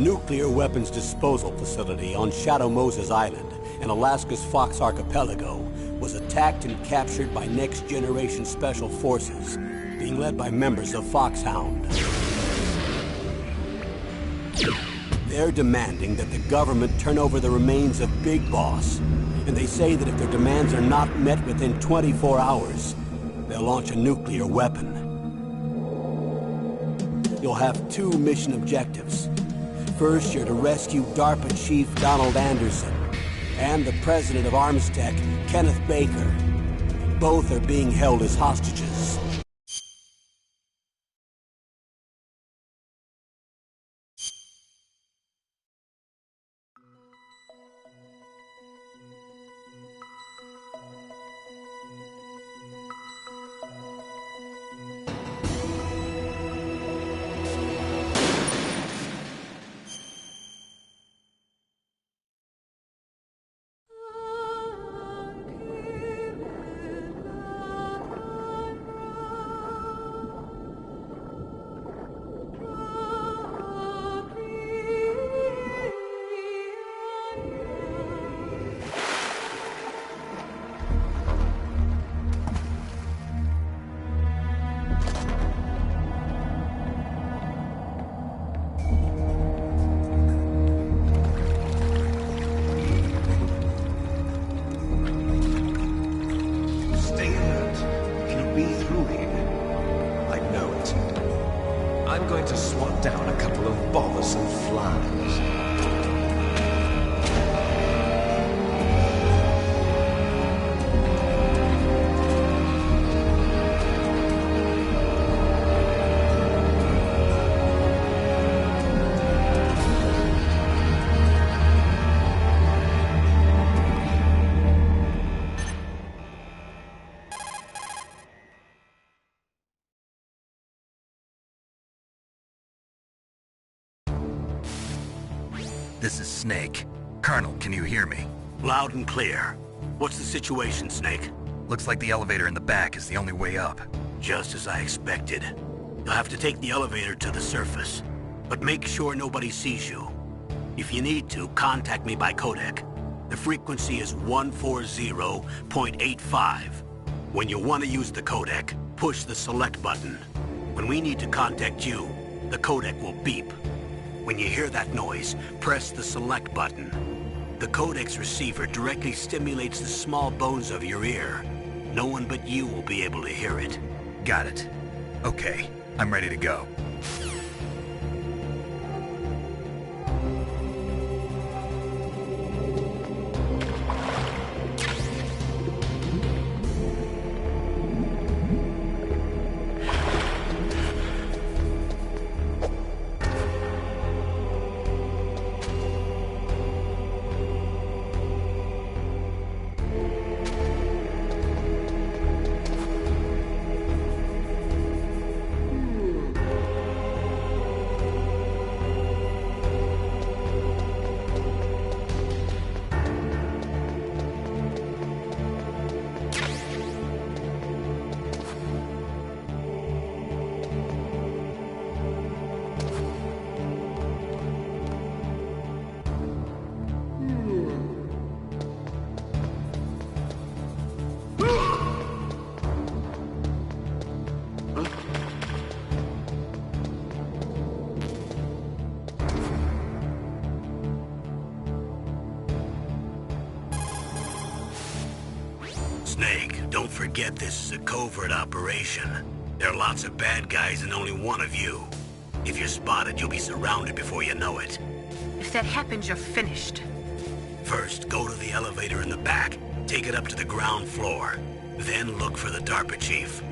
nuclear weapons disposal facility on Shadow Moses Island in Alaska's Fox Archipelago was attacked and captured by Next Generation Special Forces, being led by members of Foxhound. They're demanding that the government turn over the remains of Big Boss, and they say that if their demands are not met within 24 hours, they'll launch a nuclear weapon. You'll have two mission objectives. First, you're to rescue DARPA Chief Donald Anderson and the president of Armstech, Kenneth Baker. Both are being held as hostages. I'm going to swat down a couple of bothersome flies. This is Snake. Colonel, can you hear me? Loud and clear. What's the situation, Snake? Looks like the elevator in the back is the only way up. Just as I expected. You'll have to take the elevator to the surface, but make sure nobody sees you. If you need to, contact me by codec. The frequency is 140.85. When you want to use the codec, push the select button. When we need to contact you, the codec will beep. When you hear that noise, press the select button. The codec's receiver directly stimulates the small bones of your ear. No one but you will be able to hear it. Got it. Okay, I'm ready to go. Snake, don't forget this is a covert operation. There are lots of bad guys and only one of you. If you're spotted, you'll be surrounded before you know it. If that happens, you're finished. First, go to the elevator in the back. Take it up to the ground floor. Then look for the DARPA chief.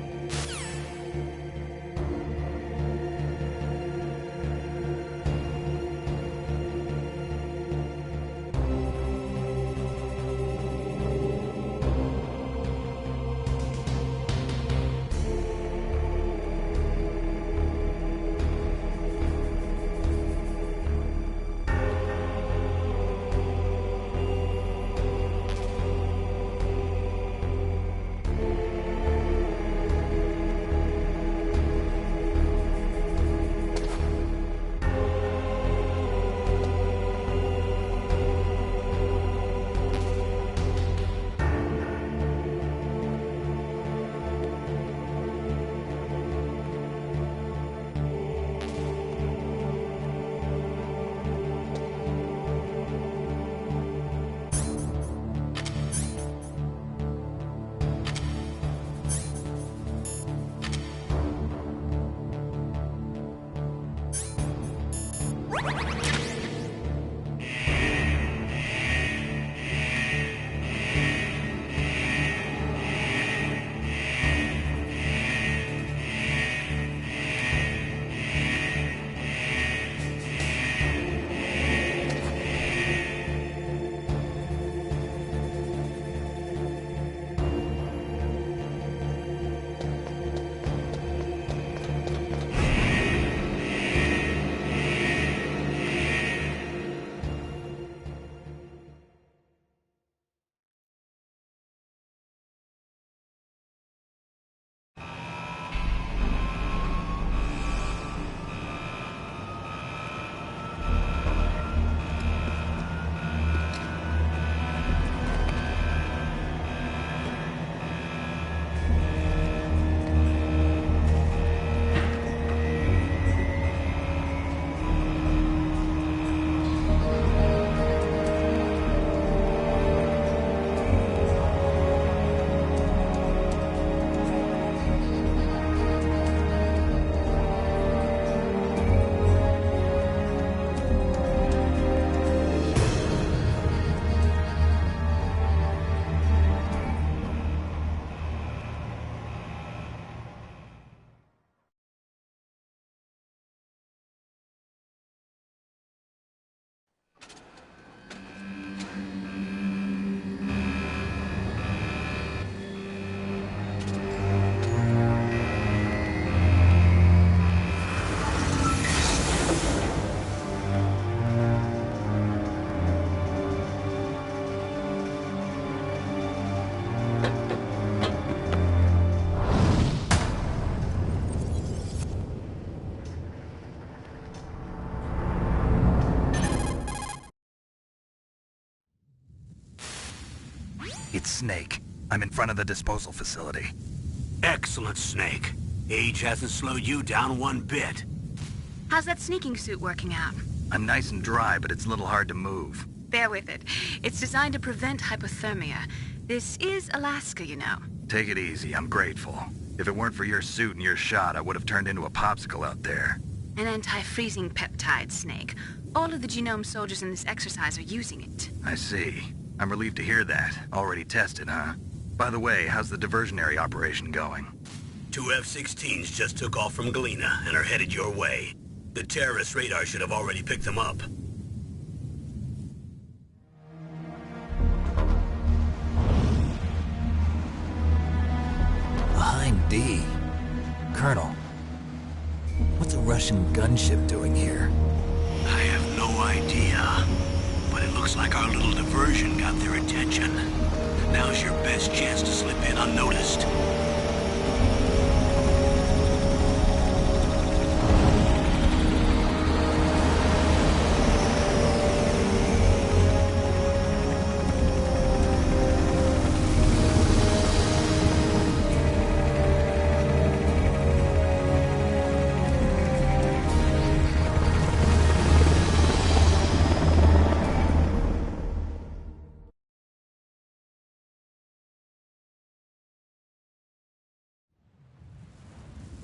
It's Snake. I'm in front of the disposal facility. Excellent, Snake. Age hasn't slowed you down one bit. How's that sneaking suit working out? I'm nice and dry, but it's a little hard to move. Bear with it. It's designed to prevent hypothermia. This is Alaska, you know. Take it easy, I'm grateful. If it weren't for your suit and your shot, I would have turned into a popsicle out there. An anti-freezing peptide, Snake. All of the Genome soldiers in this exercise are using it. I see. I'm relieved to hear that. Already tested, huh? By the way, how's the diversionary operation going? 2 F-16s just took off from Galena and are headed your way. The terrorist radar should have already picked them up. Behind D. Colonel, what's a Russian gunship doing here? I have no idea. But it looks like our little diversion got their attention. Now's your best chance to slip in unnoticed.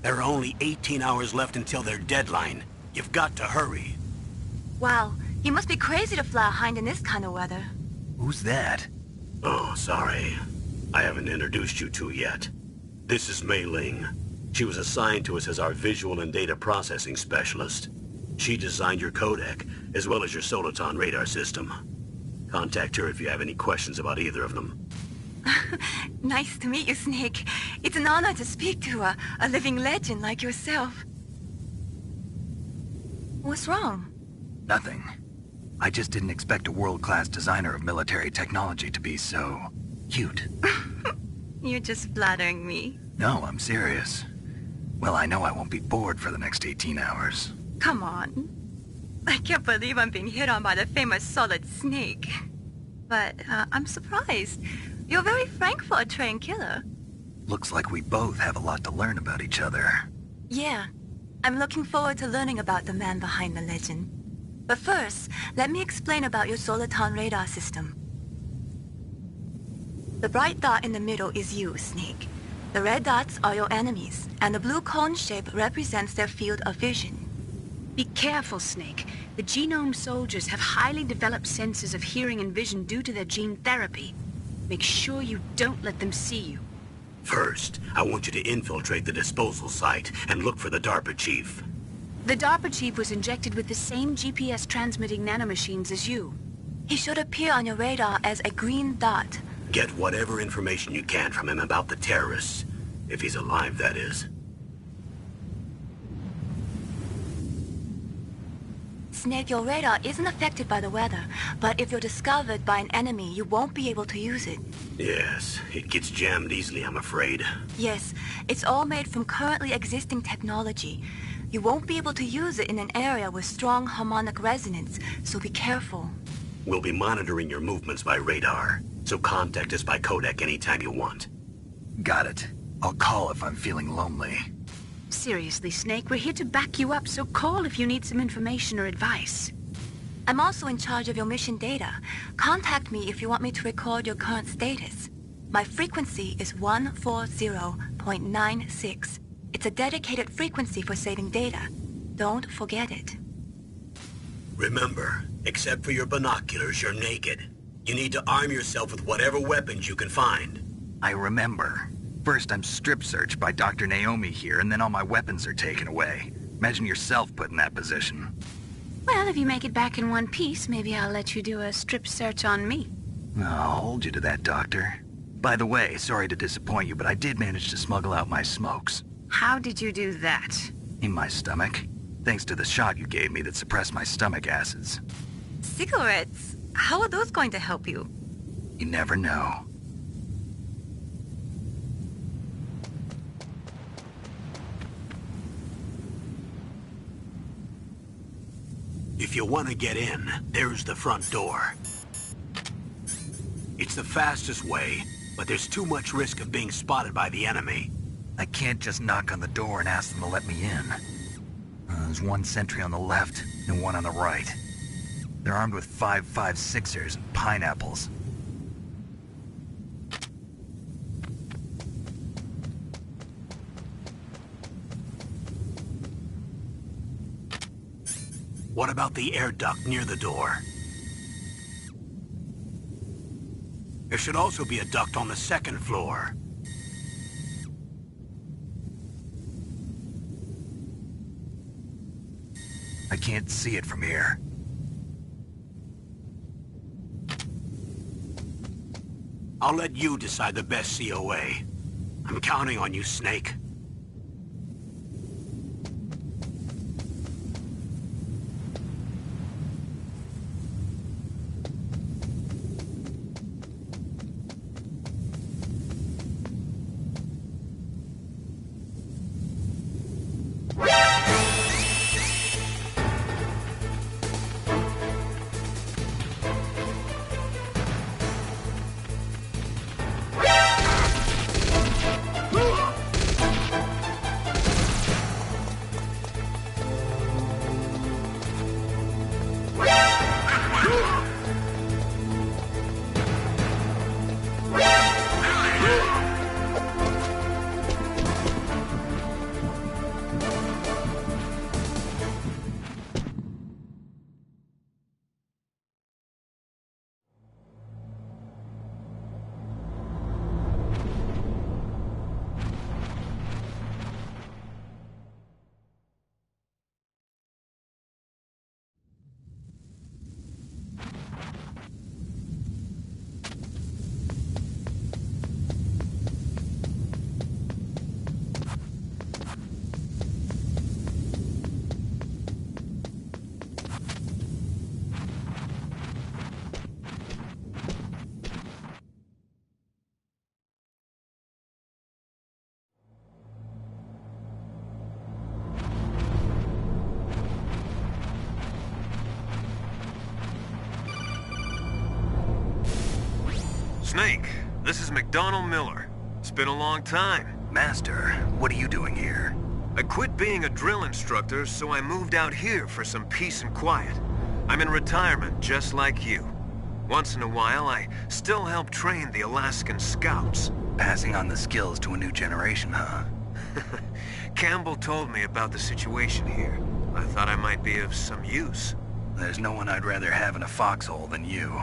There are only 18 hours left until their deadline. You've got to hurry. Wow, you must be crazy to fly a Hind in this kind of weather. Who's that? Oh, sorry. I haven't introduced you to yet. This is Mei Ling. She was assigned to us as our visual and data processing specialist. She designed your codec, as well as your Soliton radar system. Contact her if you have any questions about either of them. Nice to meet you, Snake. It's an honor to speak to a living legend like yourself. What's wrong? Nothing. I just didn't expect a world-class designer of military technology to be so cute. You're just flattering me. No, I'm serious. Well, I know I won't be bored for the next 18 hours. Come on. I can't believe I'm being hit on by the famous Solid Snake. But I'm surprised. You're very frank for a trained killer. Looks like we both have a lot to learn about each other. Yeah. I'm looking forward to learning about the man behind the legend. But first, let me explain about your Soliton radar system. The bright dot in the middle is you, Snake. The red dots are your enemies, and the blue cone shape represents their field of vision. Be careful, Snake. The genome soldiers have highly developed senses of hearing and vision due to their gene therapy. Make sure you don't let them see you. First, I want you to infiltrate the disposal site and look for the DARPA chief. The DARPA chief was injected with the same GPS transmitting nanomachines as you. He should appear on your radar as a green dot. Get whatever information you can from him about the terrorists. If he's alive, that is. Snake, your radar isn't affected by the weather, but if you're discovered by an enemy, you won't be able to use it. Yes, it gets jammed easily, I'm afraid. Yes, it's all made from currently existing technology. You won't be able to use it in an area with strong harmonic resonance, so be careful. We'll be monitoring your movements by radar, so contact us by codec anytime you want. Got it. I'll call if I'm feeling lonely. Seriously, Snake, we're here to back you up, so call if you need some information or advice. I'm also in charge of your mission data. Contact me if you want me to record your current status. My frequency is 140.96. It's a dedicated frequency for saving data. Don't forget it. Remember, except for your binoculars, you're naked. You need to arm yourself with whatever weapons you can find. I remember. First, I'm strip searched by Dr. Naomi here, and then all my weapons are taken away. Imagine yourself put in that position. Well, if you make it back in one piece, maybe I'll let you do a strip search on me. I'll hold you to that, Doctor. By the way, sorry to disappoint you, but I did manage to smuggle out my smokes. How did you do that? In my stomach. Thanks to the shot you gave me that suppressed my stomach acids. Cigarettes? How are those going to help you? You never know. If you want to get in, there's the front door. It's the fastest way, but there's too much risk of being spotted by the enemy. I can't just knock on the door and ask them to let me in. There's one sentry on the left and one on the right. They're armed with 5.56ers and pineapples. What about the air duct near the door? There should also be a duct on the second floor. I can't see it from here. I'll let you decide the best COA. I'm counting on you, Snake. Snake, this is McDonald Miller. It's been a long time. Master, what are you doing here? I quit being a drill instructor, so I moved out here for some peace and quiet. I'm in retirement, just like you. Once in a while, I still help train the Alaskan Scouts. Passing on the skills to a new generation, huh? Campbell told me about the situation here. I thought I might be of some use. There's no one I'd rather have in a foxhole than you.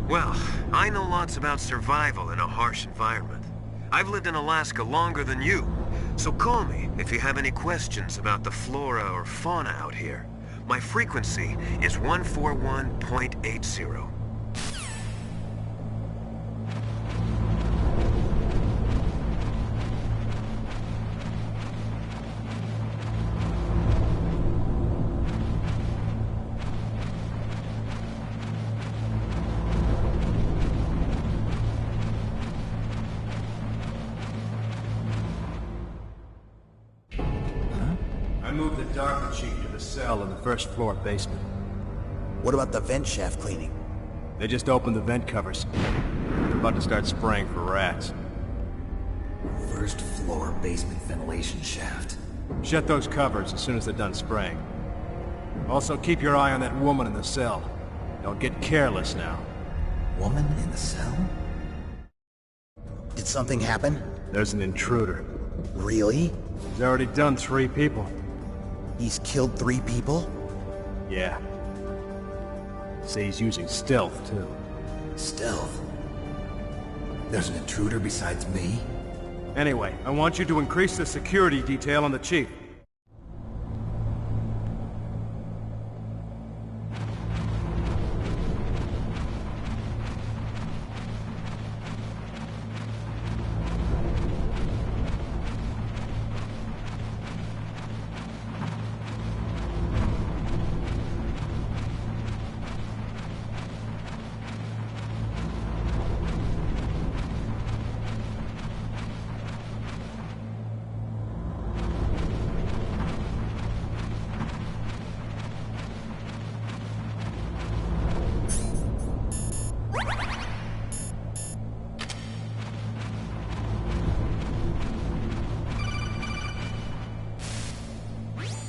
Well, I know lots about survival in a harsh environment. I've lived in Alaska longer than you, so call me if you have any questions about the flora or fauna out here. My frequency is 141.80. I moved the Darker Chief to the cell in the first floor basement. What about the vent shaft cleaning? They just opened the vent covers. They're about to start spraying for rats. First floor basement ventilation shaft. Shut those covers as soon as they're done spraying. Also, keep your eye on that woman in the cell. Don't get careless now. Woman in the cell? Did something happen? There's an intruder. Really? He's already done 3 people. He's killed 3 people? Yeah. Say he's using stealth, too. Stealth? There's an intruder besides me? Anyway, I want you to increase the security detail on the Chief.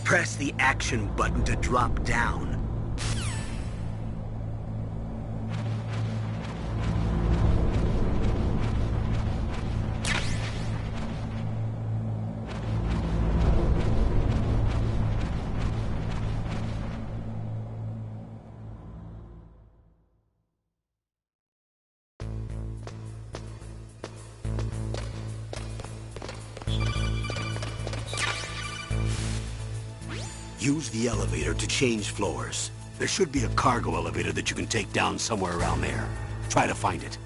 Press the action button to drop down. Use the elevator to change floors. There should be a cargo elevator that you can take down somewhere around there. Try to find it.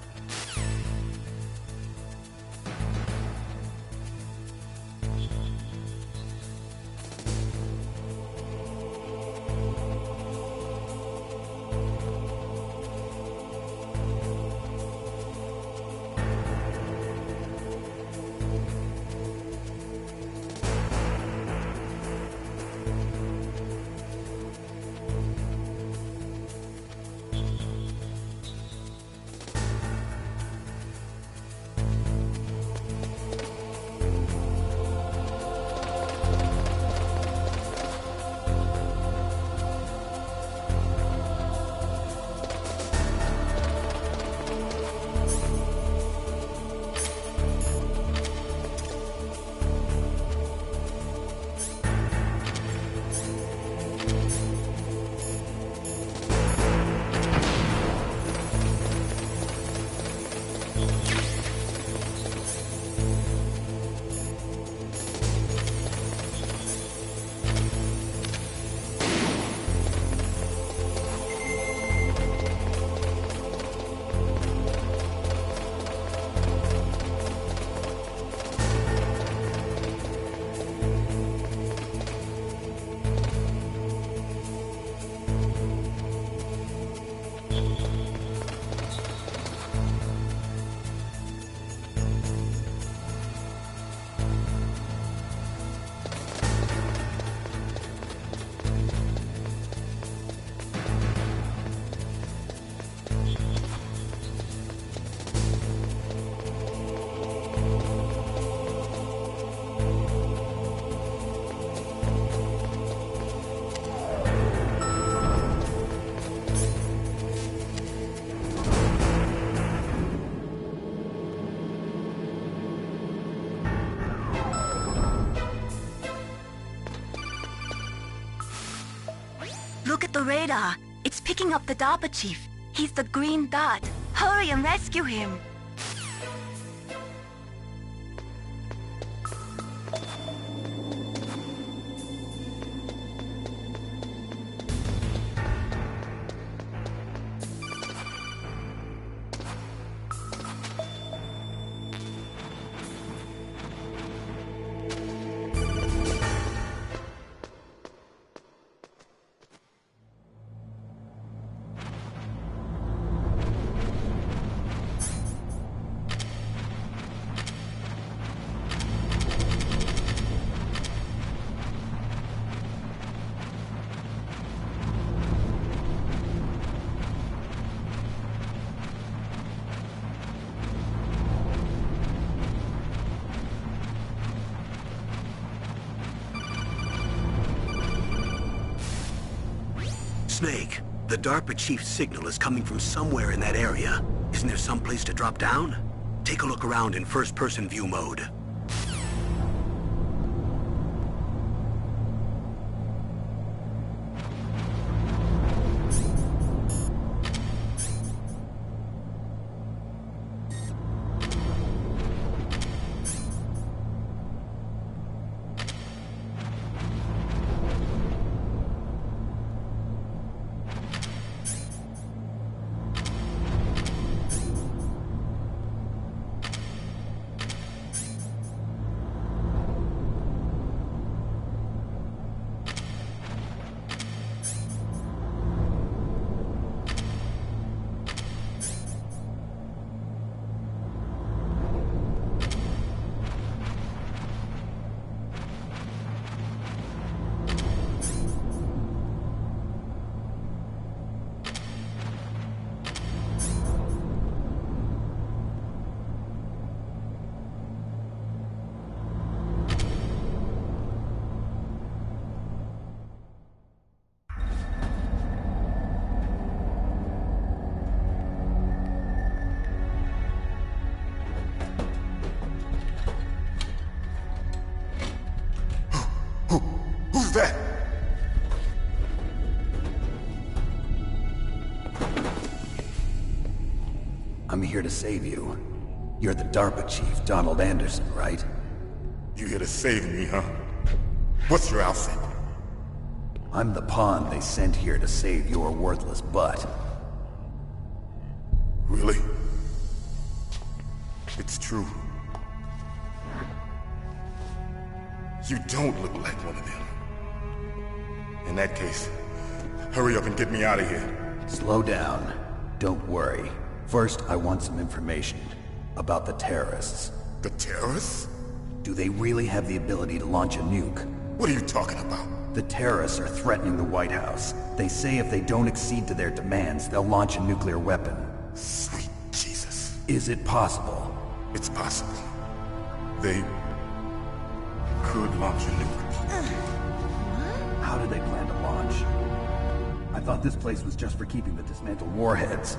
Look at the radar. It's picking up the DARPA chief. He's the green dot. Hurry and rescue him. Snake, the DARPA chief's signal is coming from somewhere in that area. Isn't there some place to drop down? Take a look around in first-person view mode. Who's that? I'm here to save you. You're the DARPA chief, Donald Anderson, right? You here to save me, huh? What's your outfit? I'm the pawn they sent here to save your worthless butt. Really? It's true. You don't look like one of them. In that case, hurry up and get me out of here. Slow down. Don't worry. First, I want some information about the terrorists. The terrorists? Do they really have the ability to launch a nuke? What are you talking about? The terrorists are threatening the White House. They say if they don't accede to their demands, they'll launch a nuclear weapon. Sweet Jesus. Is it possible? It's possible. They could launch a nuke. How do they plan to launch? I thought this place was just for keeping the dismantled warheads.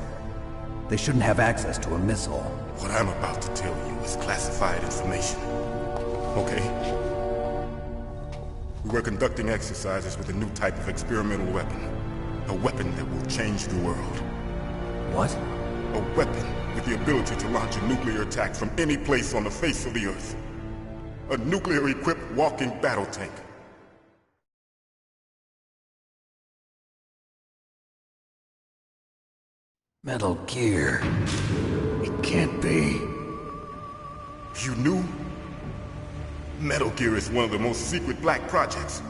They shouldn't have access to a missile. What I'm about to tell you is classified information. Okay? We were conducting exercises with a new type of experimental weapon. A weapon that will change the world. What? A weapon with the ability to launch a nuclear attack from any place on the face of the Earth. A nuclear-equipped walking battle tank. Metal Gear. It can't be. You knew? Metal Gear is one of the most secret black projects.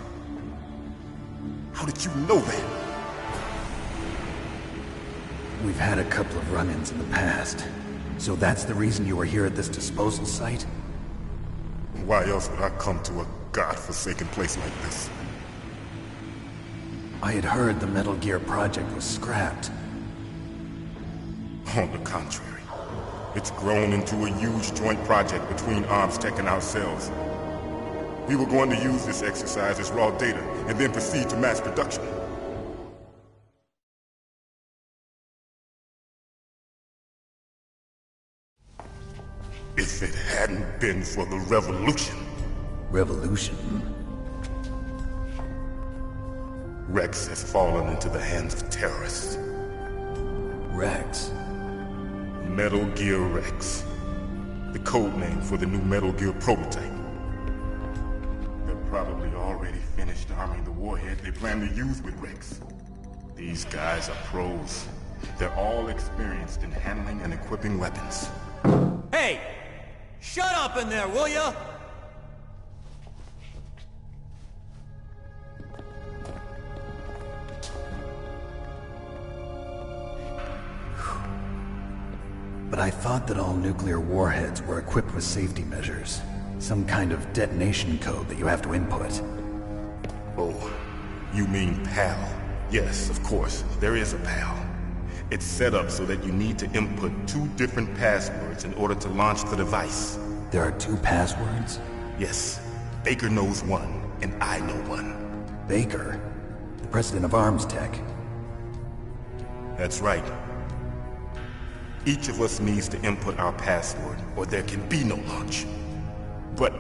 How did you know that? We've had a couple of run-ins in the past. So that's the reason you were here at this disposal site? Why else would I come to a godforsaken place like this? I had heard the Metal Gear project was scrapped. On the contrary, it's grown into a huge joint project between ArmsTech and ourselves. We were going to use this exercise as raw data and then proceed to mass production. If it hadn't been for the revolution. Revolution? Rex has fallen into the hands of terrorists. Rex? Metal Gear Rex. The code name for the new Metal Gear prototype. They're probably already finished arming the warhead they plan to use with Rex. These guys are pros. They're all experienced in handling and equipping weapons. Hey! Shut up in there, will ya? But I thought that all nuclear warheads were equipped with safety measures. Some kind of detonation code that you have to input. Oh, you mean PAL? Yes, of course, there is a PAL. It's set up so that you need to input 2 different passwords in order to launch the device. There are 2 passwords? Yes. Baker knows one, and I know one. Baker? The president of Arms Tech? That's right. Each of us needs to input our password, or there can be no launch. But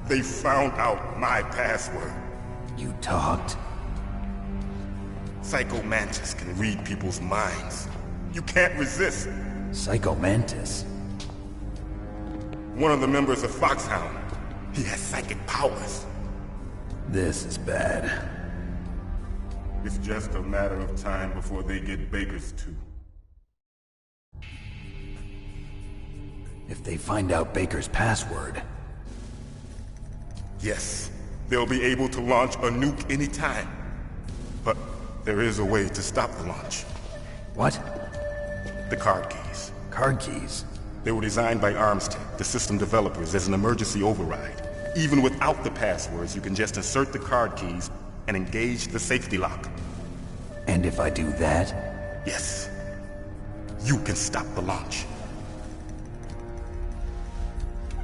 they found out my password. You talked? Psycho Mantis can read people's minds. You can't resist. Psycho Mantis? One of the members of Foxhound. He has psychic powers. This is bad. It's just a matter of time before they get Baker's too. If they find out Baker's password... Yes, they'll be able to launch a nuke anytime. But there is a way to stop the launch. What? The card keys. Card keys? They were designed by Arms Tech, the system developers, as an emergency override. Even without the passwords, you can just insert the card keys and engage the safety lock. And if I do that? Yes. You can stop the launch.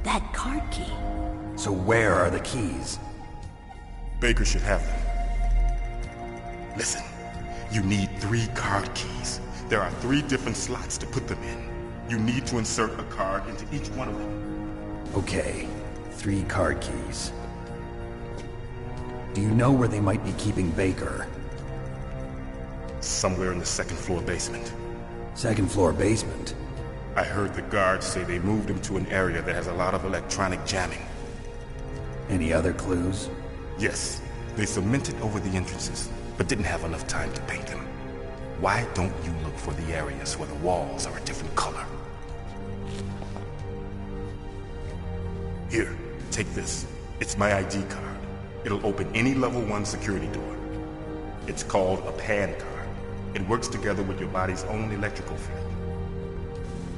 That card key. So where are the keys? Baker should have them. Listen, you need 3 card keys. There are 3 different slots to put them in. You need to insert a card into each one of them. Okay, 3 card keys. Do you know where they might be keeping Baker? Somewhere in the 2nd floor basement. 2nd floor basement? I heard the guards say they moved him to an area that has a lot of electronic jamming. Any other clues? Yes. They cemented over the entrances, but didn't have enough time to paint them. Why don't you look for the areas where the walls are a different color? Here, take this. It's my ID card. It'll open any level 1 security door. It's called a PAN card. It works together with your body's own electrical field.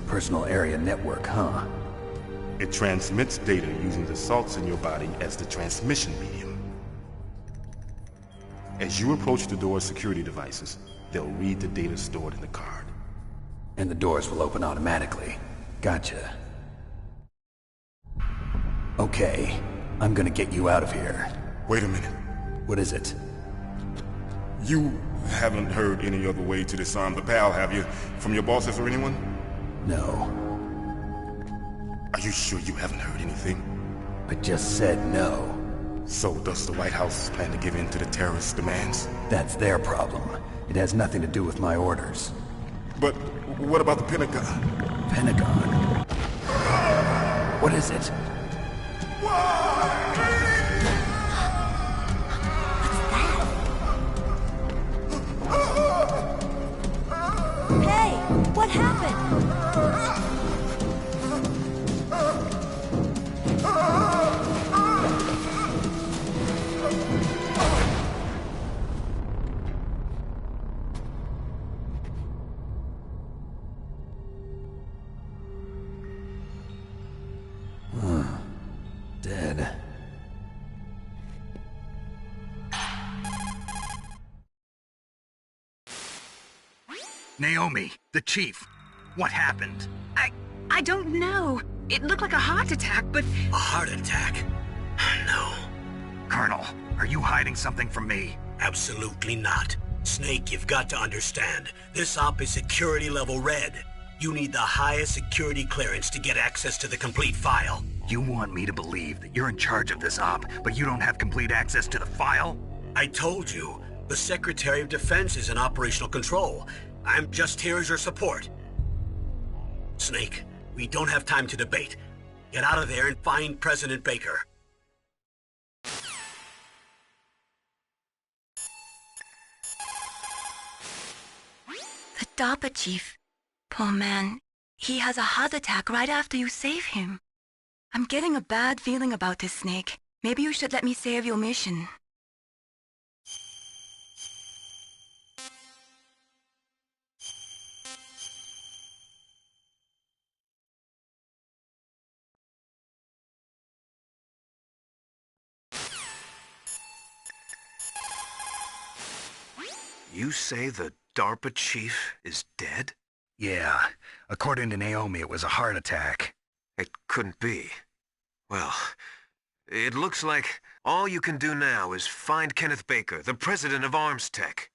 Personal area network, huh? It transmits data using the salts in your body as the transmission medium. As you approach the door's security devices, they'll read the data stored in the card. And the doors will open automatically. Gotcha. Okay, I'm gonna get you out of here. Wait a minute. What is it? You haven't heard any other way to disarm the PAL, have you? From your bosses or anyone? No. Are you sure you haven't heard anything? I just said no. So does the White House plan to give in to the terrorists' demands? That's their problem. It has nothing to do with my orders. But what about the Pentagon? Pentagon? What is it? Hey, what happened? Dead. Naomi, the chief. What happened? I don't know. It looked like a heart attack, but... A heart attack? No. Colonel, are you hiding something from me? Absolutely not. Snake, you've got to understand. This op is security level red. You need the highest security clearance to get access to the complete file. You want me to believe that you're in charge of this op, but you don't have complete access to the file? I told you, the Secretary of Defense is in operational control. I'm just here as your support. Snake, we don't have time to debate. Get out of there and find President Baker. The DARPA chief. Poor man. He has a heart attack right after you save him. I'm getting a bad feeling about this, Snake. Maybe you should let me save your mission. You say the DARPA chief is dead? Yeah. According to Naomi, it was a heart attack. It couldn't be. Well, it looks like all you can do now is find Kenneth Baker, the president of ArmsTech.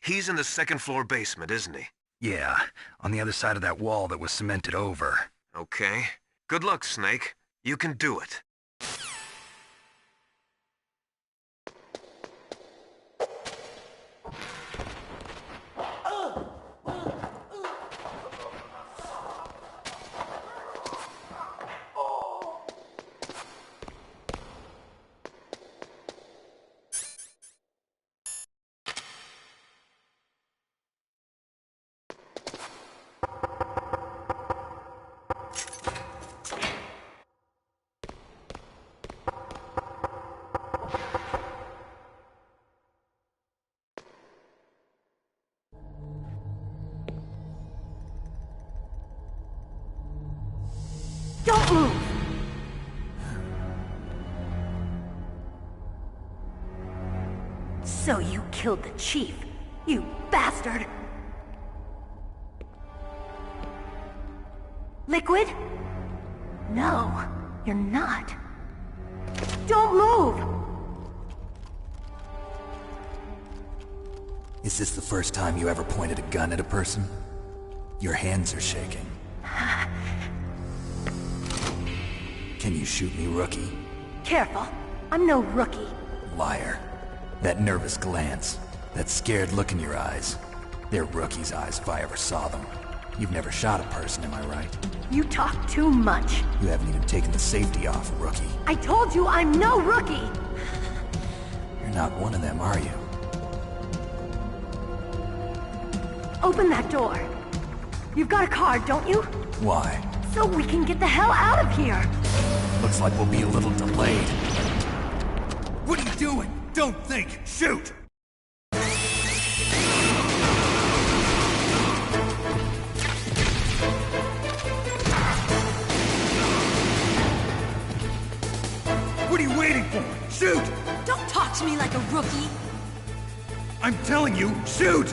He's in the second-floor basement, isn't he? Yeah, on the other side of that wall that was cemented over. Okay. Good luck, Snake. You can do it. Don't move! So you killed the chief, you bastard! Liquid? No, you're not. Don't move! Is this the first time you ever pointed a gun at a person? Your hands are shaking. Can you shoot me, rookie? Careful, I'm no rookie. Liar. That nervous glance, that scared look in your eyes. They're rookie's eyes if I ever saw them. You've never shot a person, am I right? You talk too much. You haven't even taken the safety off, rookie. I told you I'm no rookie! You're not one of them, are you? Open that door. You've got a card, don't you? Why? So we can get the hell out of here! Looks like we'll be a little delayed. What are you doing? Don't think! Shoot! What are you waiting for? Shoot! Don't talk to me like a rookie! I'm telling you, shoot!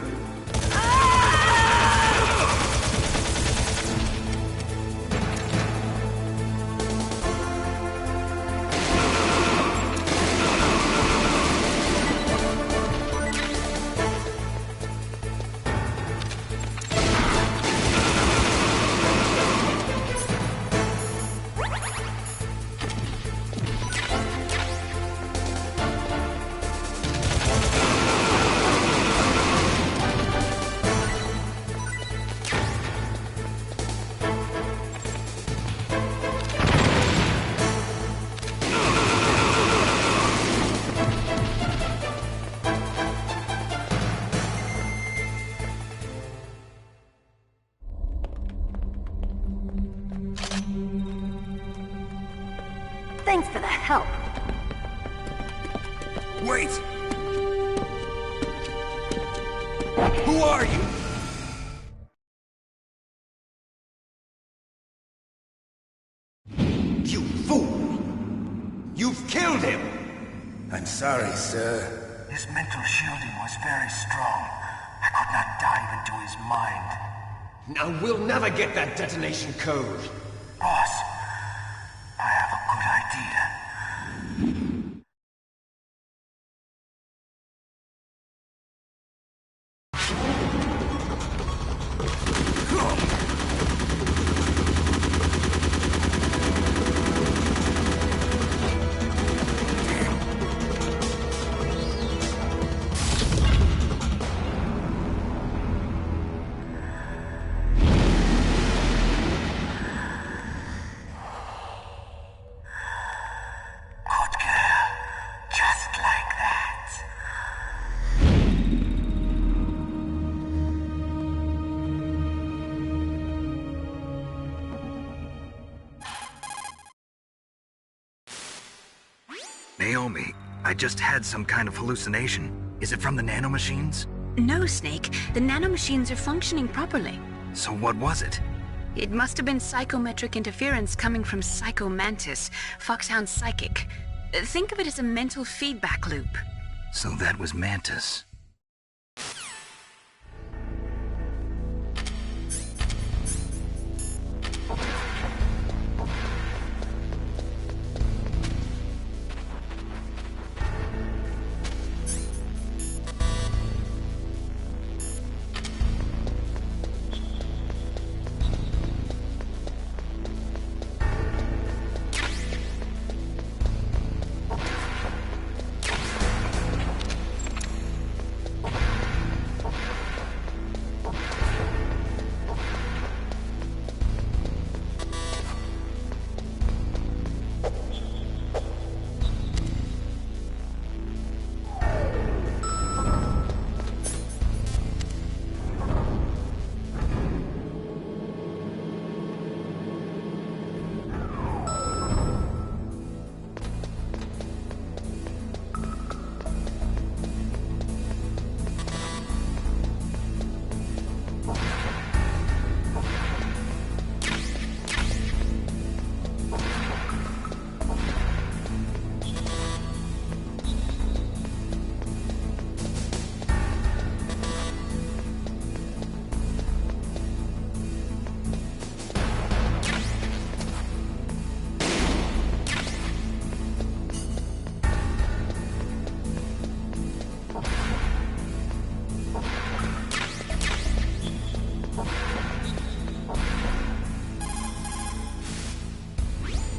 Thanks for the help. Wait! Who are you? You fool! You've killed him! I'm sorry, sir. His mental shielding was very strong. I could not dive into his mind. Now we'll never get that detonation code. Boss, I have a good idea. Naomi, I just had some kind of hallucination. Is it from the nanomachines? No, Snake. The nanomachines are functioning properly. So what was it? It must have been psychometric interference coming from Psycho Mantis, Foxhound's psychic. Think of it as a mental feedback loop. So that was Mantis.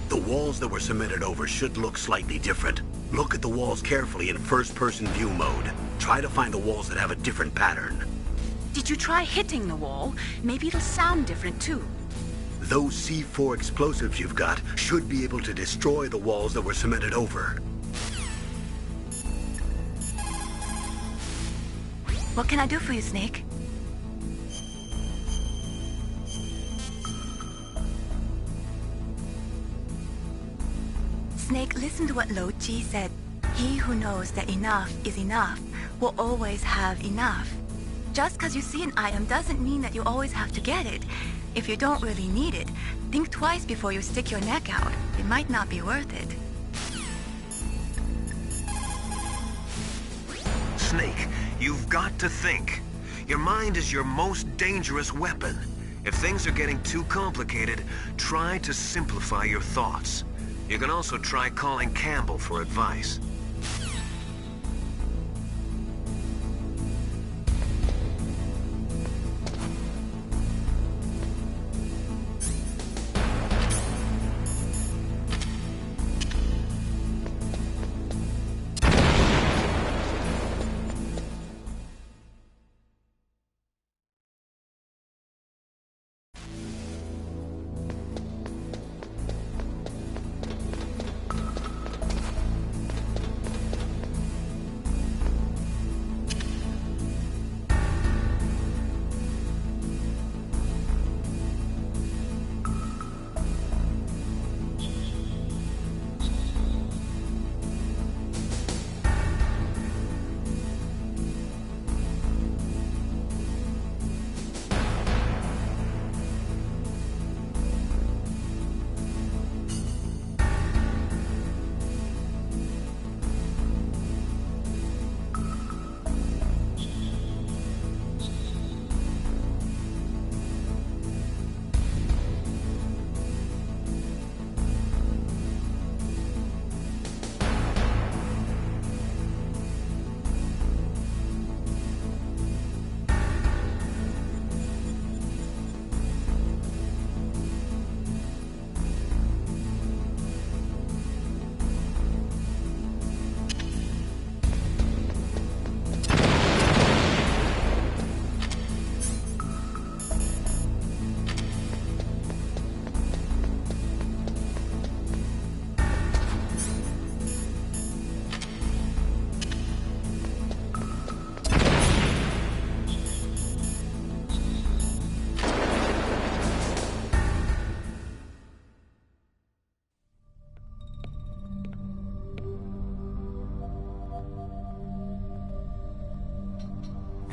The walls that were cemented over should look slightly different. Look at the walls carefully in first-person view mode. Try to find the walls that have a different pattern. Did you try hitting the wall? Maybe it'll sound different too. Those C4 explosives you've got should be able to destroy the walls that were cemented over. What can I do for you, Snake? Snake, listen to what Lo Chi said. He who knows that enough is enough will always have enough. Just because you see an item doesn't mean that you always have to get it. If you don't really need it, think twice before you stick your neck out. It might not be worth it. Snake, you've got to think. Your mind is your most dangerous weapon. If things are getting too complicated, try to simplify your thoughts. You can also try calling Campbell for advice.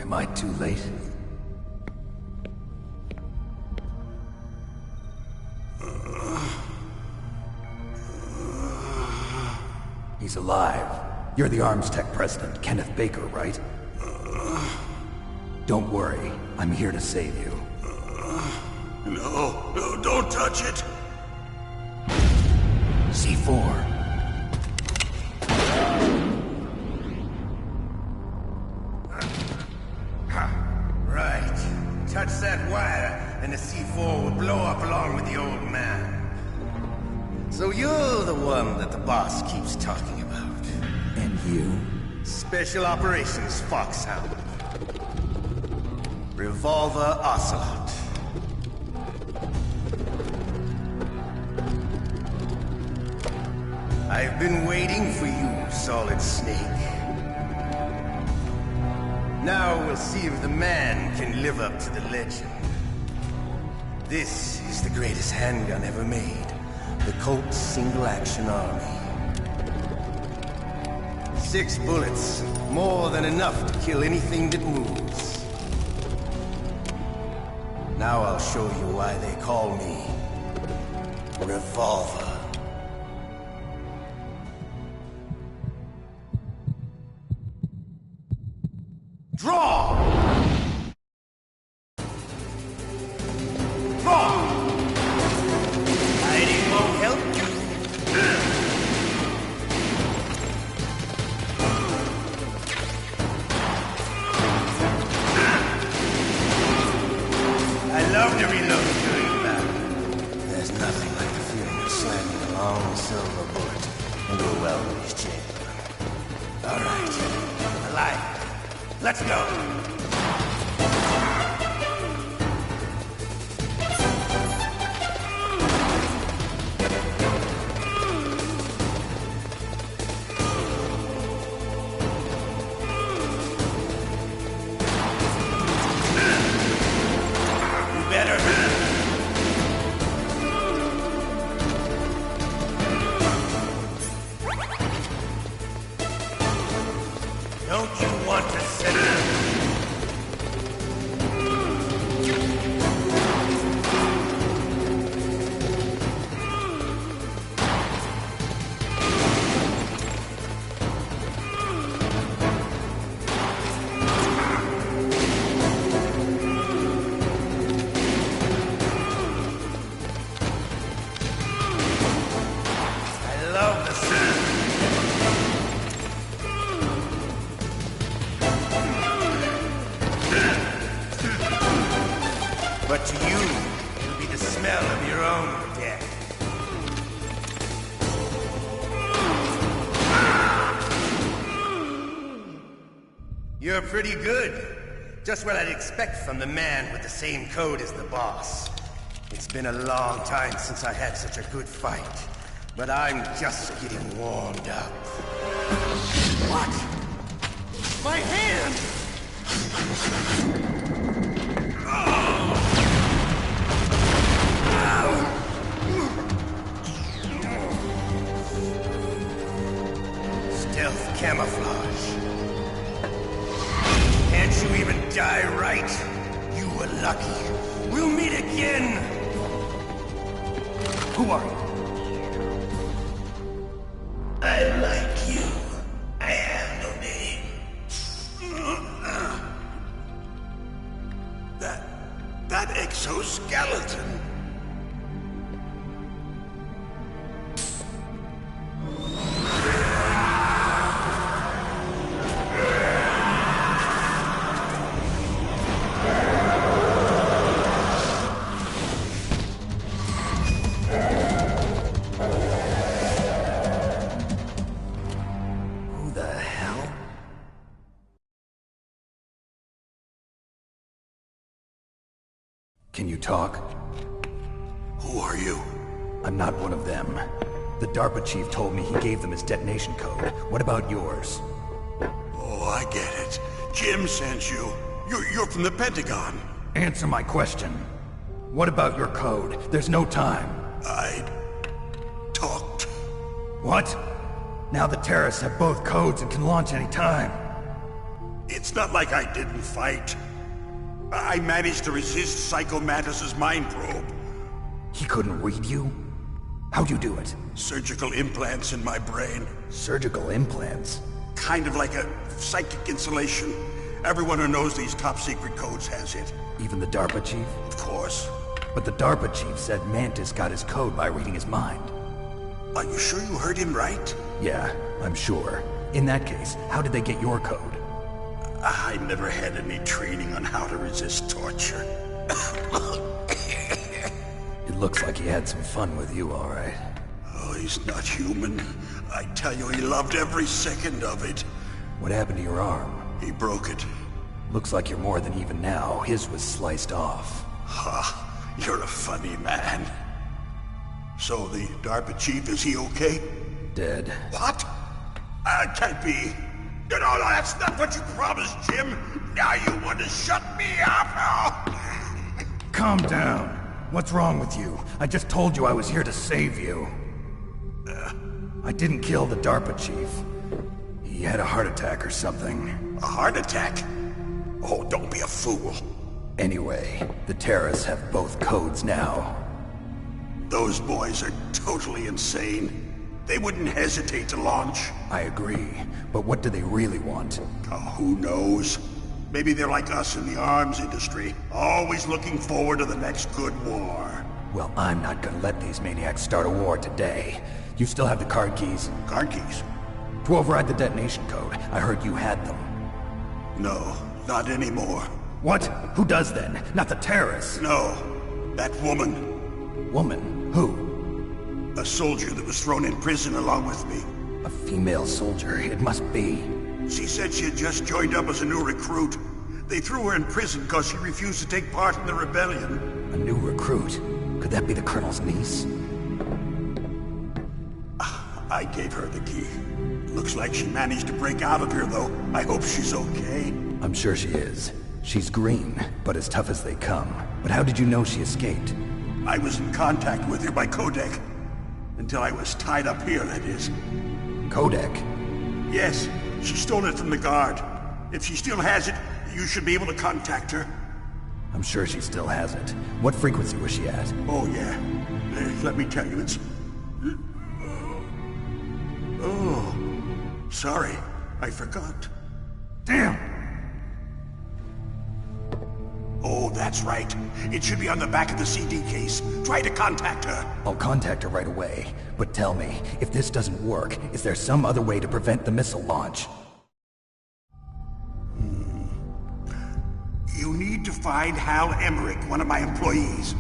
Am I too late? He's alive. You're the Arms Tech president, Kenneth Baker, right? Don't worry. I'm here to save you. No, don't touch it! C4. Right. Touch that wire, and the C4 will blow up along with the old man. So you're the one that the boss keeps talking about. And you? Special Operations Foxhound. Revolver Ocelot. I've been waiting for you, Solid Snake. Now we'll see if the man can live up to the legend. This is the greatest handgun ever made. The Colt Single Action Army. 6 bullets, more than enough to kill anything that moves. Now I'll show you why they call me Revolver. Draw! Draw! Hiding won't help you. I love to reload during battle. There's nothing like the feeling of slamming a long silver bullet into a well-greased chamber. All right, alive. Let's go! You better... Don't you want to sit down? I love the sound. But to you, it'll be the smell of your own death. You're pretty good. Just what I'd expect from the man with the same code as the boss. It's been a long time since I had such a good fight, but I'm just getting warmed up. What? My hand! Stealth camouflage. Can't you even die right? You were lucky. We'll meet again! Who are you? I like you. I have no name. That exoskeleton. Who the hell? Can you talk? Who are you? I'm not one of them. The DARPA chief told me he gave them his detonation code. What about yours? Oh, I get it. Jim sent you. You're from the Pentagon. Answer my question. What about your code? There's no time. I talked. What? Now the terrorists have both codes and can launch any time. It's not like I didn't fight. I managed to resist Psycho Mantis's mind probe. He couldn't read you? How'd you do it? Surgical implants in my brain. Surgical implants? Kind of like a psychic insulation. Everyone who knows these top-secret codes has it. Even the DARPA chief? Of course. But the DARPA chief said Mantis got his code by reading his mind. Are you sure you heard him right? Yeah, I'm sure. In that case, how did they get your code? I never had any training on how to resist torture. It looks like he had some fun with you, all right. Oh, he's not human. I tell you, he loved every second of it. What happened to your arm? He broke it. Looks like you're more than even now. His was sliced off. Ha, you're a funny man. So the DARPA chief, is he okay? Dead. What? Can't be. No, that's not what you promised, Jim. Now you want to shut me up? Calm down. What's wrong with you? I just told you I was here to save you. I didn't kill the DARPA chief. He had a heart attack or something. A heart attack? Oh, don't be a fool. Anyway, the terrorists have both codes now. Those boys are totally insane. They wouldn't hesitate to launch. I agree, but what do they really want? Oh, who knows? Maybe they're like us in the arms industry, always looking forward to the next good war. Well, I'm not gonna let these maniacs start a war today. You still have the card keys? Card keys? To override the detonation code. I heard you had them. No, not anymore. What? Who does then? Not the terrorists? No, that woman. Woman? Who? A soldier that was thrown in prison along with me. A female soldier, it must be. She said she had just joined up as a new recruit. They threw her in prison because she refused to take part in the rebellion. A new recruit? Could that be the Colonel's niece? I gave her the key. Looks like she managed to break out of here, though. I hope she's okay. I'm sure she is. She's green, but as tough as they come. But how did you know she escaped? I was in contact with her by codec. Until I was tied up here, that is. Codec? Yes, she stole it from the guard. If she still has it, you should be able to contact her. I'm sure she still has it. What frequency was she at? Oh, yeah. Let me tell you, it's... Oh, sorry. I forgot. Damn! Oh, that's right. It should be on the back of the CD case. Try to contact her. I'll contact her right away. But tell me, if this doesn't work, is there some other way to prevent the missile launch? You need to find Hal Emmerich, one of my employees.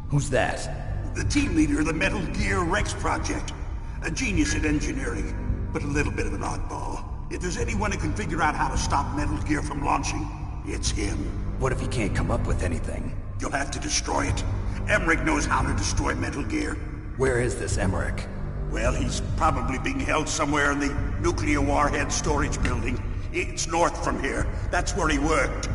Who's that? The team leader of the Metal Gear Rex project. A genius at engineering, but a little bit of an oddball. If there's anyone who can figure out how to stop Metal Gear from launching, it's him. What if he can't come up with anything? You'll have to destroy it. Emmerich knows how to destroy Metal Gear. Where is this Emmerich? Well, he's probably being held somewhere in the nuclear warhead storage building. It's north from here. That's where he worked.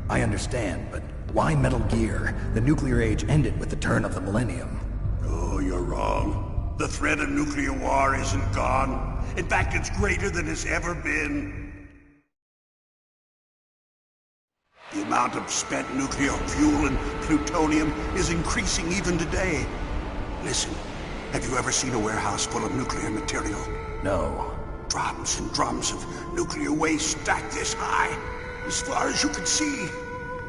I understand, but why Metal Gear? The nuclear age ended with the turn of the millennium. Oh, you're wrong. The threat of nuclear war isn't gone. In fact, it's greater than it's ever been. The amount of spent nuclear fuel and plutonium is increasing even today. Listen, have you ever seen a warehouse full of nuclear material? No. Drums and drums of nuclear waste stacked this high, as far as you can see,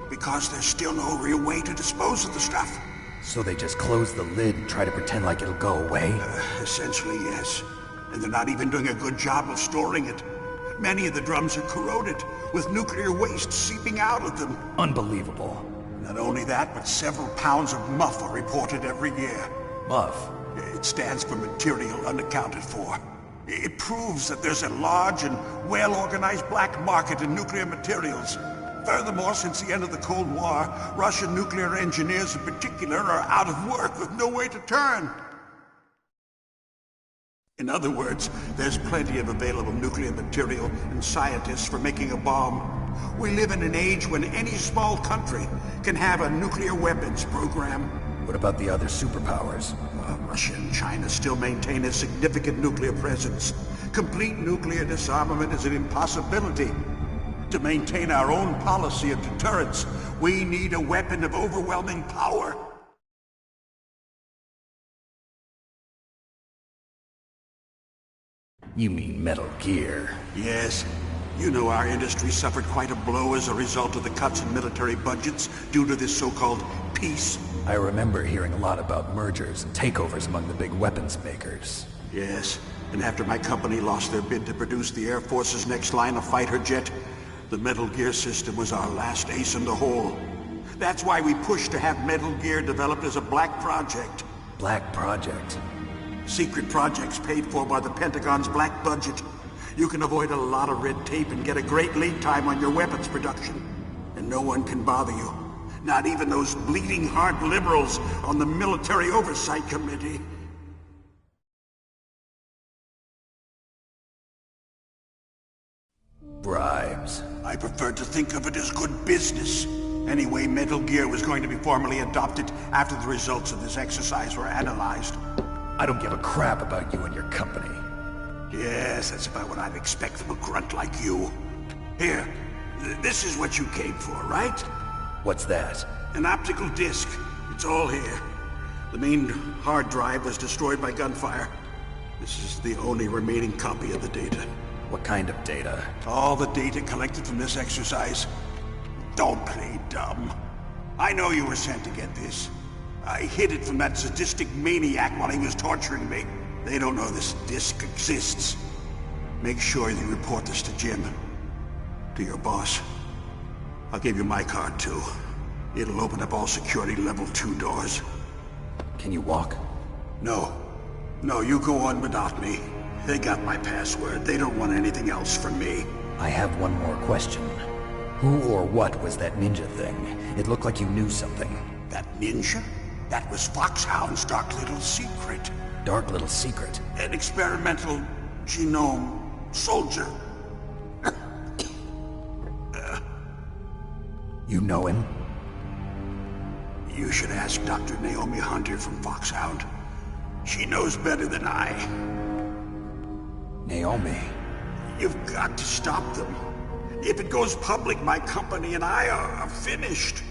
because there's still no real way to dispose of the stuff. So they just close the lid and try to pretend like it'll go away? Essentially, yes. And they're not even doing a good job of storing it. Many of the drums are corroded, with nuclear waste seeping out of them. Unbelievable. Not only that, but several pounds of MUF are reported every year. MUF? It stands for material unaccounted for. It proves that there's a large and well-organized black market in nuclear materials. Furthermore, since the end of the Cold War, Russian nuclear engineers in particular are out of work with no way to turn. In other words, there's plenty of available nuclear material and scientists for making a bomb. We live in an age when any small country can have a nuclear weapons program. What about the other superpowers? Russia and China still maintain a significant nuclear presence. Complete nuclear disarmament is an impossibility. To maintain our own policy of deterrence, we need a weapon of overwhelming power. You mean Metal Gear? Yes. You know our industry suffered quite a blow as a result of the cuts in military budgets due to this so-called peace. I remember hearing a lot about mergers and takeovers among the big weapons makers. Yes, and after my company lost their bid to produce the Air Force's next line of fighter jet, the Metal Gear system was our last ace in the hole. That's why we pushed to have Metal Gear developed as a black project. Black project? Secret projects paid for by the Pentagon's black budget. You can avoid a lot of red tape and get a great lead time on your weapons production. And no one can bother you. Not even those bleeding heart liberals on the Military Oversight Committee. Bribes. I prefer to think of it as good business. Anyway, Metal Gear was going to be formally adopted after the results of this exercise were analyzed. I don't give a crap about you and your company. Yes, that's about what I'd expect from a grunt like you. Here, this is what you came for, right? What's that? An optical disc. It's all here. The main hard drive was destroyed by gunfire. This is the only remaining copy of the data. What kind of data? All the data collected from this exercise. Don't play dumb. I know you were sent to get this. I hid it from that sadistic maniac while he was torturing me. They don't know this disc exists. Make sure you report this to Jim. To your boss. I'll give you my card too. It'll open up all security level 2 doors. Can you walk? No. No, you go on without me. They got my password. They don't want anything else from me. I have one more question. Who or what was that ninja thing? It looked like you knew something. That ninja? That was Foxhound's dark little secret. Dark little secret? An experimental genome soldier. You know him? You should ask Dr. Naomi Hunter from Foxhound. She knows better than I. Naomi? You've got to stop them. If it goes public, my company and I are finished.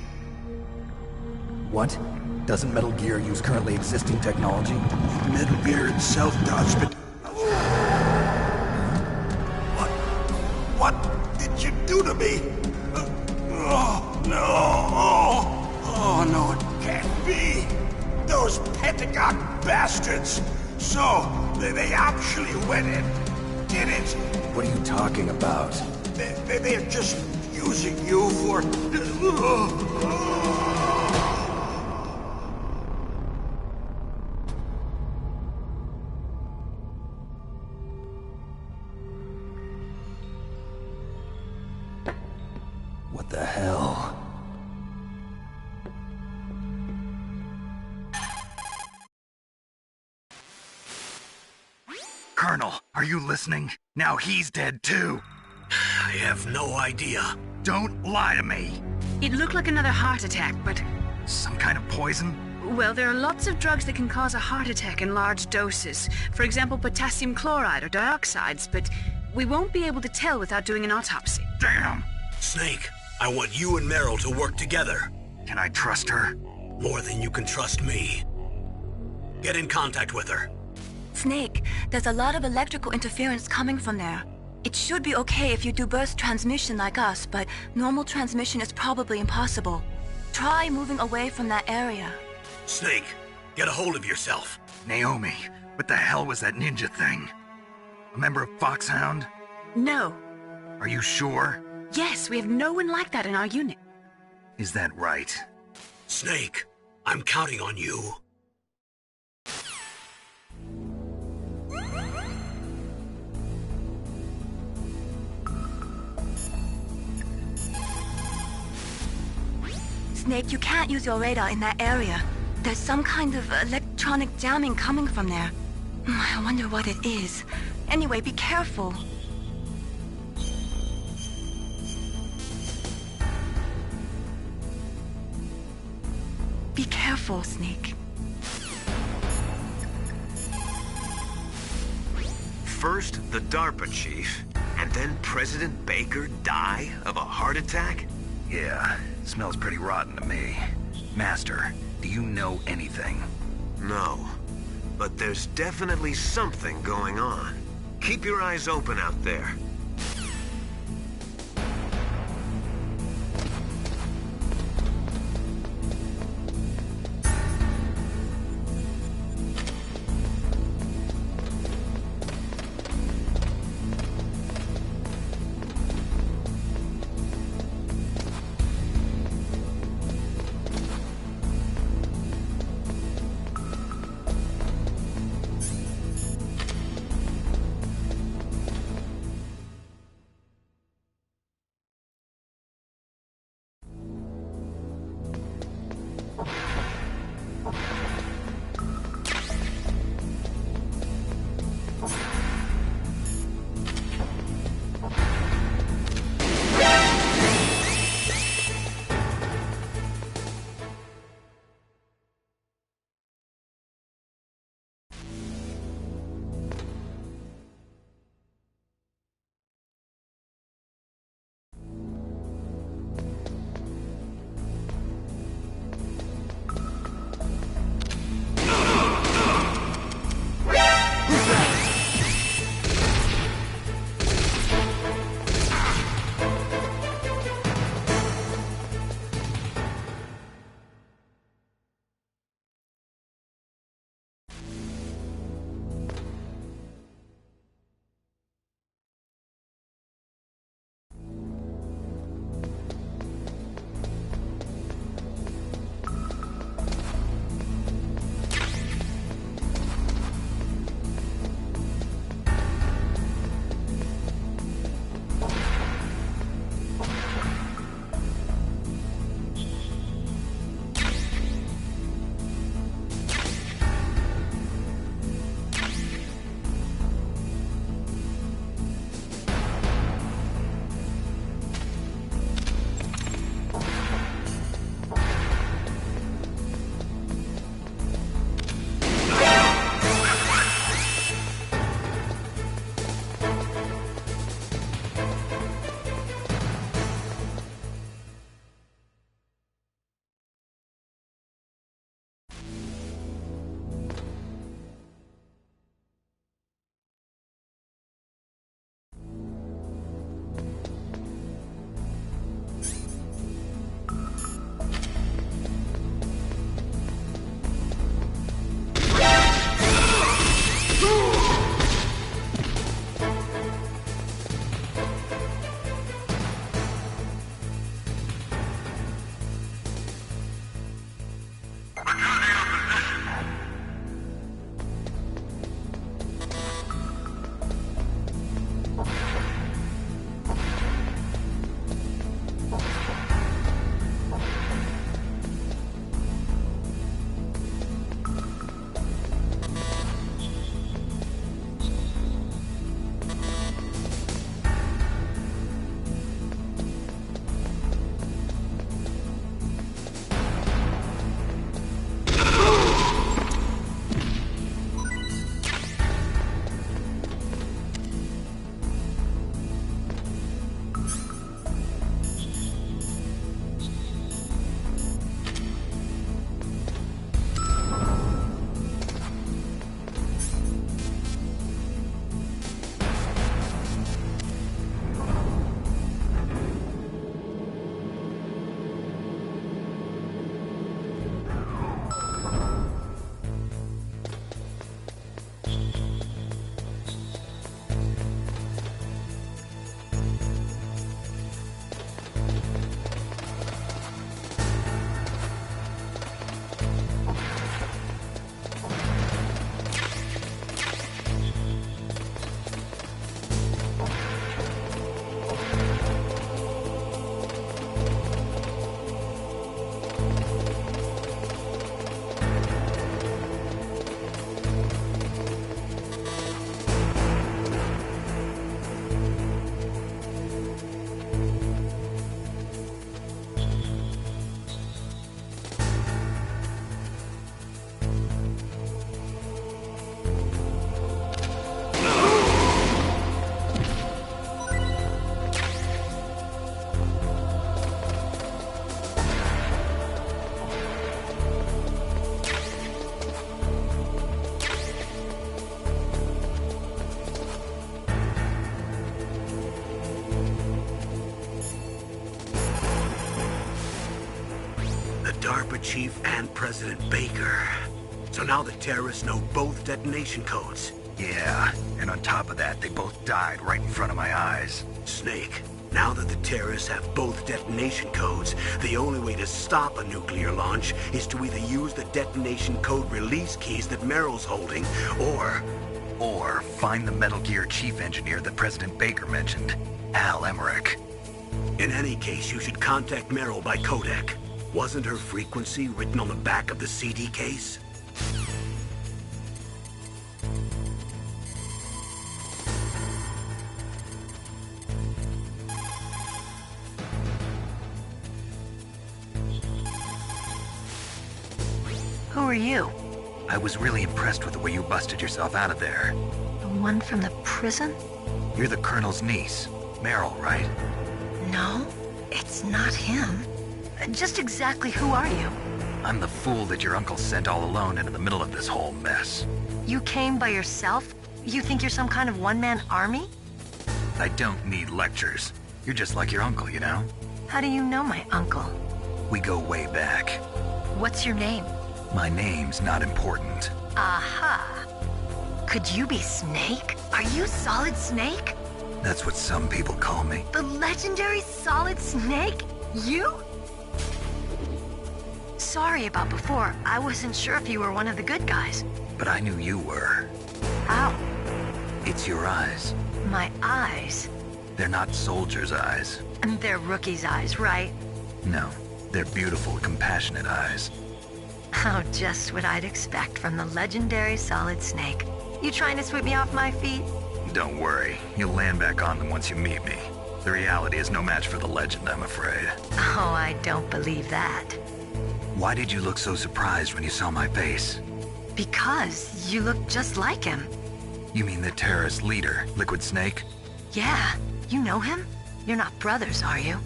What? Doesn't Metal Gear use currently existing technology? Metal Gear itself does, but... What did you do to me? Oh, no. Oh, no, it can't be. Those Pentagon bastards. So, they actually went and did it. What are you talking about? They're just using you for... What the hell? Colonel, are you listening? Now he's dead too. I have no idea. Don't lie to me. It looked like another heart attack, but... Some kind of poison? Well, there are lots of drugs that can cause a heart attack in large doses. For example, potassium chloride or dioxides, but we won't be able to tell without doing an autopsy. Damn! Snake, I want you and Meryl to work together. Can I trust her? More than you can trust me. Get in contact with her. Snake, there's a lot of electrical interference coming from there. It should be okay if you do burst transmission like us, but normal transmission is probably impossible. Try moving away from that area. Snake, get a hold of yourself. Naomi, what the hell was that ninja thing? A member of Foxhound? No. Are you sure? Yes, we have no one like that in our unit. Is that right? Snake, I'm counting on you. Snake, you can't use your radar in that area. There's some kind of electronic jamming coming from there. I wonder what it is. Anyway, be careful. Be careful, Snake. First, the DARPA chief, and then President Baker die of a heart attack? Yeah, smells pretty rotten to me. Master, do you know anything? No, but there's definitely something going on. Keep your eyes open out there. DARPA chief and President Baker. So now the terrorists know both detonation codes. Yeah, and on top of that, they both died right in front of my eyes. Snake, now that the terrorists have both detonation codes, the only way to stop a nuclear launch is to either use the detonation code release keys that Meryl's holding, or find the Metal Gear chief engineer that President Baker mentioned, Al Emmerich. In any case, you should contact Meryl by codec. Wasn't her frequency written on the back of the CD case? Who are you? I was really impressed with the way you busted yourself out of there. The one from the prison? You're the Colonel's niece, Meryl, right? No, it's not him. Just exactly who are you? I'm the fool that your uncle sent all alone into the middle of this whole mess. You came by yourself? You think you're some kind of one-man army? I don't need lectures. You're just like your uncle, you know? How do you know my uncle? We go way back. What's your name? My name's not important. Aha. Could you be Snake? Are you Solid Snake? That's what some people call me. The legendary Solid Snake? You? Sorry about before. I wasn't sure if you were one of the good guys. But I knew you were. How? It's your eyes. My eyes? They're not soldiers' eyes. And they're rookies' eyes, right? No, they're beautiful, compassionate eyes. Oh, just what I'd expect from the legendary Solid Snake. You trying to sweep me off my feet? Don't worry, you'll land back on them once you meet me. The reality is no match for the legend, I'm afraid. Oh, I don't believe that. Why did you look so surprised when you saw my face? Because you look just like him. You mean the terrorist leader, Liquid Snake? Yeah, you know him? You're not brothers, are you?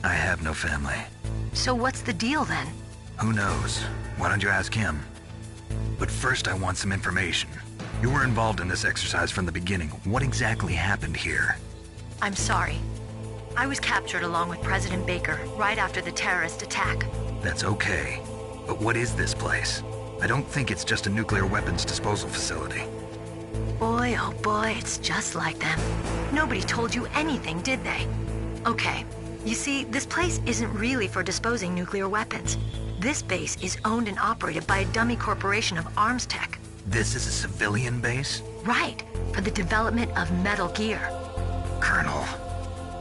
I have no family. So what's the deal then? Who knows? Why don't you ask him? But first I want some information. You were involved in this exercise from the beginning. What exactly happened here? I'm sorry. I was captured along with President Baker right after the terrorist attack. That's okay. But what is this place? I don't think it's just a nuclear weapons disposal facility. Boy, oh boy, it's just like them. Nobody told you anything, did they? Okay, you see, this place isn't really for disposing nuclear weapons. This base is owned and operated by a dummy corporation of arms tech. This is a civilian base? Right, for the development of Metal Gear. Colonel.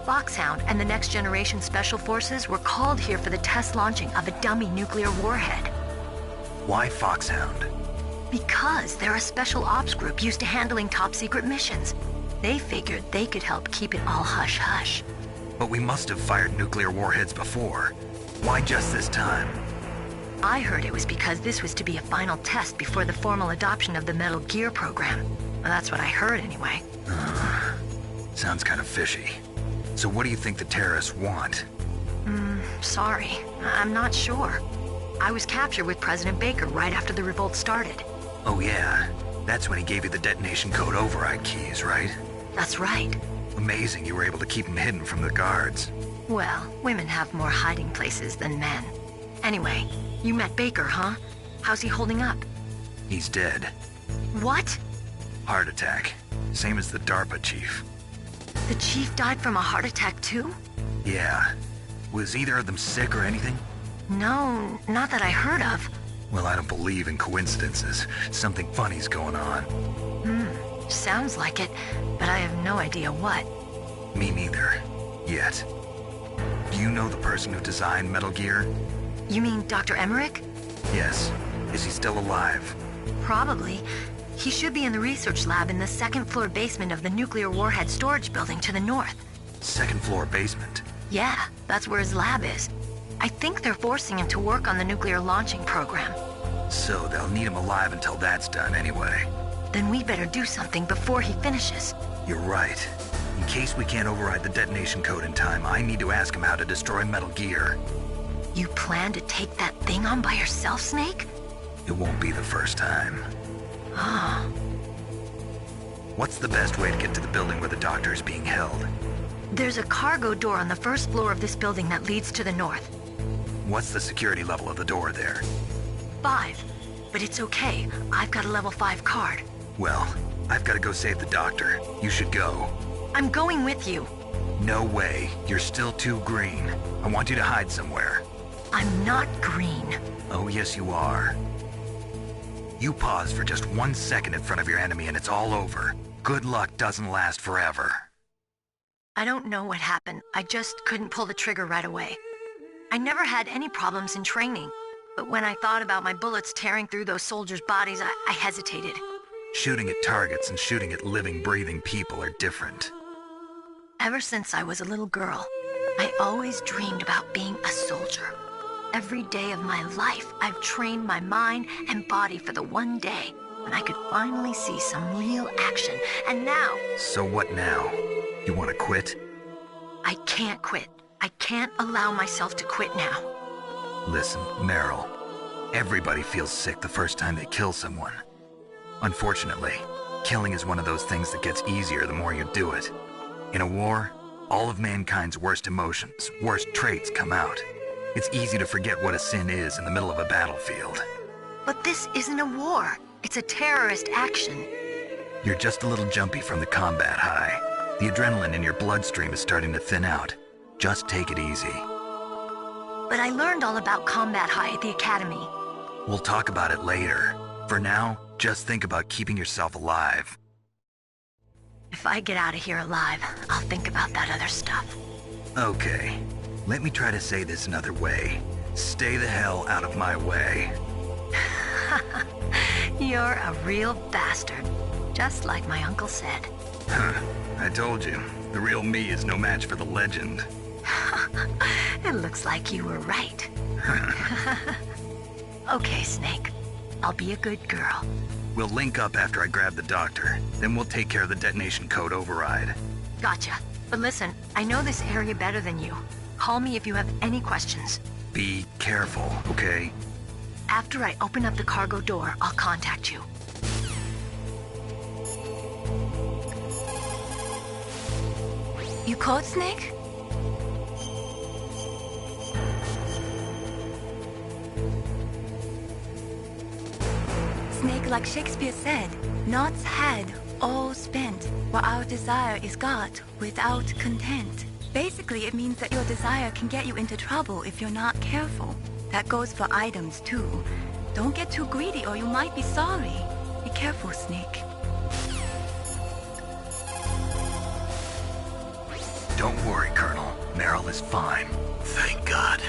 Foxhound and the Next Generation Special Forces were called here for the test launching of a dummy nuclear warhead. Why Foxhound? Because they're a special ops group used to handling top-secret missions. They figured they could help keep it all hush-hush. But we must have fired nuclear warheads before. Why just this time? I heard it was because this was to be a final test before the formal adoption of the Metal Gear program. Well, that's what I heard anyway. Sounds kind of fishy. So what do you think the terrorists want? Sorry. I'm not sure. I was captured with President Baker right after the revolt started. Oh yeah, that's when he gave you the detonation code override keys, right? That's right. Amazing you were able to keep him hidden from the guards. Well, women have more hiding places than men. Anyway, you met Baker, huh? How's he holding up? He's dead. What? Heart attack. Same as the DARPA chief. The chief died from a heart attack too? Yeah. Was either of them sick or anything? No, not that I heard of. Well, I don't believe in coincidences. Something funny's going on. Sounds like it, but I have no idea what. Me neither. Yet. Do you know the person who designed Metal Gear? You mean Dr. Emmerich? Yes. Is he still alive? Probably. He should be in the research lab in the second-floor basement of the nuclear warhead storage building to the north. Second-floor basement? Yeah, that's where his lab is. I think they're forcing him to work on the nuclear launching program. So they'll need him alive until that's done anyway. Then we better do something before he finishes. You're right. In case we can't override the detonation code in time, I need to ask him how to destroy Metal Gear. You plan to take that thing on by yourself, Snake? It won't be the first time. Ah. What's the best way to get to the building where the doctor is being held? There's a cargo door on the first floor of this building that leads to the north. What's the security level of the door there? 5. But it's okay. I've got a level 5 card. Well, I've got to go save the doctor. You should go. I'm going with you. No way. You're still too green. I want you to hide somewhere. I'm not green. Oh, yes, you are. You pause for just 1 second in front of your enemy and it's all over. Good luck doesn't last forever. I don't know what happened. I just couldn't pull the trigger right away. I never had any problems in training. But when I thought about my bullets tearing through those soldiers' bodies, I hesitated. Shooting at targets and shooting at living, breathing people are different. Ever since I was a little girl, I always dreamed about being a soldier. Every day of my life, I've trained my mind and body for the one day when I could finally see some real action. And now... So what now? You want to quit? I can't quit. I can't allow myself to quit now. Listen, Meryl. Everybody feels sick the first time they kill someone. Unfortunately, killing is one of those things that gets easier the more you do it. In a war, all of mankind's worst emotions, worst traits come out. It's easy to forget what a sin is in the middle of a battlefield. But this isn't a war. It's a terrorist action. You're just a little jumpy from the combat high. The adrenaline in your bloodstream is starting to thin out. Just take it easy. But I learned all about combat high at the academy. We'll talk about it later. For now, just think about keeping yourself alive. If I get out of here alive, I'll think about that other stuff. Okay. Let me try to say this another way. Stay the hell out of my way. You're a real bastard. Just like my uncle said. I told you. The real me is no match for the legend. It looks like you were right. Okay, Snake. I'll be a good girl. We'll link up after I grab the doctor. Then we'll take care of the detonation code override. Gotcha. But listen, I know this area better than you. Call me if you have any questions. Be careful, okay? After I open up the cargo door, I'll contact you. You called, Snake? Snake, like Shakespeare said, naughts had, all spent, while our desire is got without content. Basically, it means that your desire can get you into trouble if you're not careful. That goes for items, too. Don't get too greedy or you might be sorry. Be careful, Snake. Don't worry, Colonel. Meryl is fine. Thank God.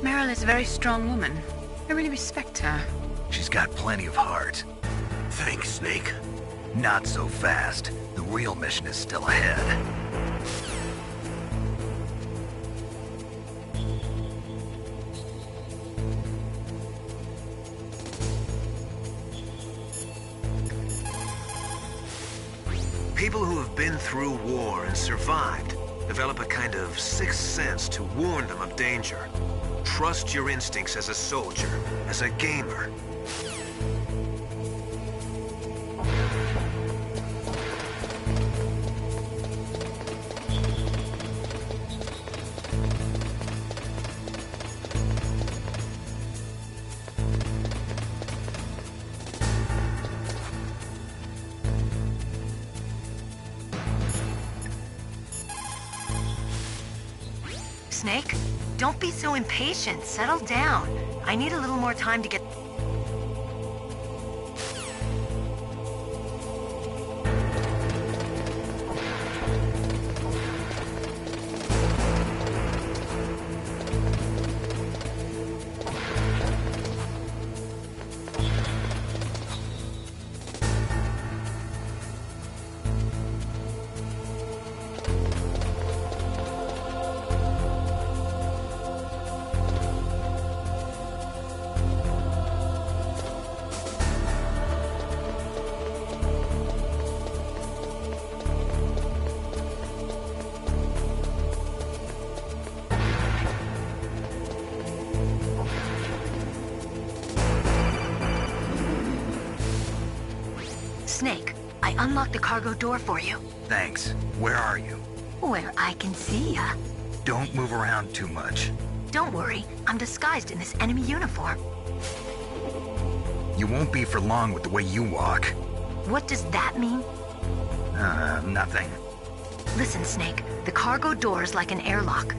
Meryl is a very strong woman. I really respect her. She's got plenty of heart. Thanks, Snake. Not so fast. The real mission is still ahead. People who have been through war and survived develop a kind of sixth sense to warn them of danger. Trust your instincts as a soldier, as a gamer. Snake, don't be so impatient. Settle down. I need a little more time to get... Snake, I unlocked the cargo door for you. Thanks. Where are you? Where I can see ya. Don't move around too much. Don't worry, I'm disguised in this enemy uniform. You won't be for long with the way you walk. What does that mean? Nothing. Listen, Snake, the cargo door is like an airlock.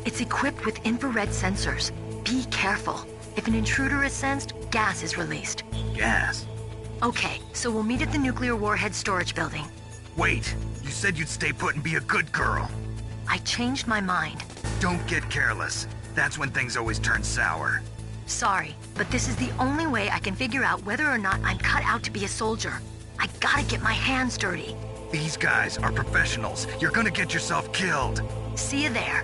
It's equipped with infrared sensors. Be careful. If an intruder is sensed, gas is released. Gas? Okay, so we'll meet at the nuclear warhead storage building. Wait, you said you'd stay put and be a good girl. I changed my mind. Don't get careless. That's when things always turn sour. Sorry, but this is the only way I can figure out whether or not I'm cut out to be a soldier. I gotta get my hands dirty. These guys are professionals. You're gonna get yourself killed. See you there.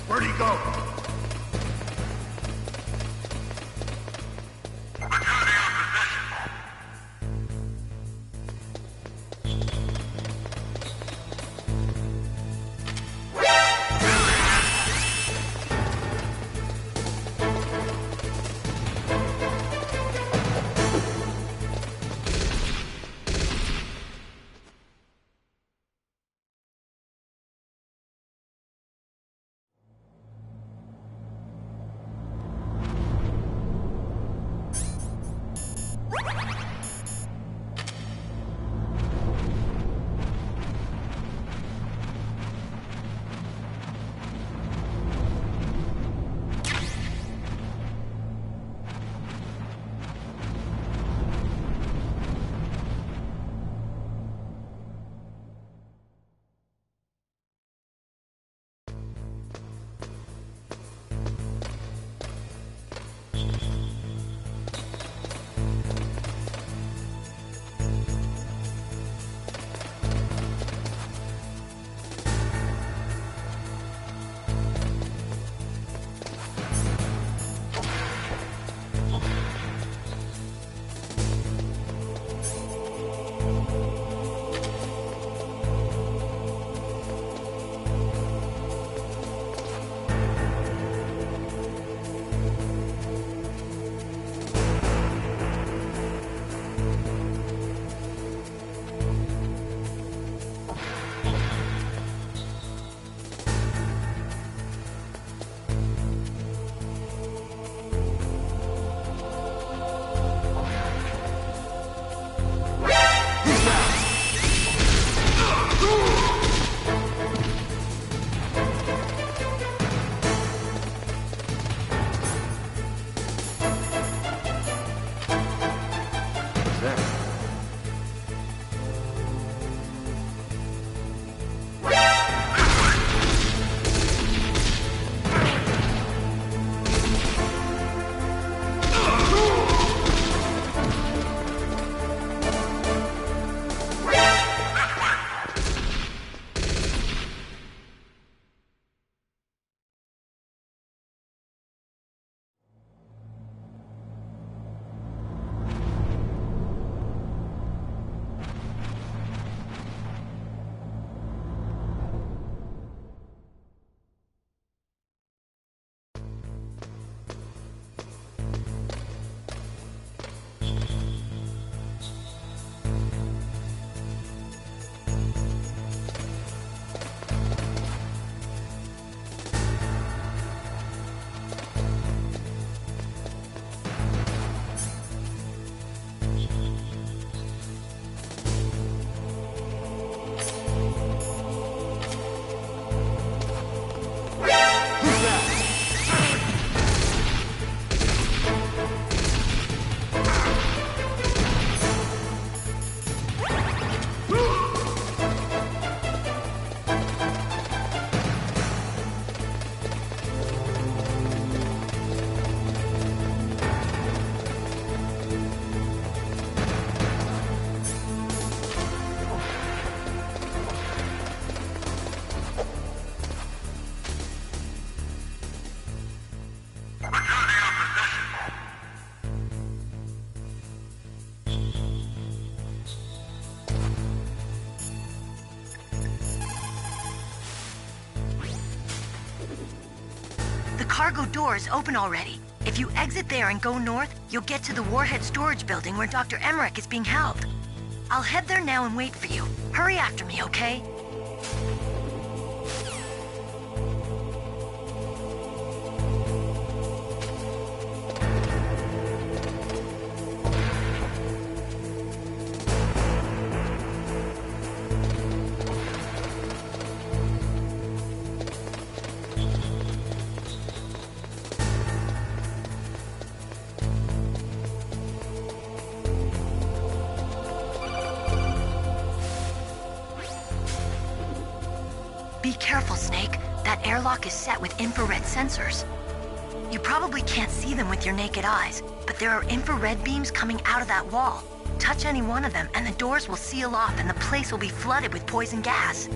Where'd he go? cargo door is open already. If you exit there and go north, you'll get to the Warhead storage building where Dr. Emmerich is being held. I'll head there now and wait for you. Hurry after me, okay? Be careful, Snake. That airlock is set with infrared sensors. You probably can't see them with your naked eyes, but there are infrared beams coming out of that wall. Touch any one of them and the doors will seal off and the place will be flooded with poison gas.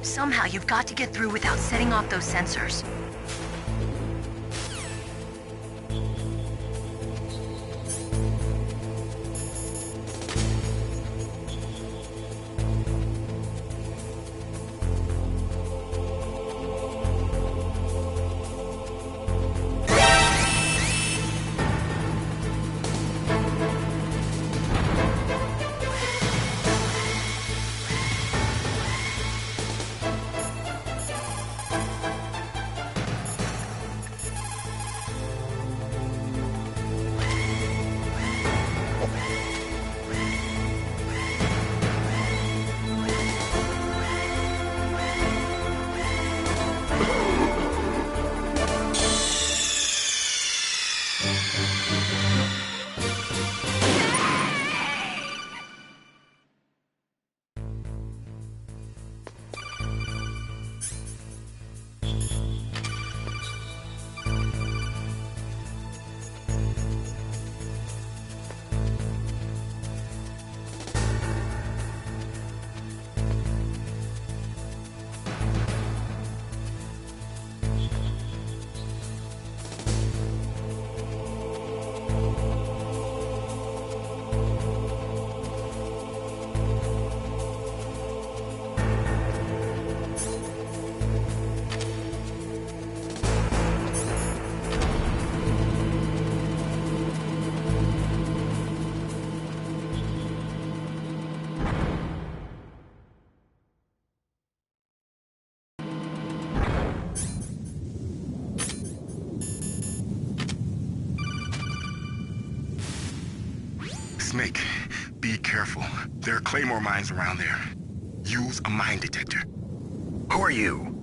Somehow you've got to get through without setting off those sensors. Snake, be careful. There are Claymore mines around there. Use a mine detector. Who are you?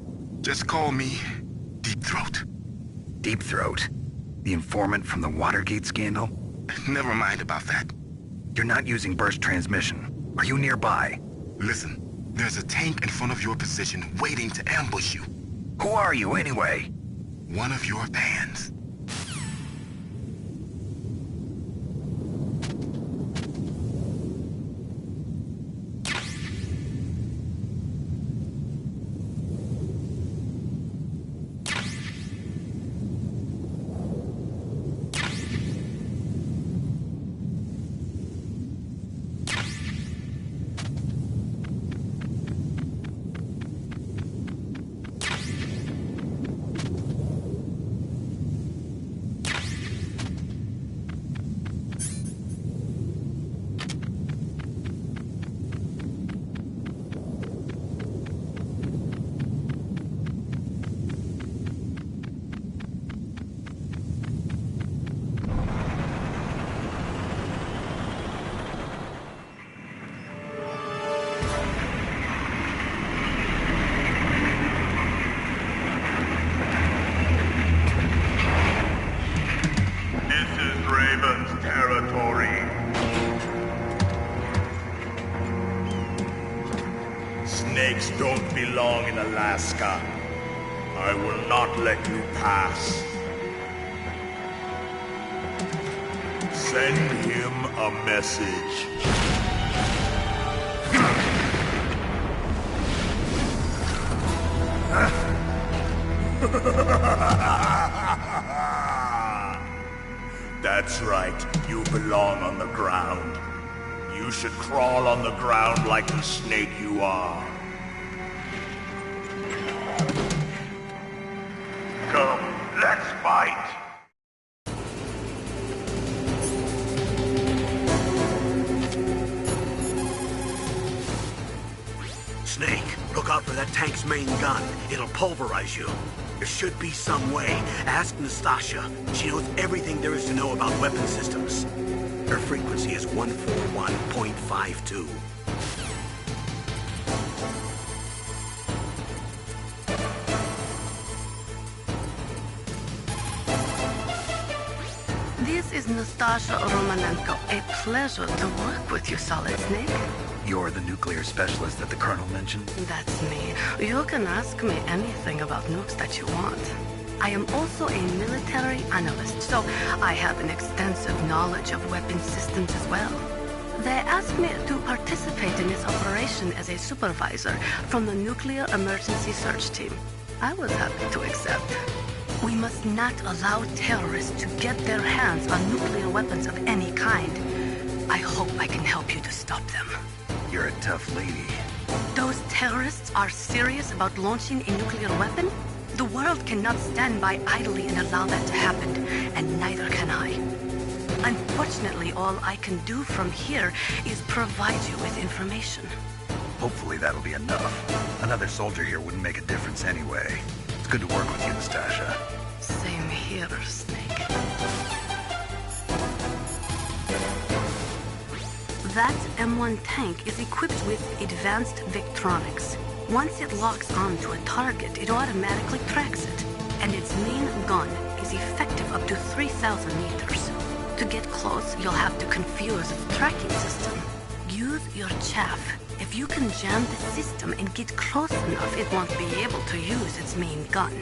Just call me Deep Throat. Deep Throat? The informant from the Watergate scandal? Never mind about that. You're not using burst transmission. Are you nearby? Listen, there's a tank in front of your position waiting to ambush you. Who are you anyway? One of your fans. Snakes don't belong in Alaska. I will not let you pass. Send him a message. That's right, you belong on the ground. You should crawl on the ground like the snake you are. Come, let's Snake, look out for that tank's main gun. It'll pulverize you. There should be some way. Ask Nastasha. She knows everything there is to know about weapon systems. Her frequency is 141.52. This is Nastasha Romanenko. A pleasure to work with you, Solid Snake. You're the nuclear specialist that the Colonel mentioned? That's me. You can ask me anything about nukes that you want. I am also a military analyst, so I have an extensive knowledge of weapon systems as well. They asked me to participate in this operation as a supervisor from the Nuclear Emergency Search Team. I was happy to accept. We must not allow terrorists to get their hands on nuclear weapons of any kind. I hope I can help you to stop them. You're a tough lady. Those terrorists are serious about launching a nuclear weapon? The world cannot stand by idly and allow that to happen, and neither can I. Unfortunately, all I can do from here is provide you with information. Hopefully that'll be enough. Another soldier here wouldn't make a difference anyway. It's good to work with you, Nastasha. Same here, Snake. That M1 tank is equipped with advanced Victronics. Once it locks onto a target, it automatically tracks it. And its main gun is effective up to 3,000 meters. To get close, you'll have to confuse its tracking system. Use your chaff. If you can jam the system and get close enough, it won't be able to use its main gun.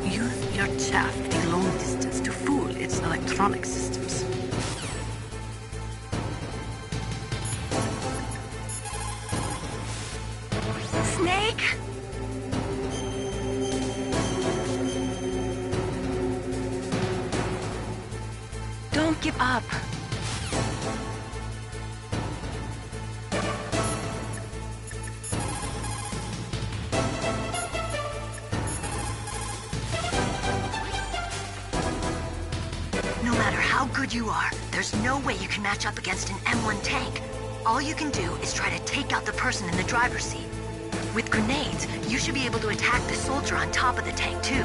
Use your chaff at a long distance to fool its electronic systems. Snake? Don't give up. No matter how good you are, there's no way you can match up against an M1 tank. All you can do is try to take out the person in the driver's seat. With grenades, you should be able to attack the soldier on top of the tank, too.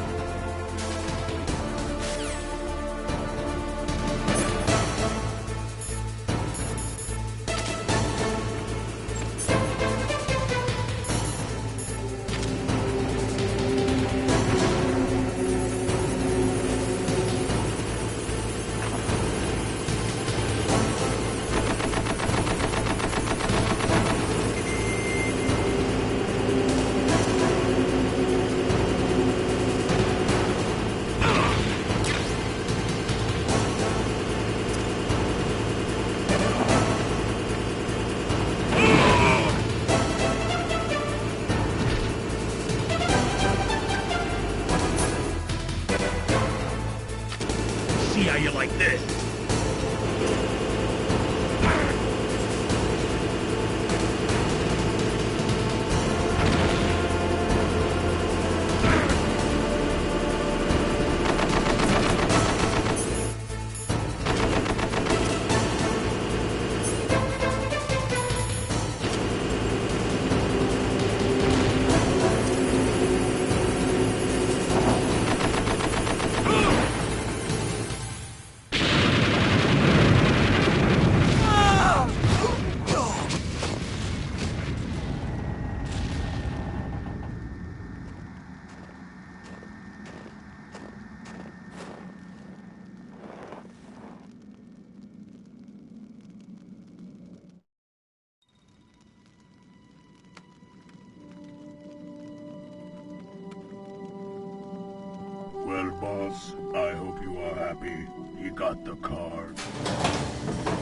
See how you like this? Well, boss, I hope you are happy. He got the card.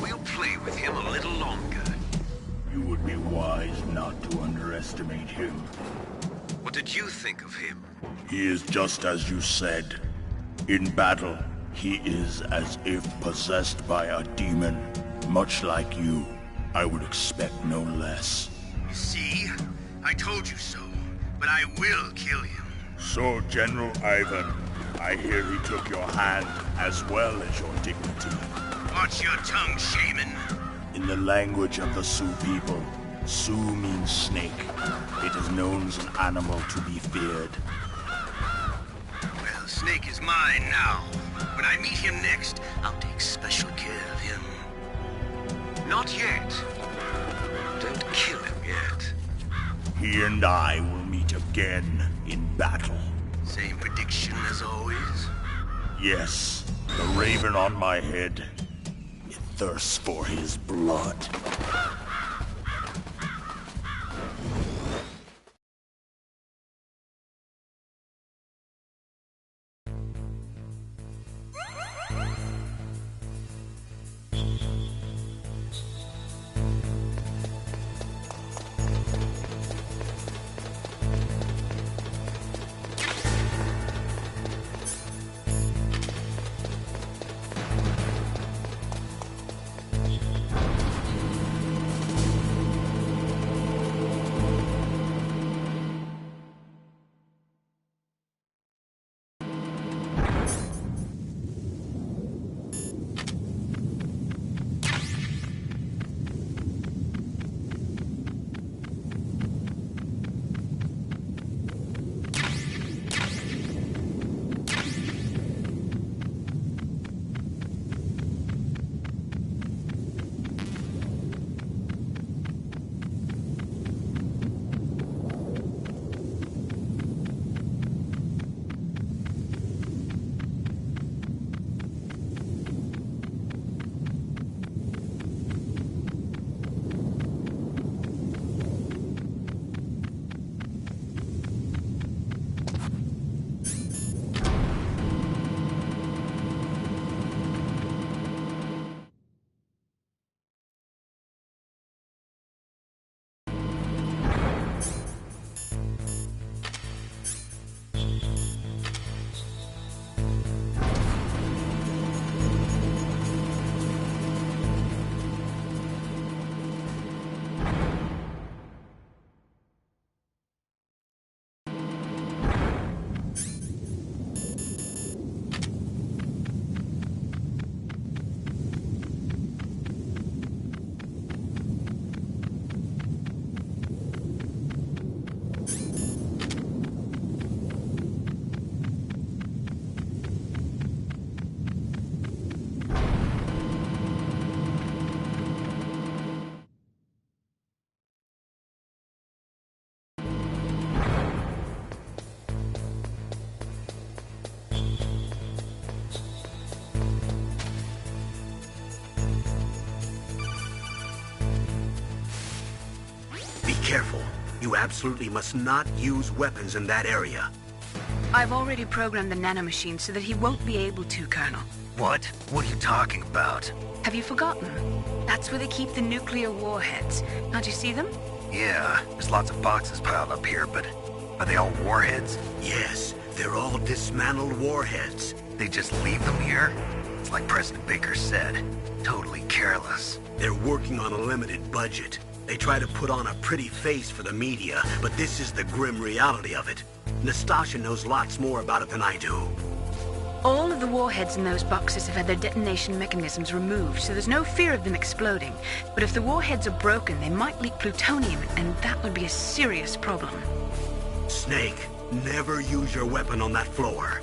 We'll play with him a little longer. You would be wise not to underestimate him. What did you think of him? He is just as you said. In battle, he is as if possessed by a demon. Much like you, I would expect no less. See? I told you so. But I will kill him. So, General Ivan, I hear he took your hand as well as your dignity. Watch your tongue, shaman. In the language of the Sioux people, Su means snake. It is known as an animal to be feared. Well, Snake is mine now. When I meet him next, I'll take special care of him. Not yet. Don't kill him yet. He and I will meet again in battle. Same prediction as always? Yes, the raven on my head. It thirsts for his blood. Careful. You absolutely must not use weapons in that area. I've already programmed the nanomachine so that he won't be able to, Colonel. What? What are you talking about? Have you forgotten? That's where they keep the nuclear warheads. Can't you see them? Yeah, there's lots of boxes piled up here, but are they all warheads? Yes, they're all dismantled warheads. They just leave them here? It's like President Baker said. Totally careless. They're working on a limited budget. They try to put on a pretty face for the media, but this is the grim reality of it. Nastasha knows lots more about it than I do. All of the warheads in those boxes have had their detonation mechanisms removed, so there's no fear of them exploding. But if the warheads are broken, they might leak plutonium, and that would be a serious problem. Snake, never use your weapon on that floor.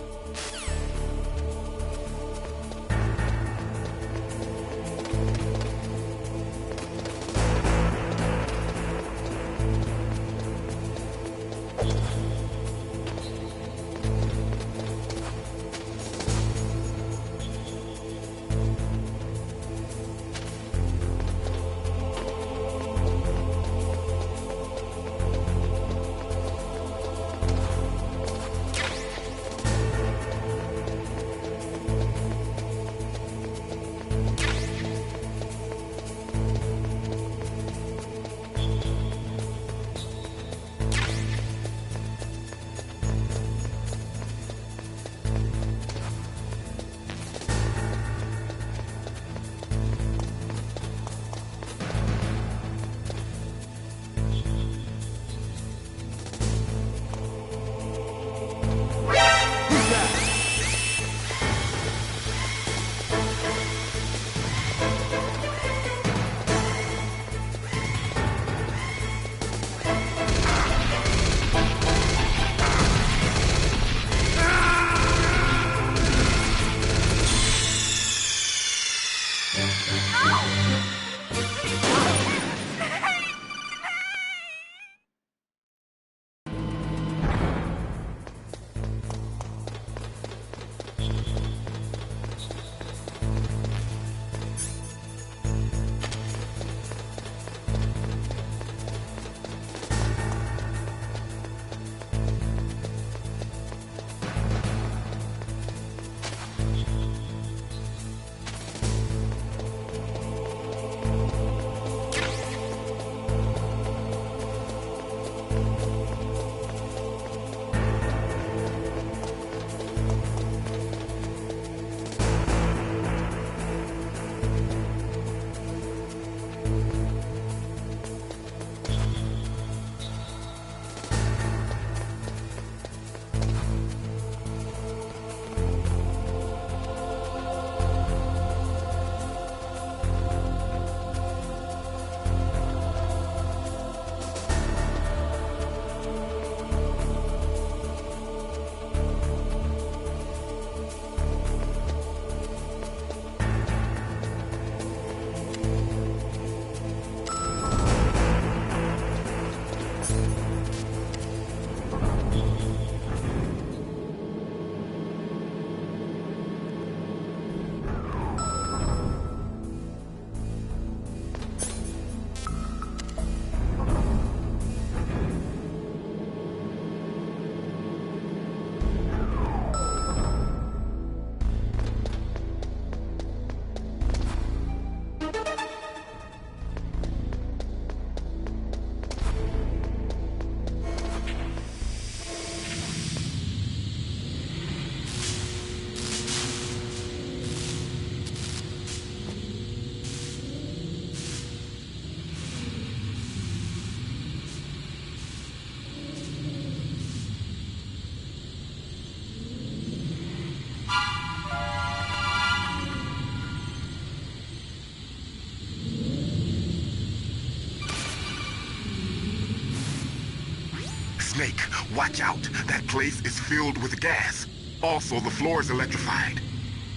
Snake, watch out. That place is filled with gas. Also, the floor is electrified.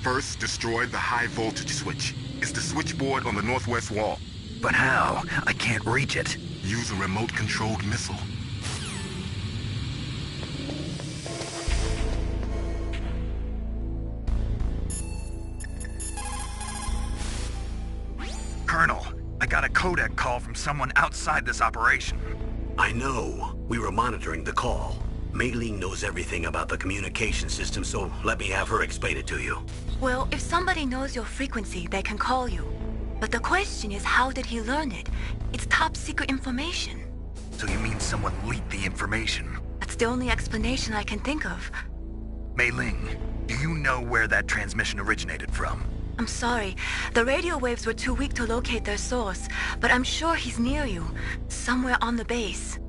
First, destroy the high voltage switch. It's the switchboard on the northwest wall. But how? I can't reach it. Use a remote-controlled missile. Colonel, I got a codec call from someone outside this operation. I know. We were monitoring the call. Mei Ling knows everything about the communication system, so let me have her explain it to you. Well, if somebody knows your frequency, they can call you. But the question is, how did he learn it? It's top secret information. So you mean someone leaked the information? That's the only explanation I can think of. Mei Ling, do you know where that transmission originated from? I'm sorry. The radio waves were too weak to locate their source, but I'm sure he's near you, somewhere on the base.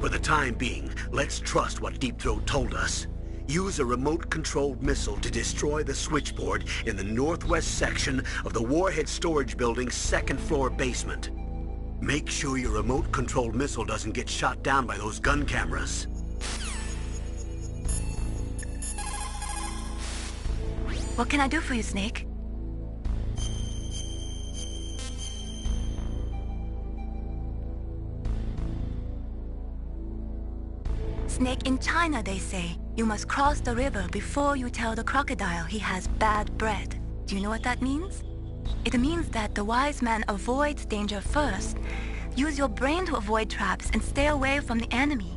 For the time being, let's trust what Deep Throat told us. Use a remote-controlled missile to destroy the switchboard in the northwest section of the Warhead Storage Building's second-floor basement. Make sure your remote-controlled missile doesn't get shot down by those gun cameras. What can I do for you, Snake? Snake, in China, they say, you must cross the river before you tell the crocodile he has bad bread. Do you know what that means? It means that the wise man avoids danger first. Use your brain to avoid traps and stay away from the enemy.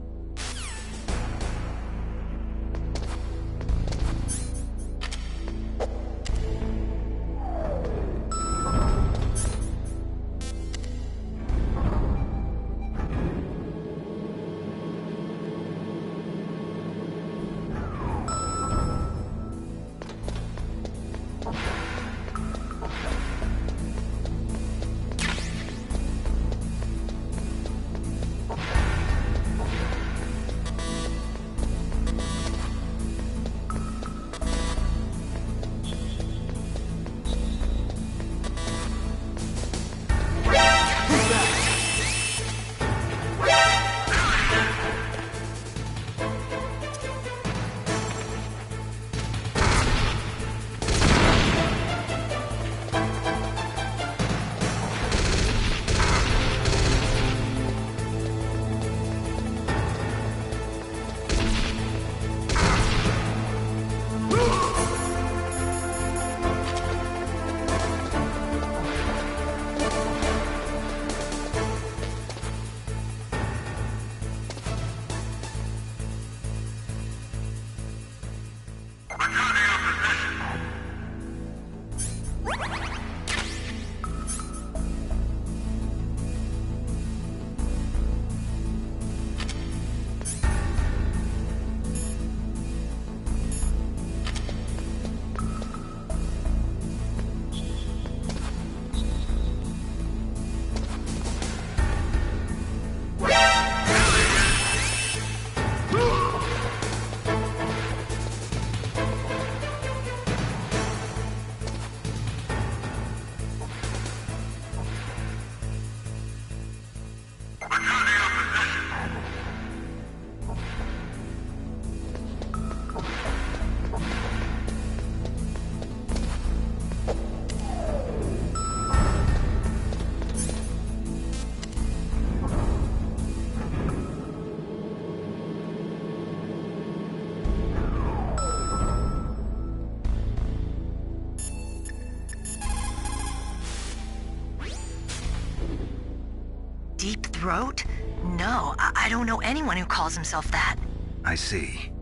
Deep Throat? No, I don't know anyone who calls himself that. I see.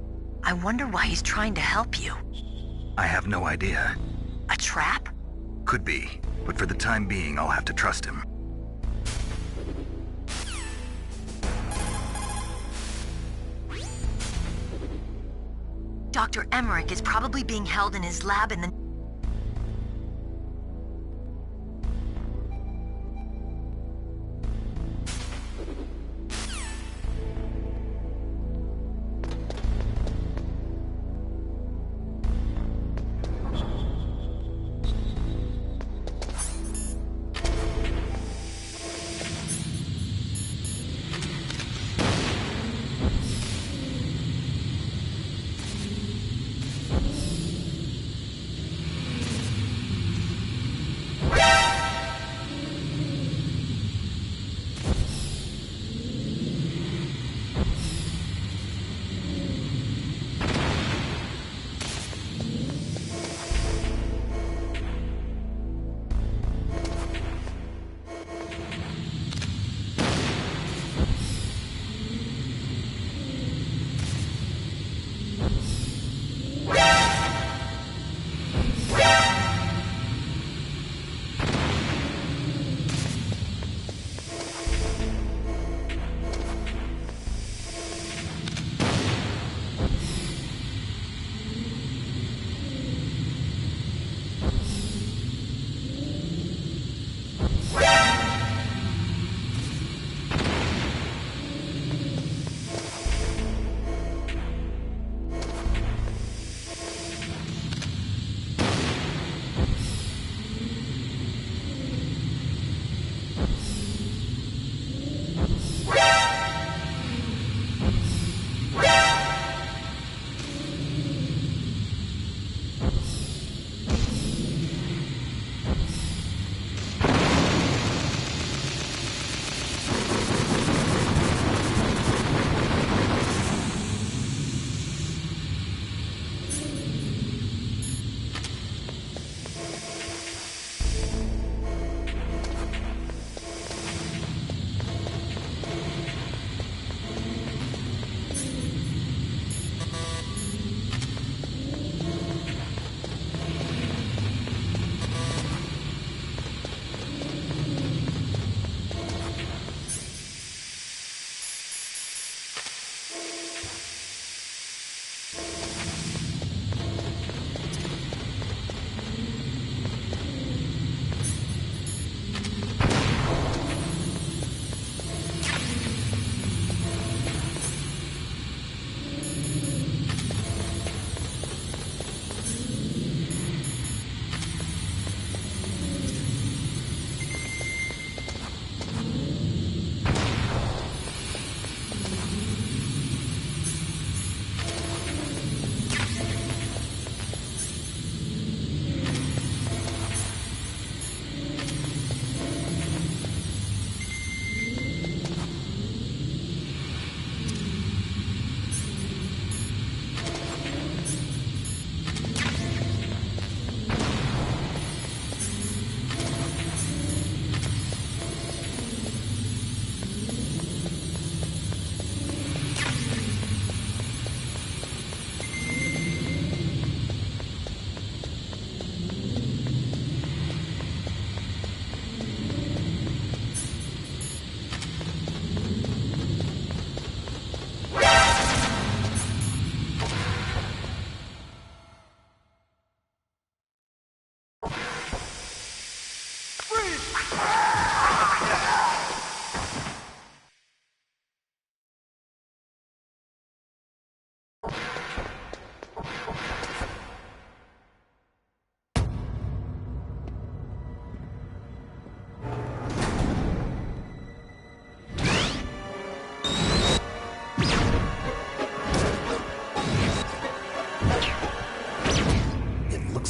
I wonder why he's trying to help you. I have no idea. A trap? Could be, but for the time being, I'll have to trust him. Dr. Emmerich is probably being held in his lab in the...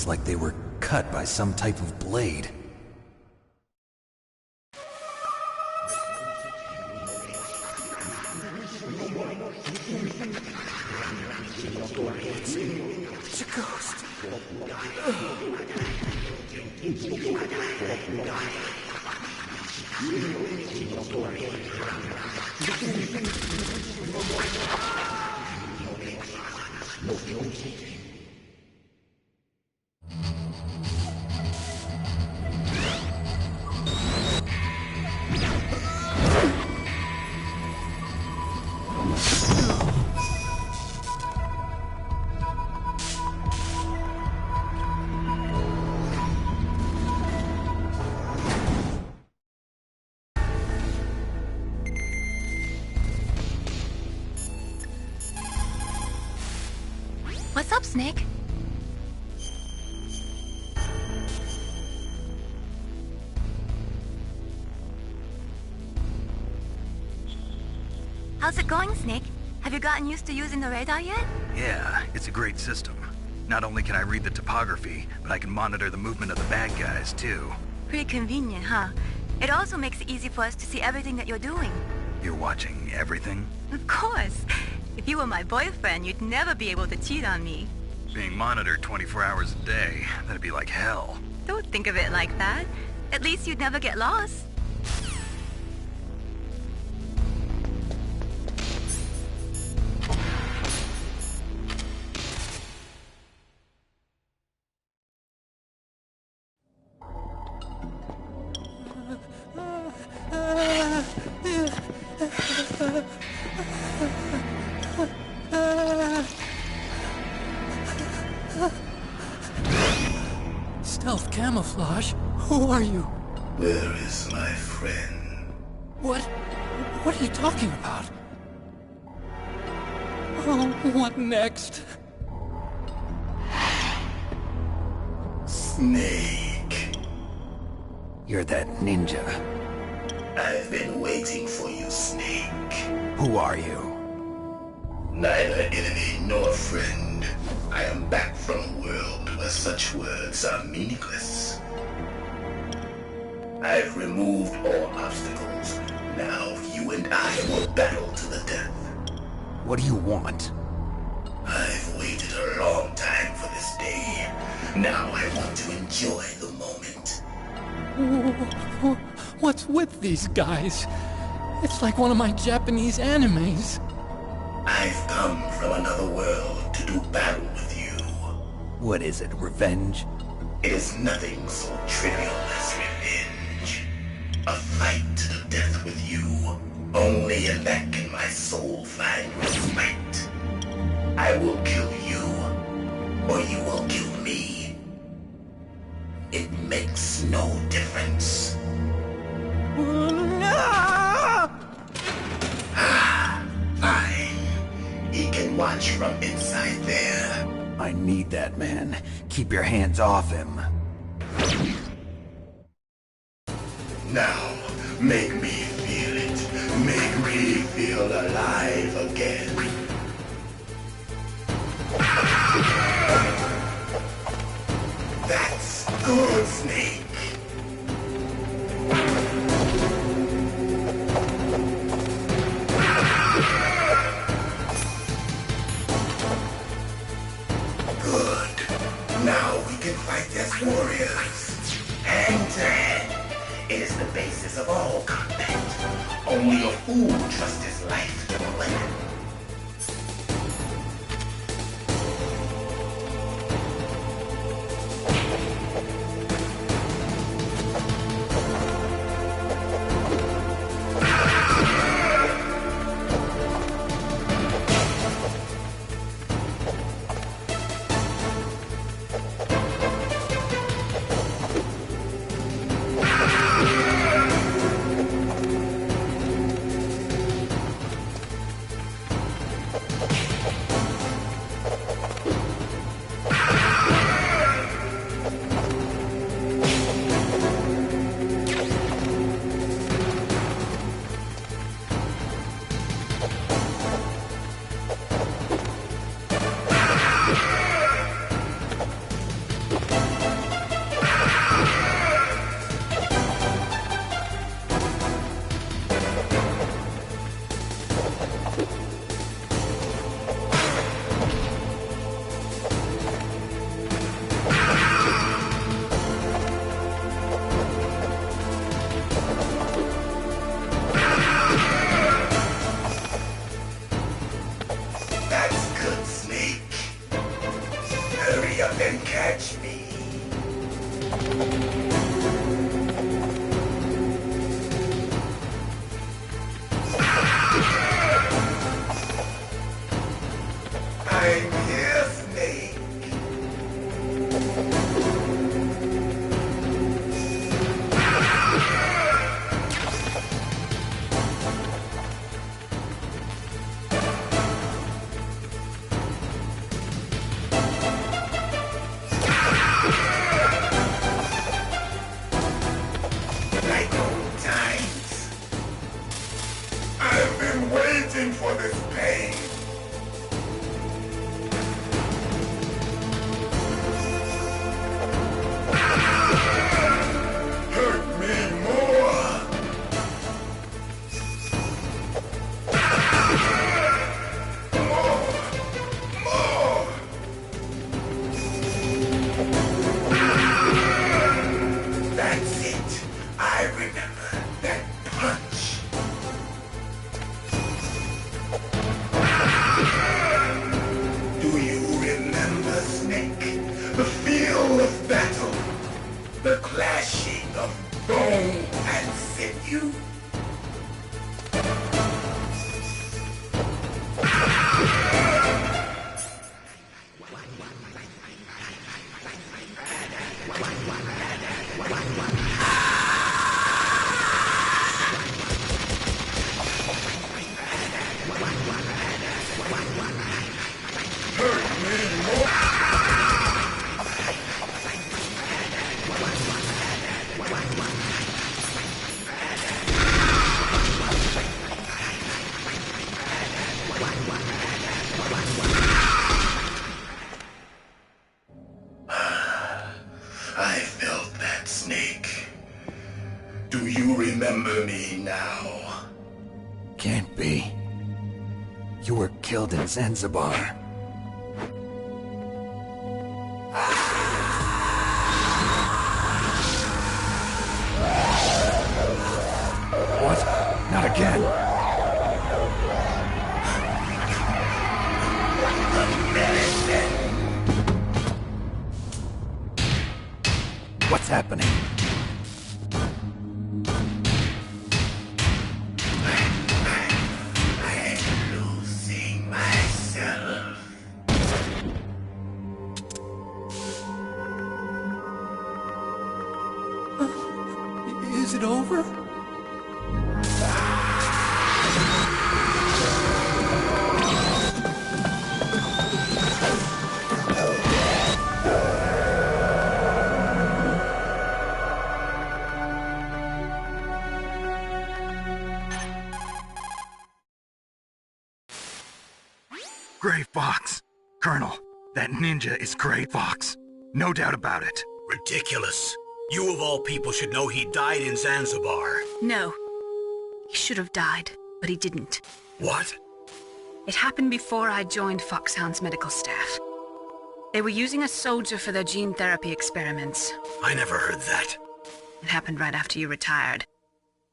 Like they were cut by some type of blade. It's a ghost. What's up, Snake? How's it going, Snake? Have you gotten used to using the radar yet? Yeah, it's a great system. Not only can I read the topography, but I can monitor the movement of the bad guys, too. Pretty convenient, huh? It also makes it easy for us to see everything that you're doing. You're watching everything? Of course. If you were my boyfriend, you'd never be able to cheat on me. Being monitored 24 hours a day, that'd be like hell. Don't think of it like that. At least you'd never get lost. Stealth camouflage? Who are you? Where is my friend? What are you talking about? Oh, what next? Snake. You're that ninja. I've been waiting for you, Snake. Who are you? Neither enemy nor friend. I am back from a world where such words are meaningless. I've removed all obstacles. Now you and I will battle to the death. What do you want? I've waited a long time for this day. Now I want to enjoy the moment. What's with these guys? It's like one of my Japanese animes. I've come from another world to do battle with you. What is it, revenge? It is nothing so trivial as revenge. A fight to the death with you. Only in that can my soul find respite. I will kill you, or you will kill me. It makes no difference. Fine. He can watch from inside there. I need that man. Keep your hands off him. Now, make me feel it. Make me feel alive again. That's good, Snake. Good. Now we can fight as warriors. Hand to hand. It is the basis of all combat. Only a fool trusts his life to a weapon. And catch me. I'm here, Snake. Waiting for this pain. Hurt me more. More. That's it. I remember that punch. The feel of battle, the clashing of bone and sinew. I felt that, Snake. Do you remember me now? Can't be. You were killed in Zanzibar. What? Not again. What's happening? I it over? Gray Fox. Colonel, that ninja is Gray Fox. No doubt about it. Ridiculous. You of all people should know he died in Zanzibar. No. He should have died, but he didn't. What? It happened before I joined Foxhound's medical staff. They were using a soldier for their gene therapy experiments. I never heard that. It happened right after you retired.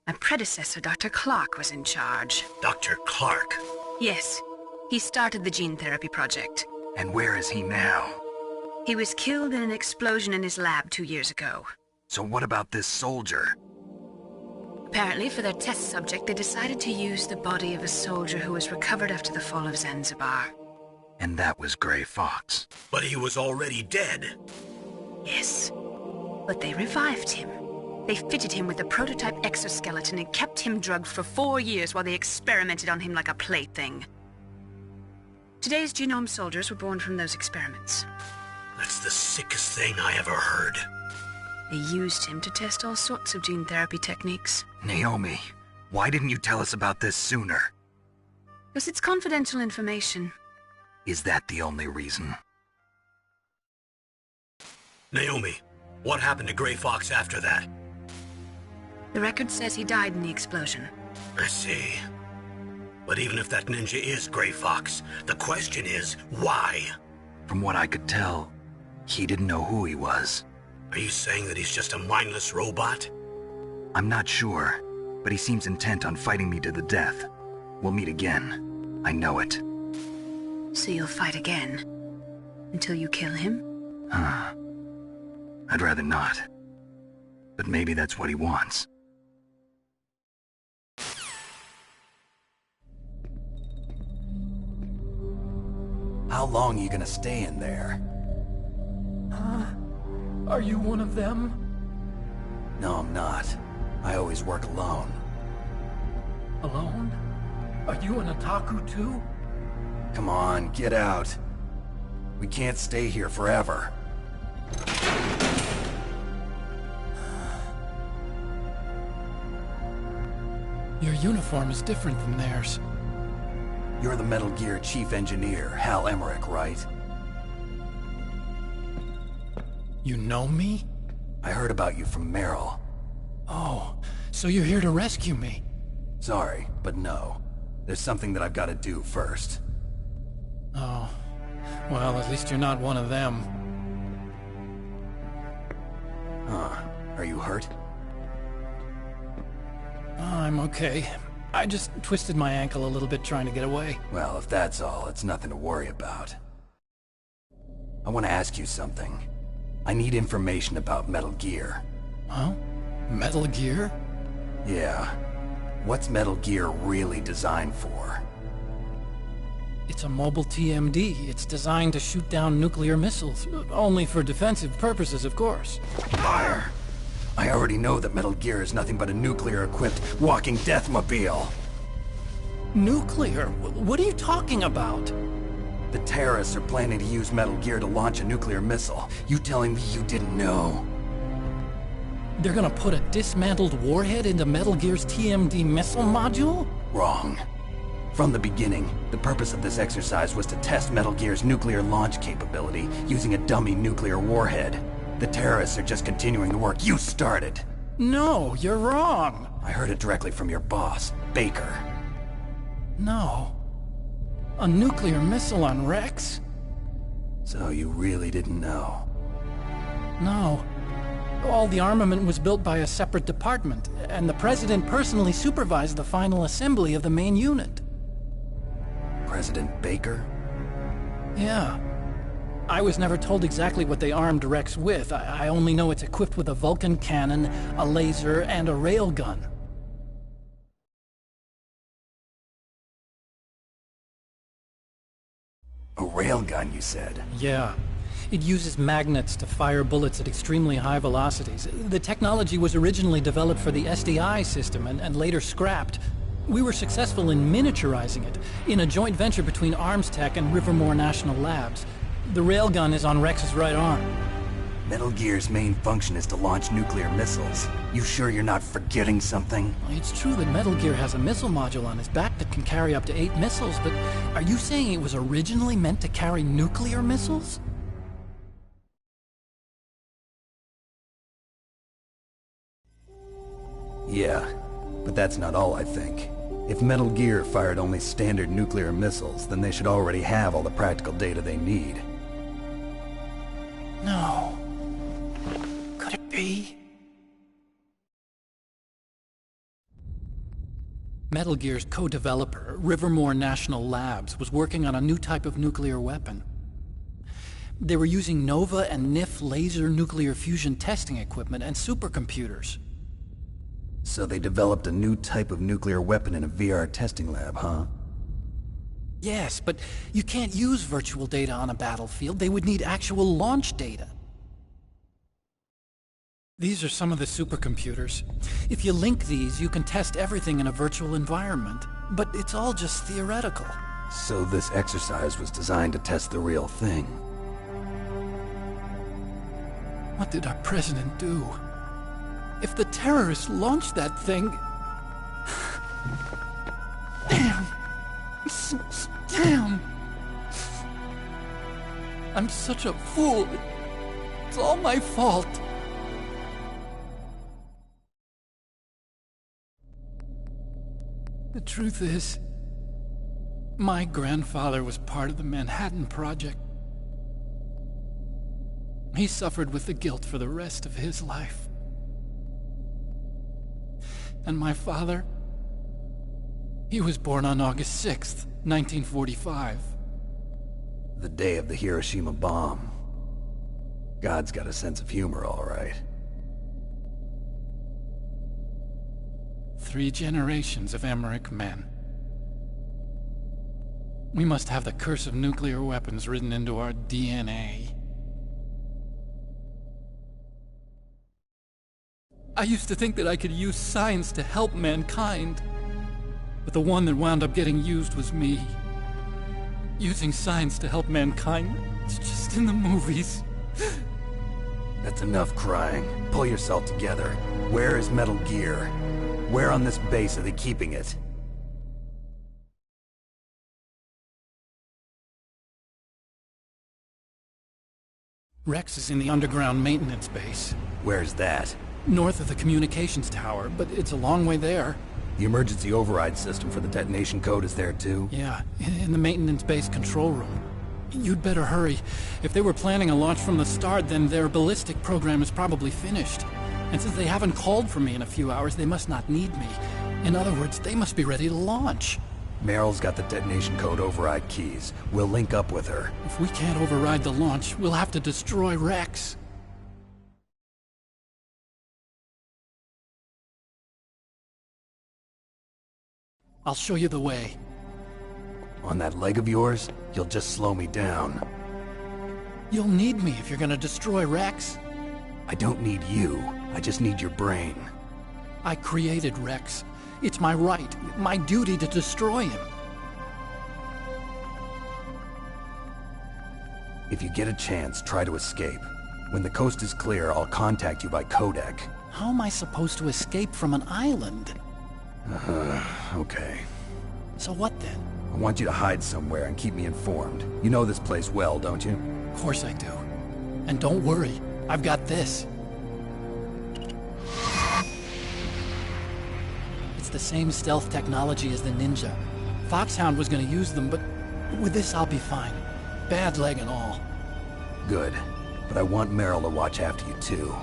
My predecessor, Dr. Clark, was in charge. Dr. Clark? Yes. He started the gene therapy project. And where is he now? He was killed in an explosion in his lab 2 years ago. So what about this soldier? Apparently, for their test subject, they decided to use the body of a soldier who was recovered after the fall of Zanzibar. And that was Gray Fox. But he was already dead. Yes. But they revived him. They fitted him with a prototype exoskeleton and kept him drugged for 4 years while they experimented on him like a plaything. Today's genome soldiers were born from those experiments. That's the sickest thing I ever heard. They used him to test all sorts of gene therapy techniques. Naomi, why didn't you tell us about this sooner? Because it's confidential information. Is that the only reason? Naomi, what happened to Gray Fox after that? The record says he died in the explosion. I see. But even if that ninja is Gray Fox, the question is, why? From what I could tell, he didn't know who he was. Are you saying that he's just a mindless robot? I'm not sure, but he seems intent on fighting me to the death. We'll meet again. I know it. So you'll fight again? Until you kill him? I'd rather not. But maybe that's what he wants. How long are you gonna stay in there? Are you one of them? No, I'm not. I always work alone. Alone? Are you an otaku too? Come on, get out. We can't stay here forever. Your uniform is different than theirs. You're the Metal Gear Chief Engineer, Hal Emmerich, right? You know me? I heard about you from Meryl. Oh, so you're here to rescue me? Sorry, but no. There's something that I've got to do first. Oh, well, at least you're not one of them. Are you hurt? I'm okay. I just twisted my ankle a little bit trying to get away. Well, if that's all, it's nothing to worry about. I want to ask you something. I need information about Metal Gear. Huh? Metal Gear? Yeah. What's Metal Gear really designed for? It's a mobile TMD. It's designed to shoot down nuclear missiles. Only for defensive purposes, of course. Fire! I already know that Metal Gear is nothing but a nuclear-equipped walking deathmobile. Nuclear? What are you talking about? The terrorists are planning to use Metal Gear to launch a nuclear missile. You telling me you didn't know? They're gonna put a dismantled warhead into Metal Gear's TMD missile module? Wrong. From the beginning, the purpose of this exercise was to test Metal Gear's nuclear launch capability using a dummy nuclear warhead. The terrorists are just continuing the work you started. No, you're wrong. I heard it directly from your boss, Baker. No. A nuclear missile on Rex? So you really didn't know? No. All the armament was built by a separate department, and the President personally supervised the final assembly of the main unit. President Baker? Yeah. I was never told exactly what they armed Rex with. I only know it's equipped with a Vulcan cannon, a laser, and a railgun. A railgun, you said? Yeah. It uses magnets to fire bullets at extremely high velocities. The technology was originally developed for the SDI system and later scrapped. We were successful in miniaturizing it in a joint venture between ArmsTech and Rivermore National Labs. The railgun is on Rex's right arm. Metal Gear's main function is to launch nuclear missiles. You sure you're not forgetting something? It's true that Metal Gear has a missile module on his back that can carry up to 8 missiles, but are you saying it was originally meant to carry nuclear missiles? Yeah, but that's not all I think. If Metal Gear fired only standard nuclear missiles, then they should already have all the practical data they need. No. Could it be? Metal Gear's co-developer, Rivermore National Labs, was working on a new type of nuclear weapon. They were using NOVA and NIF laser nuclear fusion testing equipment and supercomputers. So they developed a new type of nuclear weapon in a VR testing lab, huh? Yes, but you can't use virtual data on a battlefield. They would need actual launch data. These are some of the supercomputers. If you link these, you can test everything in a virtual environment. But it's all just theoretical. So this exercise was designed to test the real thing. What did our president do? If the terrorists launched that thing... Damn! Damn! I'm such a fool. It's all my fault. The truth is, my grandfather was part of the Manhattan Project. He suffered with the guilt for the rest of his life. And my father, he was born on August 6th, 1945. The day of the Hiroshima bomb. God's got a sense of humor, all right. 3 generations of Emmerich men. We must have the curse of nuclear weapons written into our DNA. I used to think that I could use science to help mankind, but the one that wound up getting used was me. Using science to help mankind, it's just in the movies. That's enough crying. Pull yourself together. Where is Metal Gear? Where on this base are they keeping it? Rex is in the underground maintenance base. Where's that? North of the communications tower, but it's a long way there. The emergency override system for the detonation code is there too? Yeah, in the maintenance base control room. You'd better hurry. If they were planning a launch from the start, then their ballistic program is probably finished. And since they haven't called for me in a few hours, they must not need me. In other words, they must be ready to launch. Meryl's got the detonation code override keys. We'll link up with her. If we can't override the launch, we'll have to destroy Rex. I'll show you the way. On that leg of yours, you'll just slow me down. You'll need me if you're gonna destroy Rex. I don't need you. I just need your brain. I created Rex. It's my right, my duty to destroy him. If you get a chance, try to escape. When the coast is clear, I'll contact you by codec. How am I supposed to escape from an island? Okay. So what then? I want you to hide somewhere and keep me informed. You know this place well, don't you? Of course I do. And don't worry, I've got this. It's the same stealth technology as the Ninja. Foxhound was gonna use them, but with this I'll be fine. Bad leg and all. Good. But I want Meryl to watch after you too.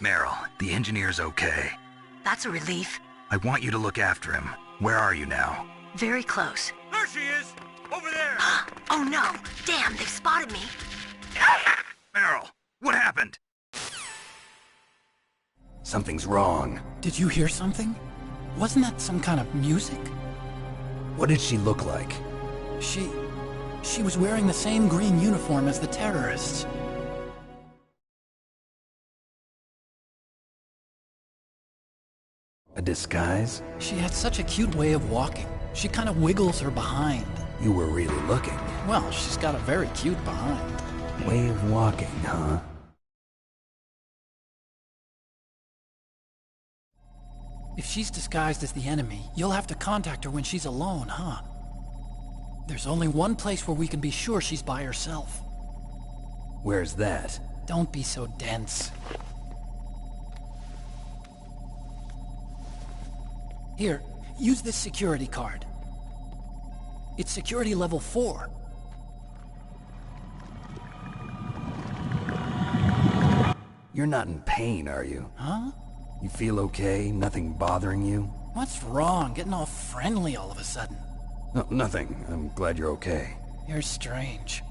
Meryl, the engineer's okay. That's a relief. I want you to look after him. Where are you now? Very close. There she is! Over there! Oh no! Damn, they've spotted me! Meryl, what happened? Something's wrong. Did you hear something? Wasn't that some kind of music? What did she look like? She was wearing the same green uniform as the terrorists. A disguise? She had such a cute way of walking. She kind of wiggles her behind. You were really looking. Well, she's got a very cute behind. Way of walking, huh? If she's disguised as the enemy, you'll have to contact her when she's alone, huh? There's only one place where we can be sure she's by herself. Where's that? Don't be so dense. Here, use this security card. It's security level 4. You're not in pain, are you? Huh? You feel okay? Nothing bothering you? What's wrong? Getting all friendly all of a sudden. No, nothing. I'm glad you're okay. You're strange.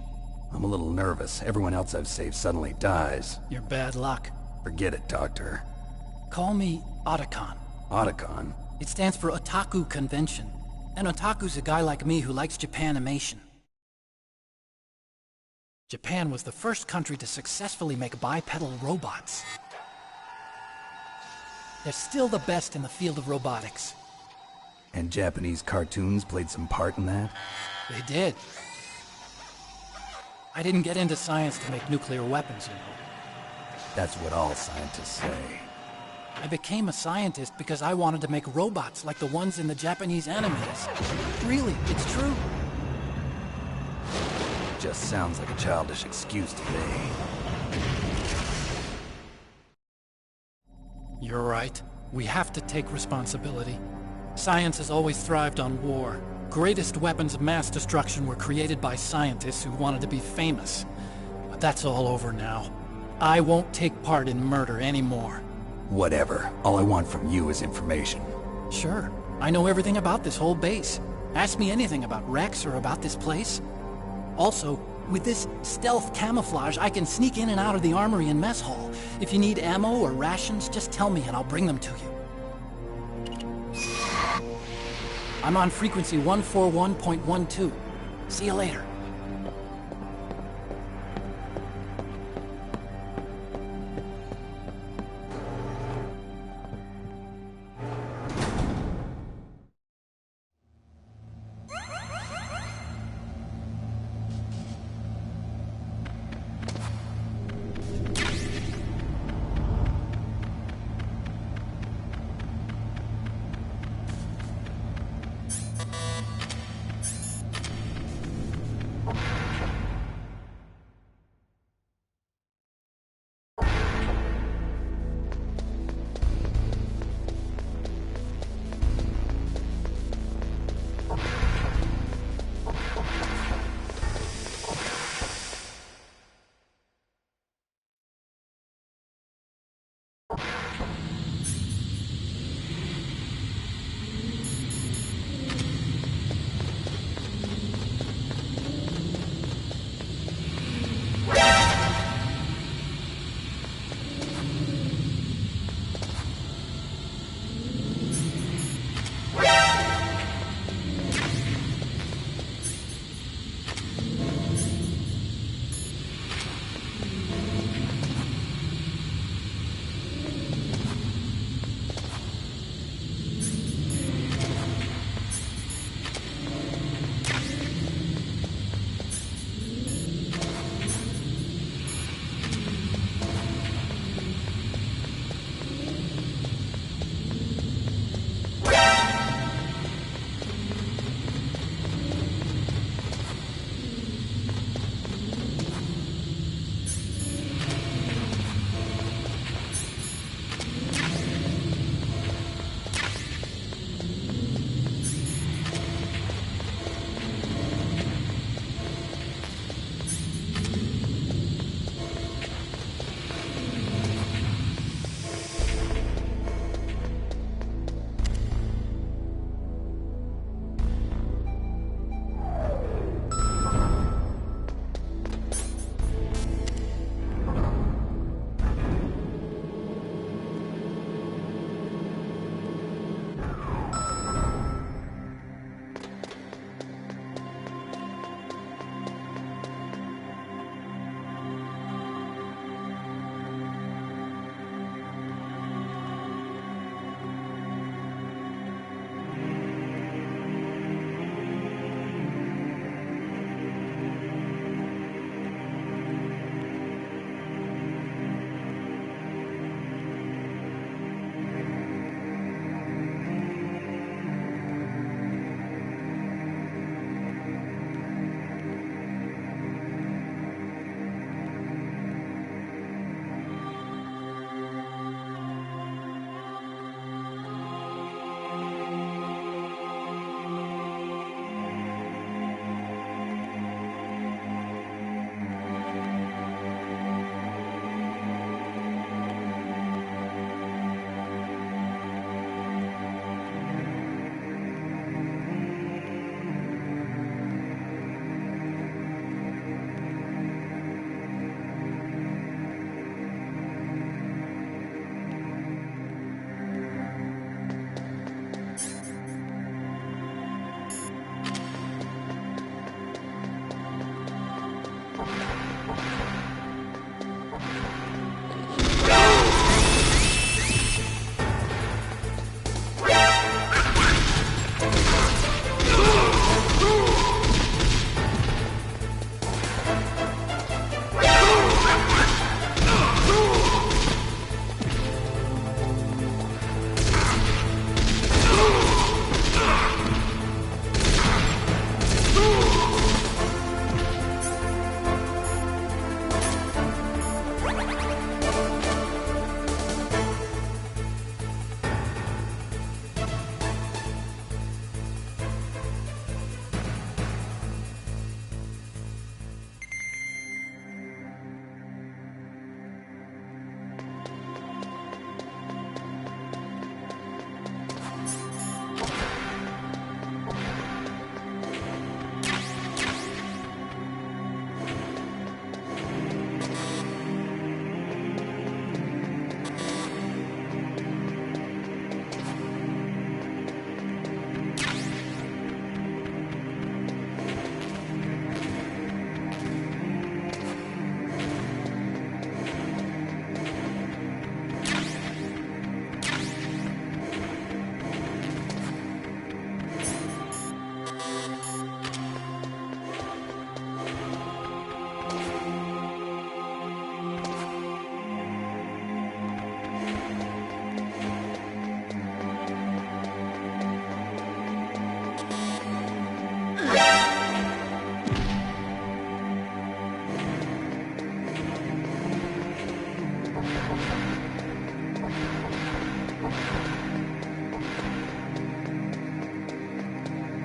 I'm a little nervous. Everyone else I've saved suddenly dies. You're bad luck. Forget it, Doctor. Call me Otacon. Otacon? It stands for Otaku Convention. An otaku's a guy like me who likes Japanimation. Japan was the first country to successfully make bipedal robots. They're still the best in the field of robotics. And Japanese cartoons played some part in that? They did. I didn't get into science to make nuclear weapons, you know. That's what all scientists say. I became a scientist because I wanted to make robots like the ones in the Japanese animes. Really, it's true. Just sounds like a childish excuse to me. You're right. We have to take responsibility. Science has always thrived on war. Greatest weapons of mass destruction were created by scientists who wanted to be famous. But that's all over now. I won't take part in murder anymore. Whatever. All I want from you is information. Sure. I know everything about this whole base. Ask me anything about Rex or about this place. Also, with this stealth camouflage, I can sneak in and out of the armory and mess hall. If you need ammo or rations, just tell me and I'll bring them to you. I'm on frequency 141.12. See you later.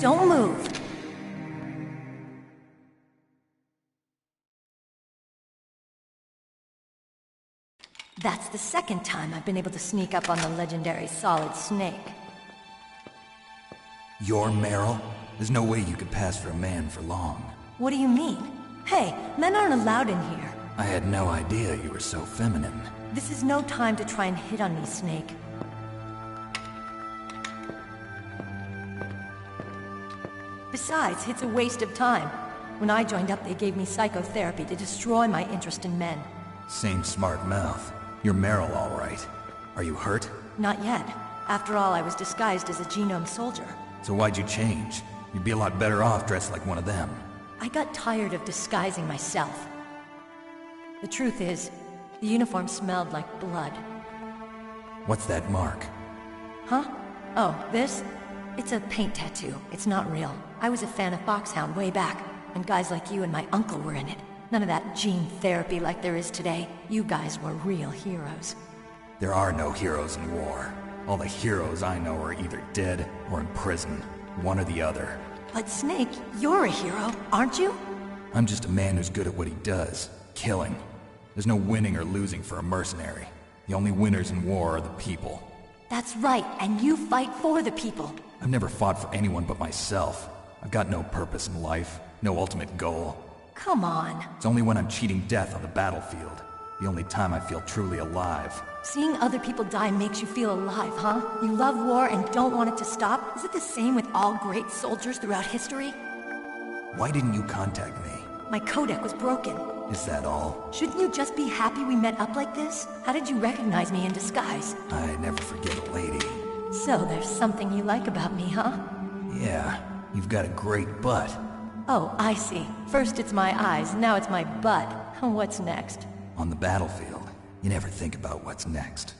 Don't move. That's the second time I've been able to sneak up on the legendary Solid Snake. You're Meryl? There's no way you could pass for a man for long. What do you mean? Hey, men aren't allowed in here. I had no idea you were so feminine. This is no time to try and hit on me, Snake. Besides, it's a waste of time. When I joined up, they gave me psychotherapy to destroy my interest in men. Same smart mouth. You're Meryl, all right. Are you hurt? Not yet. After all, I was disguised as a genome soldier. So why'd you change? You'd be a lot better off dressed like one of them. I got tired of disguising myself. The truth is, the uniform smelled like blood. What's that mark? Huh? Oh, this? It's a paint tattoo. It's not real. I was a fan of Foxhound way back, and guys like you and my uncle were in it. None of that gene therapy like there is today. You guys were real heroes. There are no heroes in war. All the heroes I know are either dead or in prison. One or the other. But Snake, you're a hero, aren't you? I'm just a man who's good at what he does. Killing. There's no winning or losing for a mercenary. The only winners in war are the people. That's right, and you fight for the people. I've never fought for anyone but myself. I've got no purpose in life, no ultimate goal. Come on. It's only when I'm cheating death on the battlefield. The only time I feel truly alive. Seeing other people die makes you feel alive, huh? You love war and don't want it to stop? Is it the same with all great soldiers throughout history? Why didn't you contact me? My codec was broken. Is that all? Shouldn't you just be happy we met up like this? How did you recognize me in disguise? I never forget a lady. So there's something you like about me, huh? Yeah, you've got a great butt. Oh, I see. First it's my eyes, now it's my butt. What's next? On the battlefield, you never think about what's next.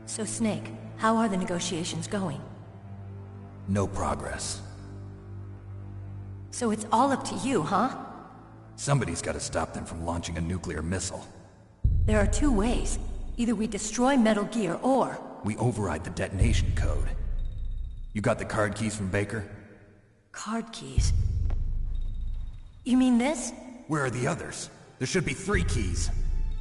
So Snake, how are the negotiations going? No progress. So it's all up to you, huh? Somebody's got to stop them from launching a nuclear missile. There are two ways. Either we destroy Metal Gear, or... we override the detonation code. You got the card keys from Baker? Card keys? You mean this? Where are the others? There should be 3 keys.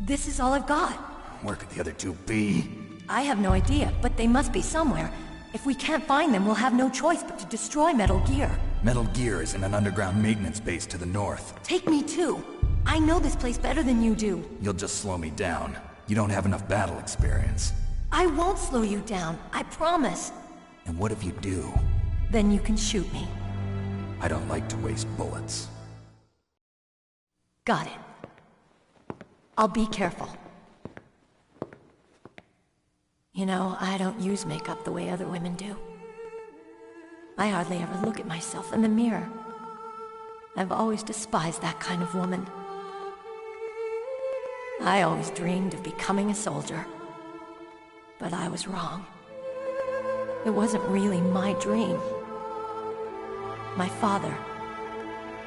This is all I've got. Where could the other 2 be? I have no idea, but they must be somewhere. If we can't find them, we'll have no choice but to destroy Metal Gear. Metal Gear is in an underground maintenance base to the north. Take me too. I know this place better than you do. You'll just slow me down. You don't have enough battle experience. I won't slow you down, I promise. And what if you do? Then you can shoot me. I don't like to waste bullets. Got it. I'll be careful. You know, I don't use makeup the way other women do. I hardly ever look at myself in the mirror. I've always despised that kind of woman. I always dreamed of becoming a soldier. But I was wrong. It wasn't really my dream. My father,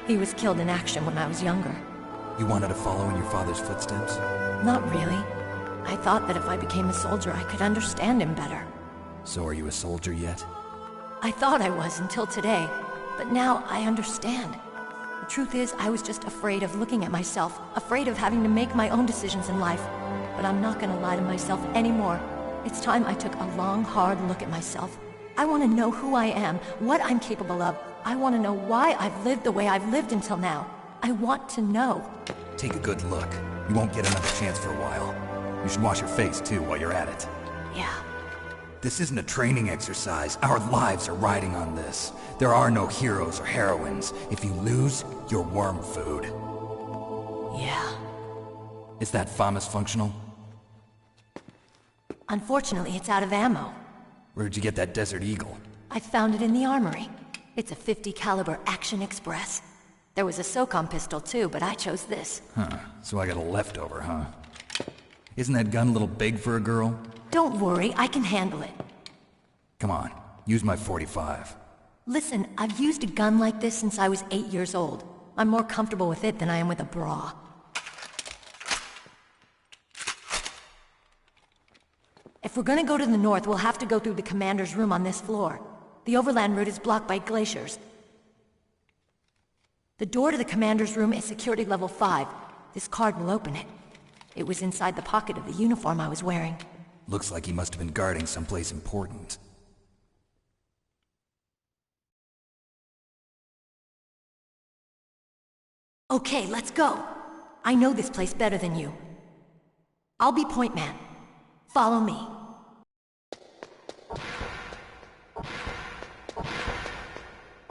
he was killed in action when I was younger. You wanted to follow in your father's footsteps? Not really. I thought that if I became a soldier, I could understand him better. So are you a soldier yet? I thought I was until today, but now I understand. The truth is, I was just afraid of looking at myself, afraid of having to make my own decisions in life. But I'm not gonna lie to myself anymore. It's time I took a long, hard look at myself. I want to know who I am, what I'm capable of. I want to know why I've lived the way I've lived until now. I want to know. Take a good look. You won't get another chance for a while. You should wash your face, too, while you're at it. Yeah. This isn't a training exercise. Our lives are riding on this. There are no heroes or heroines. If you lose, you're worm food. Yeah. Is that FAMAS functional? Unfortunately, it's out of ammo. Where'd you get that Desert Eagle? I found it in the armory. It's a .50 caliber Action Express. There was a SOCOM pistol too, but I chose this. Huh, so I got a leftover, huh? Isn't that gun a little big for a girl? Don't worry, I can handle it. Come on, use my .45. Listen, I've used a gun like this since I was 8 years old. I'm more comfortable with it than I am with a bra. If we're gonna go to the north, we'll have to go through the commander's room on this floor. The overland route is blocked by glaciers. The door to the commander's room is security level 5. This card will open it. It was inside the pocket of the uniform I was wearing. Looks like he must have been guarding someplace important. Okay, let's go. I know this place better than you. I'll be point man. Follow me.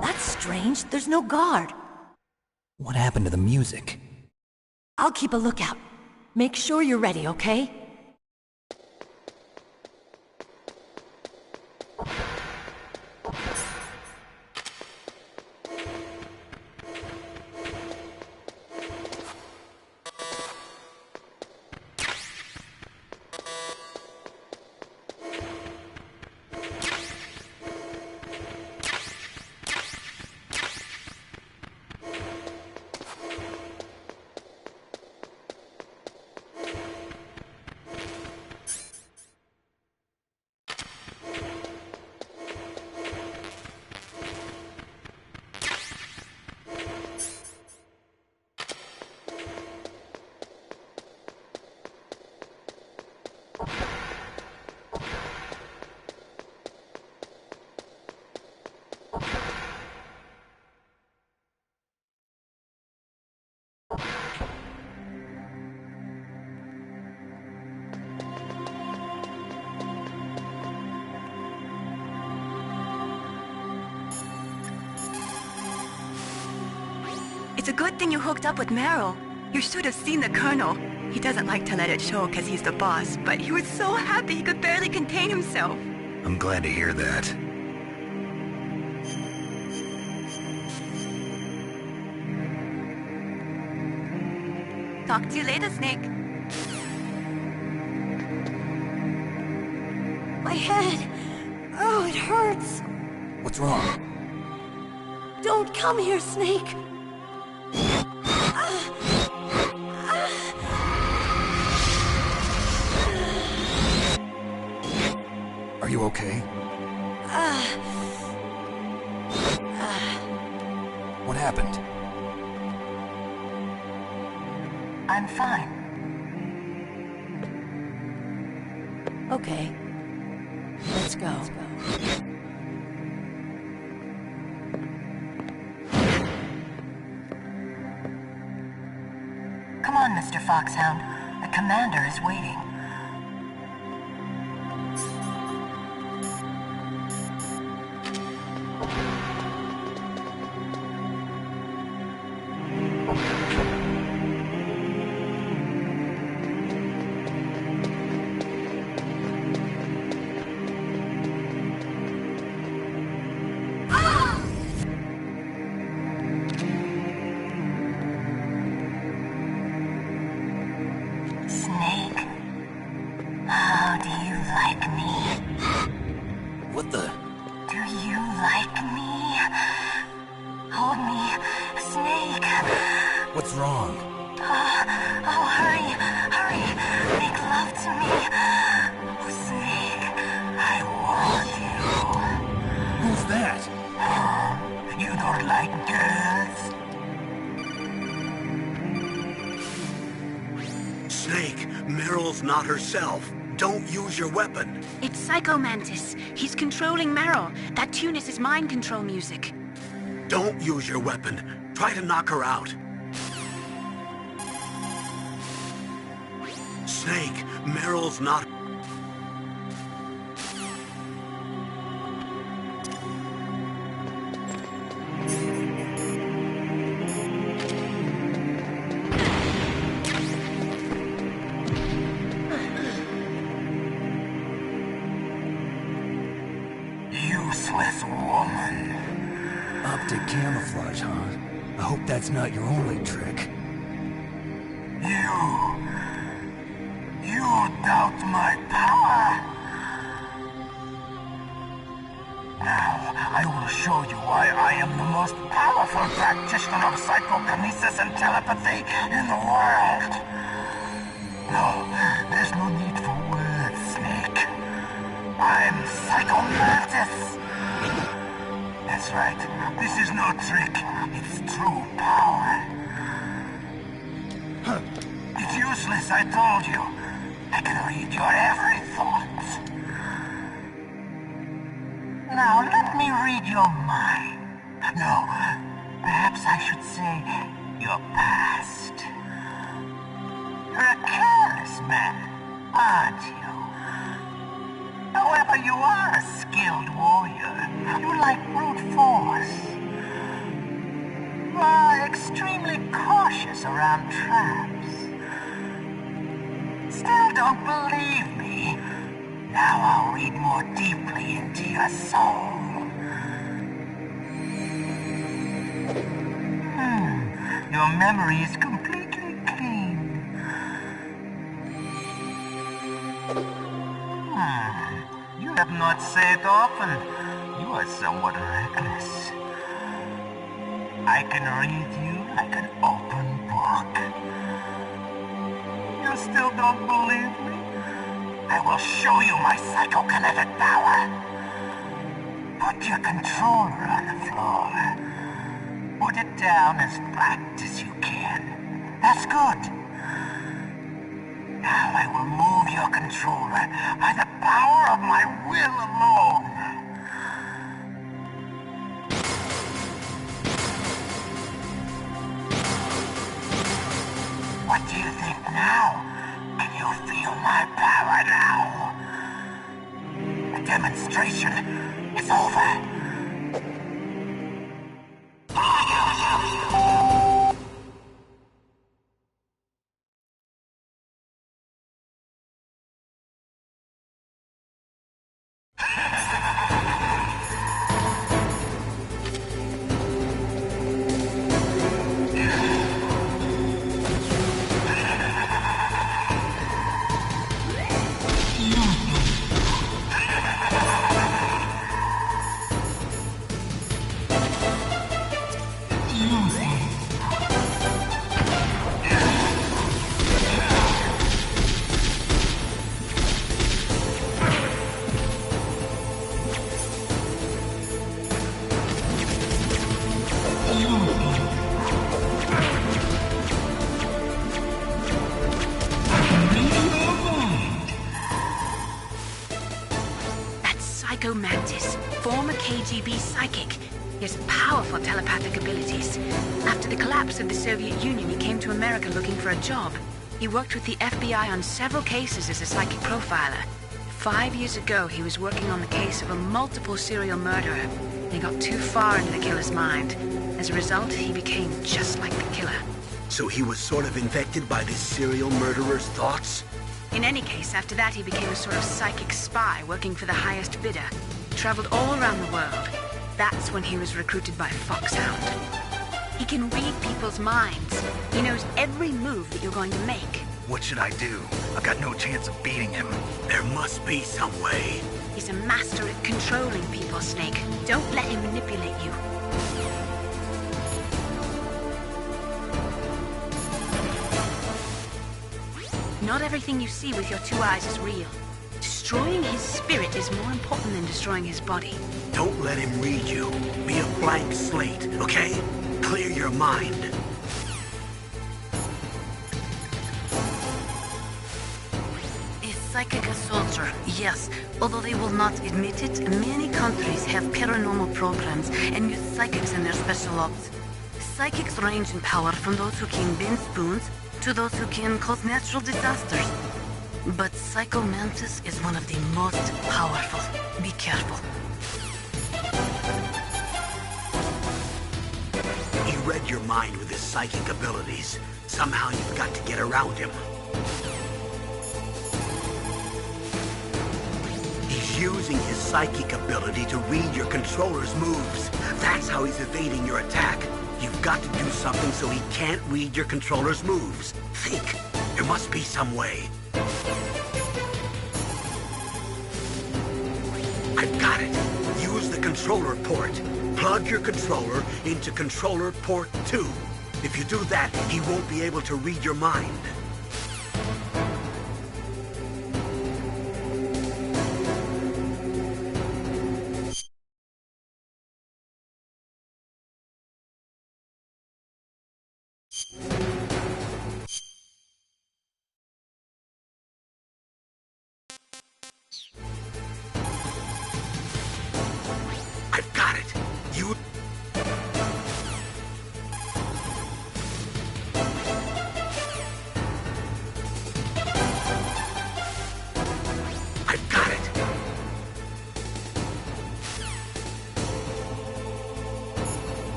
That's strange. There's no guard. What happened to the music? I'll keep a lookout. Make sure you're ready, okay? It's a good thing you hooked up with Meryl. You should have seen the Colonel. He doesn't like to let it show because he's the boss, but he was so happy he could barely contain himself. I'm glad to hear that. Talk to you later, Snake. My head! Oh, it hurts! What's wrong? Don't come here, Snake! Are you okay? What happened? I'm fine. Okay. Let's go. Come on, Mr. Foxhound. The commander is waiting. What's wrong? Oh, hurry, hurry. Make love to me. Oh, Snake, I want you. Who's that? You don't like girls? Snake, Meryl's not herself. Don't use your weapon. It's Psycho Mantis. He's controlling Meryl. That tune is his mind control music. Don't use your weapon. Try to knock her out. Snake, Meryl's not... Useless woman. Optic camouflage, huh? I hope that's not your only trick. You doubt my power? Now, I will show you why I am the most powerful practitioner of psychokinesis and telepathy in the world. No, there's no need for words, Snake. I'm Psycho Mantis! That's right. This is no trick. It's true power. It's useless, I told you. I can read your every thought. Now, let me read your mind. No, perhaps I should say your past. You're a careless man, aren't you? However, you are a skilled warrior. You like brute force. You are extremely cautious around traps. Still don't believe me? Now I'll read more deeply into your soul. Your memory is completely clean. You have not said often. You are somewhat reckless. I can read you like an open book. You still don't believe me? I will show you my psychokinetic power. Put your controller on the floor. Put it down as flat as you can. That's good. Now I will move your controller by the power of my will alone. What do you think now? Can you feel my power now? The demonstration is over. Psycho Mantis, former KGB psychic. He has powerful telepathic abilities. After the collapse of the Soviet Union, he came to America looking for a job. He worked with the FBI on several cases as a psychic profiler. 5 years ago, he was working on the case of a multiple serial murderer. He got too far into the killer's mind. As a result, he became just like the killer. So he was sort of infected by this serial murderer's thoughts? In any case, after that, he became a sort of psychic spy working for the highest bidder. He traveled all around the world. That's when he was recruited by Foxhound. He can read people's minds. He knows every move that you're going to make. What should I do? I've got no chance of beating him. There must be some way. He's a master at controlling people, Snake. Don't let him manipulate you. Not everything you see with your two eyes is real. Destroying his spirit is more important than destroying his body. Don't let him read you. Be a blank slate, okay? Clear your mind. A psychic soldier, yes. Although they will not admit it, many countries have paranormal programs and use psychics in their special ops. Psychics range in power from those who can bend spoons to those who can cause natural disasters. But Psycho Mantis is one of the most powerful. Be careful. He read your mind with his psychic abilities. Somehow you've got to get around him. He's using his psychic ability to read your controller's moves. That's how he's evading your attack. You've got to do something so he can't read your controller's moves. Think. There must be some way. I've got it. Use the controller port. Plug your controller into controller port 2. If you do that, he won't be able to read your mind.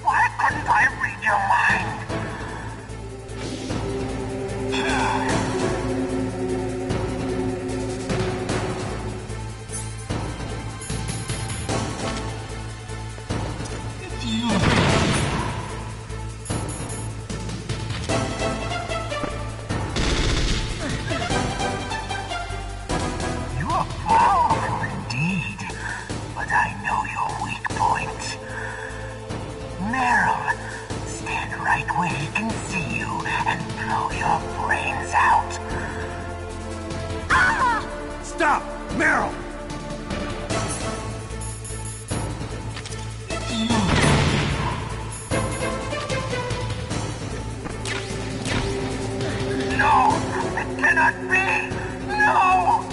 Why couldn't I read your mind? You are powerful indeed, but I know your weak point. Meryl, stand right where he can see you and blow your brains out. Stop! Meryl! No! It cannot be! No!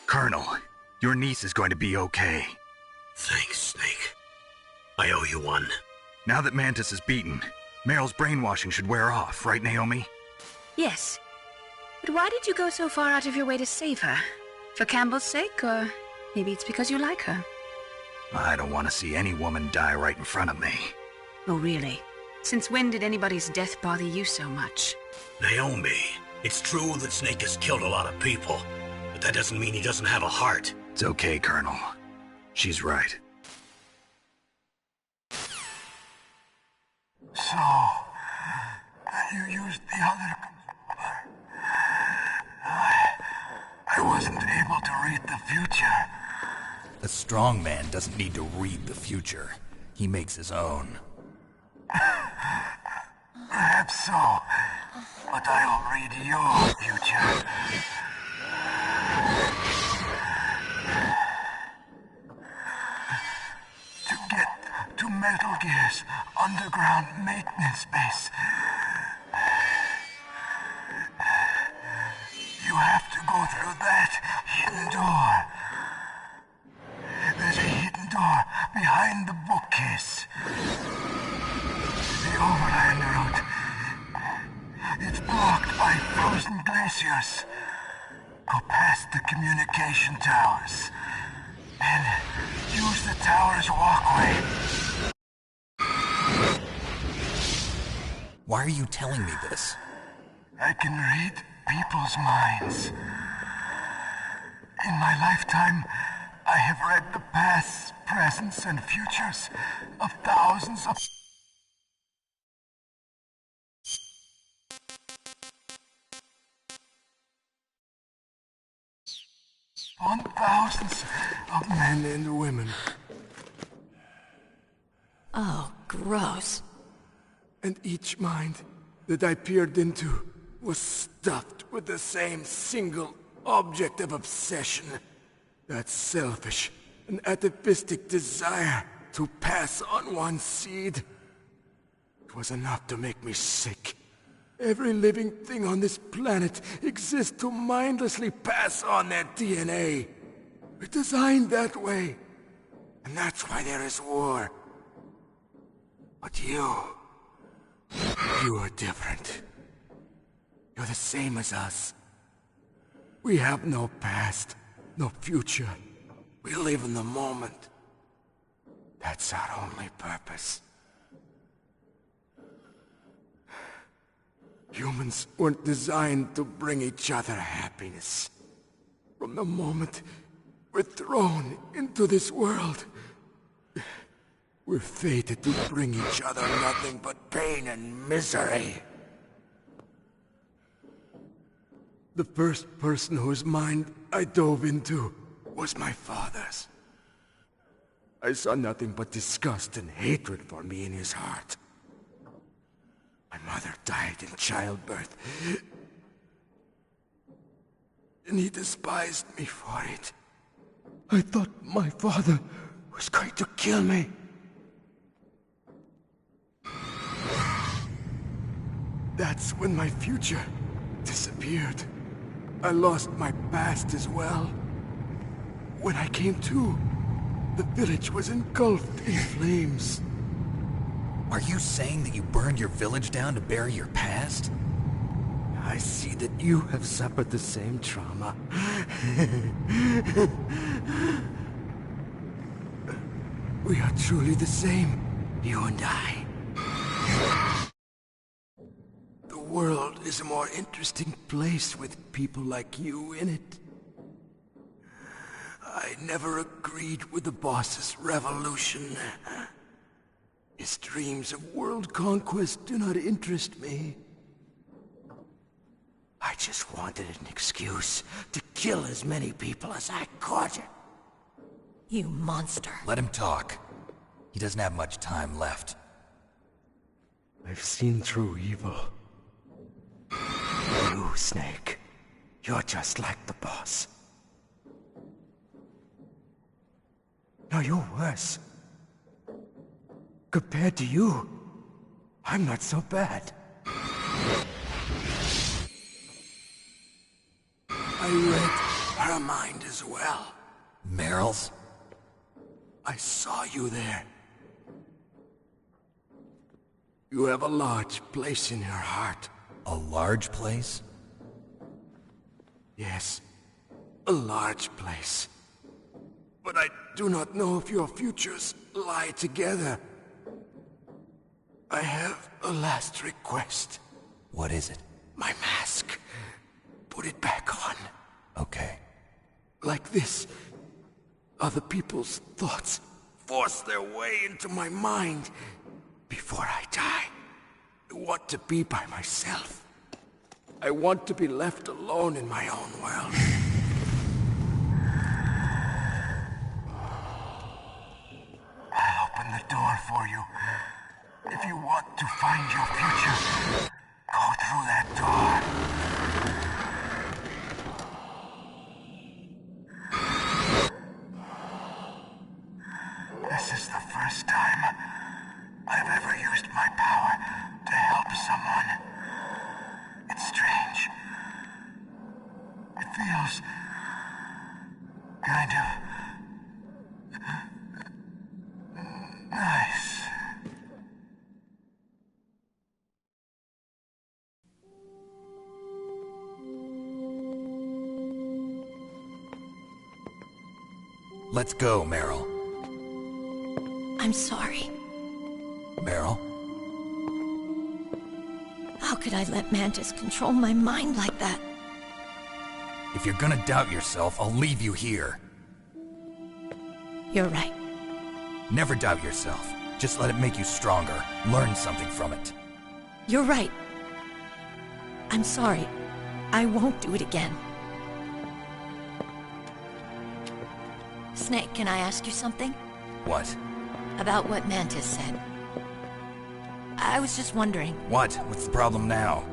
Colonel, your niece is going to be okay. Thanks, Snake. I owe you one. Now that Mantis is beaten, Meryl's brainwashing should wear off, right, Naomi? Yes. But why did you go so far out of your way to save her? For Campbell's sake, or maybe it's because you like her? I don't want to see any woman die right in front of me. Oh, really? Since when did anybody's death bother you so much? Naomi, it's true that Snake has killed a lot of people, but that doesn't mean he doesn't have a heart. It's okay, Colonel. She's right. So, you used the other... I wasn't able to read the future. A strong man doesn't need to read the future. He makes his own. Perhaps so, but I'll read your future. To get to Metal Gear's underground maintenance base, you have to go through that hidden door. There's a hidden door behind the bookcase. The overland route. It's blocked by frozen glaciers. Go past the communication towers. And use the tower's walkway. Why are you telling me this? I can read people's minds. In my lifetime, I have read the pasts, presents, and futures of thousands of... on thousands of men and women. Oh, gross. And each mind that I peered into was stuffed with the same single object of obsession. That selfish and atavistic desire to pass on one's seed. It was enough to make me sick. Every living thing on this planet exists to mindlessly pass on their DNA. We're designed that way. And that's why there is war. But you are different. You're the same as us. We have no past, no future. We live in the moment. That's our only purpose. Humans weren't designed to bring each other happiness. From the moment we're thrown into this world, we're fated to bring each other nothing but pain and misery. The first person whose mind I dove into was my father's. I saw nothing but disgust and hatred for me in his heart. My mother died in childbirth, and he despised me for it. I thought my father was going to kill me. That's when my future disappeared. I lost my past as well. When I came to, the village was engulfed in flames. Are you saying that you burned your village down to bury your past? I see that you have suffered the same trauma. We are truly the same, you and I. The world is a more interesting place with people like you in it. I never agreed with the boss's revolution. His dreams of world conquest do not interest me. I just wanted an excuse to kill as many people as I could. You monster. Let him talk. He doesn't have much time left. I've seen through evil. You, Snake. You're just like the boss. No, you're worse. Compared to you, I'm not so bad. I read her mind as well. Meryl's? I saw you there. You have a large place in her heart. A large place? Yes, a large place. But I do not know if your futures lie together. I have a last request. What is it? My mask. Put it back on. Okay. Like this, other people's thoughts force their way into my mind. Before I die, I want to be by myself. I want to be left alone in my own world. I'll open the door for you. If you want to find your future, go through that door. This is the first time I've ever used my power to help someone. It's strange. It feels kind of nice. Let's go, Meryl. I'm sorry. Meryl? How could I let Mantis control my mind like that? If you're gonna doubt yourself, I'll leave you here. You're right. Never doubt yourself. Just let it make you stronger. Learn something from it. You're right. I'm sorry. I won't do it again. Snake, can I ask you something? What? About what Mantis said. I was just wondering. What? What's the problem now?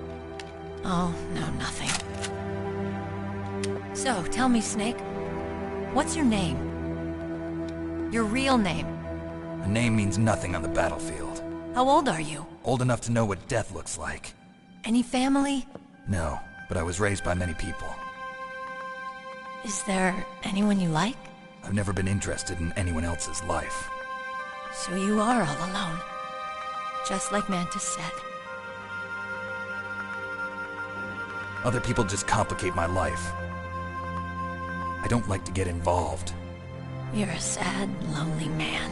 Oh, no, nothing. So, tell me, Snake. What's your name? Your real name? A name means nothing on the battlefield. How old are you? Old enough to know what death looks like. Any family? No, but I was raised by many people. Is there anyone you like? I've never been interested in anyone else's life. So you are all alone. Just like Mantis said. Other people just complicate my life. I don't like to get involved. You're a sad, lonely man.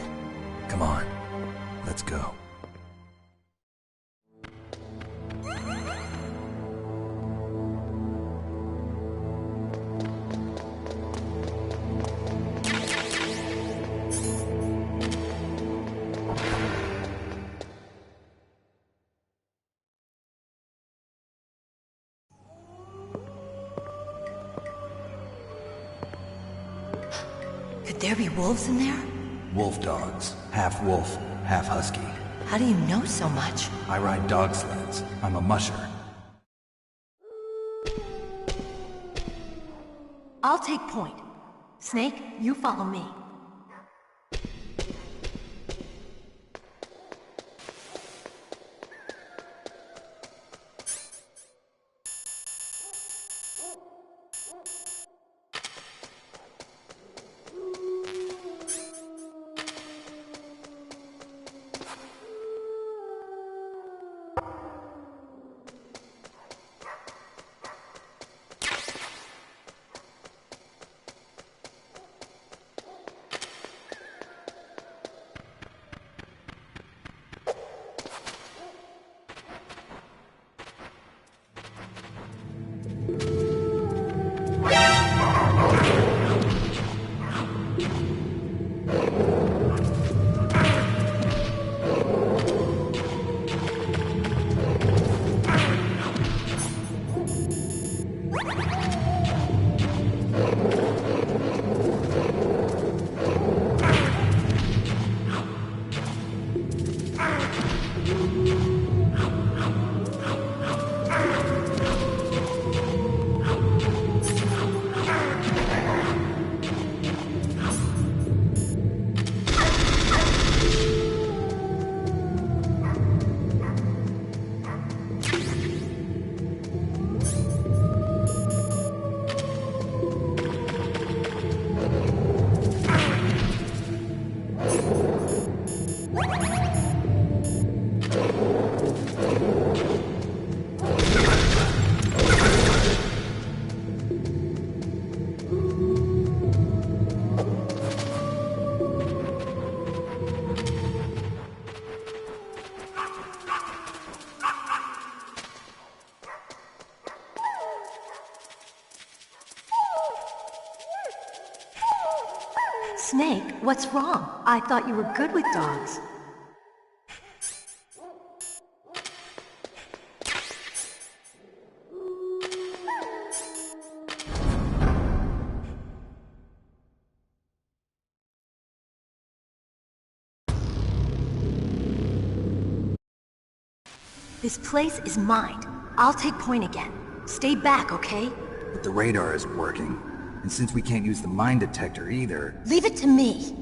Come on, let's go. Could there be wolves in there? Wolf dogs. Half wolf, half husky. How do you know so much? I ride dog sleds. I'm a musher. I'll take point. Snake, you follow me. Snake, what's wrong? I thought you were good with dogs. This place is mine. I'll take point again. Stay back, okay? But the radar isn't working. And since we can't use the mine detector either... Leave it to me.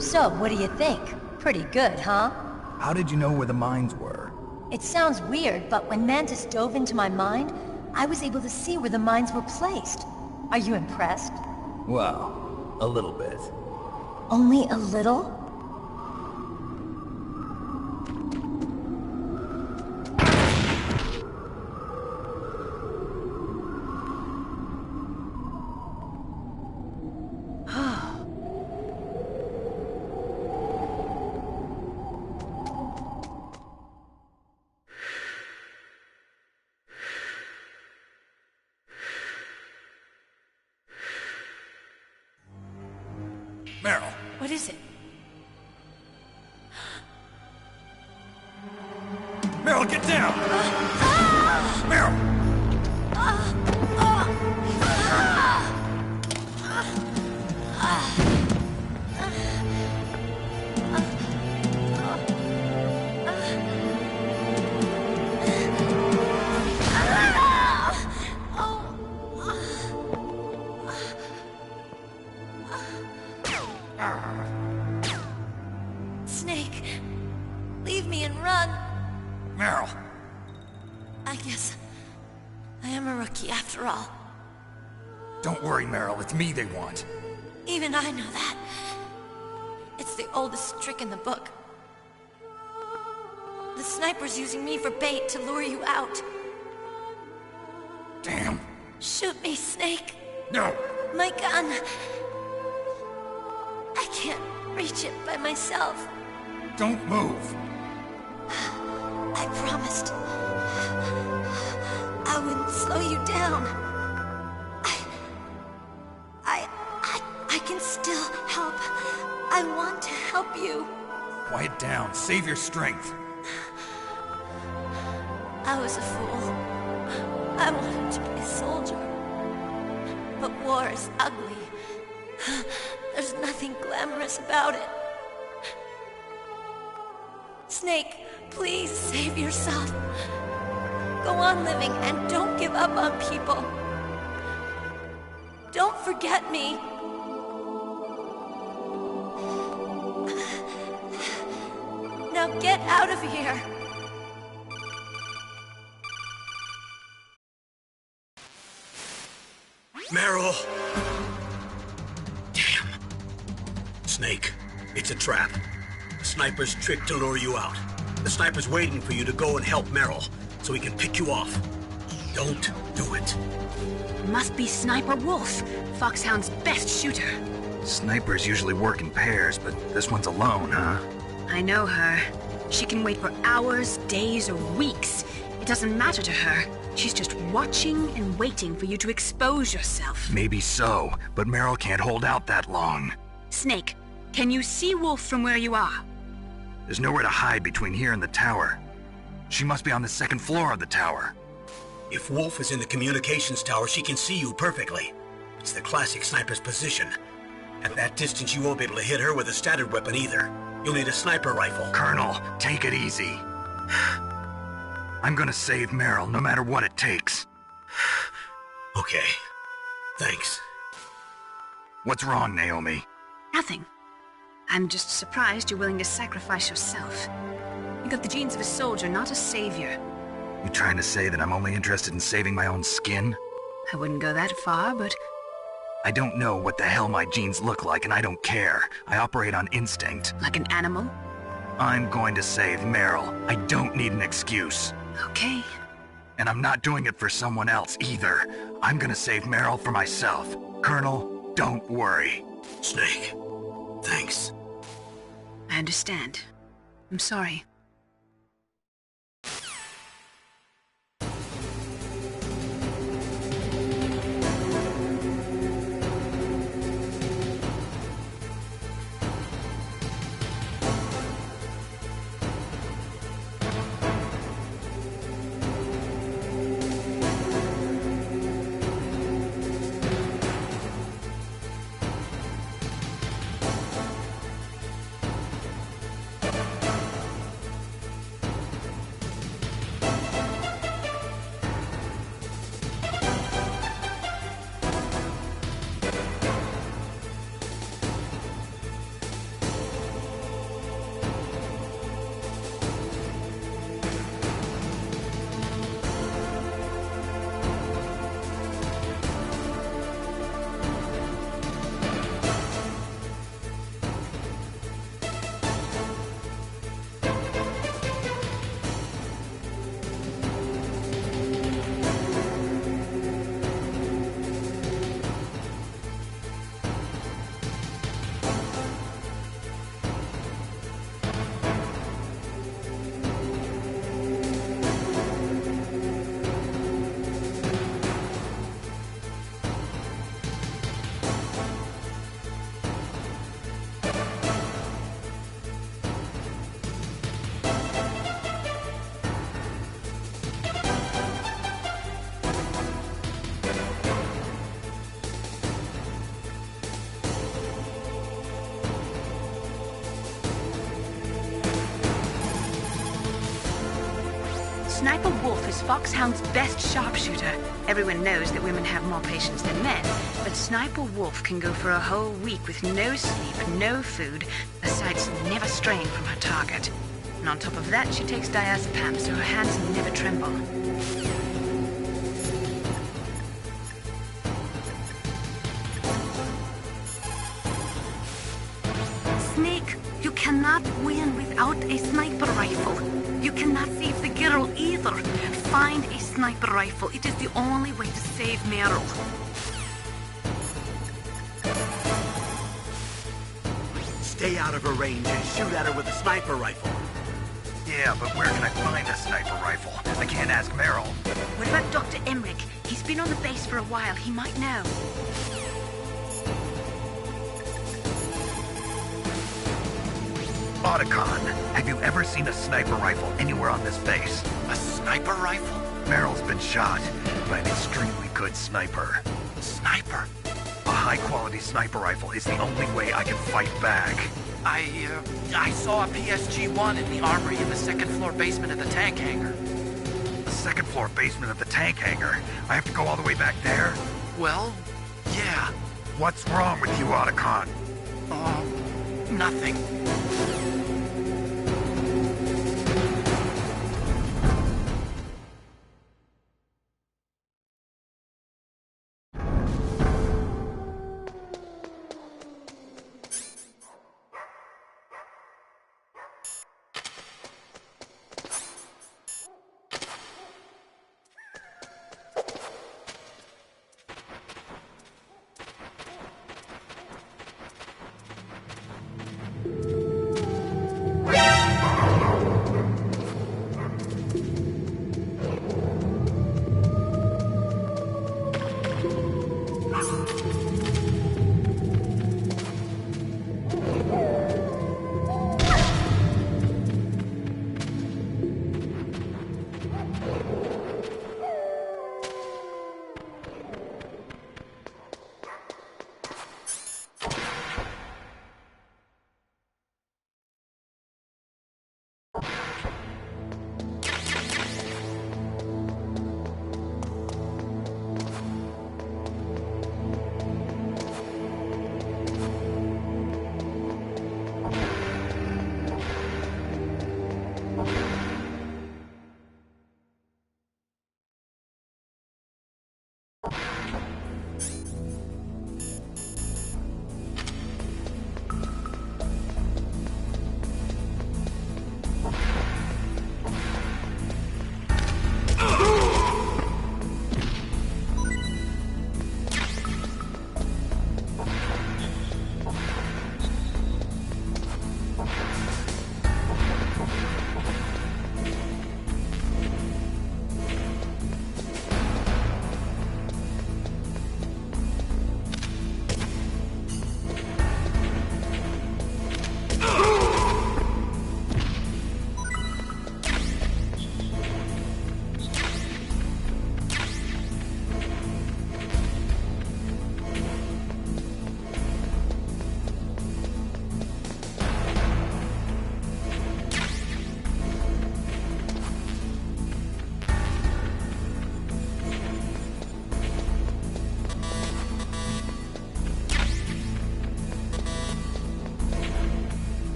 So, what do you think? Pretty good, huh? How did you know where the mines were? It sounds weird, but when Mantis dove into my mind, I was able to see where the mines were placed. Are you impressed? Well, a little bit. Only a little? Meryl. What is it? Meryl, get down! Meryl! Snake, leave me and run. Meryl! I guess I am a rookie after all. Don't worry, Meryl. It's me they want. Even I know that. It's the oldest trick in the book. The sniper's using me for bait to lure you out. Damn. Shoot me, Snake. No. My gun. I can't reach it by myself. Don't move. I promised. I wouldn't slow you down. I can still help. I want to help you. Quiet down. Save your strength. I was a fool. I wanted to be a soldier. But war is ugly. There's nothing glamorous about it. Snake, please save yourself. Go on living and don't give up on people. Don't forget me. Now get out of here. Meryl! Damn. Snake, it's a trap. The sniper's trick to lure you out. The sniper's waiting for you to go and help Meryl, so he can pick you off. Don't do it. Must be Sniper Wolf, Foxhound's best shooter. Snipers usually work in pairs, but this one's alone, huh? I know her. She can wait for hours, days, or weeks. It doesn't matter to her. She's just watching and waiting for you to expose yourself. Maybe so, but Meryl can't hold out that long. Snake, can you see Wolf from where you are? There's nowhere to hide between here and the tower. She must be on the second floor of the tower. If Wolf is in the communications tower, she can see you perfectly. It's the classic sniper's position. At that distance, you won't be able to hit her with a standard weapon either. You'll need a sniper rifle. Colonel, take it easy. I'm gonna save Meryl, no matter what it takes. Okay. Thanks. What's wrong, Naomi? Nothing. I'm just surprised you're willing to sacrifice yourself. You got the genes of a soldier, not a savior. You trying to say that I'm only interested in saving my own skin? I wouldn't go that far, but... I don't know what the hell my genes look like, and I don't care. I operate on instinct. Like an animal? I'm going to save Meryl. I don't need an excuse. Okay. And I'm not doing it for someone else, either. I'm gonna save Meryl for myself. Colonel, don't worry. Snake, thanks. I understand. I'm sorry. Sniper Wolf is Foxhound's best sharpshooter. Everyone knows that women have more patience than men, but Sniper Wolf can go for a whole week with no sleep, no food, the sights never straying from her target. And on top of that, she takes diazepam, so her hands never tremble. Snake, you cannot win without a sniper rifle. You cannot save the girl either. Find a sniper rifle. It is the only way to save Meryl. Stay out of her range and shoot at her with a sniper rifle. Yeah, but where can I find a sniper rifle? I can't ask Meryl. What about Dr. Emmerich? He's been on the base for a while. He might know. Otacon, have you ever seen a sniper rifle anywhere on this base? A sniper rifle? Meryl's been shot by an extremely good sniper. Sniper? A high-quality sniper rifle is the only way I can fight back. I saw a PSG-1 in the armory in the second-floor basement of the tank hangar. The second-floor basement of the tank hangar? I have to go all the way back there? Well, yeah. What's wrong with you, Otacon? Nothing.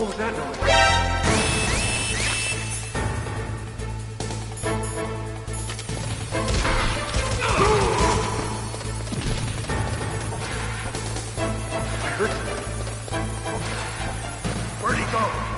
What was that noise? Where'd he go?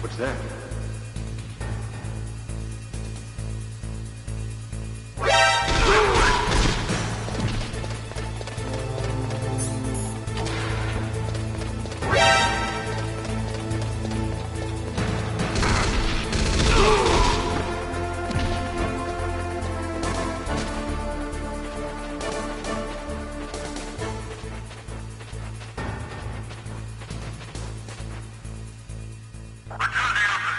What's that? Returning up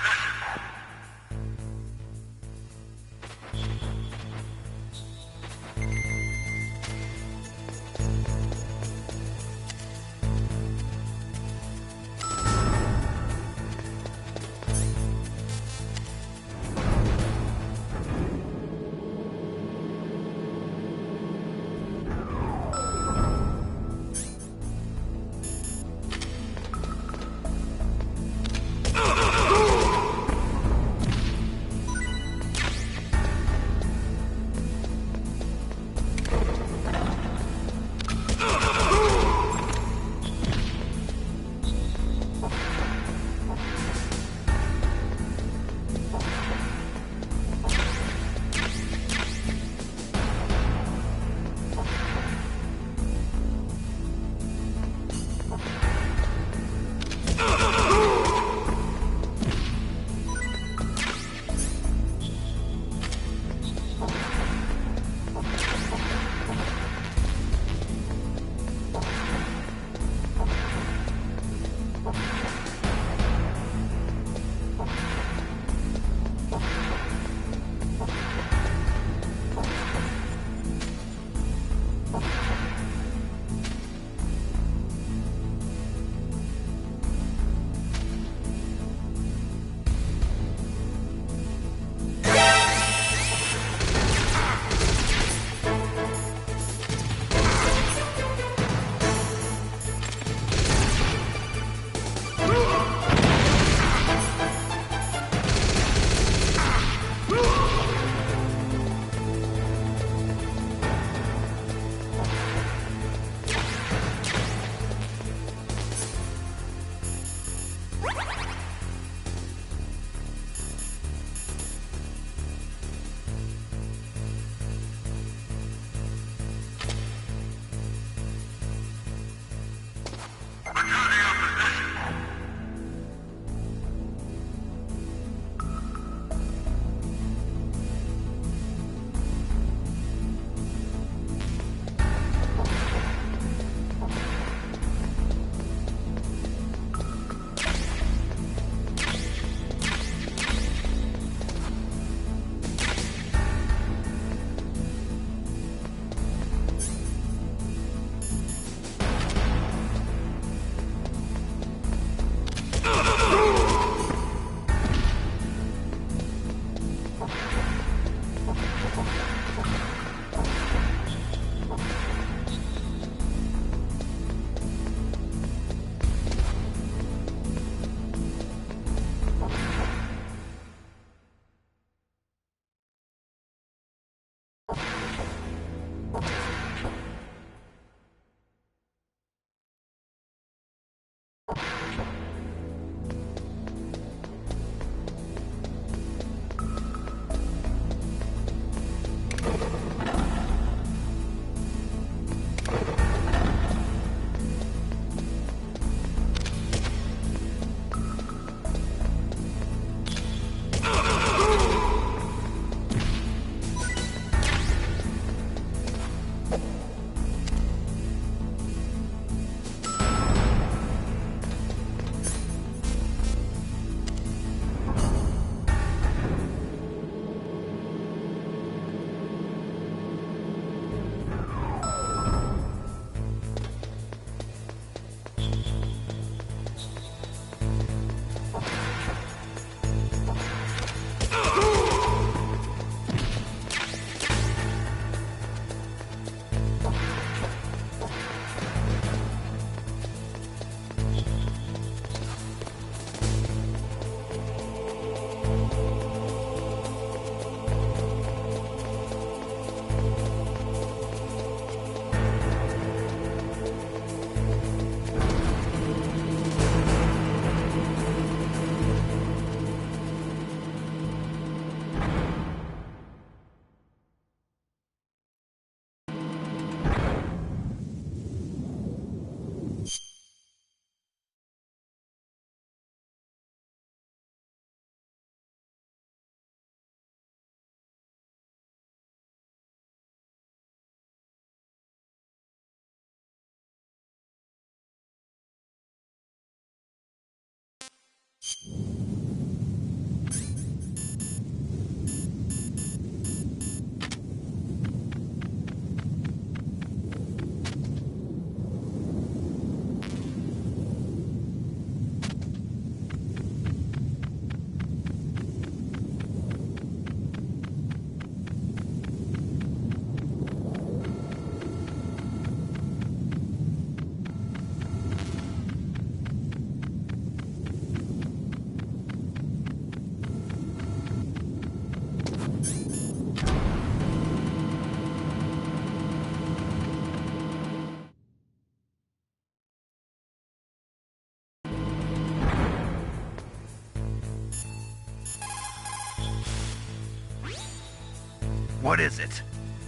What is it?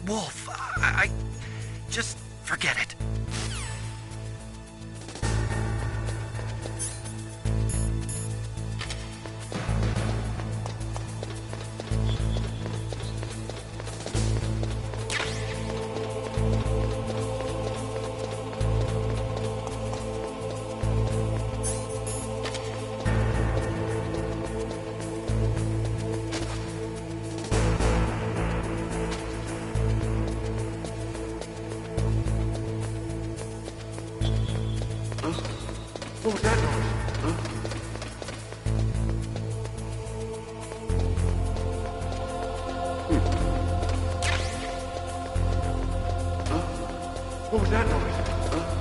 Wolf, I just forget it. What was that noise? Huh? Huh? What was that noise? Huh?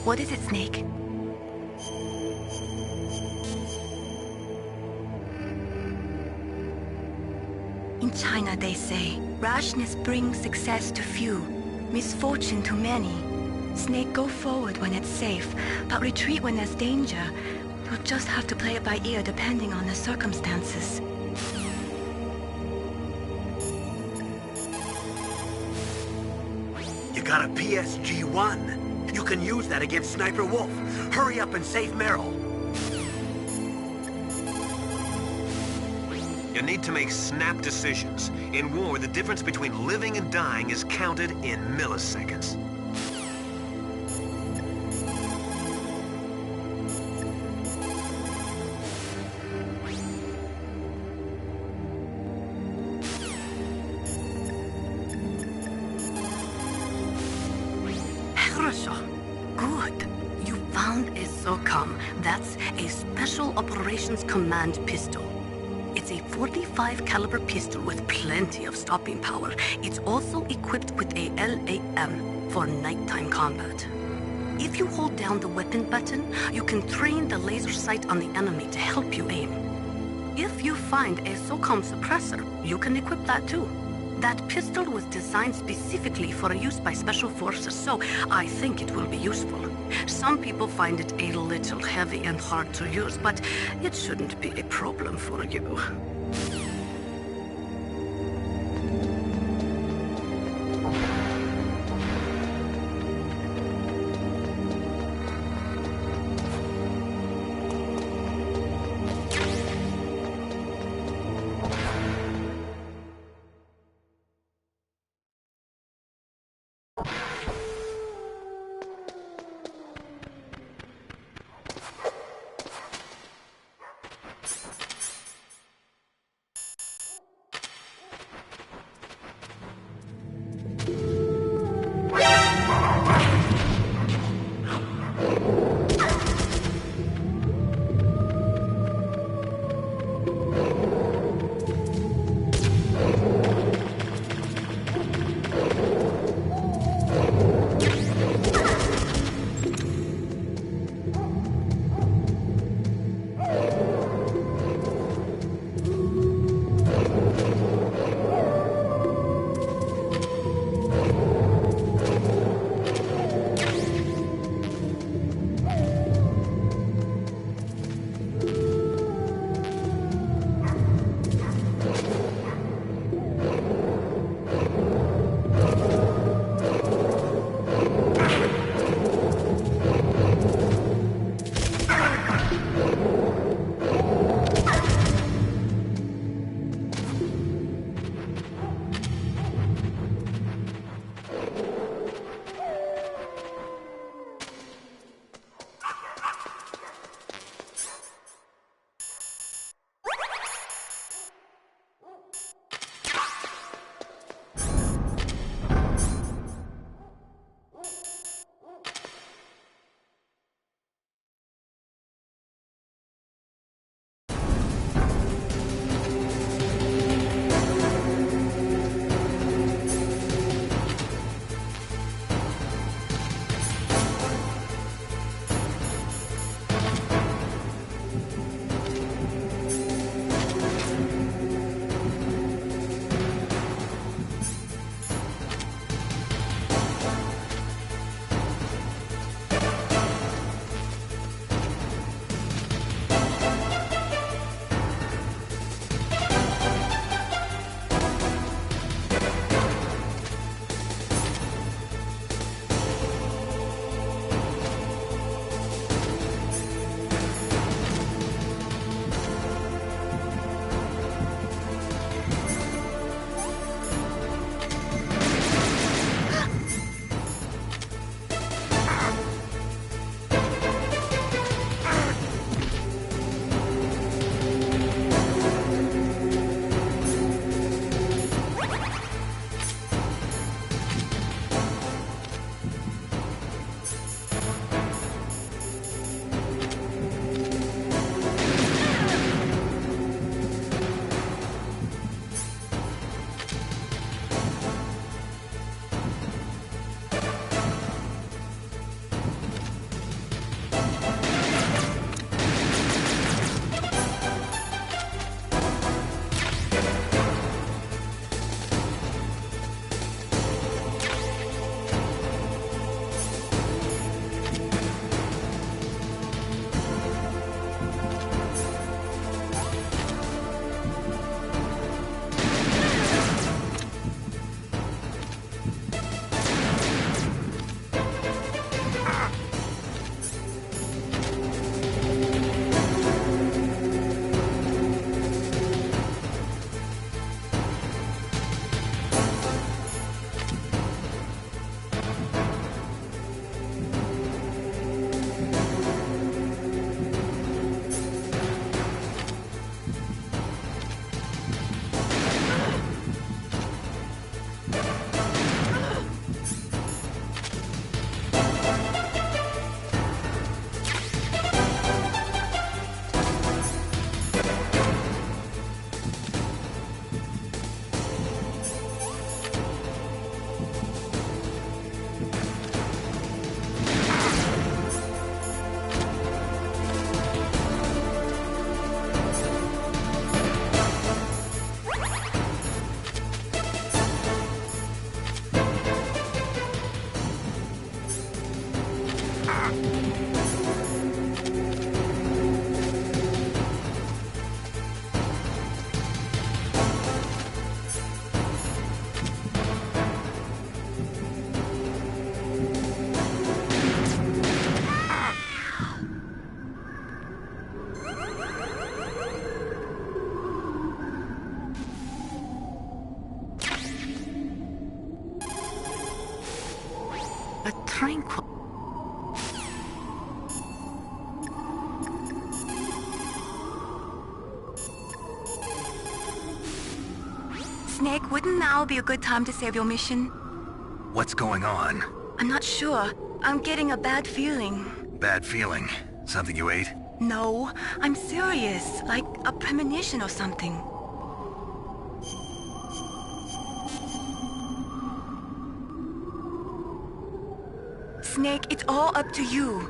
What is it, Snake? In China, they say, rashness brings success to few, misfortune to many. Snake, go forward when it's safe, but retreat when there's danger. You'll just have to play it by ear depending on the circumstances. You got a PSG-1. You can use that against Sniper Wolf. Hurry up and save Meryl. You need to make snap decisions. In war, the difference between living and dying is counted in milliseconds. Good. You found a SOCOM. That's a Special Operations Command pistol. It's a .45 caliber pistol with plenty of stopping power. It's also equipped with a LAM for nighttime combat. If you hold down the weapon button, you can train the laser sight on the enemy to help you aim. If you find a SOCOM suppressor, you can equip that too. That pistol was designed specifically for use by special forces, so I think it will be useful. Some people find it a little heavy and hard to use, but it shouldn't be a problem for you. A tranquil... Snake, wouldn't now be a good time to save your mission? What's going on? I'm not sure. I'm getting a bad feeling. Bad feeling? Something you ate? No, I'm serious. Like a premonition or something. Snake, it's all up to you.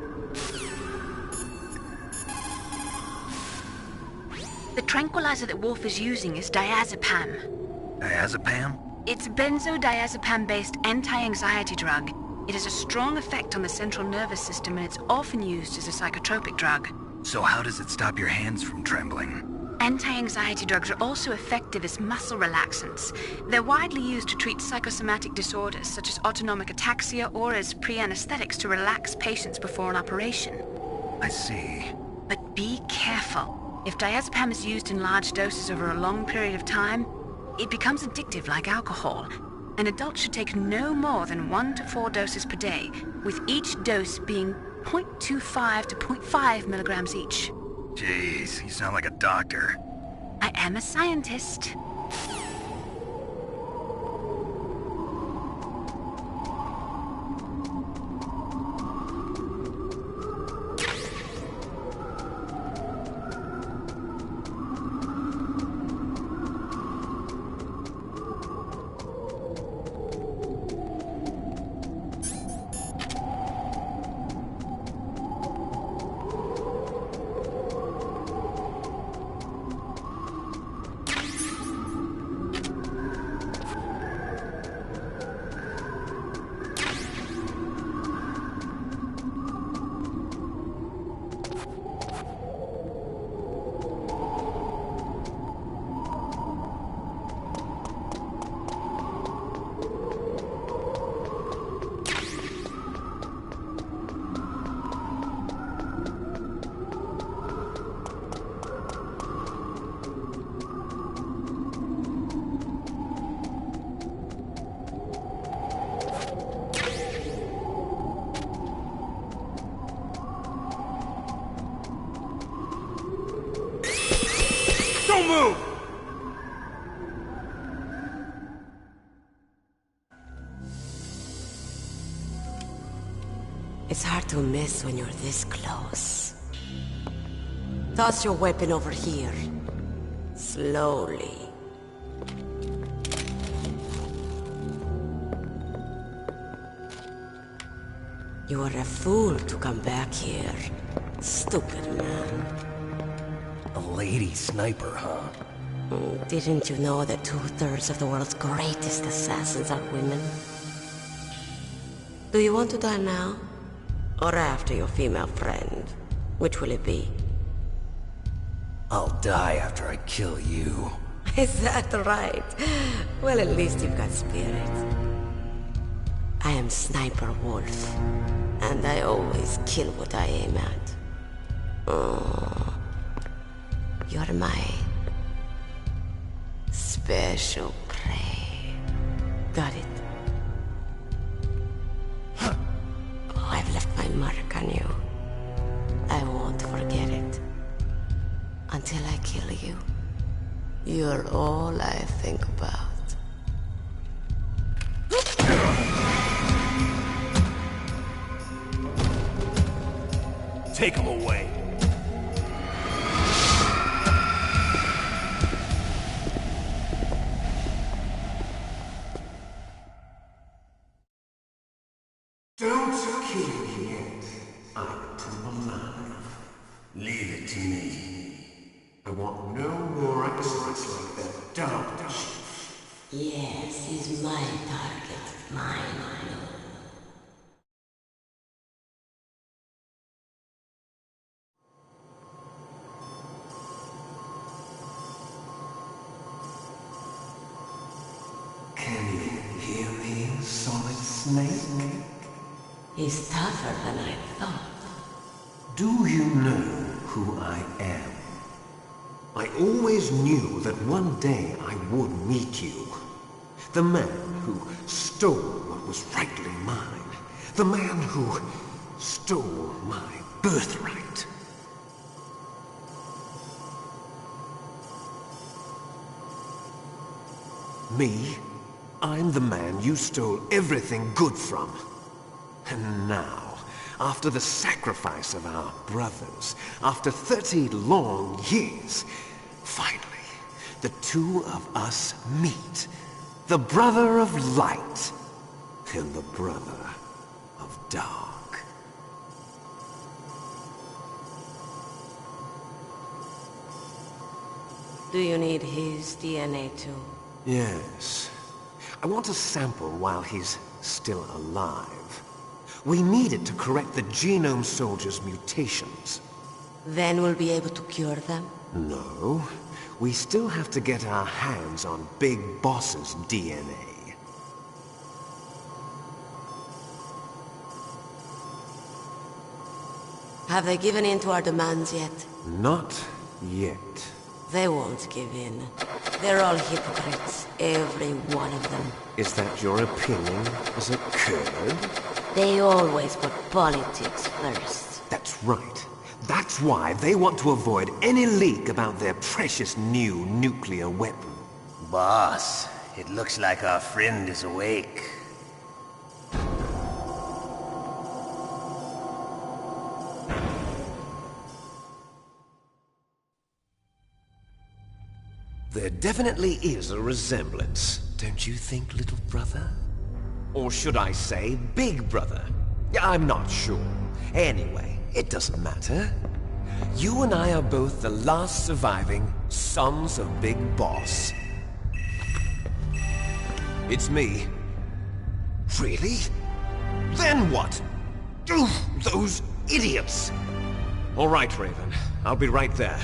The tranquilizer that Wolf is using is diazepam. Diazepam? It's benzodiazepam-based anti-anxiety drug. It has a strong effect on the central nervous system, and it's often used as a psychotropic drug. So how does it stop your hands from trembling? Anti-anxiety drugs are also effective as muscle relaxants. They're widely used to treat psychosomatic disorders such as autonomic ataxia or as pre-anesthetics to relax patients before an operation. I see. But be careful. If diazepam is used in large doses over a long period of time, it becomes addictive like alcohol. An adult should take no more than 1 to 4 doses per day, with each dose being 0.25 to 0.5 milligrams each. Jeez, you sound like a doctor. I am a scientist. Don't move! It's hard to miss when you're this close. Toss your weapon over here. Slowly. You are a fool to come back here. Stupid man. A lady sniper, huh? Didn't you know that 2/3 of the world's greatest assassins are women? Do you want to die now? Or after your female friend? Which will it be? I'll die after I kill you. Is that right? Well, at least you've got spirit. I am Sniper Wolf, and I always kill what I aim at. Oh, you're my special prey. Got it. I've left my mark on you. I won't forget it. Until I kill you. You're all I think about. Take him away. Don't kill me yet, Octoman. Leave it to me. I want no more accidents like that dumb chief. Yes, he's my target. Mine. solid snake? He's tougher than I thought. Do you know who I am? I always knew that one day I would meet you. The man who stole what was rightly mine. The man who stole my birthright. Me? I'm the man you stole everything good from. And now, after the sacrifice of our brothers, after 30 long years, finally, the two of us meet. The brother of light and the brother of dark. Do you need his DNA too? Yes. I want a sample while he's still alive. We need it to correct the Genome Soldier's mutations. Then we'll be able to cure them? No. We still have to get our hands on Big Boss's DNA. Have they given in to our demands yet? Not yet. They won't give in. They're all hypocrites, every one of them. Is that your opinion as a Kurd? They always put politics first. That's right. That's why they want to avoid any leak about their precious new nuclear weapon. Boss, it looks like our friend is awake. There definitely is a resemblance, don't you think, little brother? Or should I say, big brother? I'm not sure. Anyway, it doesn't matter. You and I are both the last surviving sons of Big Boss. It's me. Really? Then what? Oof, those idiots! All right, Raven. I'll be right there.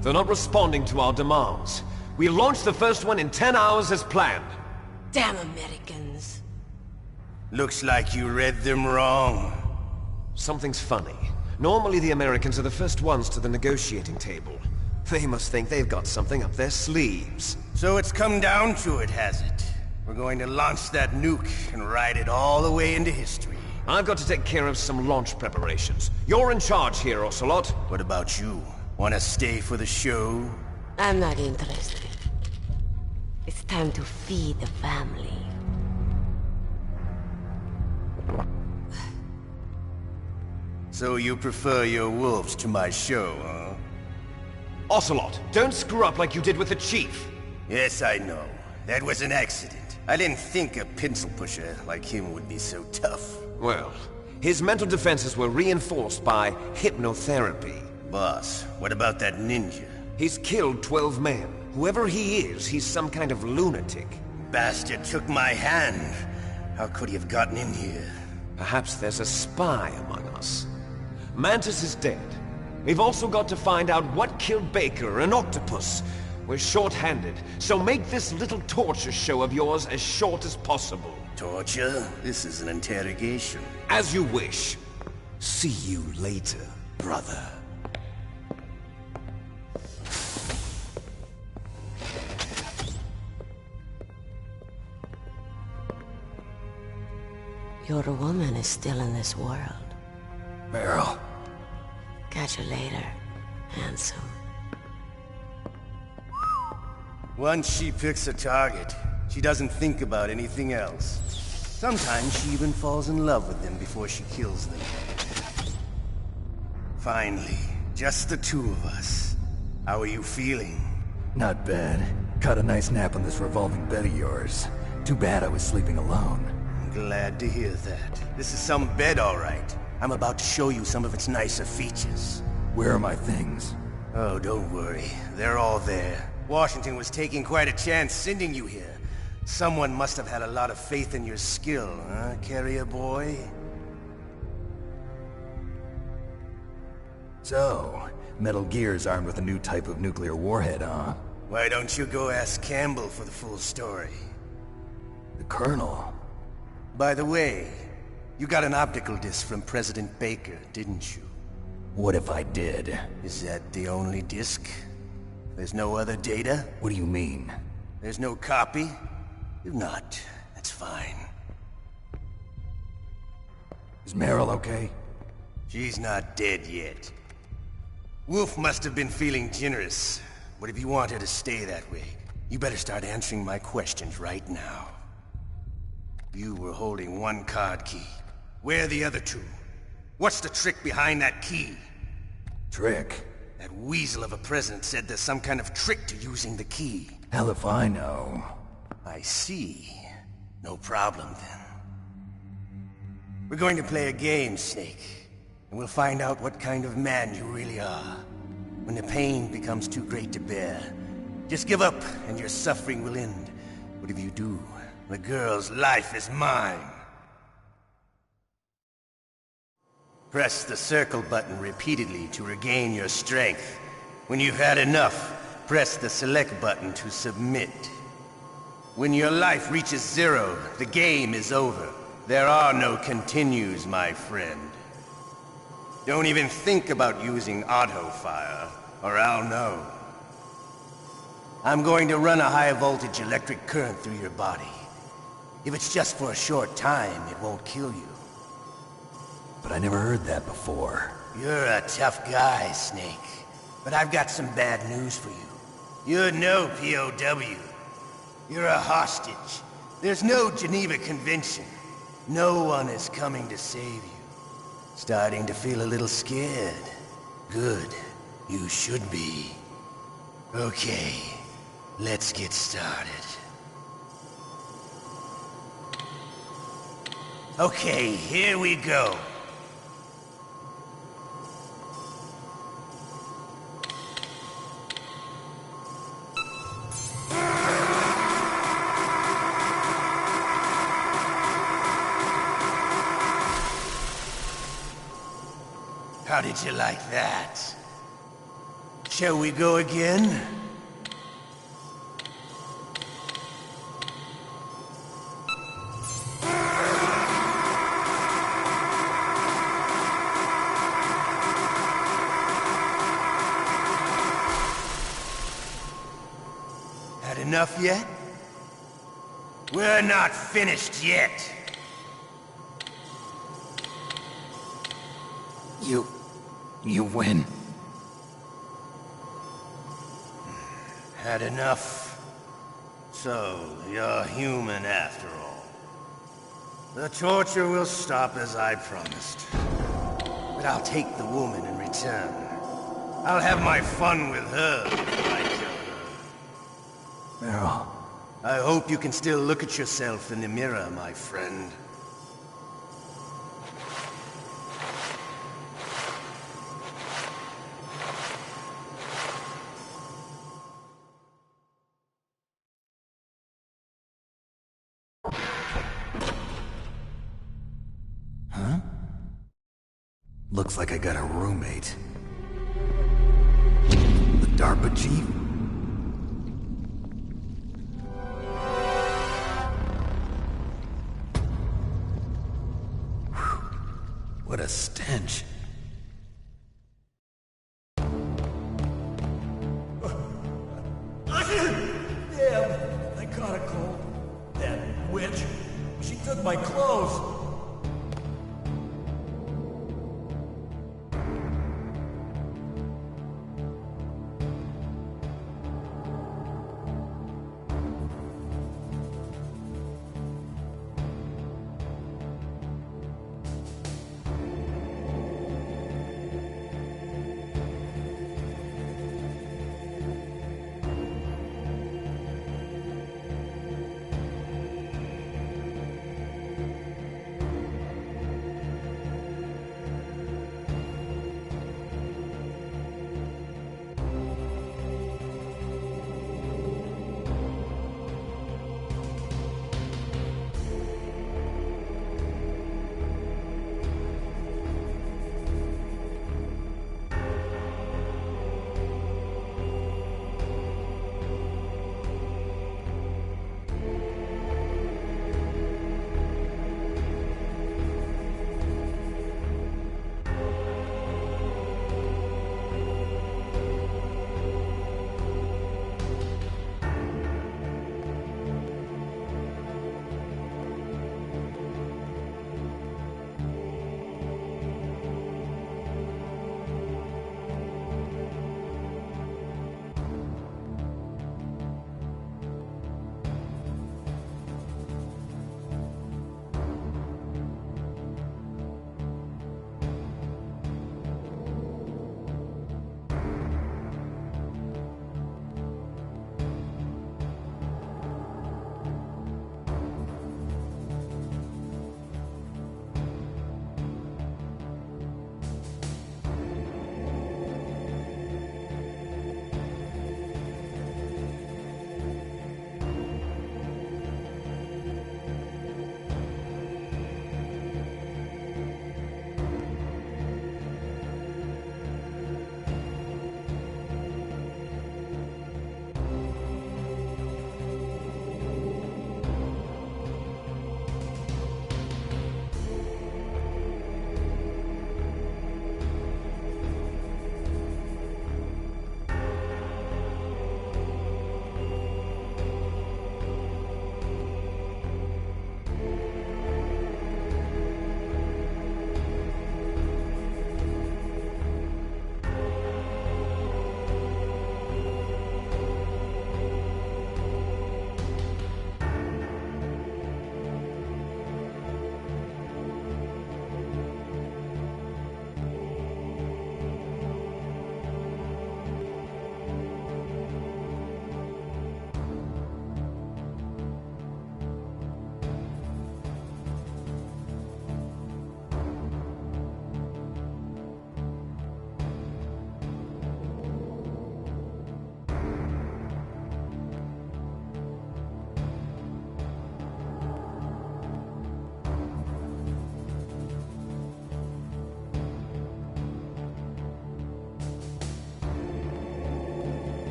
They're not responding to our demands. We launched the first one in 10 hours as planned. Damn Americans. Looks like you read them wrong. Something's funny. Normally the Americans are the first ones to the negotiating table. They must think they've got something up their sleeves. So it's come down to it, has it? We're going to launch that nuke and ride it all the way into history. I've got to take care of some launch preparations. You're in charge here, Ocelot. What about you? Want to stay for the show? I'm not interested. It's time to feed the family. So you prefer your wolves to my show, huh? Ocelot, don't screw up like you did with the Chief. Yes, I know. That was an accident. I didn't think a pencil pusher like him would be so tough. Well, his mental defenses were reinforced by hypnotherapy. Boss, what about that ninja? He's killed 12 men. Whoever he is, he's some kind of lunatic. Bastard took my hand. How could he have gotten in here? Perhaps there's a spy among us. Mantis is dead. We've also got to find out what killed Baker and Octopus. We're short-handed, so make this little torture show of yours as short as possible. Torture? This is an interrogation. As you wish. See you later, brother. Your woman is still in this world. Meryl. Catch you later, handsome. Once she picks a target, she doesn't think about anything else. Sometimes she even falls in love with them before she kills them. Finally, just the two of us. How are you feeling? Not bad. Caught a nice nap on this revolving bed of yours. Too bad I was sleeping alone. Glad to hear that. This is some bed, all right. I'm about to show you some of its nicer features. Where are my things? Oh, don't worry. They're all there. Washington was taking quite a chance sending you here. Someone must have had a lot of faith in your skill, huh, carrier boy? So, Metal Gear's armed with a new type of nuclear warhead, huh? Why don't you go ask Campbell for the full story? The Colonel? By the way, you got an optical disc from President Baker, didn't you? What if I did? Is that the only disc? There's no other data? What do you mean? There's no copy? If not, that's fine. Is Meryl okay? She's not dead yet. Wolf must have been feeling generous. But if you want her to stay that way, you better start answering my questions right now. You were holding one card key. Where are the other two? What's the trick behind that key? Trick? That weasel of a president said there's some kind of trick to using the key. Hell if I know. I see. No problem then. We're going to play a game, Snake. And we'll find out what kind of man you really are. When the pain becomes too great to bear, just give up and your suffering will end. But if you do, the girl's life is mine. Press the circle button repeatedly to regain your strength. When you've had enough, press the select button to submit. When your life reaches 0, the game is over. There are no continues, my friend. Don't even think about using auto-fire, or I'll know. I'm going to run a high-voltage electric current through your body. If it's just for a short time, it won't kill you. But I never heard that before. You're a tough guy, Snake. But I've got some bad news for you. You're no POW. You're a hostage. There's no Geneva Convention. No one is coming to save you. Starting to feel a little scared. Good. You should be. Okay, let's get started. Okay, here we go. How did you like that? Shall we go again? Had enough yet? We're not finished yet. You win. Had enough? So, you're human after all. The torture will stop as I promised. But I'll take the woman in return. I'll have my fun with her before I kill her. Meryl. I hope you can still look at yourself in the mirror, my friend. Huh? Looks like I got a roommate. The DARPA chief? What a stench. Damn, I caught a cold. That witch. She took my clothes.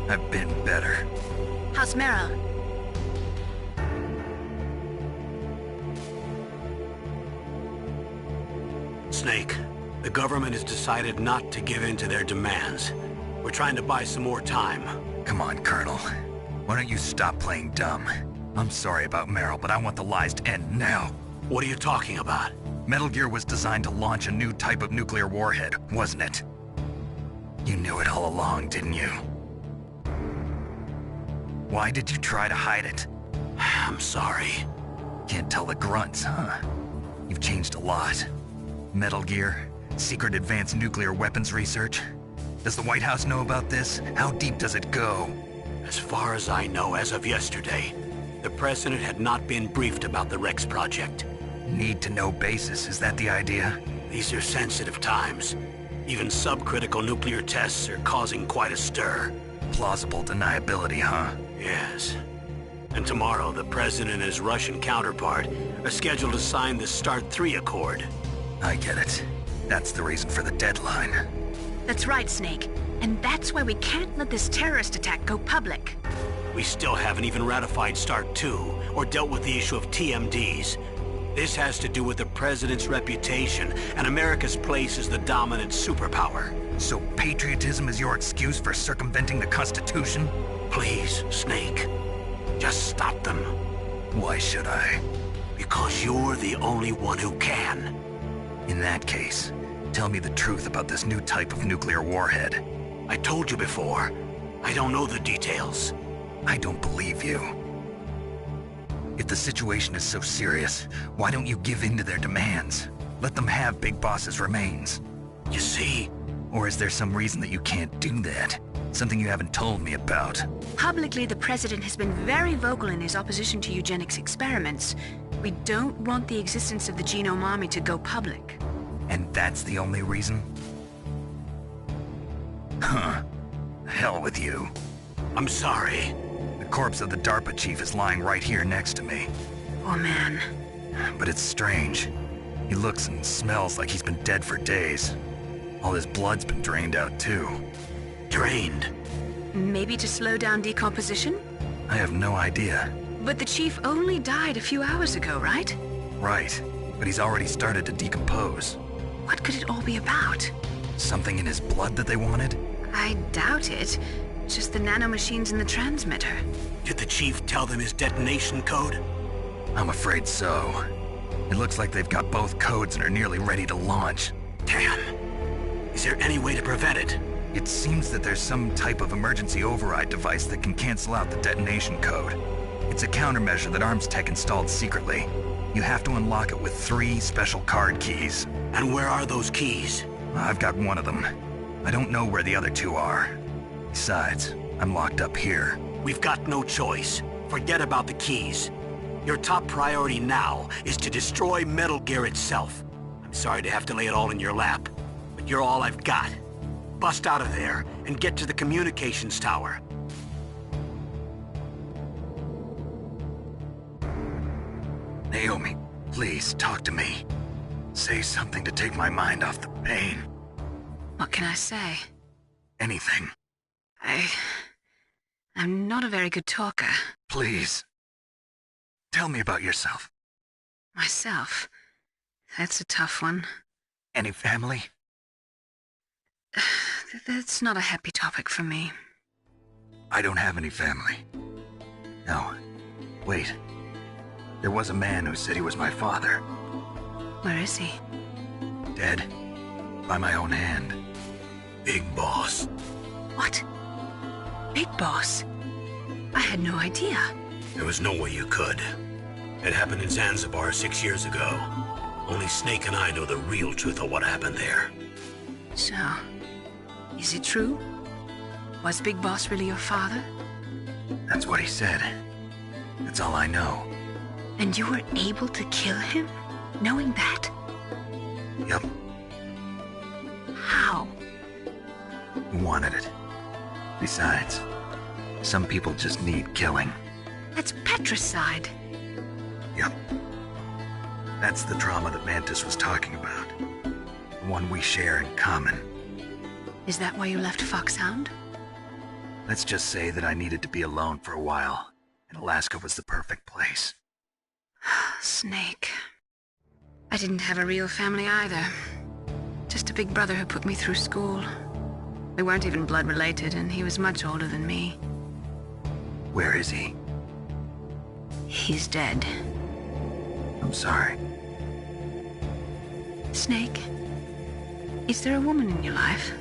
I've been better. How's Meryl? Snake, the government has decided not to give in to their demands. We're trying to buy some more time. Come on, Colonel. Why don't you stop playing dumb? I'm sorry about Meryl, but I want the lies to end now. What are you talking about? Metal Gear was designed to launch a new type of nuclear warhead, wasn't it? You knew it all along, didn't you? Why did you try to hide it? I'm sorry. Can't tell the grunts, huh? You've changed a lot. Metal Gear, secret advanced nuclear weapons research. Does the White House know about this? How deep does it go? As far as I know, as of yesterday, the President had not been briefed about the Rex project. Need-to-know basis, is that the idea? These are sensitive times. Even subcritical nuclear tests are causing quite a stir. Plausible deniability, huh? Yes. And tomorrow, the President and his Russian counterpart are scheduled to sign the START 3 Accord. I get it. That's the reason for the deadline. That's right, Snake. And that's why we can't let this terrorist attack go public. We still haven't even ratified START 2 or dealt with the issue of TMDs. This has to do with the President's reputation and America's place as the dominant superpower. So patriotism is your excuse for circumventing the Constitution? Please, Snake. Just stop them. Why should I? Because you're the only one who can. In that case, tell me the truth about this new type of nuclear warhead. I told you before. I don't know the details. I don't believe you. If the situation is so serious, why don't you give in to their demands? Let them have Big Boss's remains. You see? Or is there some reason that you can't do that? Something you haven't told me about? Publicly, the President has been very vocal in his opposition to eugenics experiments. We don't want the existence of the Genome Army to go public. And that's the only reason? Huh. Hell with you. I'm sorry. The corpse of the DARPA chief is lying right here next to me. Oh, man. But it's strange. He looks and smells like he's been dead for days. All his blood's been drained out, too. Drained? Maybe to slow down decomposition? I have no idea. But the chief only died a few hours ago, right? Right. But he's already started to decompose. What could it all be about? Something in his blood that they wanted? I doubt it. Just the nanomachines in the transmitter. Did the chief tell them his detonation code? I'm afraid so. It looks like they've got both codes and are nearly ready to launch. Damn. Is there any way to prevent it? It seems that there's some type of emergency override device that can cancel out the detonation code. It's a countermeasure that Arms Tech installed secretly. You have to unlock it with 3 special card keys. And where are those keys? I've got one of them. I don't know where the other 2 are. Besides, I'm locked up here. We've got no choice. Forget about the keys. Your top priority now is to destroy Metal Gear itself. I'm sorry to have to lay it all in your lap, but you're all I've got. Bust out of there and get to the communications tower. Naomi, please talk to me. Say something to take my mind off the pain. What can I say? Anything. I'm not a very good talker. Please. Tell me about yourself. Myself? That's a tough one. Any family? That's not a happy topic for me. I don't have any family. No. Wait. There was a man who said he was my father. Where is he? Dead. By my own hand. Big Boss. What? Big Boss? I had no idea. There was no way you could. It happened in Zanzibar 6 years ago. Only Snake and I know the real truth of what happened there. So, is it true? Was Big Boss really your father? That's what he said. That's all I know. And you were able to kill him, knowing that? Yep. How? He wanted it. Besides, some people just need killing. That's patricide. Yep. That's the trauma that Mantis was talking about. The one we share in common. Is that why you left Foxhound? Let's just say that I needed to be alone for a while, and Alaska was the perfect place. Snake. I didn't have a real family either. Just a big brother who put me through school. We weren't even blood related, and he was much older than me. Where is he? He's dead. I'm sorry. Snake, is there a woman in your life?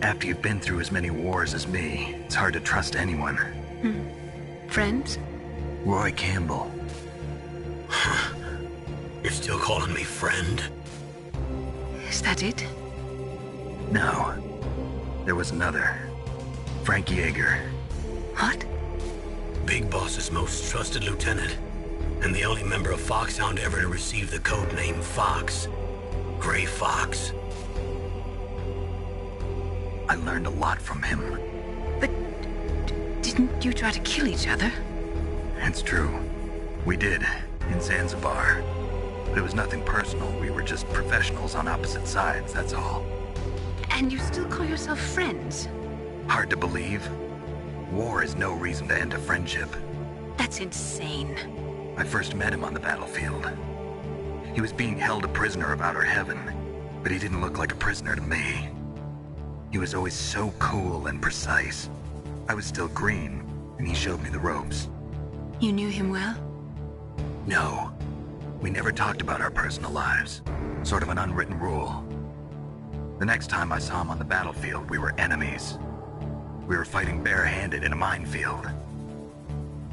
After you've been through as many wars as me, it's hard to trust anyone. Friends? Roy Campbell. You're still calling me friend? Is that it? No. There was another. Frank Yeager. What? Big Boss's most trusted lieutenant, and the only member of Foxhound ever to receive the code name Fox. Gray Fox. I learned a lot from him. But didn't you try to kill each other? It's true. We did, in Zanzibar. But it was nothing personal. We were just professionals on opposite sides, that's all. And you still call yourself friends? Hard to believe. War is no reason to end a friendship. That's insane. I first met him on the battlefield. He was being held a prisoner of outer heaven, but he didn't look like a prisoner to me. He was always so cool and precise. I was still green, and he showed me the ropes. You knew him well? No. We never talked about our personal lives. Sort of an unwritten rule. The next time I saw him on the battlefield, we were enemies. We were fighting barehanded in a minefield.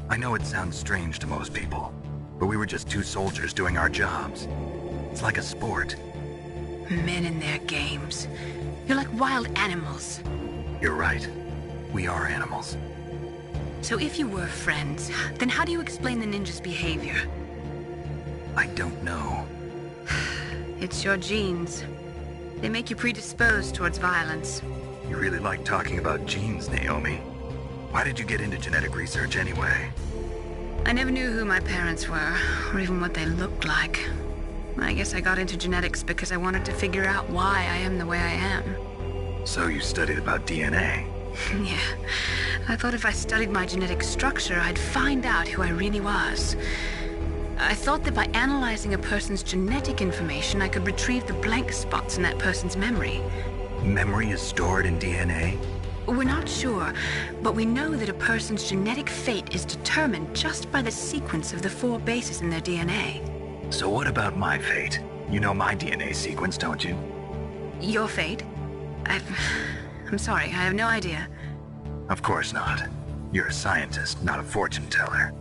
I know it sounds strange to most people, but we were just two soldiers doing our jobs. It's like a sport. Men and their games. You're like wild animals. You're right. We are animals. So if you were friends, then how do you explain the ninja's behavior? I don't know. It's your genes. They make you predisposed towards violence. You really like talking about genes, Naomi. Why did you get into genetic research anyway? I never knew who my parents were, or even what they looked like. I guess I got into genetics because I wanted to figure out why I am the way I am. So you studied about DNA? Yeah. I thought if I studied my genetic structure, I'd find out who I really was. I thought that by analyzing a person's genetic information, I could retrieve the blank spots in that person's memory. Memory is stored in DNA? We're not sure, but we know that a person's genetic fate is determined just by the sequence of the 4 bases in their DNA. So what about my fate? You know my DNA sequence, don't you? Your fate? I'm sorry, I have no idea. Of course not. You're a scientist, not a fortune teller.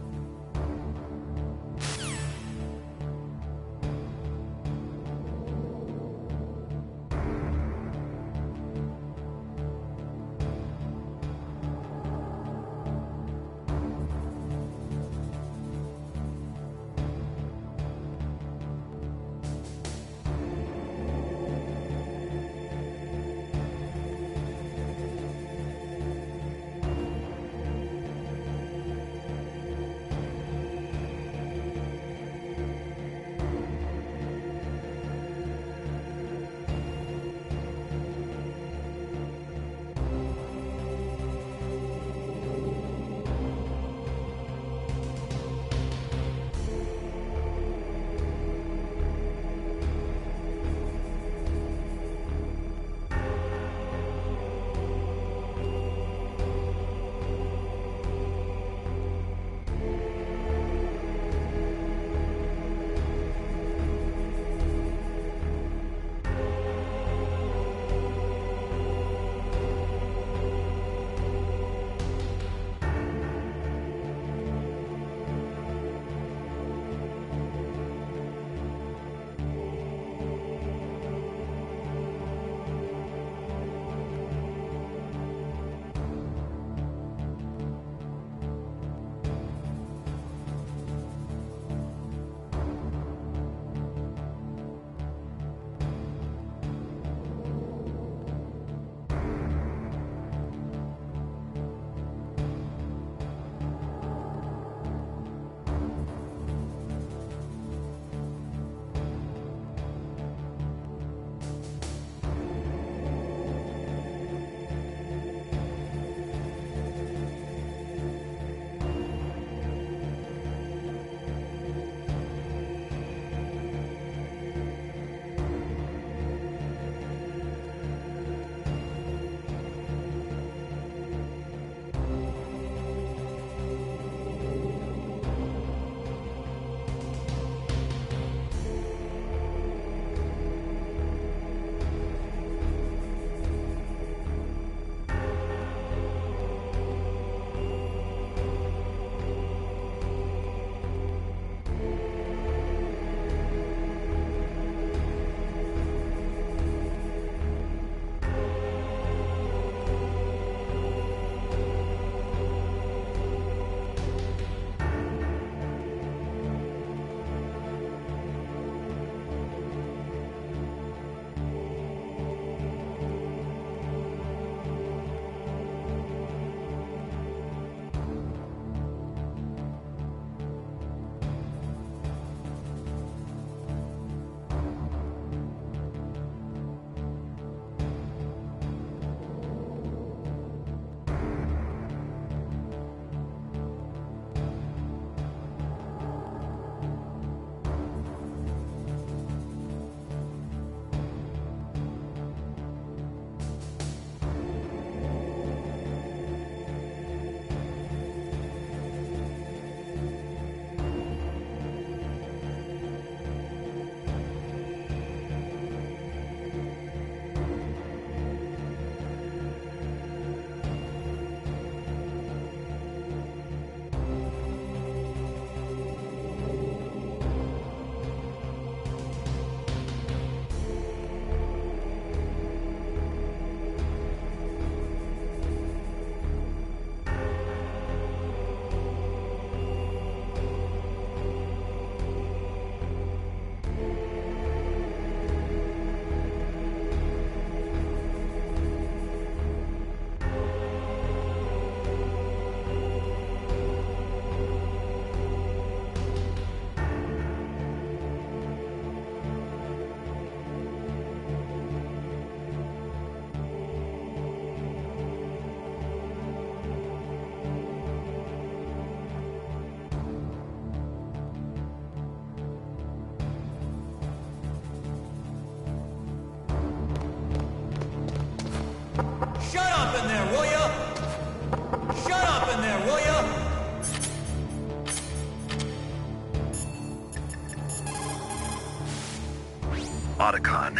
Otacon,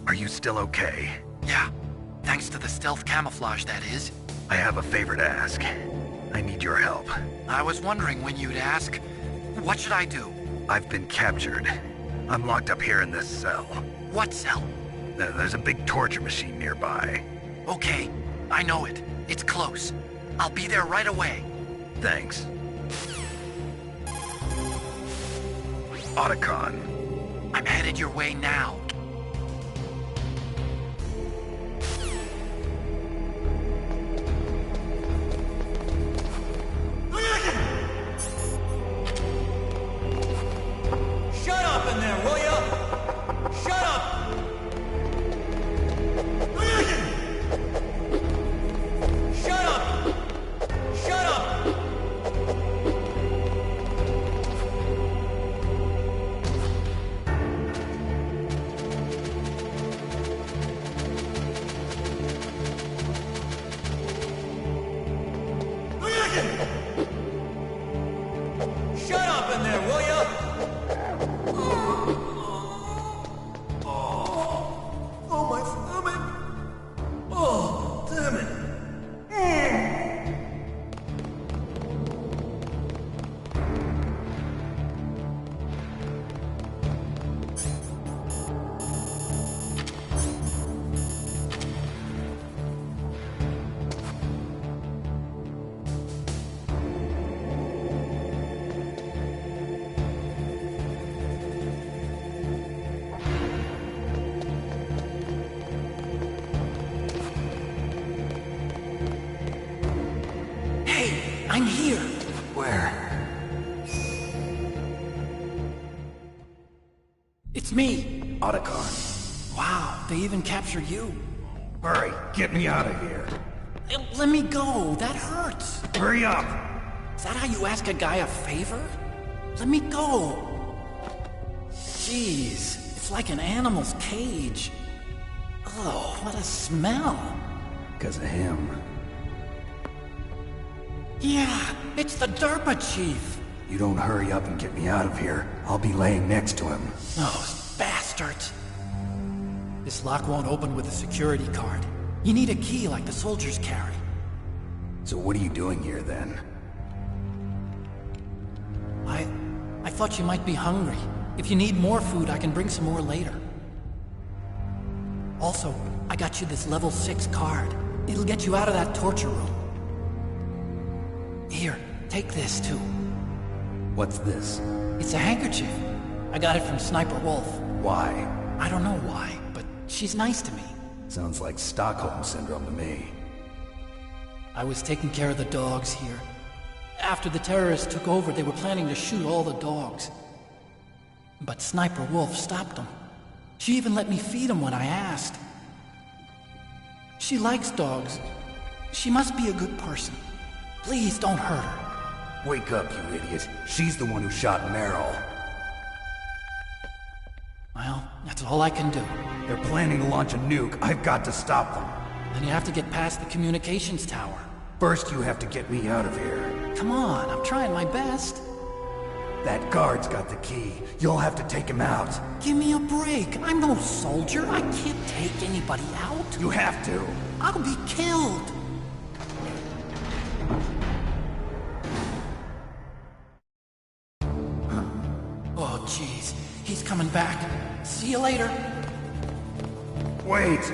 are you still okay? Yeah. Thanks to the stealth camouflage, that is. I have a favor to ask. I need your help. I was wondering when you'd ask. What should I do? I've been captured. I'm locked up here in this cell. What cell? There's a big torture machine nearby. Okay, I know it. It's close. I'll be there right away. Thanks. Otacon. I'm headed your way now. Shut up in there, will ya? Shut up! Shut up! Shut up! Shut up in there, will ya? Oh, my stomach! Oh, damn it! Hey, I'm here. Where? It's me. Otacon. Wow, they even captured you. Hurry, get me out of here. Let me go. That hurts. Hurry up! Is that how you ask a guy a favor? Let me go. Jeez, it's like an animal's cage. Oh, what a smell. Because of him. Yeah, it's the DARPA chief. You don't hurry up and get me out of here, I'll be laying next to him. Those bastards. This lock won't open with a security card. You need a key like the soldiers carry. So what are you doing here then? I thought you might be hungry. If you need more food, I can bring some more later. Also, I got you this level 6 card. It'll get you out of that torture room. Here, take this too. What's this? It's a handkerchief. I got it from Sniper Wolf. Why? I don't know why, but she's nice to me. Sounds like Stockholm Syndrome to me. I was taking care of the dogs here. After the terrorists took over, they were planning to shoot all the dogs. But Sniper Wolf stopped them. She even let me feed them when I asked. She likes dogs. She must be a good person. Please don't hurt her. Wake up, you idiot. She's the one who shot Meryl. Well, that's all I can do. They're planning to launch a nuke. I've got to stop them. Then you have to get past the communications tower. First, you have to get me out of here. Come on, I'm trying my best. That guard's got the key. You'll have to take him out. Give me a break. I'm no soldier. I can't take anybody out. You have to. I'll be killed. Oh, jeez. He's coming back. See you later. Wait!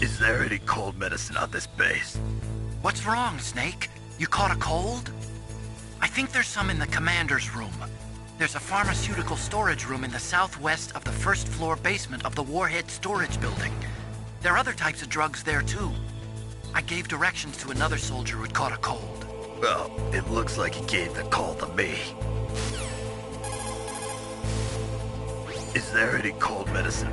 Is there any cold medicine on this base? What's wrong, Snake? You caught a cold? I think there's some in the commander's room. There's a pharmaceutical storage room in the southwest of the first floor basement of the Warhead storage building. There are other types of drugs there, too. I gave directions to another soldier who'd caught a cold. Well, it looks like he gave the call to me. Is there any cold medicine?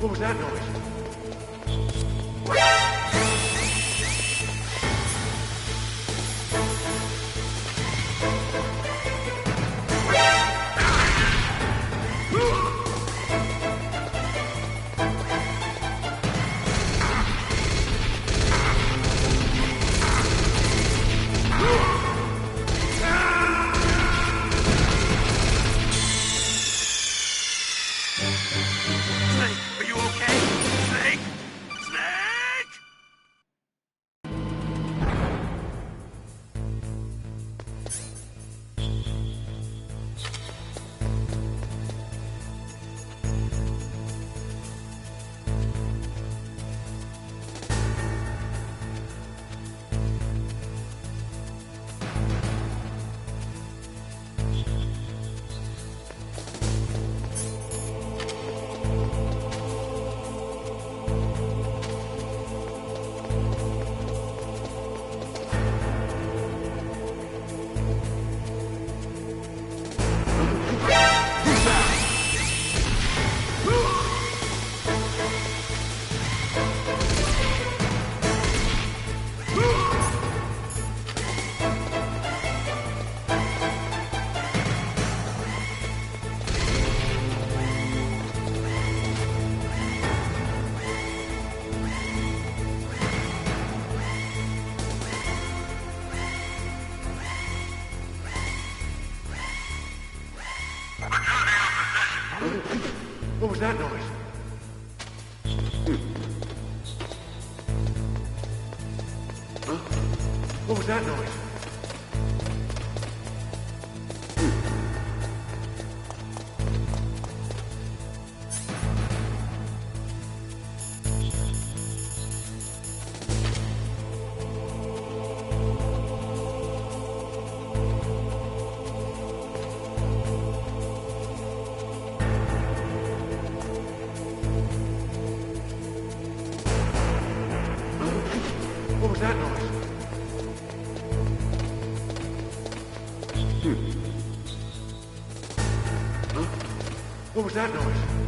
What was that noise? Snake, are you okay? What was that noise? Huh? What was that noise? What was that noise? Huh? What was that noise?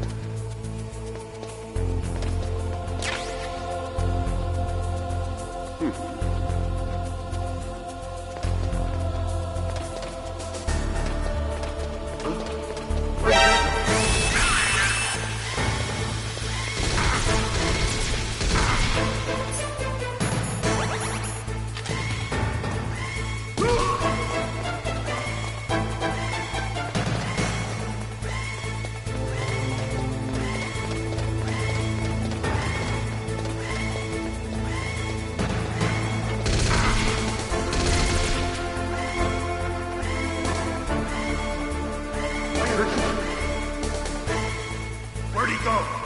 Where'd he go?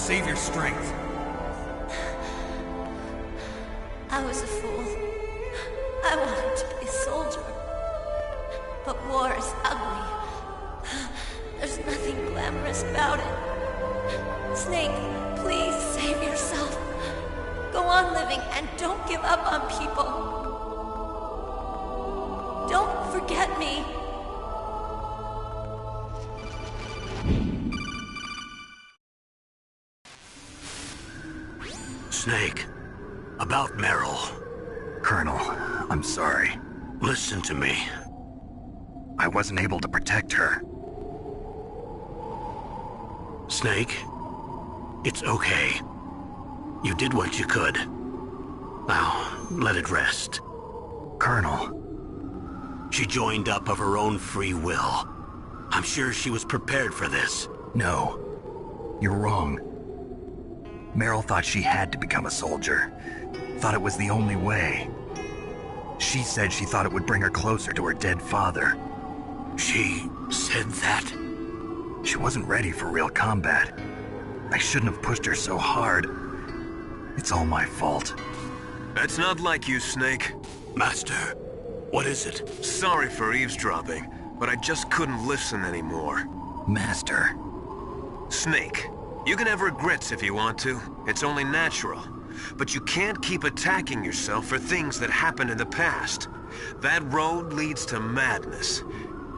Save your strength. I was a fool. I wanted to be a soldier. But war is ugly. There's nothing glamorous about it. Snake, please save yourself. Go on living and don't give up on people. Don't forget me. Snake, about Meryl. Colonel, I'm sorry. Listen to me. I wasn't able to protect her. Snake, it's okay. You did what you could. Now, let it rest. Colonel. She joined up of her own free will. I'm sure she was prepared for this. No. You're wrong. Meryl thought she had to become a soldier. Thought it was the only way. She said she thought it would bring her closer to her dead father. She said that? She wasn't ready for real combat. I shouldn't have pushed her so hard. It's all my fault. That's not like you, Snake. Master, what is it? Sorry for eavesdropping, but I just couldn't listen anymore. Master. Snake, you can have regrets if you want to. It's only natural. But you can't keep attacking yourself for things that happened in the past. That road leads to madness.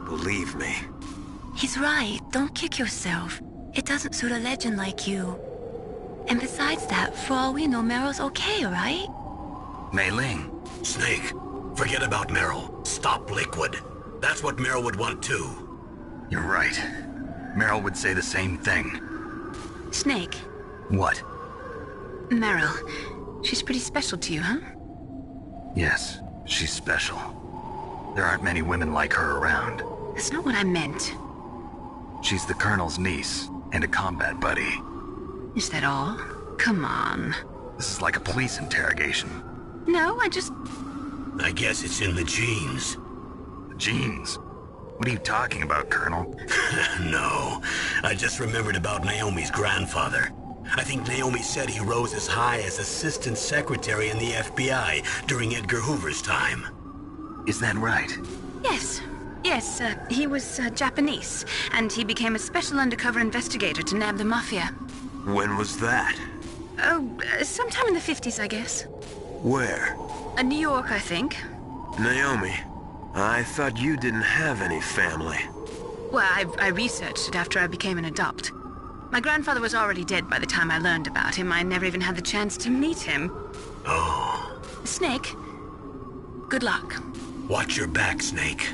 Believe me. He's right. Don't kick yourself. It doesn't suit a legend like you. And besides that, for all we know, Meryl's okay, right? Mei Ling. Snake, forget about Meryl. Stop Liquid. That's what Meryl would want too. You're right. Meryl would say the same thing. Snake. What? Meryl. She's pretty special to you, huh? Yes, she's special. There aren't many women like her around. That's not what I meant. She's the Colonel's niece and a combat buddy. Is that all? Come on. This is like a police interrogation. No, I guess it's in the genes. The genes? What are you talking about, Colonel? No, I just remembered about Naomi's grandfather. I think Naomi said he rose as high as assistant secretary in the FBI during Edgar Hoover's time. Is that right? Yes. Yes, he was Japanese, and he became a special undercover investigator to nab the Mafia. When was that? Oh, sometime in the 50s, I guess. Where? New York, I think. Naomi, I thought you didn't have any family. Well, I researched it after I became an adopt. My grandfather was already dead by the time I learned about him. I never even had the chance to meet him. Oh. Snake, good luck. Watch your back, Snake.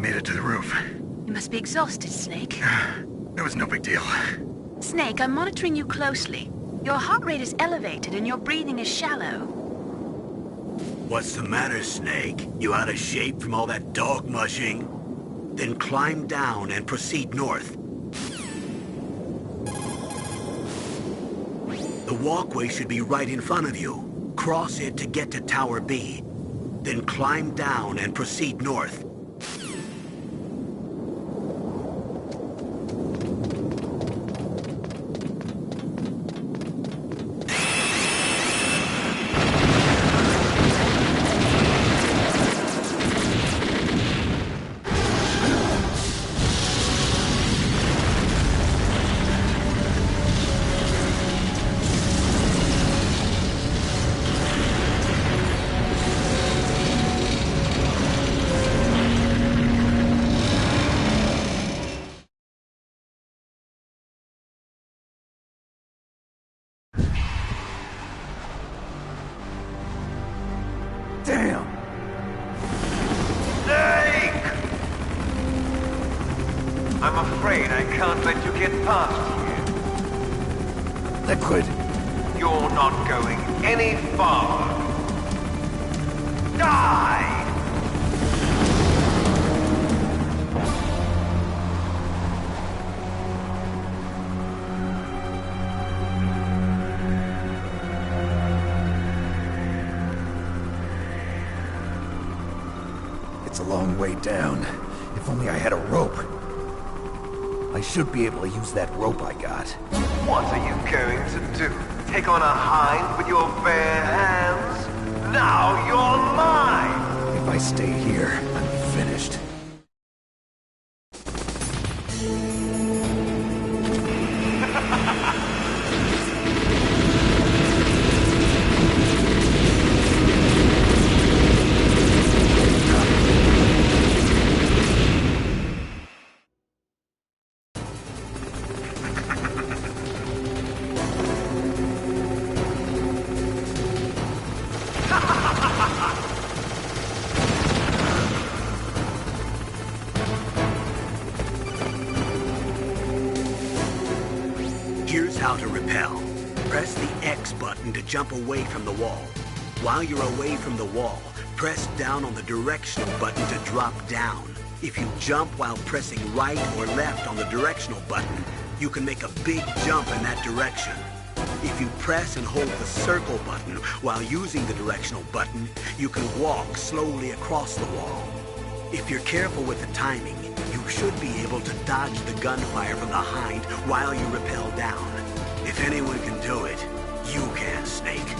made it to the roof. You must be exhausted, Snake. It was no big deal. Snake, I'm monitoring you closely. Your heart rate is elevated and your breathing is shallow. What's the matter, Snake? You out of shape from all that dog mushing? Then climb down and proceed north. The walkway should be right in front of you. Cross it to get to Tower B. Then climb down and proceed north. Damn! Snake! I'm afraid I can't let you get past here. Liquid! You're not going any farther. Die! It's a long way down. If only I had a rope. I should be able to use that rope I got. What are you going to do? Take on a hind with your bare hands? Now you're mine! If I stay here, I'm finished. Here's how to repel. Press the X button to jump away from the wall. While you're away from the wall, press down on the directional button to drop down. If you jump while pressing right or left on the directional button, you can make a big jump in that direction. If you press and hold the circle button while using the directional button, you can walk slowly across the wall. If you're careful with the timing, you should be able to dodge the gunfire from the hind while you rappel down. If anyone can do it, you can, Snake.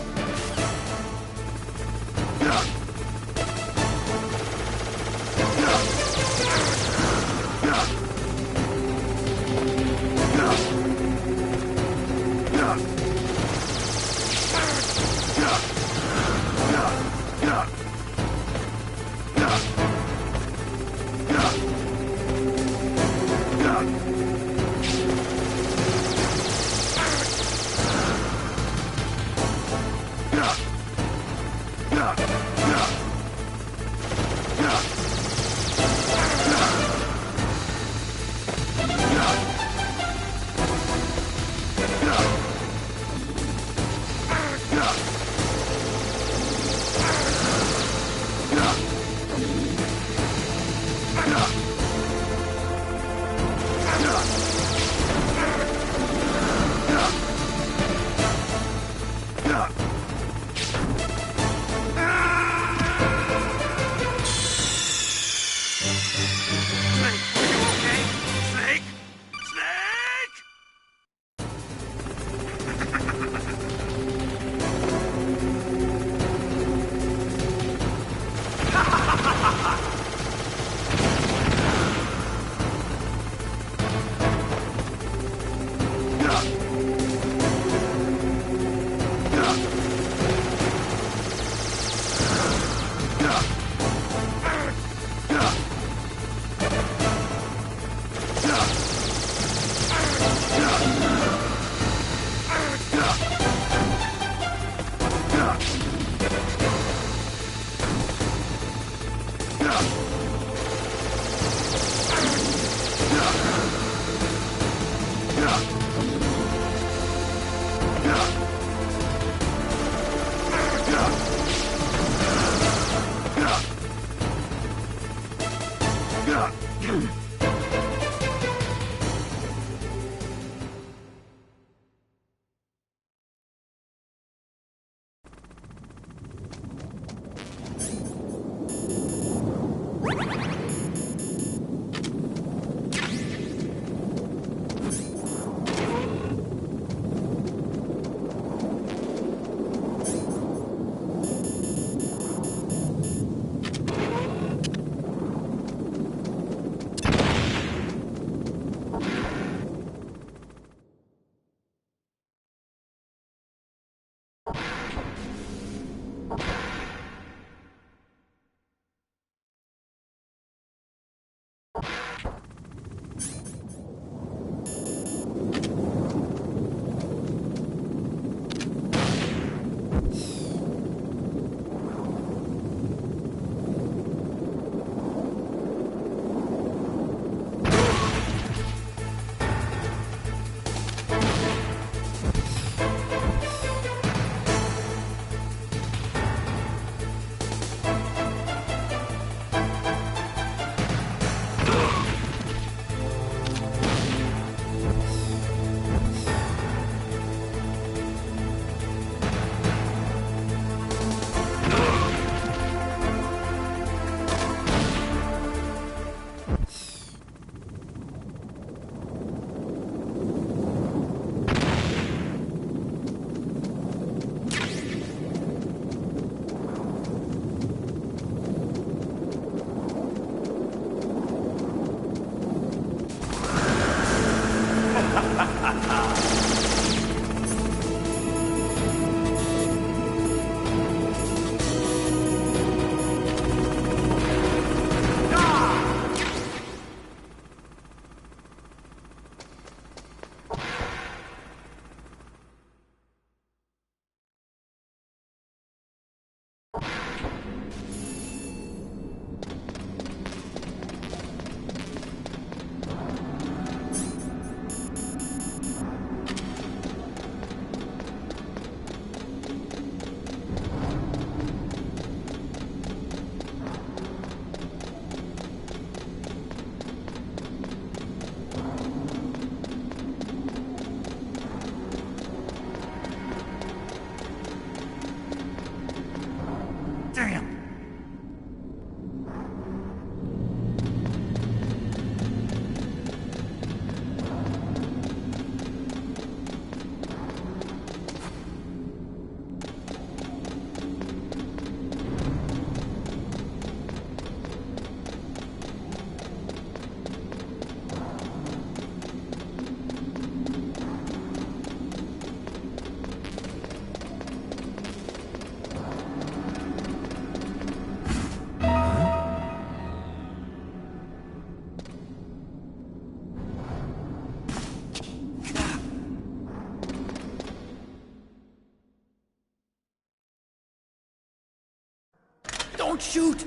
Don't shoot!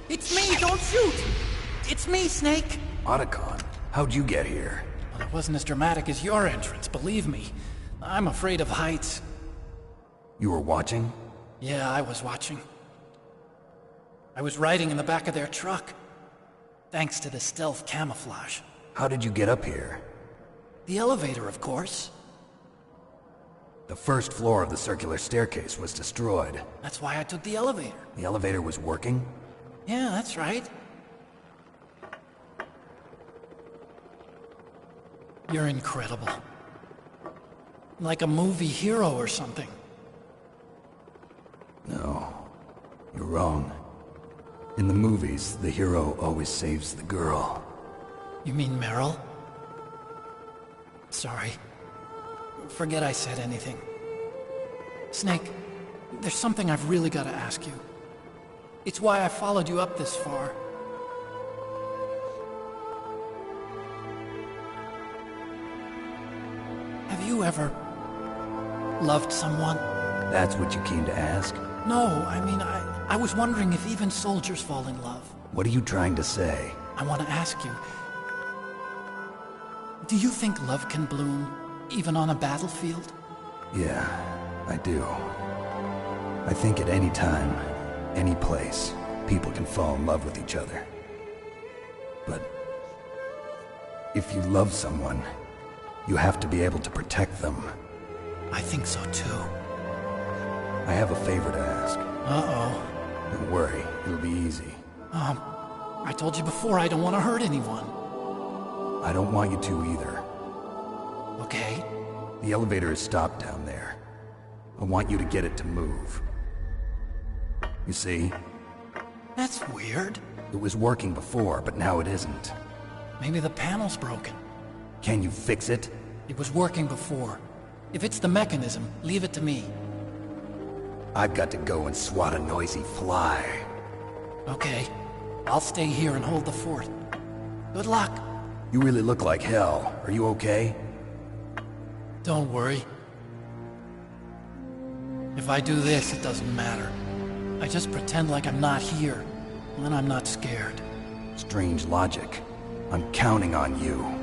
It's me, don't shoot! It's me, Snake! Otacon, how'd you get here? Well, it wasn't as dramatic as your entrance, believe me. I'm afraid of heights. You were watching? Yeah, I was watching. I was riding in the back of their truck. Thanks to the stealth camouflage. How did you get up here? The elevator, of course. The first floor of the circular staircase was destroyed. That's why I took the elevator. The elevator was working? Yeah, that's right. You're incredible. Like a movie hero or something. No, you're wrong. In the movies, the hero always saves the girl. You mean Meryl? Sorry. Forget I said anything. Snake, there's something I've really got to ask you. It's why I followed you up this far. Have you ever loved someone? That's what you came to ask? No, I mean, I was wondering if even soldiers fall in love. What are you trying to say? I want to ask you, do you think love can bloom even on a battlefield? Yeah, I do. I think at any time, any place, people can fall in love with each other. But if you love someone, you have to be able to protect them. I think so too. I have a favor to ask. Uh-oh. Don't worry, it'll be easy. I told you before I don't want to hurt anyone. I don't want you to either. Okay. The elevator is stopped down there. I want you to get it to move. You see? That's weird. It was working before, but now it isn't. Maybe the panel's broken. Can you fix it? It was working before. If it's the mechanism, leave it to me. I've got to go and swat a noisy fly. Okay. I'll stay here and hold the fort. Good luck. You really look like hell. Are you okay? Don't worry. If I do this, it doesn't matter. I just pretend like I'm not here, and then I'm not scared. Strange logic. I'm counting on you.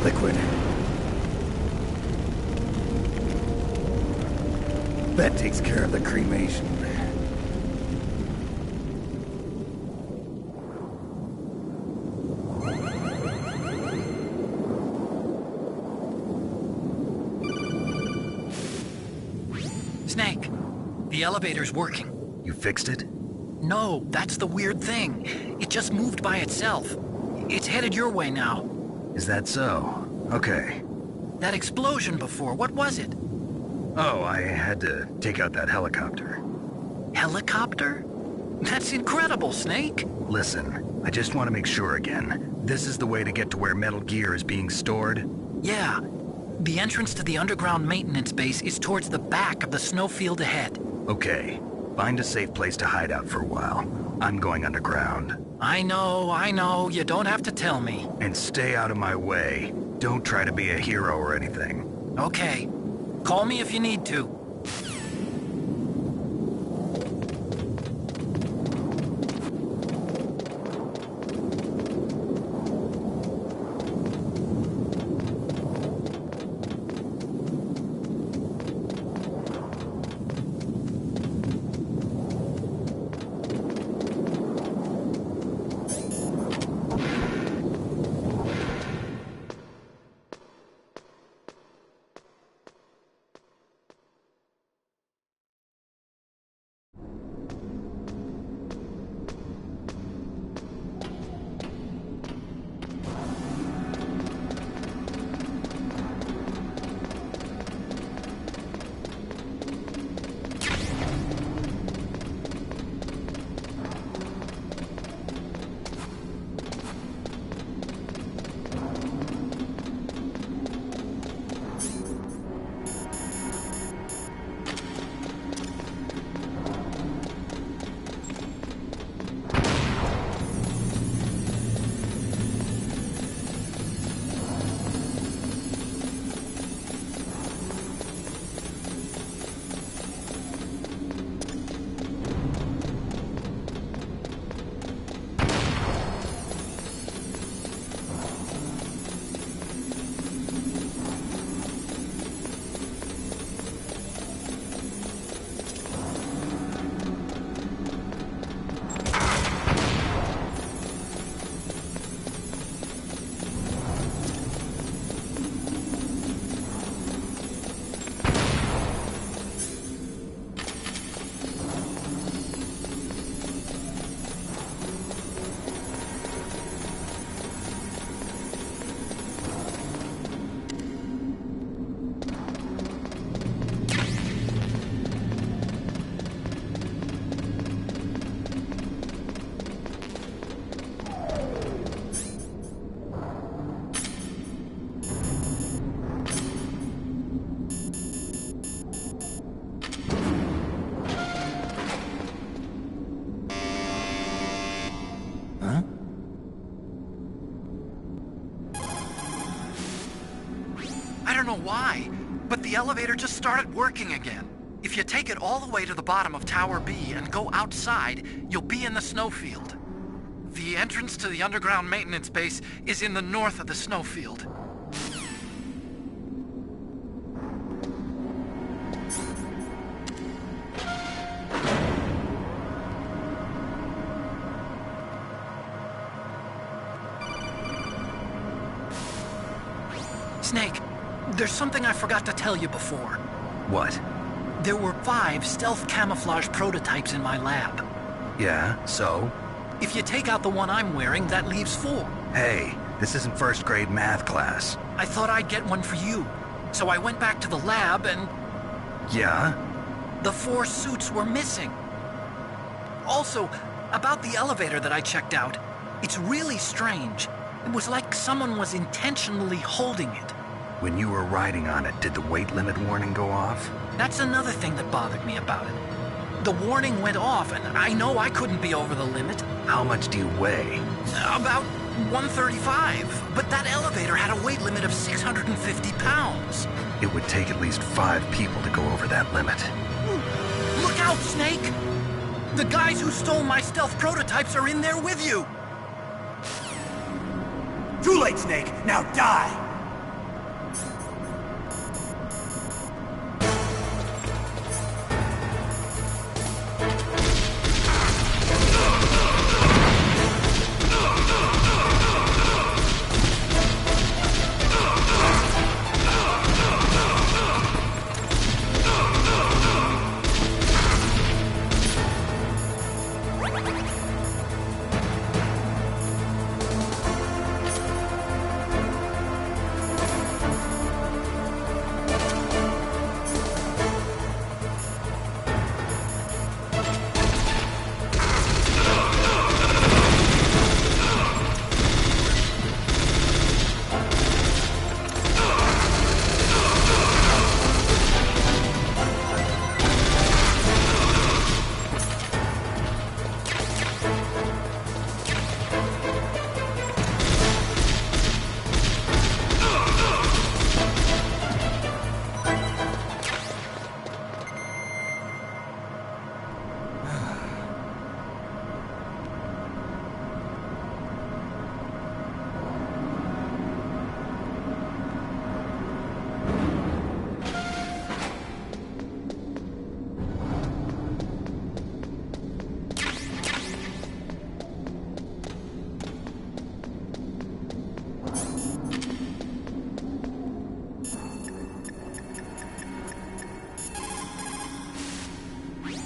Liquid. That takes care of the cremation. Snake, the elevator's working. You fixed it? No, that's the weird thing. It just moved by itself. It's headed your way now. Is that so? Okay. That explosion before, what was it? Oh, I had to take out that helicopter. Helicopter? That's incredible, Snake. Listen, I just want to make sure again. This is the way to get to where Metal Gear is being stored? Yeah. The entrance to the underground maintenance base is towards the back of the snowfield ahead. Okay. Find a safe place to hide out for a while. I'm going underground. I know. You don't have to tell me. And stay out of my way. Don't try to be a hero or anything. Okay. Call me if you need to. Why? But the elevator just started working again. If you take it all the way to the bottom of Tower B and go outside, you'll be in the snowfield. The entrance to the underground maintenance base is in the north of the snowfield. Snake, there's something I forgot to tell you before. What? There were 5 stealth camouflage prototypes in my lab. Yeah, so? If you take out the one I'm wearing, that leaves 4. Hey, this isn't first grade math class. I thought I'd get one for you. So I went back to the lab and... Yeah? The 4 suits were missing. Also, about the elevator that I checked out, it's really strange. It was like someone was intentionally holding it. When you were riding on it, did the weight limit warning go off? That's another thing that bothered me about it. The warning went off, and I know I couldn't be over the limit. How much do you weigh? About 135, but that elevator had a weight limit of 650 pounds. It would take at least 5 people to go over that limit. Look out, Snake! The guys who stole my stealth prototypes are in there with you! Too late, Snake! Now die!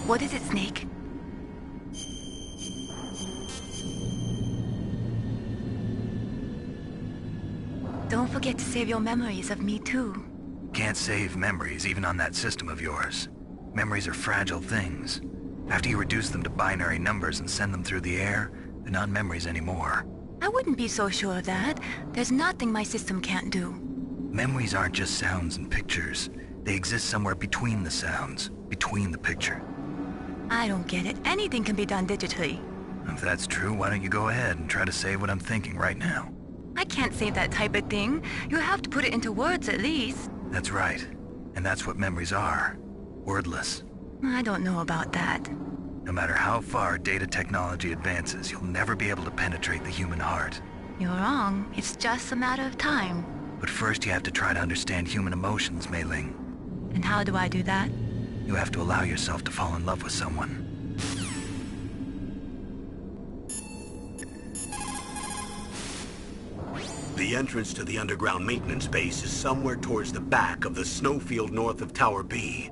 What is it, Snake? Don't forget to save your memories of me, too. Can't save memories, even on that system of yours. Memories are fragile things. After you reduce them to binary numbers and send them through the air, they're not memories anymore. I wouldn't be so sure of that. There's nothing my system can't do. Memories aren't just sounds and pictures. They exist somewhere between the sounds, between the picture. I don't get it. Anything can be done digitally. If that's true, why don't you go ahead and try to say what I'm thinking right now? I can't say that type of thing. You have to put it into words at least. That's right. And that's what memories are. Wordless. I don't know about that. No matter how far data technology advances, you'll never be able to penetrate the human heart. You're wrong. It's just a matter of time. But first you have to try to understand human emotions, Mei Ling. And how do I do that? You have to allow yourself to fall in love with someone. The entrance to the underground maintenance base is somewhere towards the back of the snowfield north of Tower B.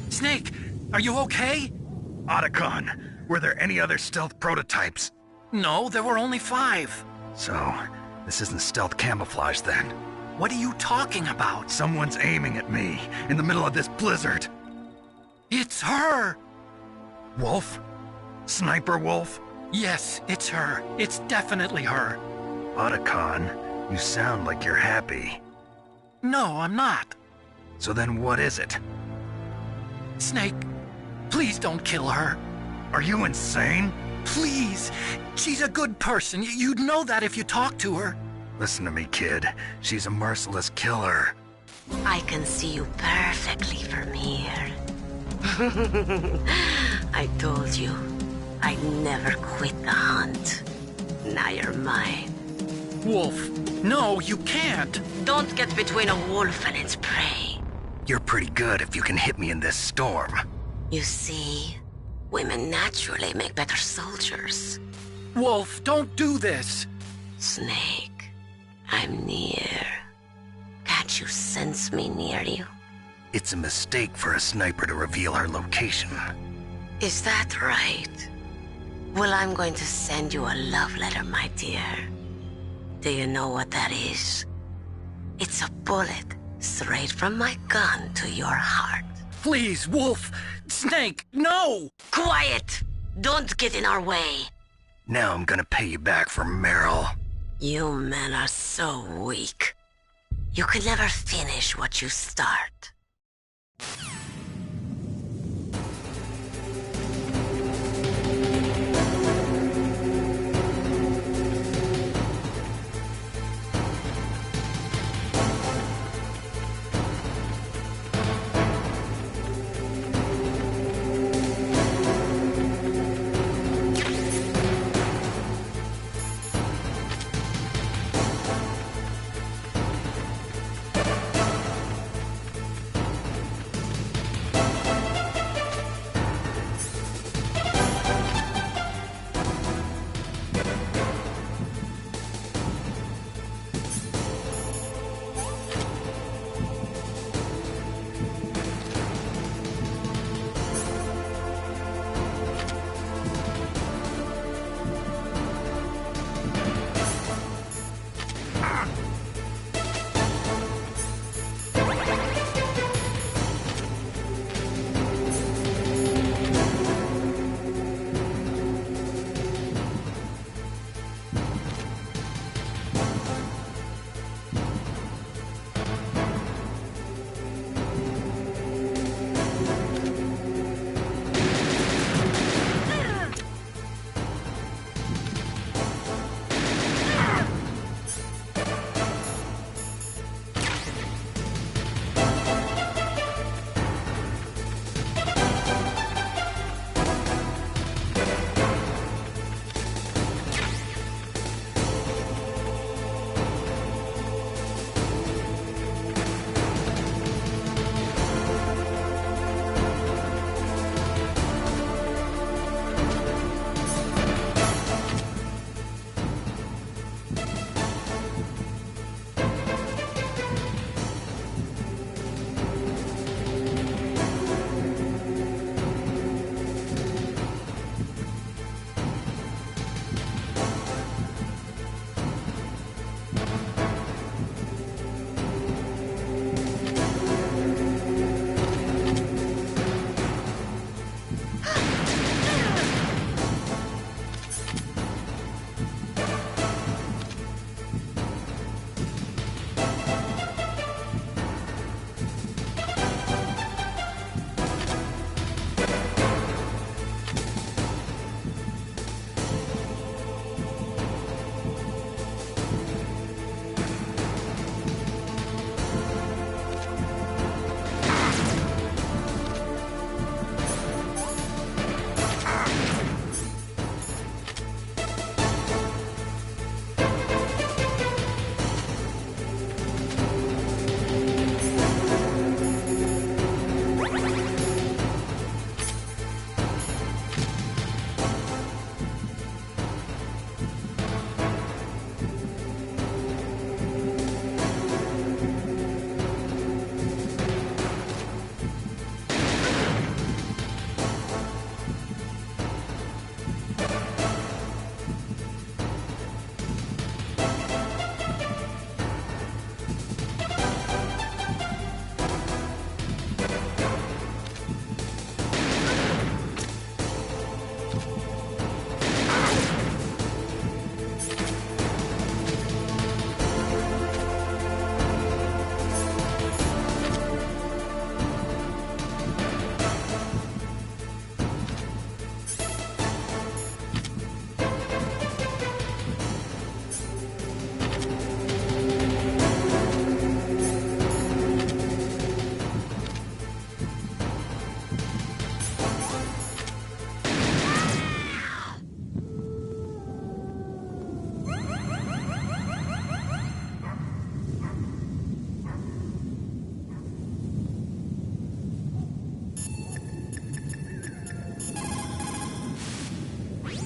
Snake, are you okay? Otacon, were there any other stealth prototypes? No, there were only 5. So, this isn't stealth camouflage then? What are you talking about? Someone's aiming at me, in the middle of this blizzard. It's her! Wolf? Sniper Wolf? Yes, it's her. It's definitely her. Otacon, you sound like you're happy. No, I'm not. So then what is it? Snake, please don't kill her. Are you insane? Please. She's a good person. You'd know that if you talked to her. Listen to me, kid. She's a merciless killer. I can see you perfectly from here. I told you, I'd never quit the hunt. Now you're mine. Wolf, no, you can't. Don't get between a wolf and its prey. You're pretty good if you can hit me in this storm. You see, women naturally make better soldiers. Wolf, don't do this. Snake, I'm near. Can't you sense me near you? It's a mistake for a sniper to reveal her location. Is that right? Well, I'm going to send you a love letter, my dear. Do you know what that is? It's a bullet straight from my gun to your heart. Please, Wolf! Snake, no! Quiet! Don't get in our way. Now I'm gonna pay you back for Meryl. You men are so weak. You can never finish what you start.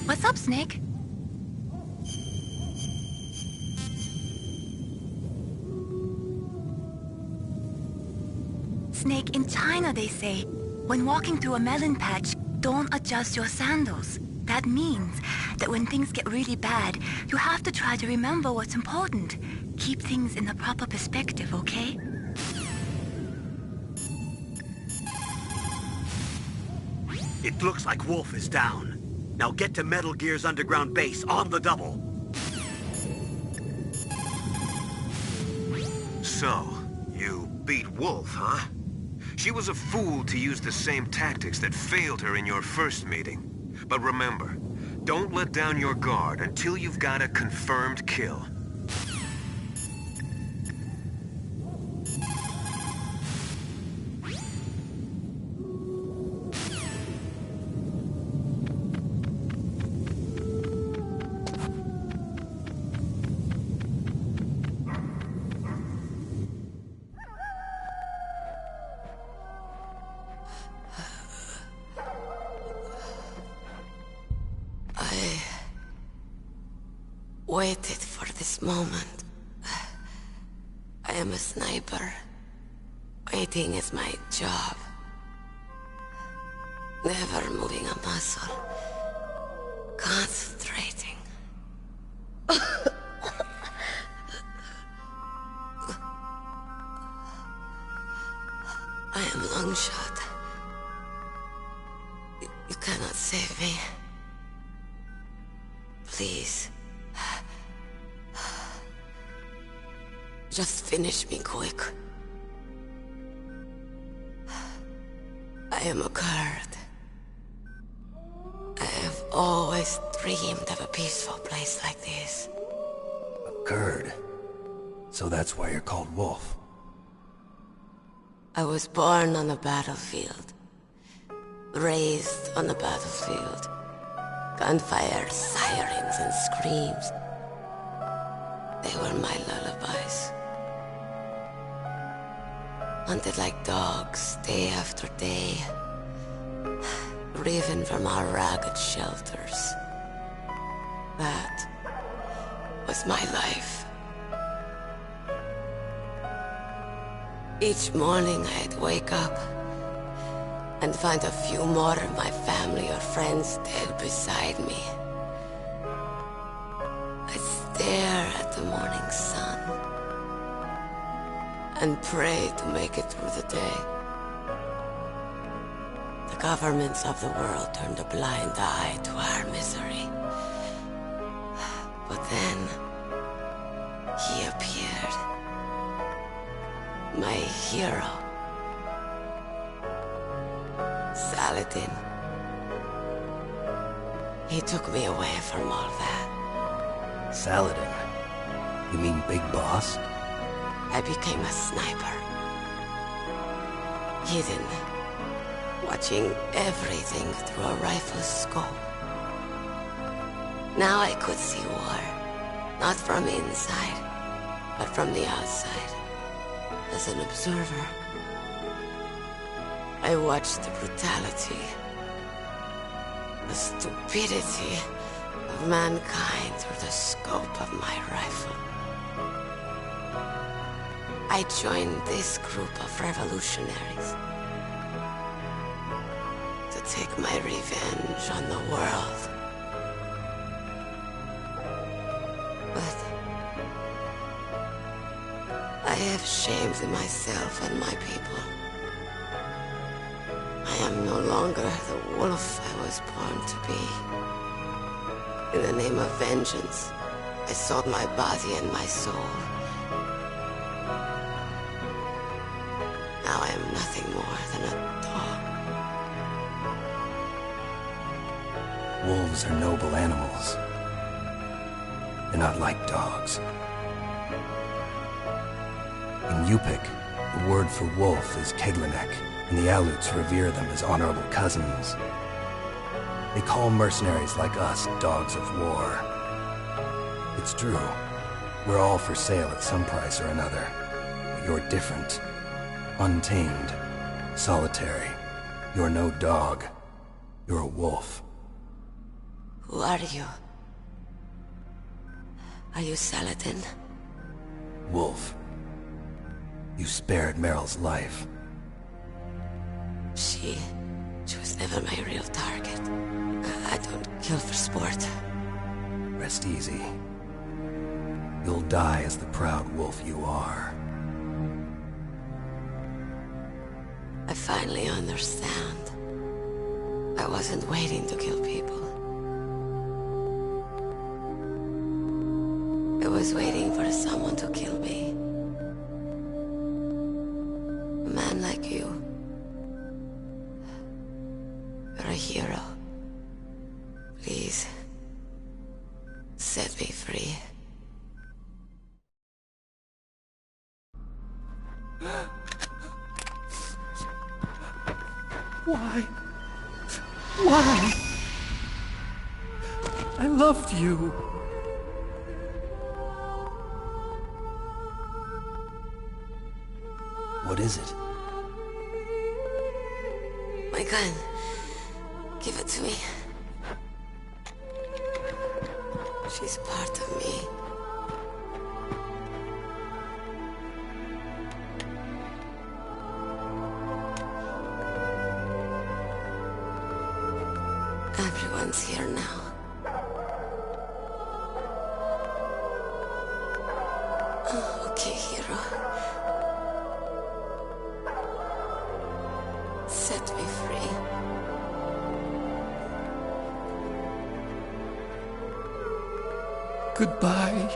What's up, Snake? Snake, in China they say, when walking through a melon patch, don't adjust your sandals. That means that when things get really bad, you have to try to remember what's important. Keep things in the proper perspective, okay? It looks like Wolf is down. Now get to Metal Gear's underground base on the double. So, you beat Wolf, huh? She was a fool to use the same tactics that failed her in your first meeting. But remember, don't let down your guard until you've got a confirmed kill. Waited for this moment. I am a sniper. Waiting is my job. Never moving a muscle. Concentrating. I am Longshot. You cannot save me. Please. Just finish me quick. I am a Kurd. I have always dreamed of a peaceful place like this. A Kurd? So that's why you're called Wolf. I was born on the battlefield. Raised on the battlefield. Gunfire, sirens, and screams. They were my lullabies. Hunted like dogs, day after day. Driven from our ragged shelters. That was my life. Each morning I'd wake up and find a few more of my family or friends dead beside me. I'd stare at the morning sun and pray to make it through the day. The governments of the world turned a blind eye to our misery. But then, he appeared. My hero. Saladin. He took me away from all that. Saladin? You mean Big Boss? I became a sniper. Hidden. Watching everything through a rifle's scope. Now I could see war. Not from inside, but from the outside. As an observer. I watched the brutality, the stupidity of mankind through the scope of my rifle. I joined this group of revolutionaries to take my revenge on the world. But I have shamed myself and my people. I am no longer the wolf I was born to be. In the name of vengeance, I sold my body and my soul. Now I am nothing more than a dog. Wolves are noble animals. They're not like dogs. In Yupik, the word for wolf is Keglenek, and the Aleuts revere them as honorable cousins. They call mercenaries like us dogs of war. It's true. We're all for sale at some price or another. But you're different. Untamed. Solitary. You're no dog. You're a wolf. Who are you? Are you Saladin? Wolf. You spared Meryl's life. She was never my real target. I don't kill for sport. Rest easy. You'll die as the proud wolf you are. I finally understand. I wasn't waiting to kill people. I was waiting for someone to kill me. A man like you. You're a hero. Please, set me free. Why? Why? I loved you. What is it? My gun. Give it to me. She's part of me. Everyone's here now. Oh, okay, hero. Set me free. Goodbye.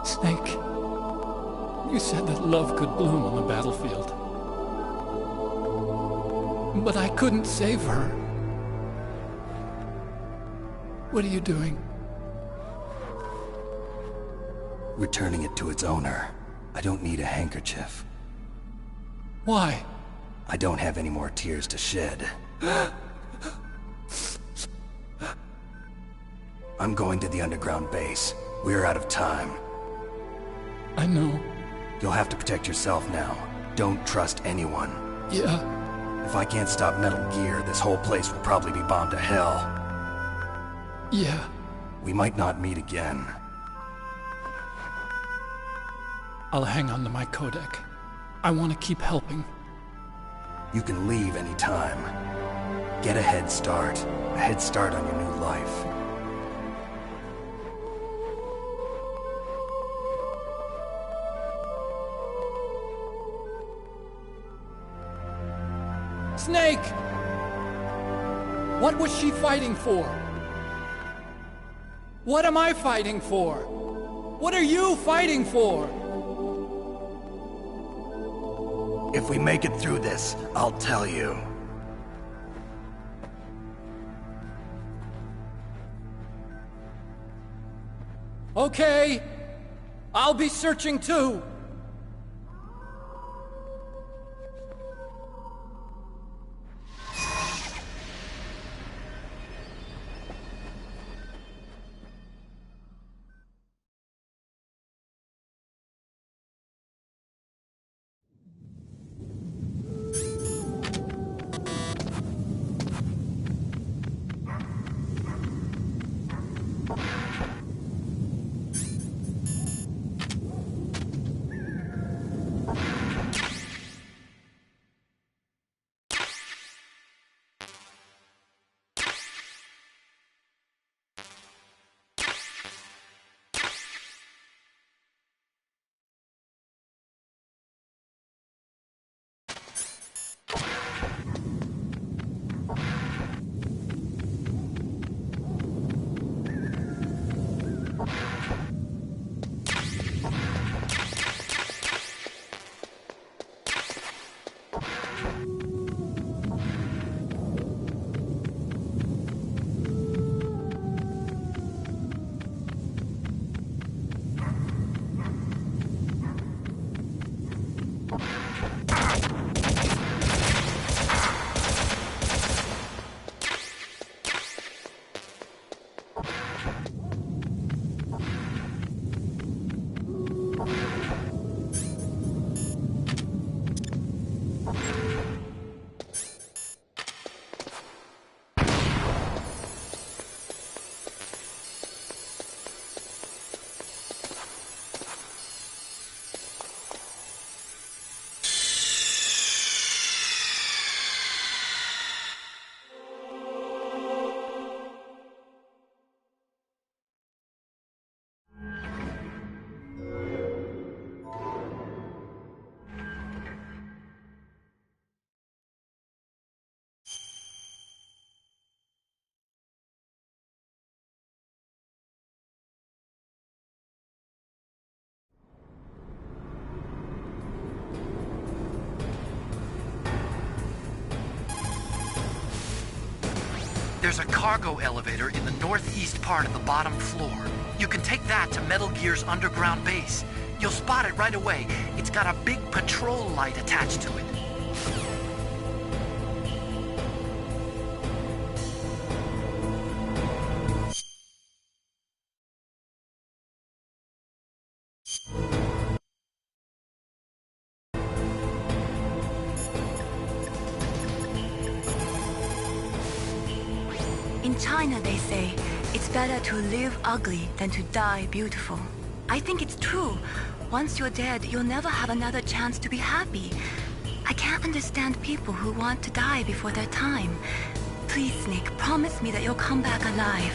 Snake, you said that love could bloom on the battlefield. But I couldn't save her. What are you doing? Returning it to its owner. I don't need a handkerchief. Why? I don't have any more tears to shed. I'm going to the underground base. We're out of time. I know. You'll have to protect yourself now. Don't trust anyone. Yeah. If I can't stop Metal Gear, this whole place will probably be bombed to hell. Yeah. We might not meet again. I'll hang on to my codec. I want to keep helping. You can leave any time. Get a head start. A head start on your new life. Snake! What was she fighting for? What am I fighting for? What are you fighting for? If we make it through this, I'll tell you. Okay. I'll be searching too. There's a cargo elevator in the northeast part of the bottom floor. You can take that to Metal Gear's underground base. You'll spot it right away. It's got a big patrol light attached to it. In China, they say, it's better to live ugly than to die beautiful. I think it's true. Once you're dead, you'll never have another chance to be happy. I can't understand people who want to die before their time. Please, Snake, promise me that you'll come back alive.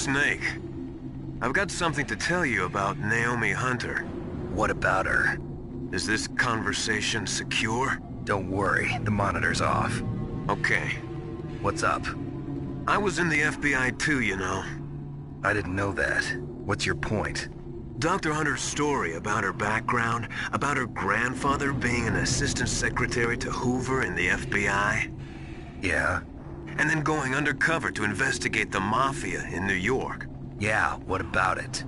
Snake. I've got something to tell you about Naomi Hunter. What about her? Is this conversation secure? Don't worry, the monitor's off. Okay. What's up? I was in the FBI too, you know. I didn't know that. What's your point? Dr. Hunter's story about her background, about her grandfather being an assistant secretary to Hoover in the FBI. Yeah? And then going undercover to investigate the Mafia in New York. Yeah, what about it?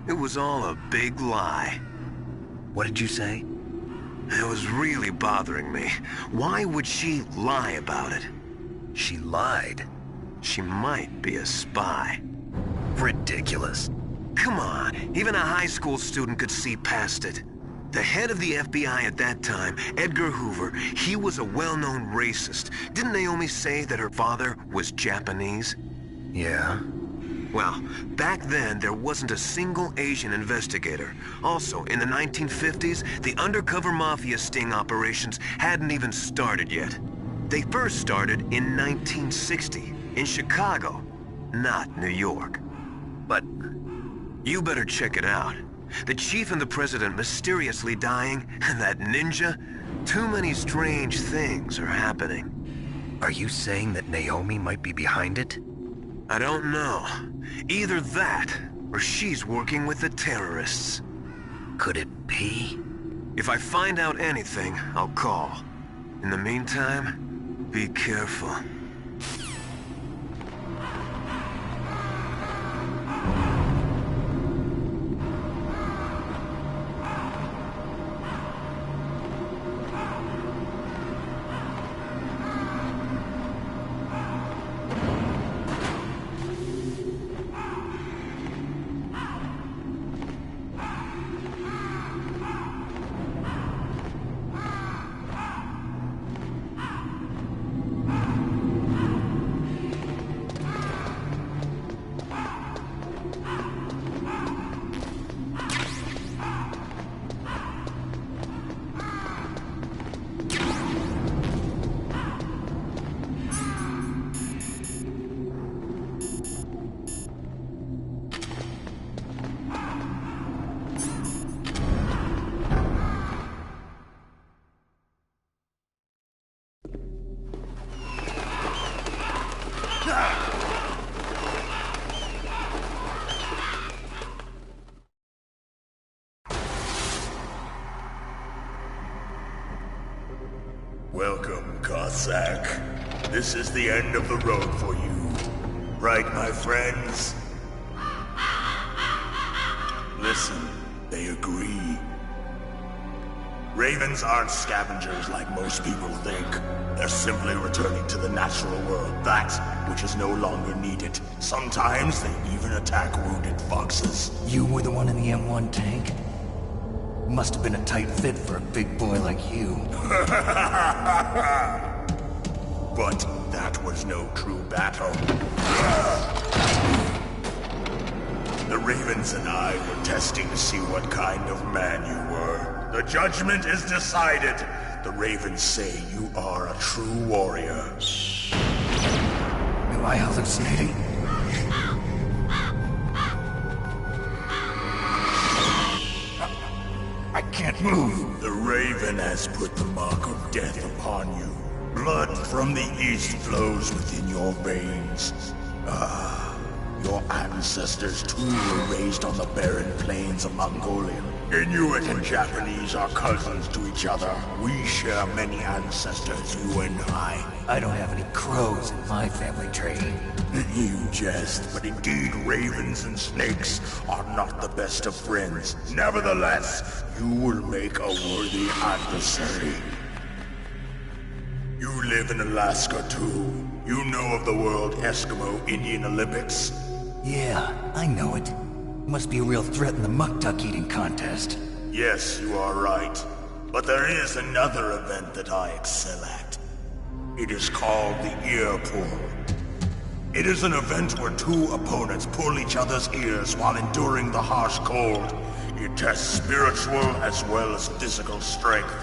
It was all a big lie. What did you say? It was really bothering me. Why would she lie about it? She lied? She might be a spy. Ridiculous. Come on, even a high school student could see past it. The head of the FBI at that time, Edgar Hoover, he was a well-known racist. Didn't Naomi say that her father was Japanese? Yeah. Well, back then, there wasn't a single Asian investigator. Also, in the 1950s, the undercover mafia sting operations hadn't even started yet. They first started in 1960, in Chicago, not New York. But you better check it out. The chief and the president mysteriously dying, and that ninja, too many strange things are happening. Are you saying that Naomi might be behind it? I don't know. Either that, or she's working with the terrorists. Could it be? If I find out anything, I'll call. In the meantime, be careful. Welcome, Cossack. This is the end of the road for you. Right, my friends? Listen, they agree. Ravens aren't scavengers like most people think. They're simply returning to the natural world, that which is no longer needed. Sometimes they even attack wounded foxes. You were the one in the M1 tank? Must have been a tight fit for a big boy like you. But that was no true battle. The Ravens and I were testing to see what kind of man you were. The judgment is decided. The Ravens say you are a true warrior. Am I hallucinating? I can't move. The Raven has put the mark of death upon you. Blood from the east flows within your veins. Your ancestors too were raised on the barren plains of Mongolia. Inuit and Japanese are cousins to each other. We share many ancestors, you and I. I don't have any crows in my family tree. You jest, but indeed ravens and snakes are not the best of friends. Nevertheless, you will make a worthy adversary. You live in Alaska too. You know of the World Eskimo Indian Olympics? Yeah, I know it. Must be a real threat in the muck-duck eating contest. Yes, you are right. But there is another event that I excel at. It is called the ear pull. It is an event where two opponents pull each other's ears while enduring the harsh cold. It tests spiritual as well as physical strength.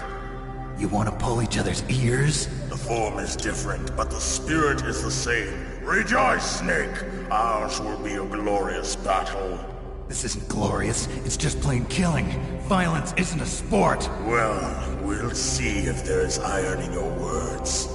You want to pull each other's ears? The form is different, but the spirit is the same. Rejoice, Snake. Ours will be a glorious battle. This isn't glorious. It's just plain killing. Violence isn't a sport. Well, we'll see if there's iron in your words.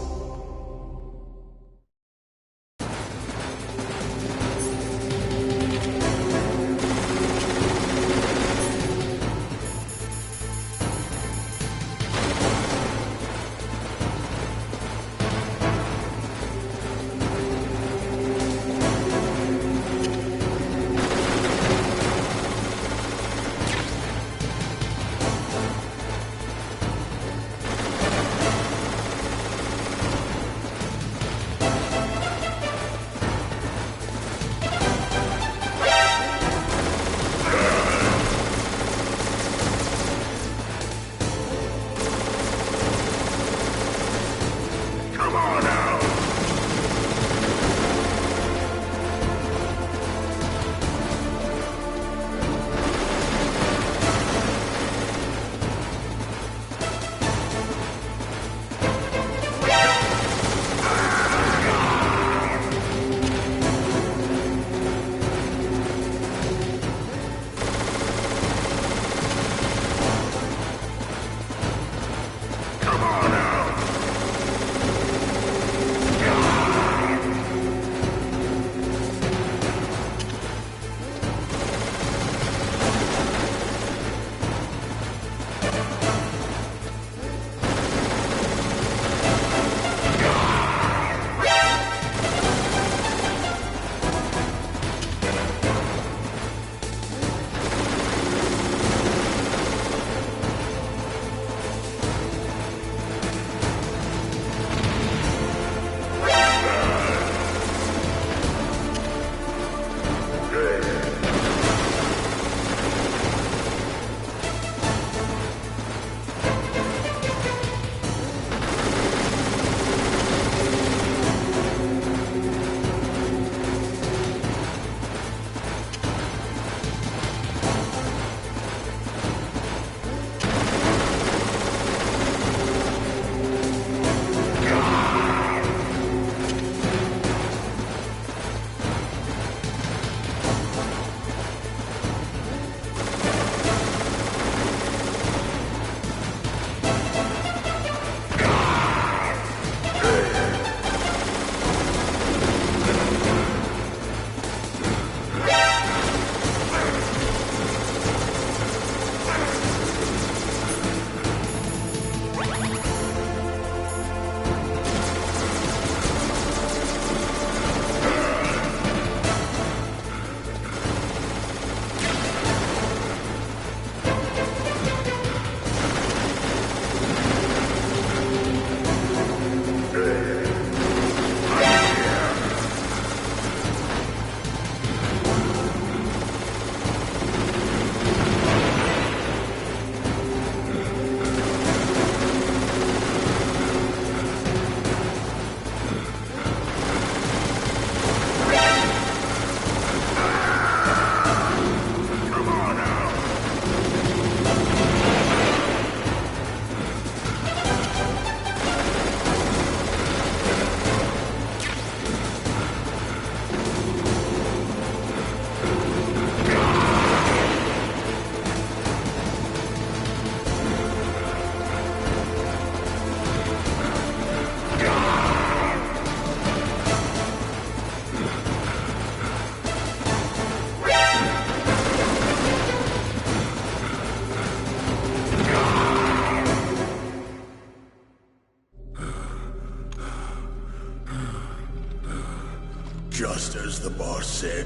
Just as the boss said,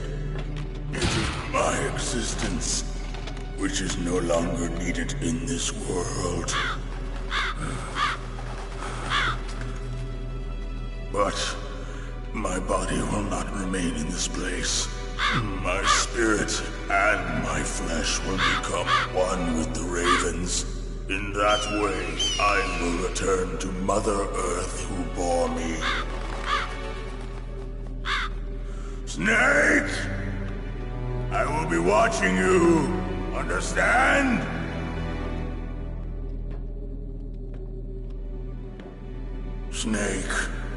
it is my existence which is no longer needed in this world. But my body will not remain in this place. My spirit and my flesh will become one with the ravens. In that way, I will return to Mother Earth who bore me. Snake! I will be watching you. Understand? Snake,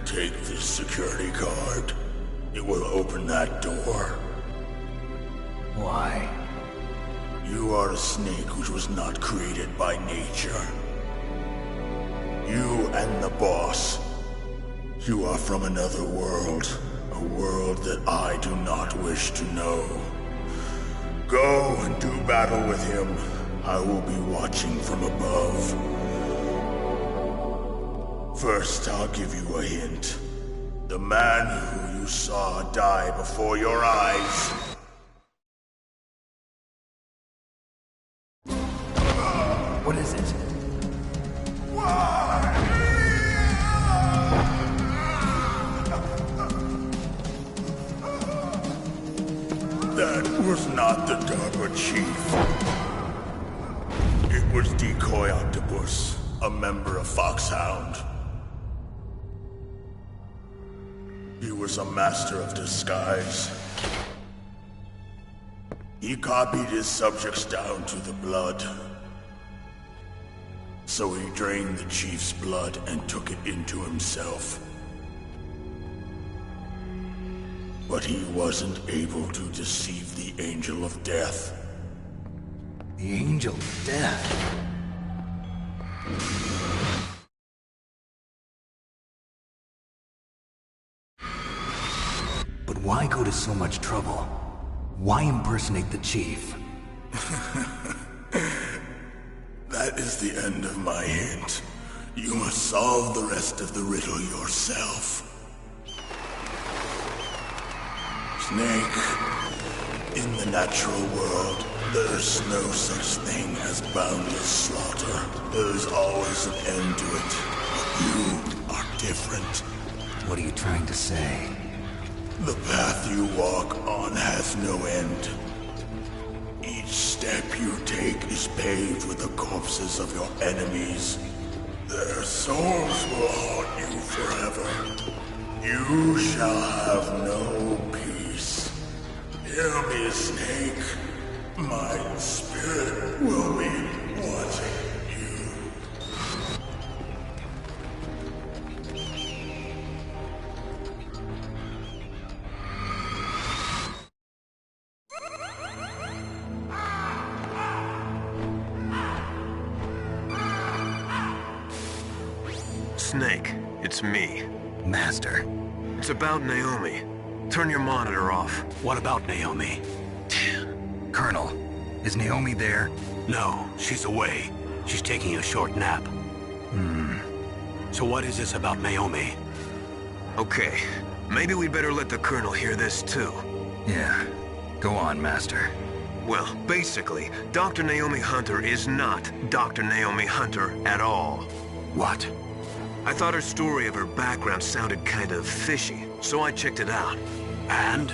take this security card. it will open that door. Why? You are a snake which was not created by nature. You and the boss. You are from another world. A world that I do not wish to know. Go and do battle with him. I will be watching from above. First, I'll give you a hint. The man who you saw die before your eyes. What is it? That was not the DARPA chief. It was Decoy Octopus, a member of Foxhound. He was a master of disguise. He copied his subjects down to the blood. So he drained the chief's blood and took it into himself. But he wasn't able to deceive the Angel of Death. The Angel of Death? But why go to so much trouble? Why impersonate the chief? That is the end of my hint. You must solve the rest of the riddle yourself. Snake, in the natural world, there's no such thing as boundless slaughter. There's always an end to it. But you are different. What are you trying to say? The path you walk on has no end. Each step you take is paved with the corpses of your enemies. Their souls will haunt you forever. You shall have no peace. Hear me, Snake. My spirit will be watching you. Snake, it's me. Master. It's about Naomi. Turn your monitor off. What about Naomi? Colonel, is Naomi there? No, she's away. She's taking a short nap. So what is this about Naomi? Okay, maybe we'd better let the Colonel hear this too. Yeah. Go on, Master. Well, basically, Dr. Naomi Hunter is not Dr. Naomi Hunter at all. What? I thought her story of her background sounded kind of fishy, so I checked it out. And?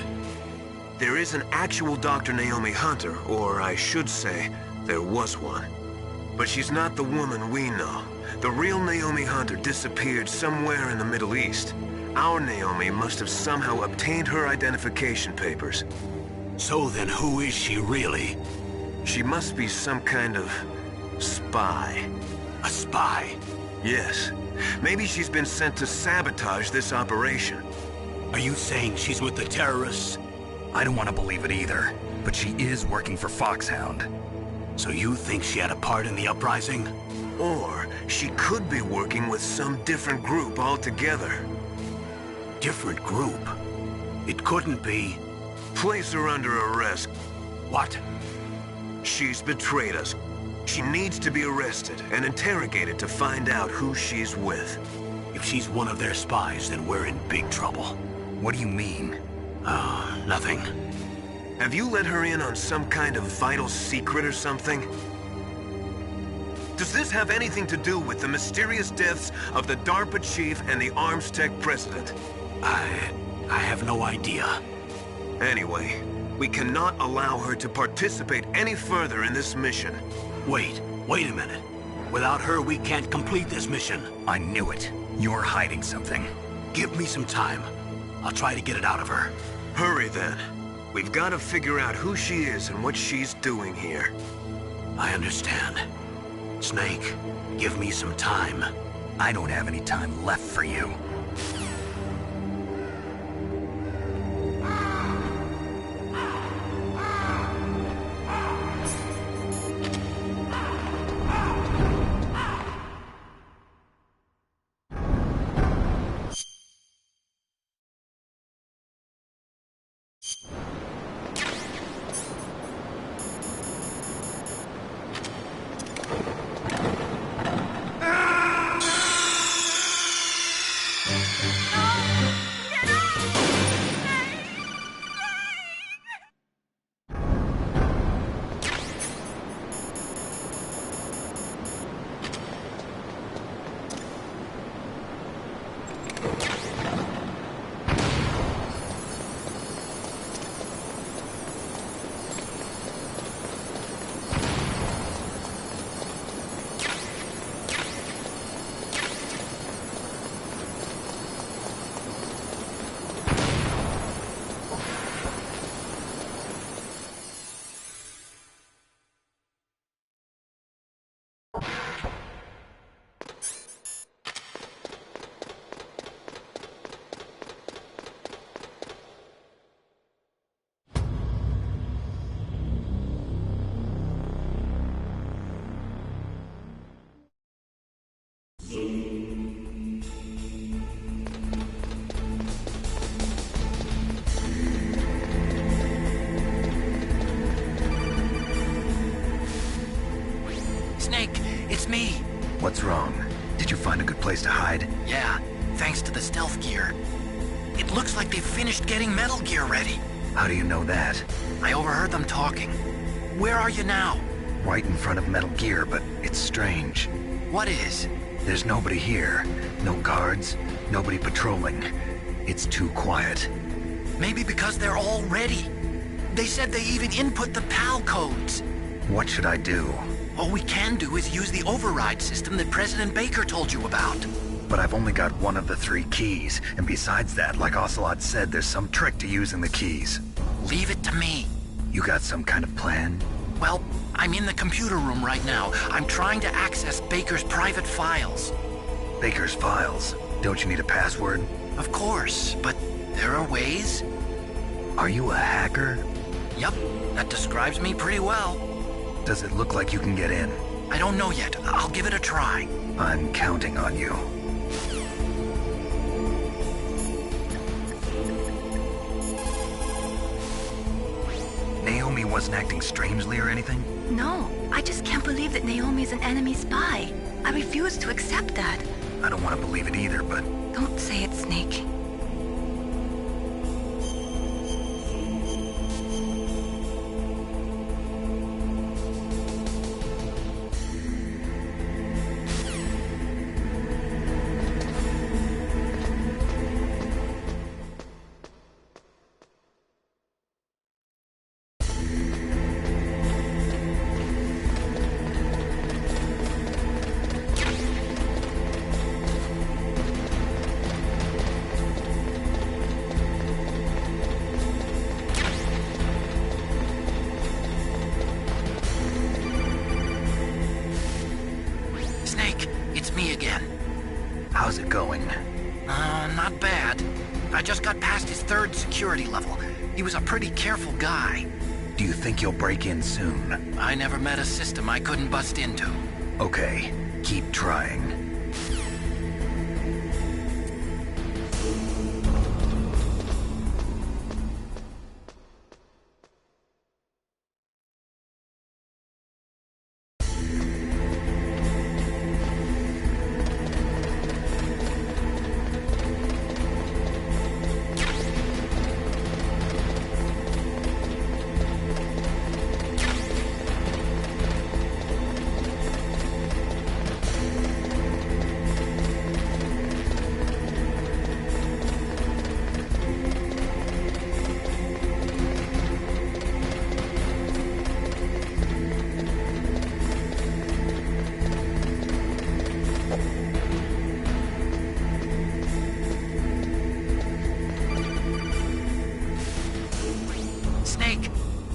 There is an actual Dr. Naomi Hunter, or I should say, there was one. But she's not the woman we know. The real Naomi Hunter disappeared somewhere in the Middle East. Our Naomi must have somehow obtained her identification papers. So then who is she really? She must be some kind of spy. A spy? Yes. Maybe she's been sent to sabotage this operation. Are you saying she's with the terrorists? I don't want to believe it either, but she is working for Foxhound. So you think she had a part in the uprising? Or she could be working with some different group altogether. Different group? It couldn't be. Place her under arrest. What? She's betrayed us. She needs to be arrested and interrogated to find out who she's with. If she's one of their spies, then we're in big trouble. What do you mean? Nothing. Have you let her in on some kind of vital secret or something? Does this have anything to do with the mysterious deaths of the DARPA chief and the Armstech president? I have no idea. Anyway, we cannot allow her to participate any further in this mission. Wait a minute. Without her, we can't complete this mission. I knew it. You're hiding something. Give me some time. I'll try to get it out of her. Hurry then. We've got to figure out who she is and what she's doing here. I understand. Snake, give me some time. I don't have any time left for you. What's wrong? Did you find a good place to hide? Yeah, thanks to the stealth gear. It looks like they've finished getting Metal Gear ready. How do you know that? I overheard them talking. Where are you now? Right in front of Metal Gear, but it's strange. What is? There's nobody here. No guards, nobody patrolling. It's too quiet. Maybe because they're all ready. They said they even input the PAL codes. What should I do? All we can do is use the override system that President Baker told you about. But I've only got one of the 3 keys, and besides that, like Ocelot said, there's some trick to using the keys. Leave it to me. You got some kind of plan? Well, I'm in the computer room right now. I'm trying to access Baker's private files. Baker's files? Don't you need a password? Of course, but there are ways. Are you a hacker? Yup, that describes me pretty well. Does it look like you can get in? I don't know yet. I'll give it a try. I'm counting on you. Naomi wasn't acting strangely or anything? No, I just can't believe that Naomi's an enemy spy. I refuse to accept that. I don't want to believe it either, but... Don't say it, Snake. How's it going? Not bad. I just got past his 3rd security level. He was a pretty careful guy. Do you think you'll break in soon? I never met a system I couldn't bust into. Okay, keep trying.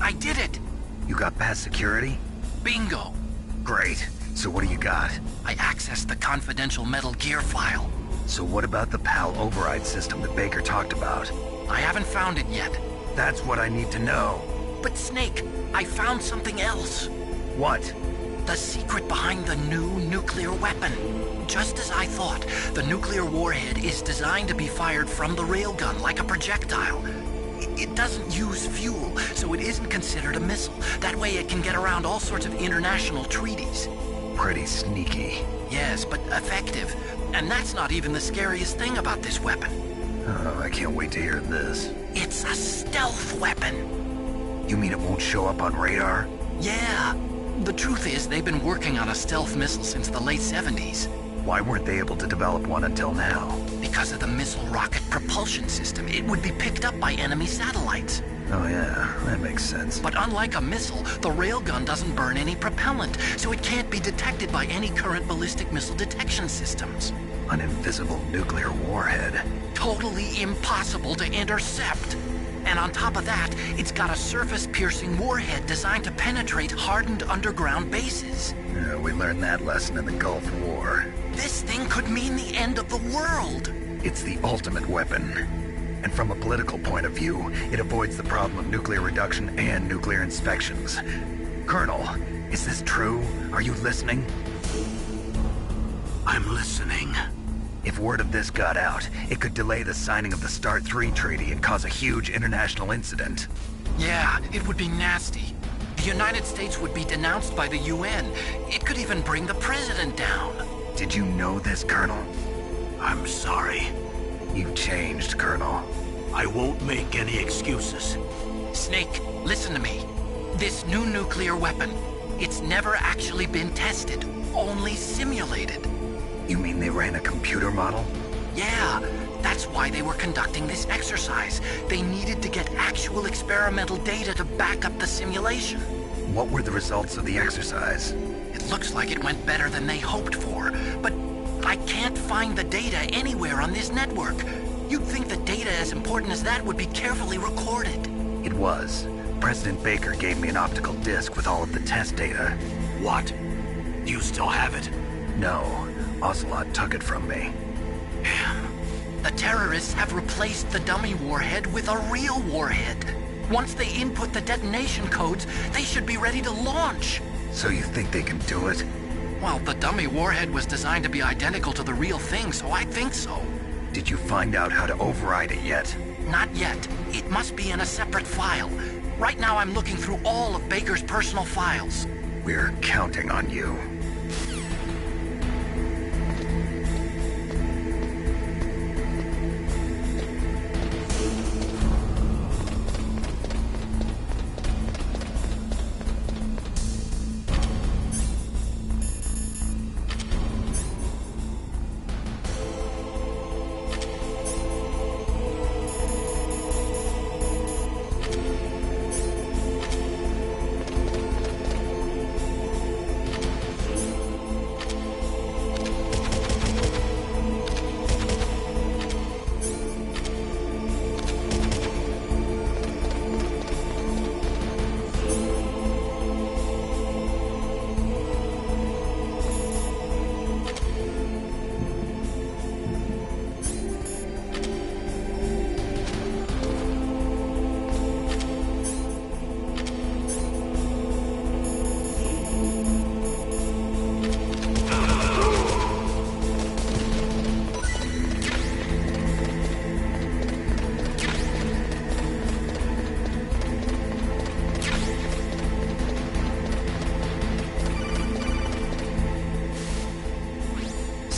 I did it! You got past security? Bingo! Great. So what do you got? I accessed the confidential Metal Gear file. So what about the PAL override system that Baker talked about? I haven't found it yet. That's what I need to know. But Snake, I found something else. What? The secret behind the new nuclear weapon. Just as I thought, the nuclear warhead is designed to be fired from the railgun like a projectile. It doesn't use fuel, so it isn't considered a missile. That way it can get around all sorts of international treaties. Pretty sneaky. Yes, but effective. And that's not even the scariest thing about this weapon. Oh, I can't wait to hear this. It's a stealth weapon. You mean it won't show up on radar? Yeah. The truth is, they've been working on a stealth missile since the late 70s. Why weren't they able to develop one until now? Because of the missile rocket propulsion system. It would be picked up by enemy satellites. Oh yeah, that makes sense. But unlike a missile, the railgun doesn't burn any propellant, so it can't be detected by any current ballistic missile detection systems. An invisible nuclear warhead. Totally impossible to intercept. And on top of that, it's got a surface-piercing warhead designed to penetrate hardened underground bases. Yeah, we learned that lesson in the Gulf War. This thing could mean the end of the world. It's the ultimate weapon. And from a political point of view, it avoids the problem of nuclear reduction and nuclear inspections. Colonel, is this true? Are you listening? I'm listening. If word of this got out, it could delay the signing of the START 3 treaty and cause a huge international incident. Yeah, it would be nasty. The United States would be denounced by the UN. It could even bring the president down. Did you know this, Colonel? I'm sorry. You've changed, Colonel. I won't make any excuses. Snake, listen to me. This new nuclear weapon, it's never actually been tested, only simulated. You mean they ran a computer model? Yeah, that's why they were conducting this exercise. They needed to get actual experimental data to back up the simulation. What were the results of the exercise? It looks like it went better than they hoped for, but I can't find the data anywhere on this network. You'd think the data as important as that would be carefully recorded. It was. President Baker gave me an optical disc with all of the test data. What? Do you still have it? No. Ocelot took it from me. The terrorists have replaced the dummy warhead with a real warhead. Once they input the detonation codes, they should be ready to launch. So you think they can do it? Well, the dummy warhead was designed to be identical to the real thing, so I think so. Did you find out how to override it yet? Not yet. It must be in a separate file. Right now I'm looking through all of Baker's personal files. We're counting on you.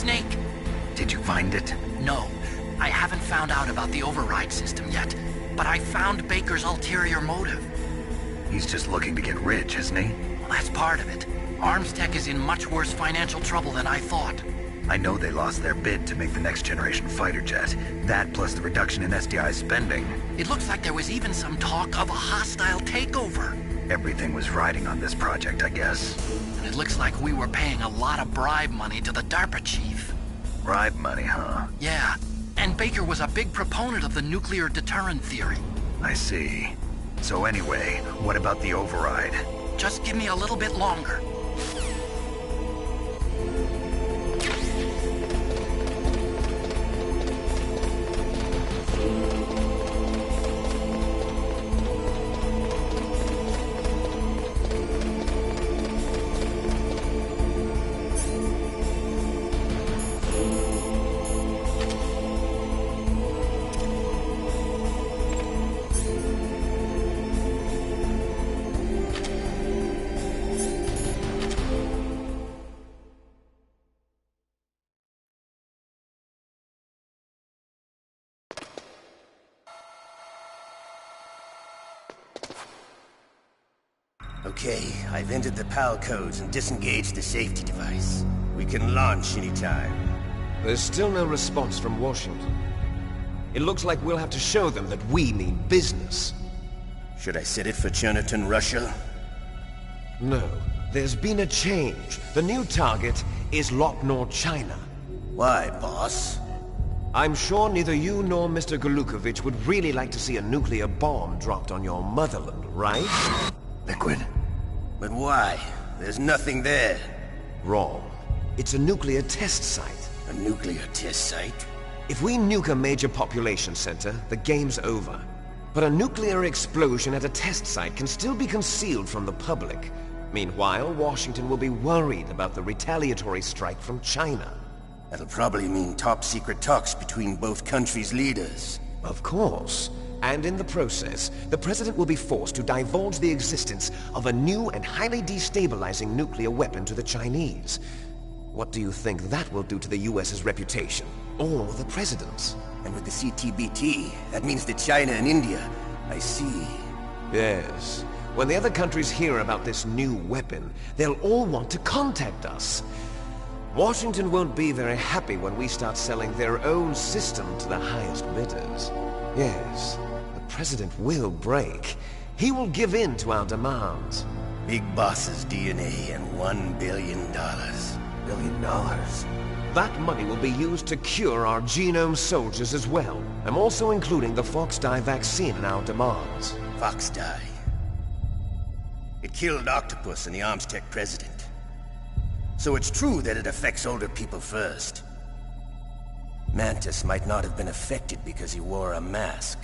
Snake! Did you find it? No. I haven't found out about the override system yet, but I found Baker's ulterior motive. He's just looking to get rich, isn't he? Well, that's part of it. Armstech is in much worse financial trouble than I thought. I know they lost their bid to make the next generation fighter jet. That plus the reduction in SDI spending. It looks like there was even some talk of a hostile takeover. Everything was riding on this project, I guess. And it looks like we were paying a lot of bribe money to the DARPA chief. Bribe money, huh? Yeah. And Baker was a big proponent of the nuclear deterrent theory. I see. So anyway, what about the override? Just give me a little bit longer. Okay, I've entered the PAL codes and disengaged the safety device. We can launch anytime. There's still no response from Washington. It looks like we'll have to show them that we mean business. Should I set it for Cherniton, Russia? No. There's been a change. The new target is Lopnor, China. Why, boss? I'm sure neither you nor Mr. Golukovich would really like to see a nuclear bomb dropped on your motherland, right? Liquid. But why? There's nothing there. Wrong. It's a nuclear test site. A nuclear test site? If we nuke a major population center, the game's over. But a nuclear explosion at a test site can still be concealed from the public. Meanwhile, Washington will be worried about the retaliatory strike from China. That'll probably mean top-secret talks between both countries' leaders. Of course. And in the process, the President will be forced to divulge the existence of a new and highly destabilizing nuclear weapon to the Chinese. What do you think that will do to the US's reputation? Or the President's? And with the CTBT, that means that China and India. I see. Yes. When the other countries hear about this new weapon, they'll all want to contact us. Washington won't be very happy when we start selling their own system to the highest bidders. Yes, the President will break. He will give in to our demands. Big Boss's DNA and $1 billion. $1 billion? That money will be used to cure our genome soldiers as well. I'm also including the Foxdie vaccine in our demands. Foxdie? It killed Octopus and the Armstech president. So it's true that it affects older people first. Mantis might not have been affected because he wore a mask.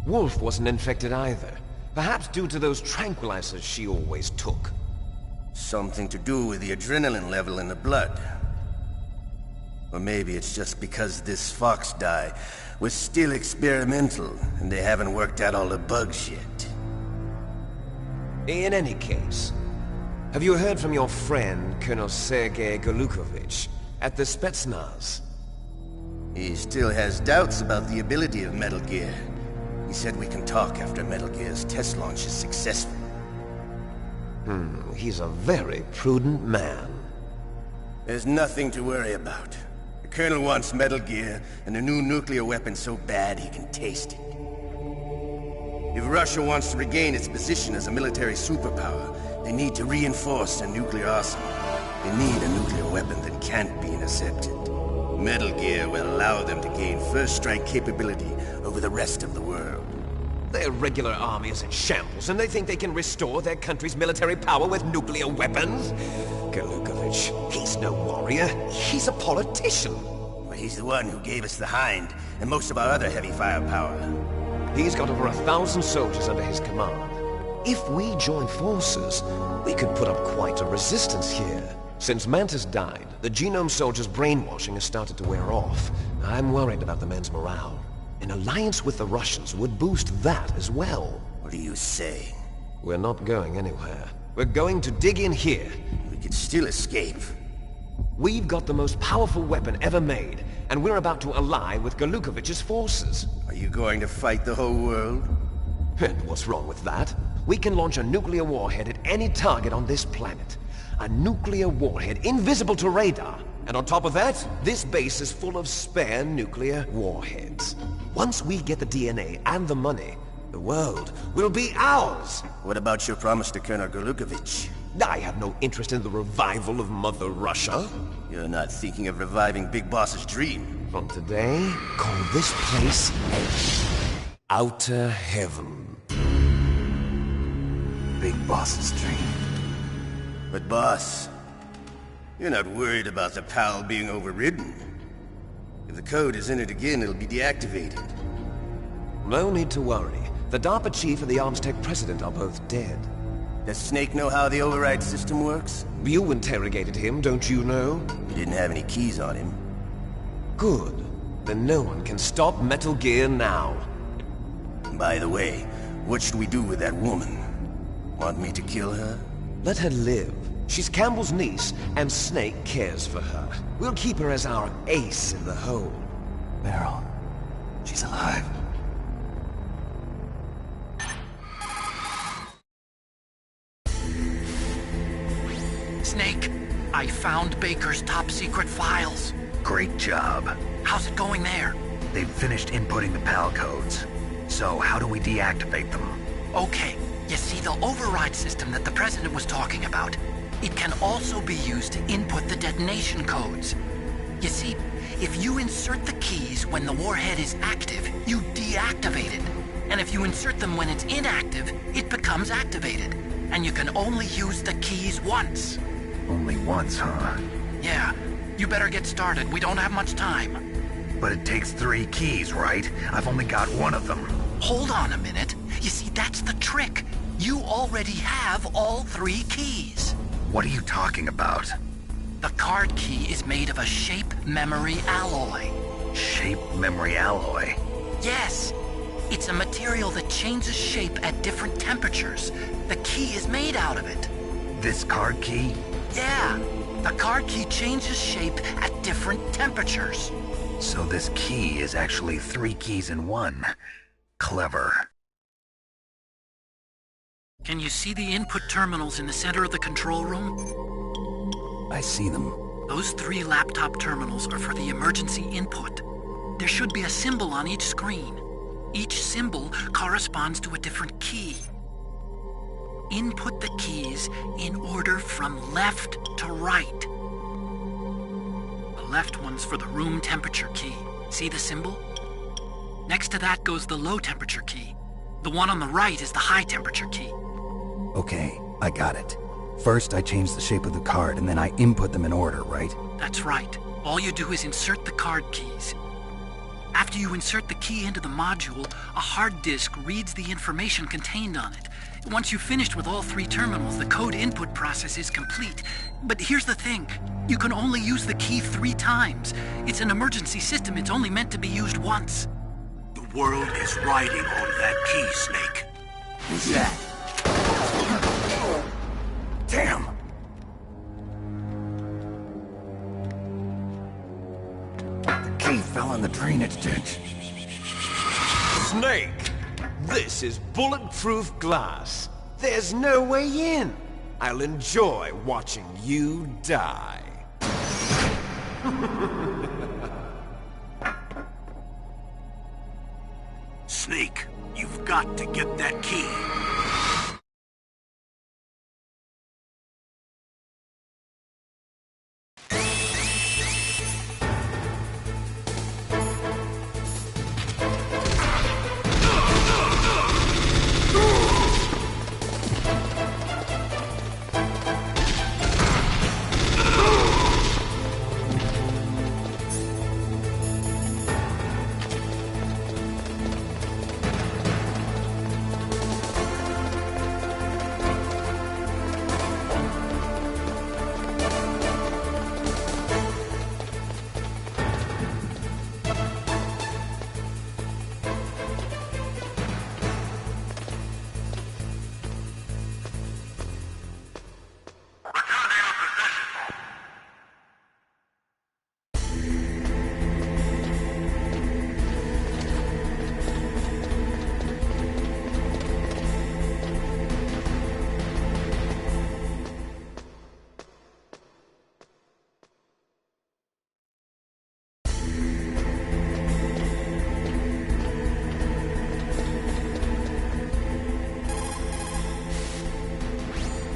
Wolf wasn't infected either. Perhaps due to those tranquilizers she always took. Something to do with the adrenaline level in the blood. Or maybe it's just because this Foxdie was still experimental and they haven't worked out all the bugs yet. In any case, have you heard from your friend, Colonel Sergei Golukovich, at the Spetsnaz? He still has doubts about the ability of Metal Gear. He said we can talk after Metal Gear's test launch is successful. He's a very prudent man. There's nothing to worry about. The Colonel wants Metal Gear and a new nuclear weapon so bad he can taste it. If Russia wants to regain its position as a military superpower, they need to reinforce their nuclear arsenal. They need a nuclear weapon that can't be intercepted. Metal Gear will allow them to gain first strike capability over the rest of the world. Their regular army is in shambles, and they think they can restore their country's military power with nuclear weapons? Golukovich, he's no warrior. He's a politician. Well, he's the one who gave us the Hind and most of our other heavy firepower. He's got over 1,000 soldiers under his command. If we join forces, we could put up quite a resistance here. Since Mantis died, the genome soldiers' brainwashing has started to wear off. I'm worried about the men's morale. An alliance with the Russians would boost that as well. What do you say? We're not going anywhere. We're going to dig in here. We could still escape. We've got the most powerful weapon ever made, and we're about to ally with Golukovich's forces. Are you going to fight the whole world? And what's wrong with that? We can launch a nuclear warhead at any target on this planet. A nuclear warhead invisible to radar. And on top of that, this base is full of spare nuclear warheads. Once we get the DNA and the money, the world will be ours! What about your promise to Colonel Golukovich? I have no interest in the revival of Mother Russia. You're not thinking of reviving Big Boss's dream. From today, call this place Outer Heaven. Big Boss's dream. But boss, you're not worried about the PAL being overridden. If the code is entered again, it'll be deactivated. No need to worry. The DARPA chief and the Armstech president are both dead. Does Snake know how the override system works? You interrogated him, don't you know? He didn't have any keys on him. Good. Then no one can stop Metal Gear now. By the way, what should we do with that woman? Want me to kill her? Let her live. She's Campbell's niece, and Snake cares for her. We'll keep her as our ace in the hole. Meryl, she's alive. Snake, I found Baker's top-secret files. Great job. How's it going there? They've finished inputting the PAL codes. So how do we deactivate them? Okay, you see the override system that the President was talking about? It can also be used to input the detonation codes. You see, if you insert the keys when the warhead is active, you deactivate it. And if you insert them when it's inactive, it becomes activated. And you can only use the keys once. Only once, huh? Yeah. You better get started. We don't have much time. But it takes 3 keys, right? I've only got 1 of them. Hold on a minute. You see, that's the trick. You already have all 3 keys. What are you talking about? The card key is made of a shape memory alloy. Shape memory alloy? Yes. It's a material that changes shape at different temperatures. The key is made out of it. This card key? Yeah. The card key changes shape at different temperatures. So this key is actually 3 keys in one. Clever. Can you see the input terminals in the center of the control room? I see them. Those 3 laptop terminals are for the emergency input. There should be a symbol on each screen. Each symbol corresponds to a different key. Input the keys in order from left to right. The left one's for the room temperature key. See the symbol? Next to that goes the low temperature key. The one on the right is the high temperature key. Okay, I got it. First, I change the shape of the card, and then I input them in order, right? That's right. All you do is insert the card keys. After you insert the key into the module, a hard disk reads the information contained on it. Once you've finished with all 3 terminals, the code input process is complete. But here's the thing. You can only use the key 3 times. It's an emergency system. It's only meant to be used once. The world is riding on that key, Snake. Who's that? Damn! The key fell in the drainage ditch. Snake! This is bulletproof glass. There's no way in. I'll enjoy watching you die. Snake, you've got to get that key.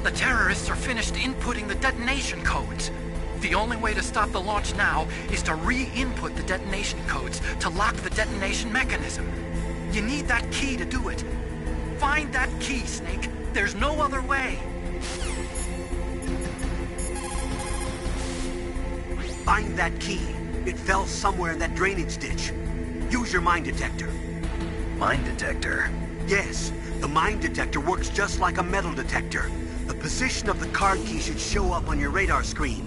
The terrorists are finished inputting the detonation codes. The only way to stop the launch now is to re-input the detonation codes to lock the detonation mechanism. You need that key to do it. Find that key, Snake. There's no other way. Find that key. It fell somewhere in that drainage ditch. Use your mine detector. Mine detector? Yes. The mine detector works just like a metal detector. The position of the card key should show up on your radar screen.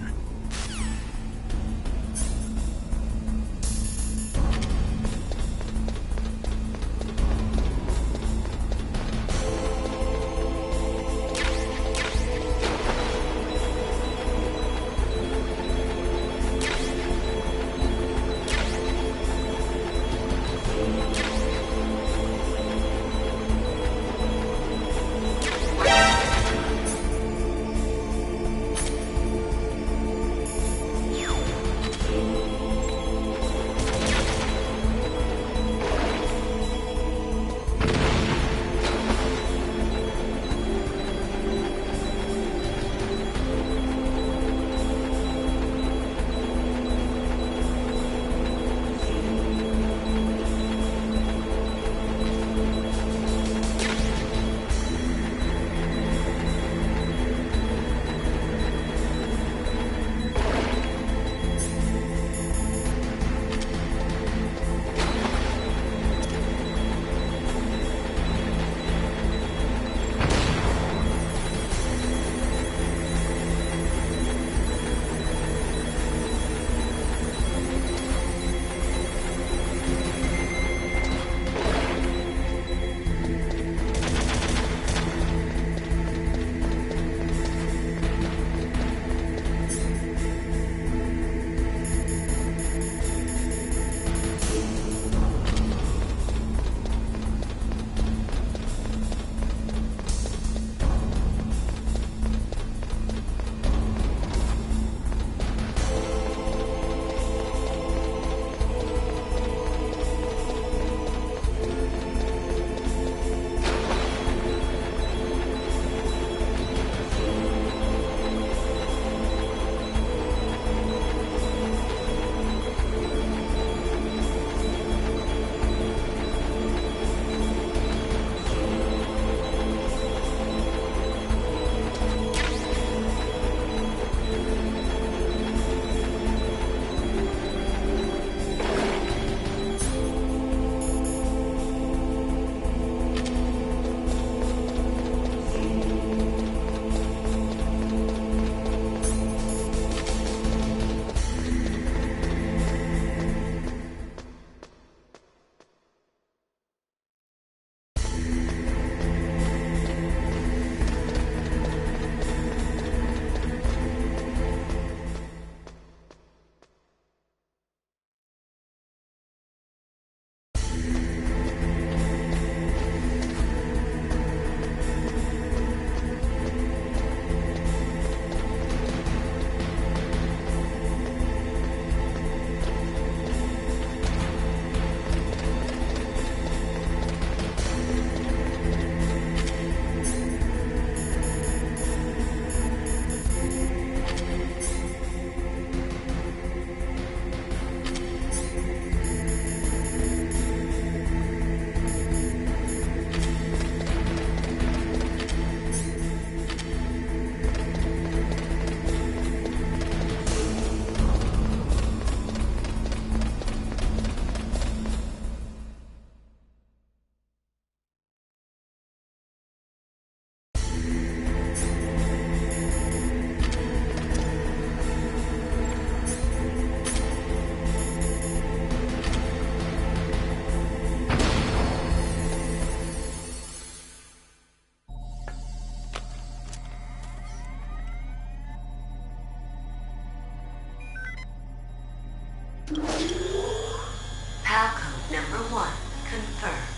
PAL code number 1 confirmed.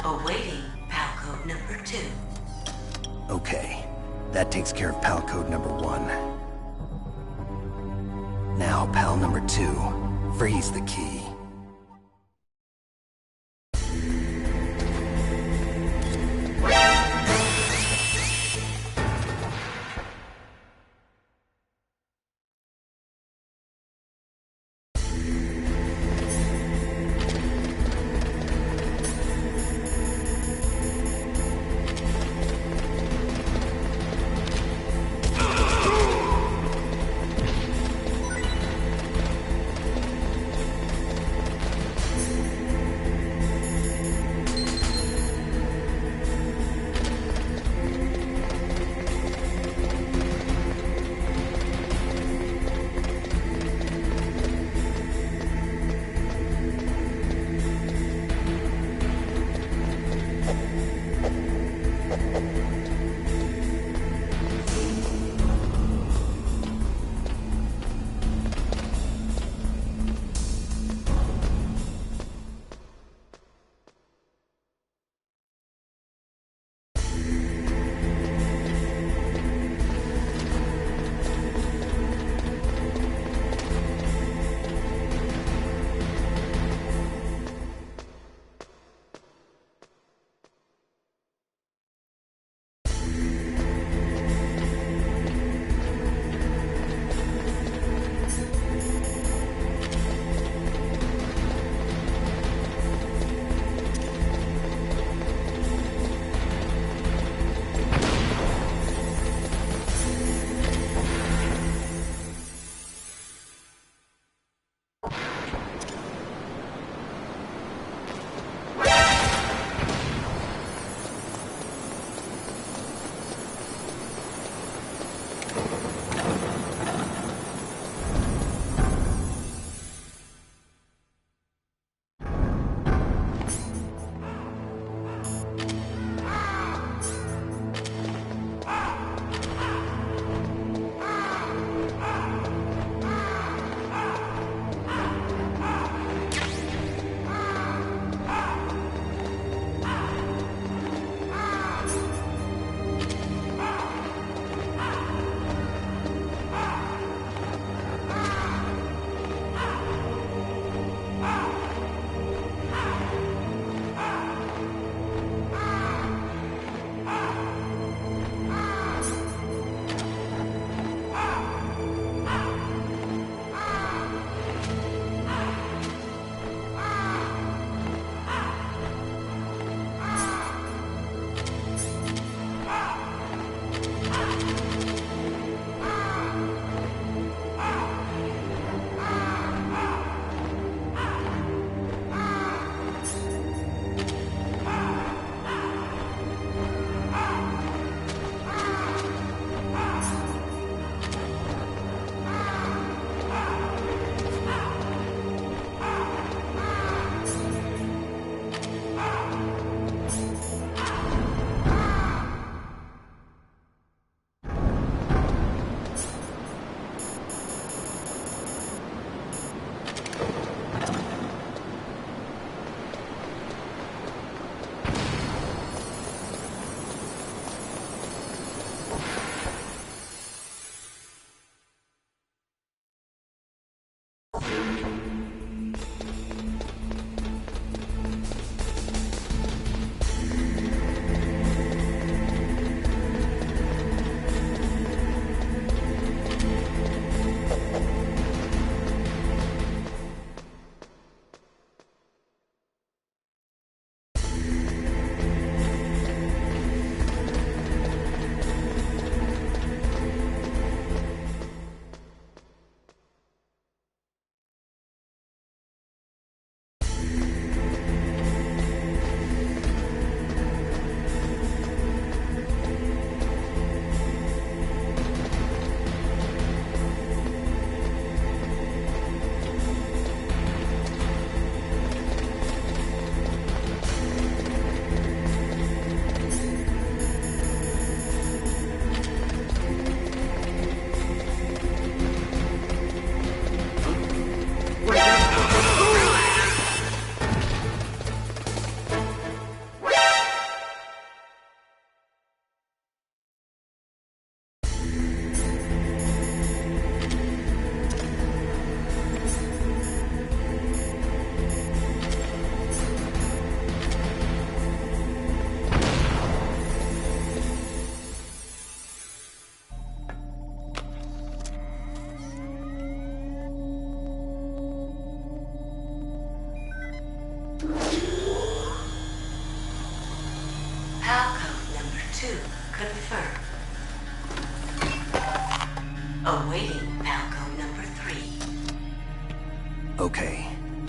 Awaiting PAL code number 2. Okay, that takes care of PAL code number 1. Now, PAL number 2, freeze the key.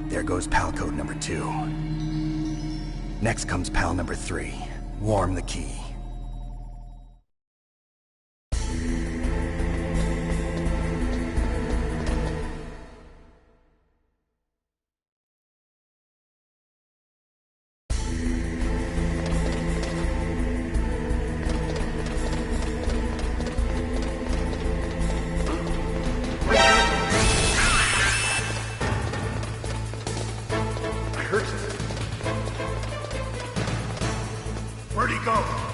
There goes PAL code number 2. Next comes PAL number 3. Warm the key. Where'd he go?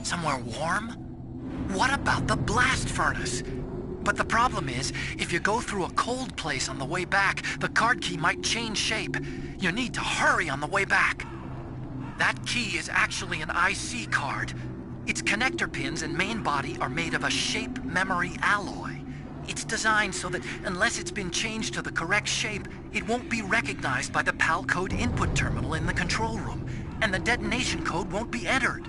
Somewhere warm? What about the blast furnace? But the problem is, if you go through a cold place on the way back, the card key might change shape. You need to hurry on the way back. That key is actually an IC card. Its connector pins and main body are made of a shape memory alloy. It's designed so that unless it's been changed to the correct shape, it won't be recognized by the PAL code input terminal in the control room, and the detonation code won't be entered.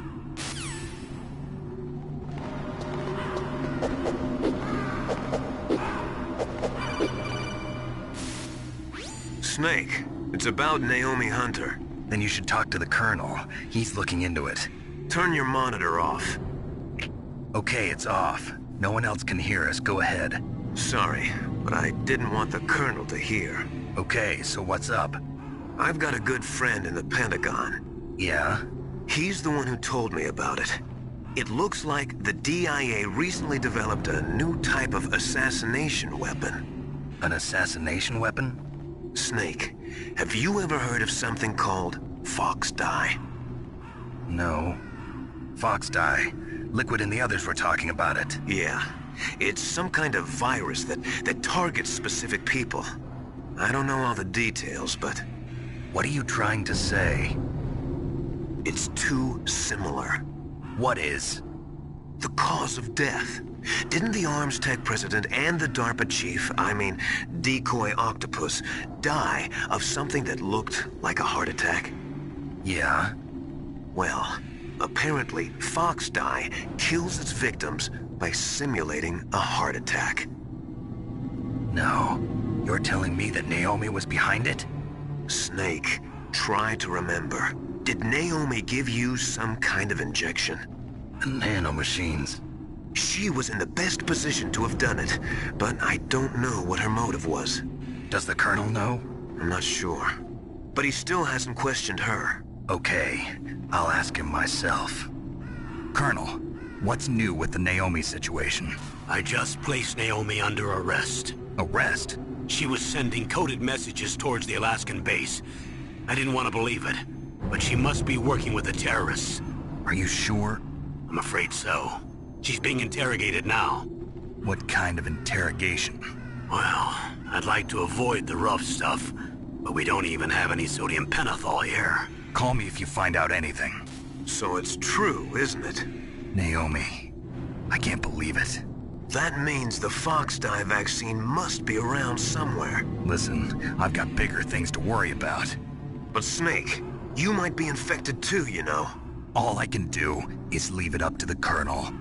Snake, it's about Naomi Hunter. Then you should talk to the Colonel. He's looking into it. Turn your monitor off. Okay, it's off. No one else can hear us. Go ahead. Sorry, but I didn't want the Colonel to hear. Okay, so what's up? I've got a good friend in the Pentagon. Yeah? He's the one who told me about it. It looks like the DIA recently developed a new type of assassination weapon. An assassination weapon? Snake, have you ever heard of something called Fox Dye? No. Fox Dye. Liquid and the others were talking about it. Yeah. It's some kind of virus that targets specific people. I don't know all the details, but... What are you trying to say? It's too similar. What is? The cause of death. Didn't the Arms Tech president and the DARPA chief, Decoy Octopus, die of something that looked like a heart attack? Yeah? Well, apparently Foxdie kills its victims by simulating a heart attack. No. You're telling me that Naomi was behind it? Snake, try to remember. Did Naomi give you some kind of injection? The nanomachines. She was in the best position to have done it, but I don't know what her motive was. Does the Colonel know? I'm not sure. But he still hasn't questioned her. Okay, I'll ask him myself. Colonel, what's new with the Naomi situation? I just placed Naomi under arrest. Arrest? She was sending coded messages towards the Alaskan base. I didn't want to believe it, but she must be working with the terrorists. Are you sure? I'm afraid so. She's being interrogated now. What kind of interrogation? Well, I'd like to avoid the rough stuff, but we don't even have any sodium pentothal here. Call me if you find out anything. So it's true, isn't it? Naomi, I can't believe it. That means the Foxdie vaccine must be around somewhere. Listen, I've got bigger things to worry about. But Snake, you might be infected too, you know. All I can do is leave it up to the Colonel.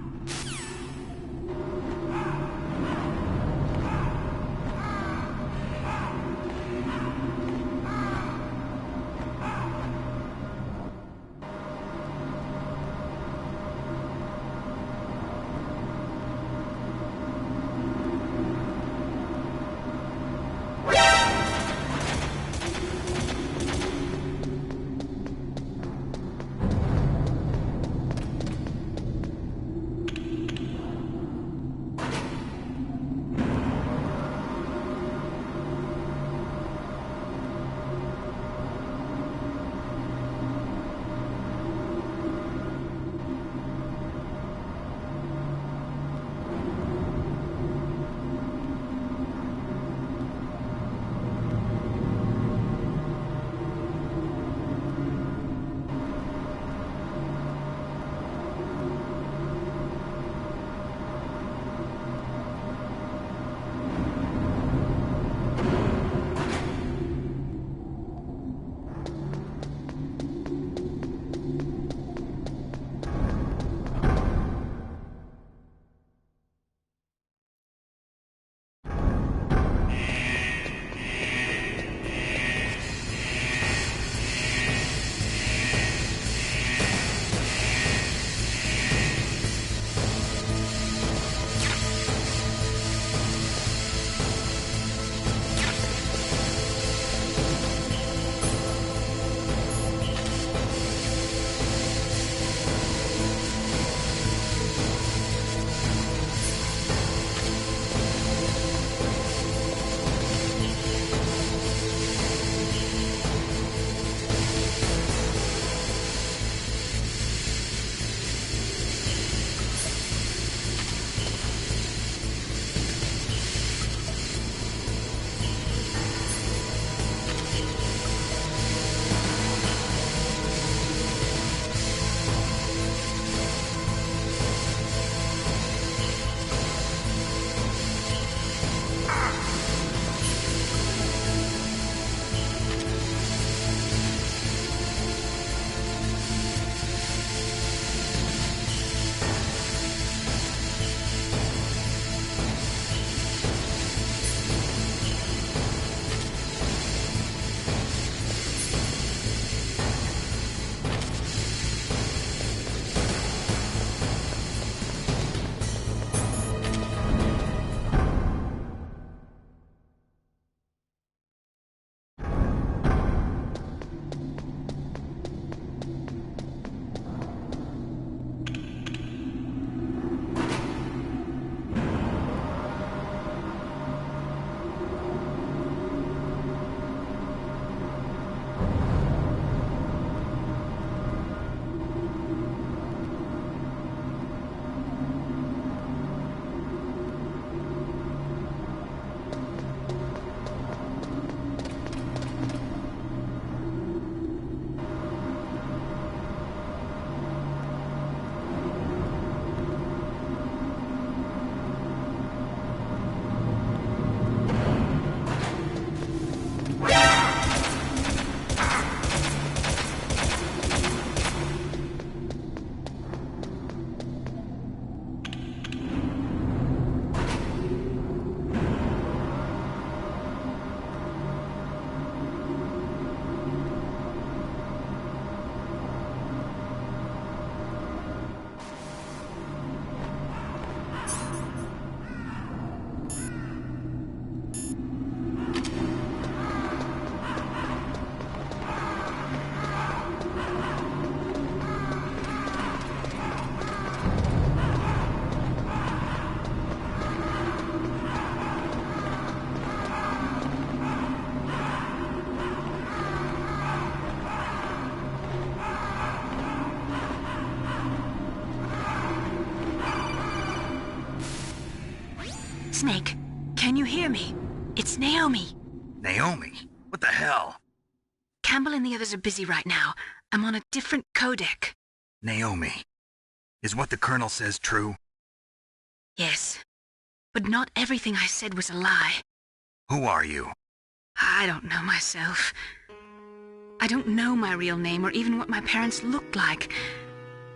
Snake, can you hear me? It's Naomi. Naomi? What the hell? Campbell and the others are busy right now. I'm on a different codec. Naomi, is what the Colonel says true? Yes, but not everything I said was a lie. Who are you? I don't know myself. I don't know my real name or even what my parents looked like.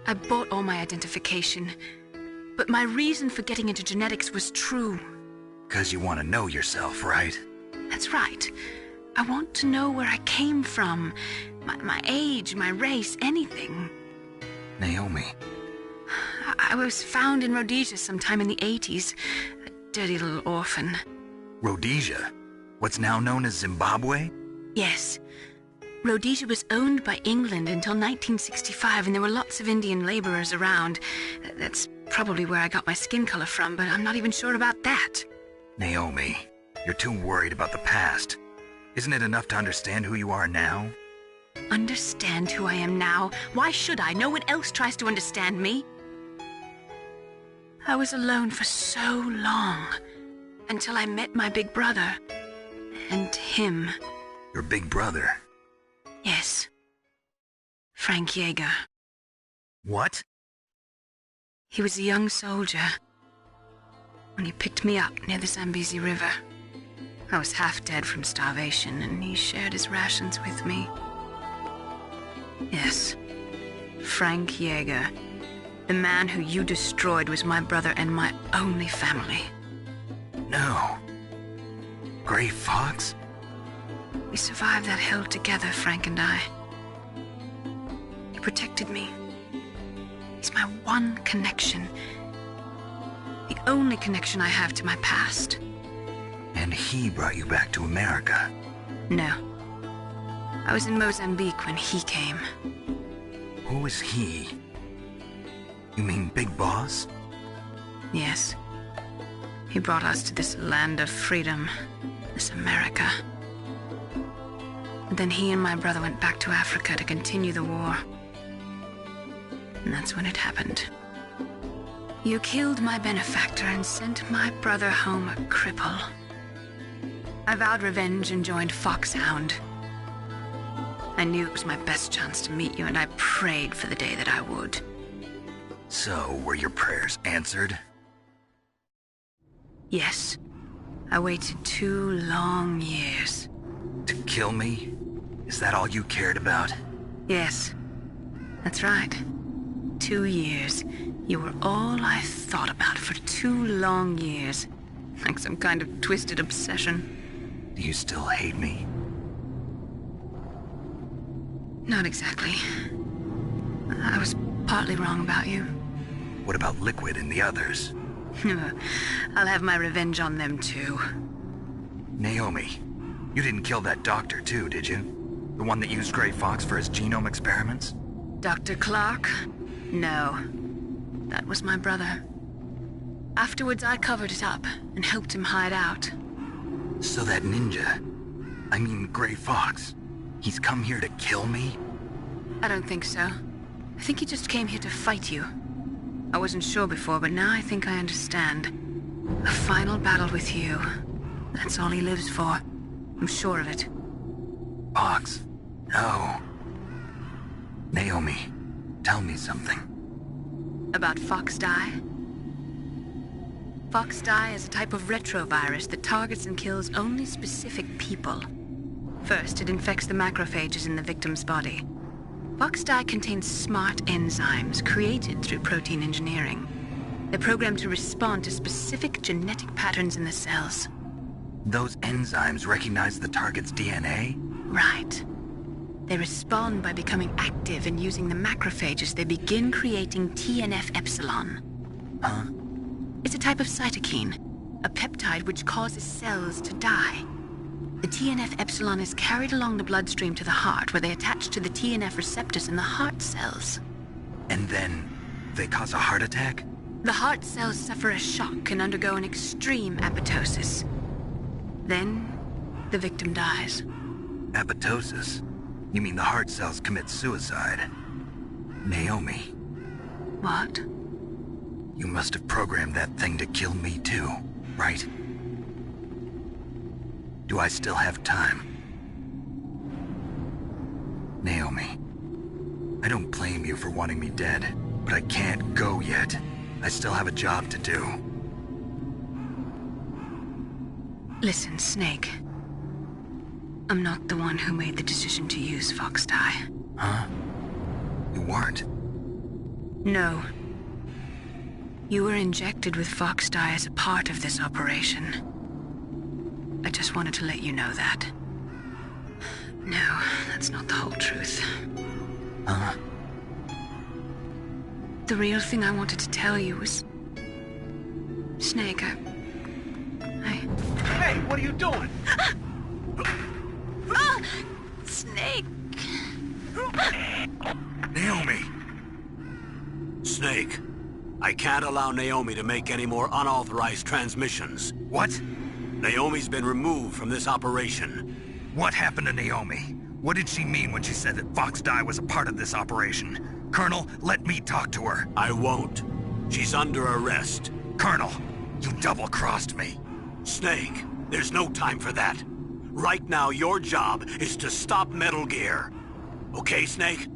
I bought all my identification, but my reason for getting into genetics was true. 'Cause you want to know yourself, right? That's right. I want to know where I came from, my age, my race, anything. Naomi. I was found in Rhodesia sometime in the 80s, a dirty little orphan. Rhodesia? What's now known as Zimbabwe? Yes. Rhodesia was owned by England until 1965, and there were lots of Indian laborers around. That's probably where I got my skin color from, but I'm not even sure about that. Naomi, you're too worried about the past. Isn't it enough to understand who you are now? Understand who I am now? Why should I? No one else tries to understand me. I was alone for so long, until I met my big brother. And him. Your big brother? Yes. Frank Yeager. What? He was a young soldier when he picked me up near the Zambezi River. I was half dead from starvation, and he shared his rations with me. Yes, Frank Yeager. The man who you destroyed was my brother and my only family. No. Gray Fox? We survived that hell together, Frank and I. He protected me. He's my one connection. The only connection I have to my past. And he brought you back to America? No. I was in Mozambique when he came. Who is he? You mean Big Boss? Yes. He brought us to this land of freedom, this America. And then he and my brother went back to Africa to continue the war. And that's when it happened. You killed my benefactor and sent my brother home a cripple. I vowed revenge and joined Foxhound. I knew it was my best chance to meet you, and I prayed for the day that I would. So, were your prayers answered? Yes. I waited 2 long years. To kill me? Is that all you cared about? Yes. That's right. 2 years. You were all I thought about for 2 long years. Like some kind of twisted obsession. Do you still hate me? Not exactly. I was partly wrong about you. What about Liquid and the others? I'll have my revenge on them too. Naomi, you didn't kill that doctor too, did you? The one that used Gray Fox for his genome experiments? Dr. Clark? No. That was my brother. Afterwards, I covered it up and helped him hide out. So that ninja, I mean Gray Fox, he's come here to kill me? I don't think so. I think he just came here to fight you. I wasn't sure before, but now I think I understand. A final battle with you. That's all he lives for. I'm sure of it. Fox? No. Naomi, tell me something. About Fox Die? Fox Die is a type of retrovirus that targets and kills only specific people. First, it infects the macrophages in the victim's body. Fox Die contains smart enzymes created through protein engineering. They're programmed to respond to specific genetic patterns in the cells. Those enzymes recognize the target's DNA? Right. They respond by becoming active and using the macrophages. They begin creating TNF-epsilon. Huh? It's a type of cytokine, a peptide which causes cells to die. The TNF-epsilon is carried along the bloodstream to the heart, where they attach to the TNF receptors in the heart cells. And then they cause a heart attack? The heart cells suffer a shock and undergo an extreme apoptosis. Then, the victim dies. Apoptosis? You mean the heart cells commit suicide? Naomi. What? You must have programmed that thing to kill me too, right? Do I still have time? Naomi, I don't blame you for wanting me dead, but I can't go yet. I still have a job to do. Listen, Snake. I'm not the one who made the decision to use Fox Dye. Huh? You weren't? No. You were injected with Fox Dye as a part of this operation. I just wanted to let you know that. No, that's not the whole truth. Huh? The real thing I wanted to tell you was... Snake, I... Hey, what are you doing? Snake! Naomi! Snake, I can't allow Naomi to make any more unauthorized transmissions. What? Naomi's been removed from this operation. What happened to Naomi? What did she mean when she said that Fox Dye was a part of this operation? Colonel, let me talk to her. I won't. She's under arrest. Colonel, you double-crossed me. Snake, there's no time for that. Right now, your job is to stop Metal Gear. Okay, Snake?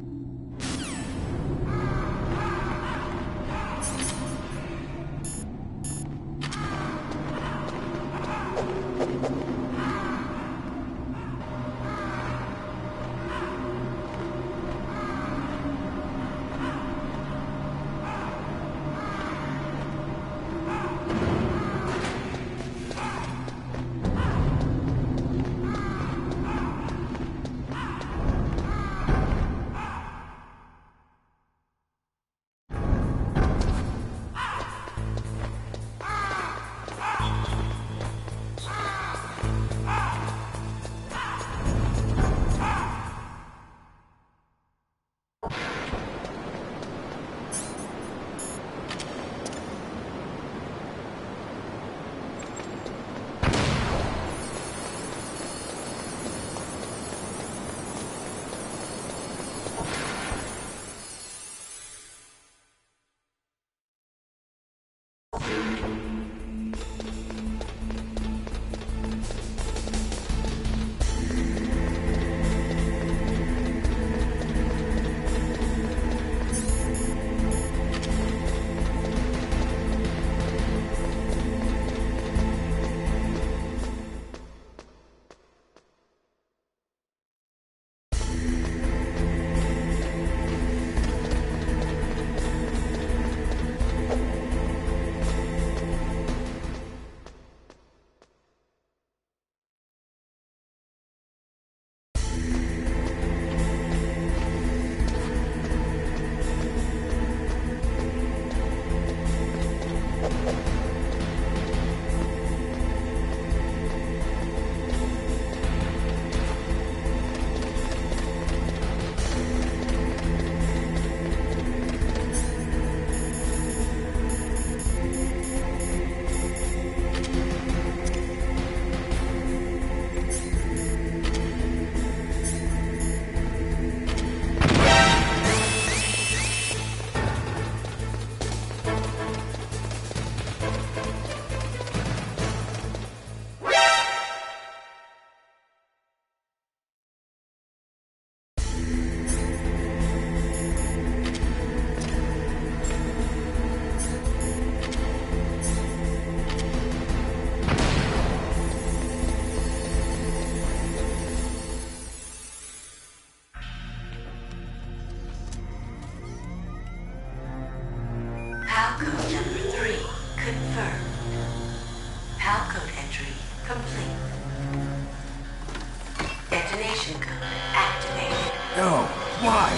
No, why?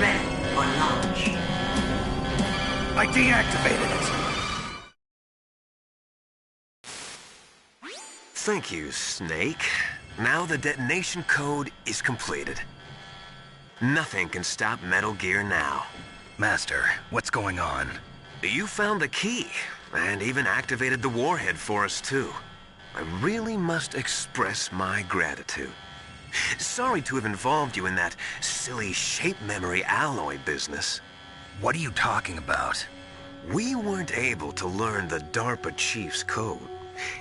Ready for launch. I deactivated it. Thank you, Snake. Now the detonation code is completed. Nothing can stop Metal Gear now. Master, what's going on? You found the key, and even activated the warhead for us, too. I really must express my gratitude. Sorry to have involved you in that silly shape memory alloy business. What are you talking about? We weren't able to learn the DARPA chief's code.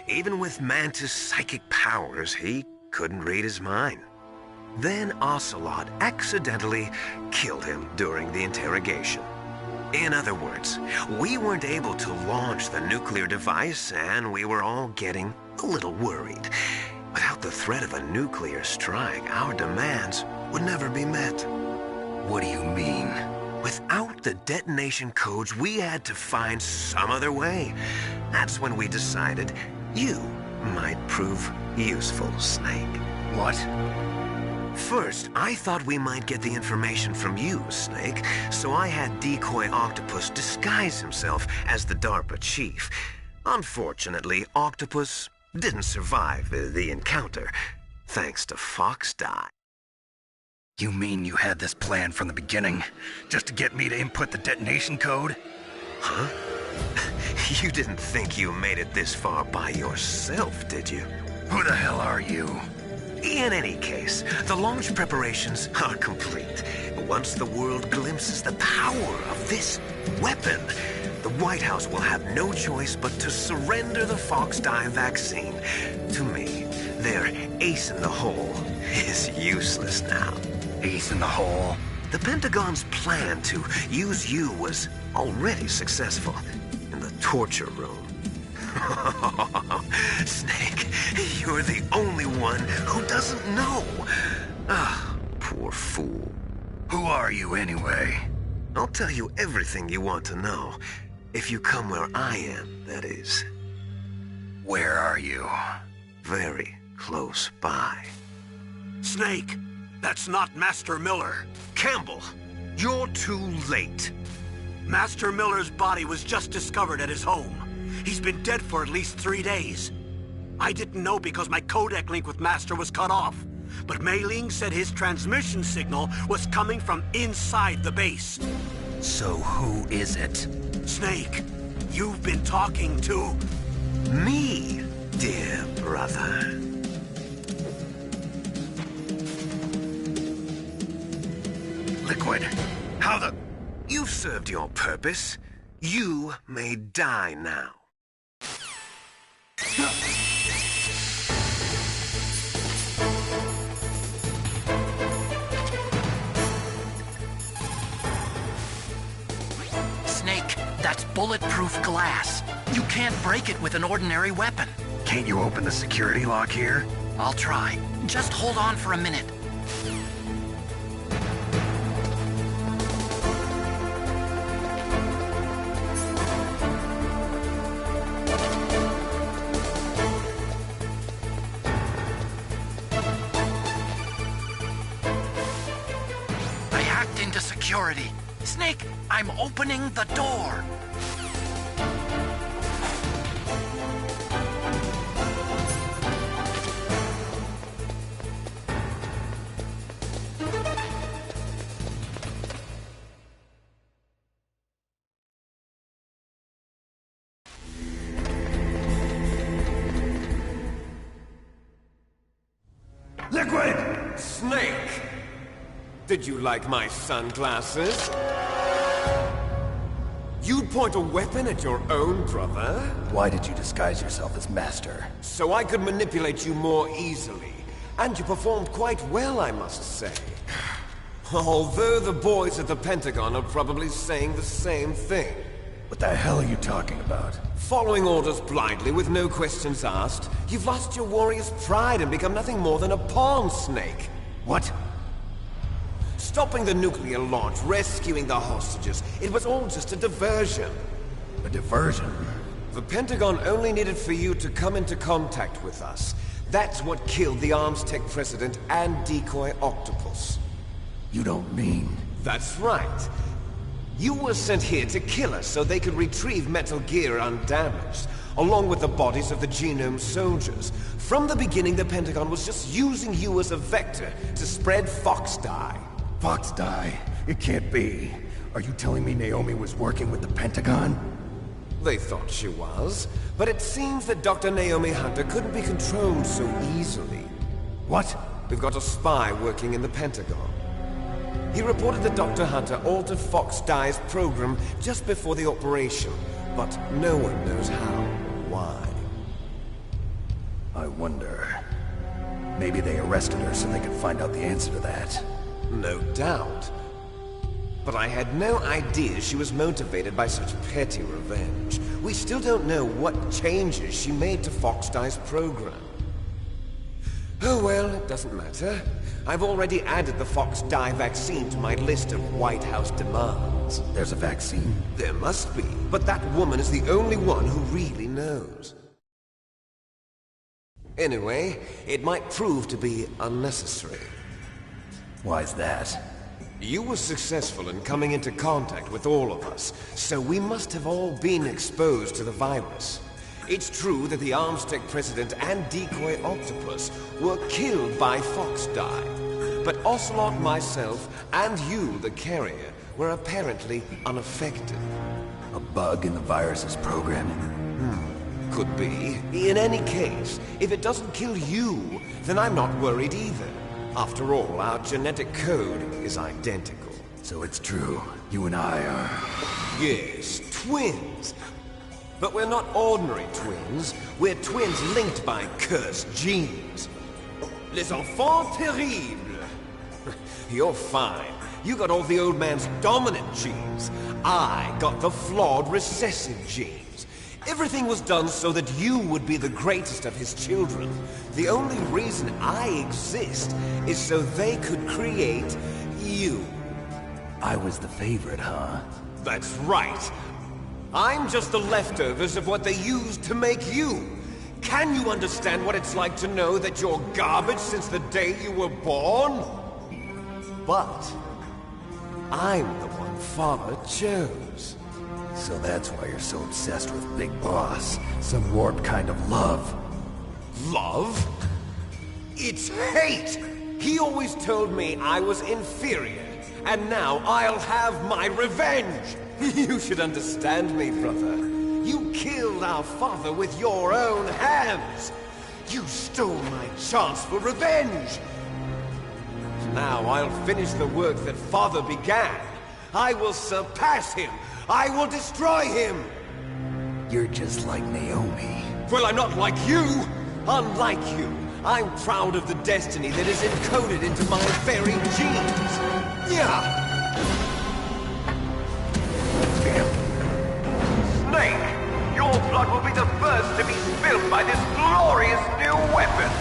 Even with Mantis' psychic powers, he couldn't read his mind. Then Ocelot accidentally killed him during the interrogation. In other words, we weren't able to launch the nuclear device, and we were all getting a little worried. Without the threat of a nuclear strike, our demands would never be met. What do you mean? Without the detonation codes, we had to find some other way. That's when we decided you might prove useful, Snake. What? First, I thought we might get the information from you, Snake, so I had Decoy Octopus disguise himself as the DARPA chief. Unfortunately, Octopus didn't survive the encounter, thanks to Fox-Die. You mean you had this plan from the beginning, just to get me to input the detonation code? Huh? You didn't think you made it this far by yourself, did you? Who the hell are you? In any case, the launch preparations are complete. Once the world glimpses the power of this weapon, the White House will have no choice but to surrender the Fox-Die vaccine to me. Their ace in the hole is useless now. Ace in the hole? The Pentagon's plan to use you was already successful in the torture room. Snake, you're the only one who doesn't know. Ah, poor fool. Who are you anyway? I'll tell you everything you want to know. If you come where I am, that is. Where are you? Very close by. Snake, that's not Master Miller. Campbell, you're too late. Master Miller's body was just discovered at his home. He's been dead for at least 3 days. I didn't know because my codec link with Master was cut off. But Mei Ling said his transmission signal was coming from inside the base. So who is it? Snake, you've been talking to... me, dear brother. Liquid, how the... You've served your purpose. You may die now. Snake, that's bulletproof glass. You can't break it with an ordinary weapon. Can't you open the security lock here? I'll try. Just hold on for a minute. Security. Snake, I'm opening the door. Liquid! Snake! Did you like my sunglasses? You'd point a weapon at your own brother? Why did you disguise yourself as Master? So I could manipulate you more easily. And you performed quite well, I must say. Although the boys at the Pentagon are probably saying the same thing. What the hell are you talking about? Following orders blindly with no questions asked, you've lost your warrior's pride and become nothing more than a pawn, Snake. What? Stopping the nuclear launch, rescuing the hostages, it was all just a diversion. A diversion? The Pentagon only needed for you to come into contact with us. That's what killed the ArmsTech president and Decoy Octopus. You don't mean... That's right. You were sent here to kill us so they could retrieve Metal Gear undamaged, along with the bodies of the Genome soldiers. From the beginning, the Pentagon was just using you as a vector to spread Fox-Die. Fox-Die? It can't be. Are you telling me Naomi was working with the Pentagon? They thought she was, but it seems that Dr. Naomi Hunter couldn't be controlled so easily. What? We've got a spy working in the Pentagon. He reported that Dr. Hunter altered Fox Dye's program just before the operation, but no one knows how, why. I wonder... maybe they arrested her so they could find out the answer to that. No doubt. But I had no idea she was motivated by such petty revenge. We still don't know what changes she made to Fox Dye's program. Oh well, it doesn't matter. I've already added the Fox Dye vaccine to my list of White House demands. There's a vaccine? There must be, but that woman is the only one who really knows. Anyway, it might prove to be unnecessary. Why's that? You were successful in coming into contact with all of us, so we must have all been exposed to the virus. It's true that the Armstech President and Decoy Octopus were killed by Fox Dye, but Ocelot, myself, and you, the carrier, were apparently unaffected. A bug in the virus's programming? Could be. In any case, if it doesn't kill you, then I'm not worried either. After all, our genetic code is identical. So it's true. You and I are... Yes, twins. But we're not ordinary twins. We're twins linked by cursed genes. Les enfants terribles. You're fine. You got all the old man's dominant genes. I got the flawed recessive genes. Everything was done so that you would be the greatest of his children. The only reason I exist is so they could create you. I was the favorite, huh? That's right. I'm just the leftovers of what they used to make you. Can you understand what it's like to know that you're garbage since the day you were born? But I'm the one Father chose. So that's why you're so obsessed with Big Boss. Some warped kind of love. Love? It's hate! He always told me I was inferior, and now I'll have my revenge! You should understand me, brother. You killed our father with your own hands! You stole my chance for revenge! Now I'll finish the work that Father began. I will surpass him! I will destroy him! You're just like Naomi. Well, I'm not like you! Unlike you, I'm proud of the destiny that is encoded into my very genes! Yeah! Snake, your blood will be the first to be spilled by this glorious new weapon.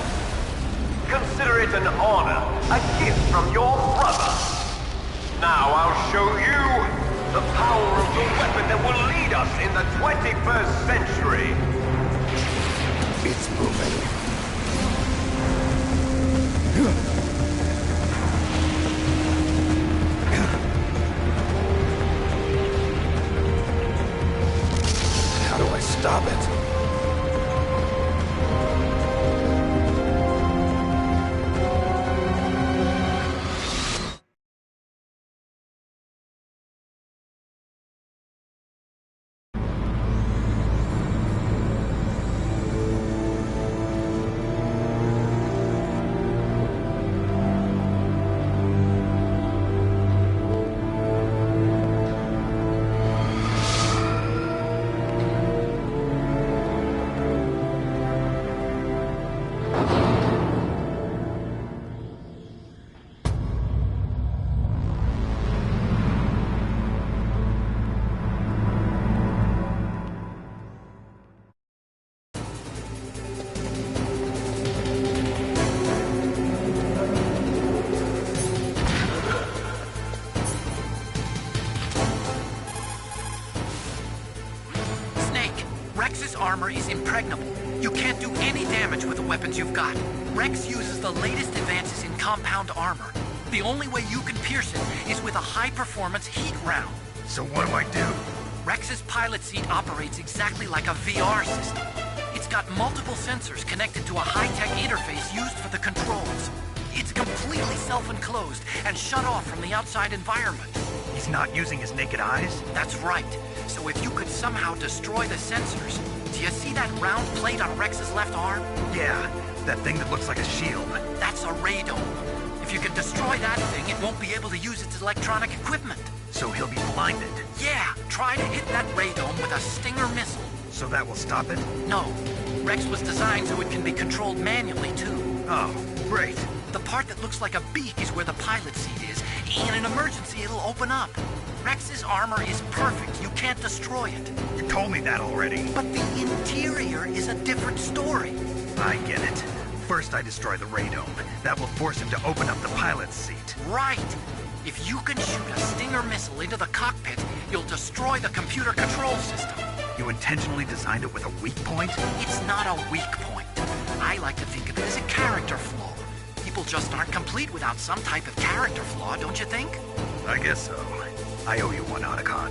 Consider it an honor, a gift from your brother. Now I'll show you the power of the weapon that will lead us in the 21st century. It's moving. How do I stop it? Armor is impregnable. You can't do any damage with the weapons you've got. Rex uses the latest advances in compound armor. The only way you can pierce it is with a high-performance heat round. So what do I do? Rex's pilot seat operates exactly like a VR system. It's got multiple sensors connected to a high-tech interface used for the controls. It's completely self-enclosed and shut off from the outside environment. He's not using his naked eyes? That's right. So if you could somehow destroy the sensors... Do you see that round plate on Rex's left arm? Yeah, that thing that looks like a shield. That's a radome. If you can destroy that thing, it won't be able to use its electronic equipment. So he'll be blinded. Yeah, try to hit that radome with a Stinger missile. So that will stop it? No. Rex was designed so it can be controlled manually, too. Oh, great. The part that looks like a beak is where the pilot seat is. In an emergency, it'll open up. Rex's armor is perfect. You can't destroy it. You told me that already. But the interior is a different story. I get it. First I destroy the radome. That will force him to open up the pilot's seat. Right. If you can shoot a Stinger missile into the cockpit, you'll destroy the computer control system. You intentionally designed it with a weak point? It's not a weak point. I like to think of it as a character flaw. People just aren't complete without some type of character flaw, don't you think? I guess so. I owe you one, Otacon.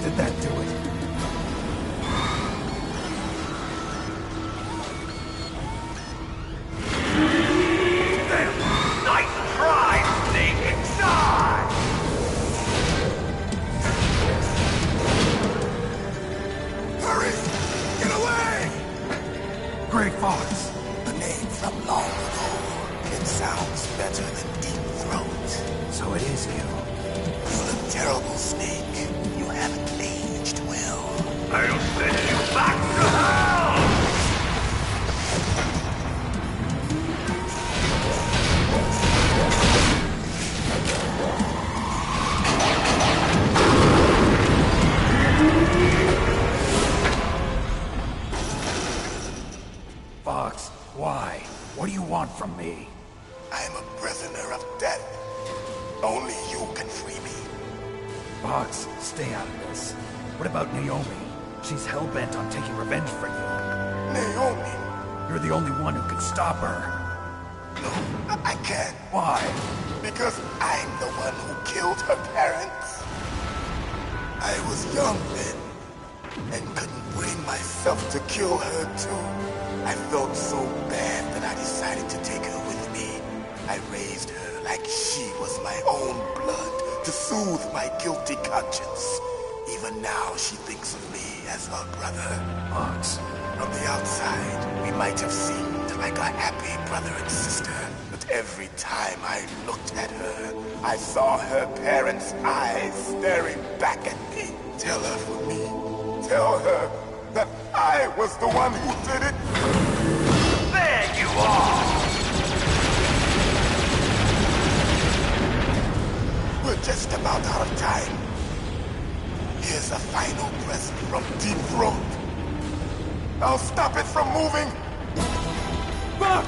Did that do it? Damn! Nice try, Snake! Die! Hurry! Get away! Grey Fox! The name from long ago. It sounds better than Deep Throat. So it is you. You look terrible, Snake. You haven't aged well. I'll send you back to hell! Fox, why? What do you want from me? I am a prisoner of death. Only you can free me. Fox, stay out of this. What about Naomi? She's hell-bent on taking revenge for you. Naomi? You're the only one who can stop her. No, I can't. Why? Because I'm the one who killed her parents. I was young then, and couldn't bring myself to kill her too. I felt so bad that I decided to take her with me. I raised her like she was my own blood to soothe my guilty conscience. Even now, she thinks of me as her brother. Fox. From the outside, we might have seemed like a happy brother and sister, but every time I looked at her, I saw her parents' eyes staring back at me. Tell her for me. Tell her that I was the one who did it. There you are! We're just about out of time. Here's a final present from Deep Throat. I'll stop it from moving. Fox!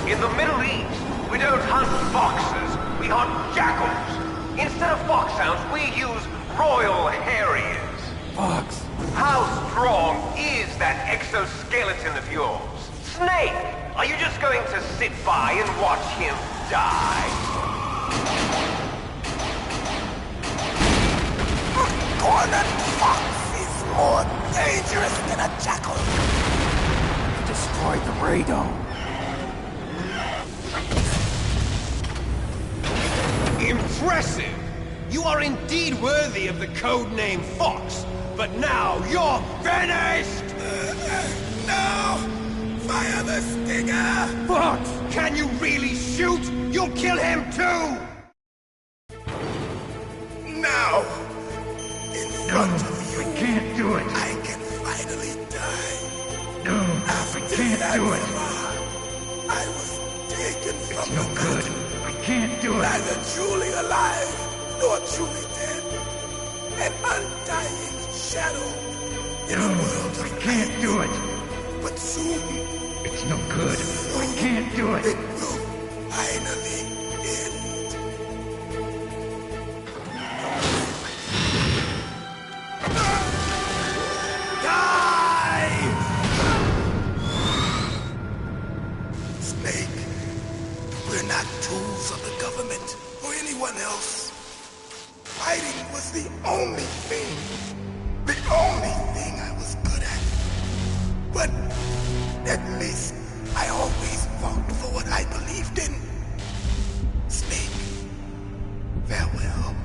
In the Middle East, we don't hunt foxes, we hunt jackals. Instead of foxhounds, we use Royal Harriers. Fox! How strong is that exoskeleton of yours? Snake, Are you just going to sit by and watch him die? A cornered fox is more dangerous than a jackal. Destroyed the radome. Impressive! You are indeed worthy of the codename Fox, but now you're finished! No! Fire the stinger! Fox! Can you really shoot? You'll kill him too! Now! In front of you, I can't do it. I can finally die. No, I can't do it. I was taken from It's no good. I can't do it. Neither truly alive, nor truly dead. An undying shadow in a world of I can't do it. But soon, it's no good. I can't do it. It will finally end. Die! Snake, we're not tools of the government or anyone else. Fighting was the only thing I was good at. But at least I always fought for what I believed in. Snake, farewell.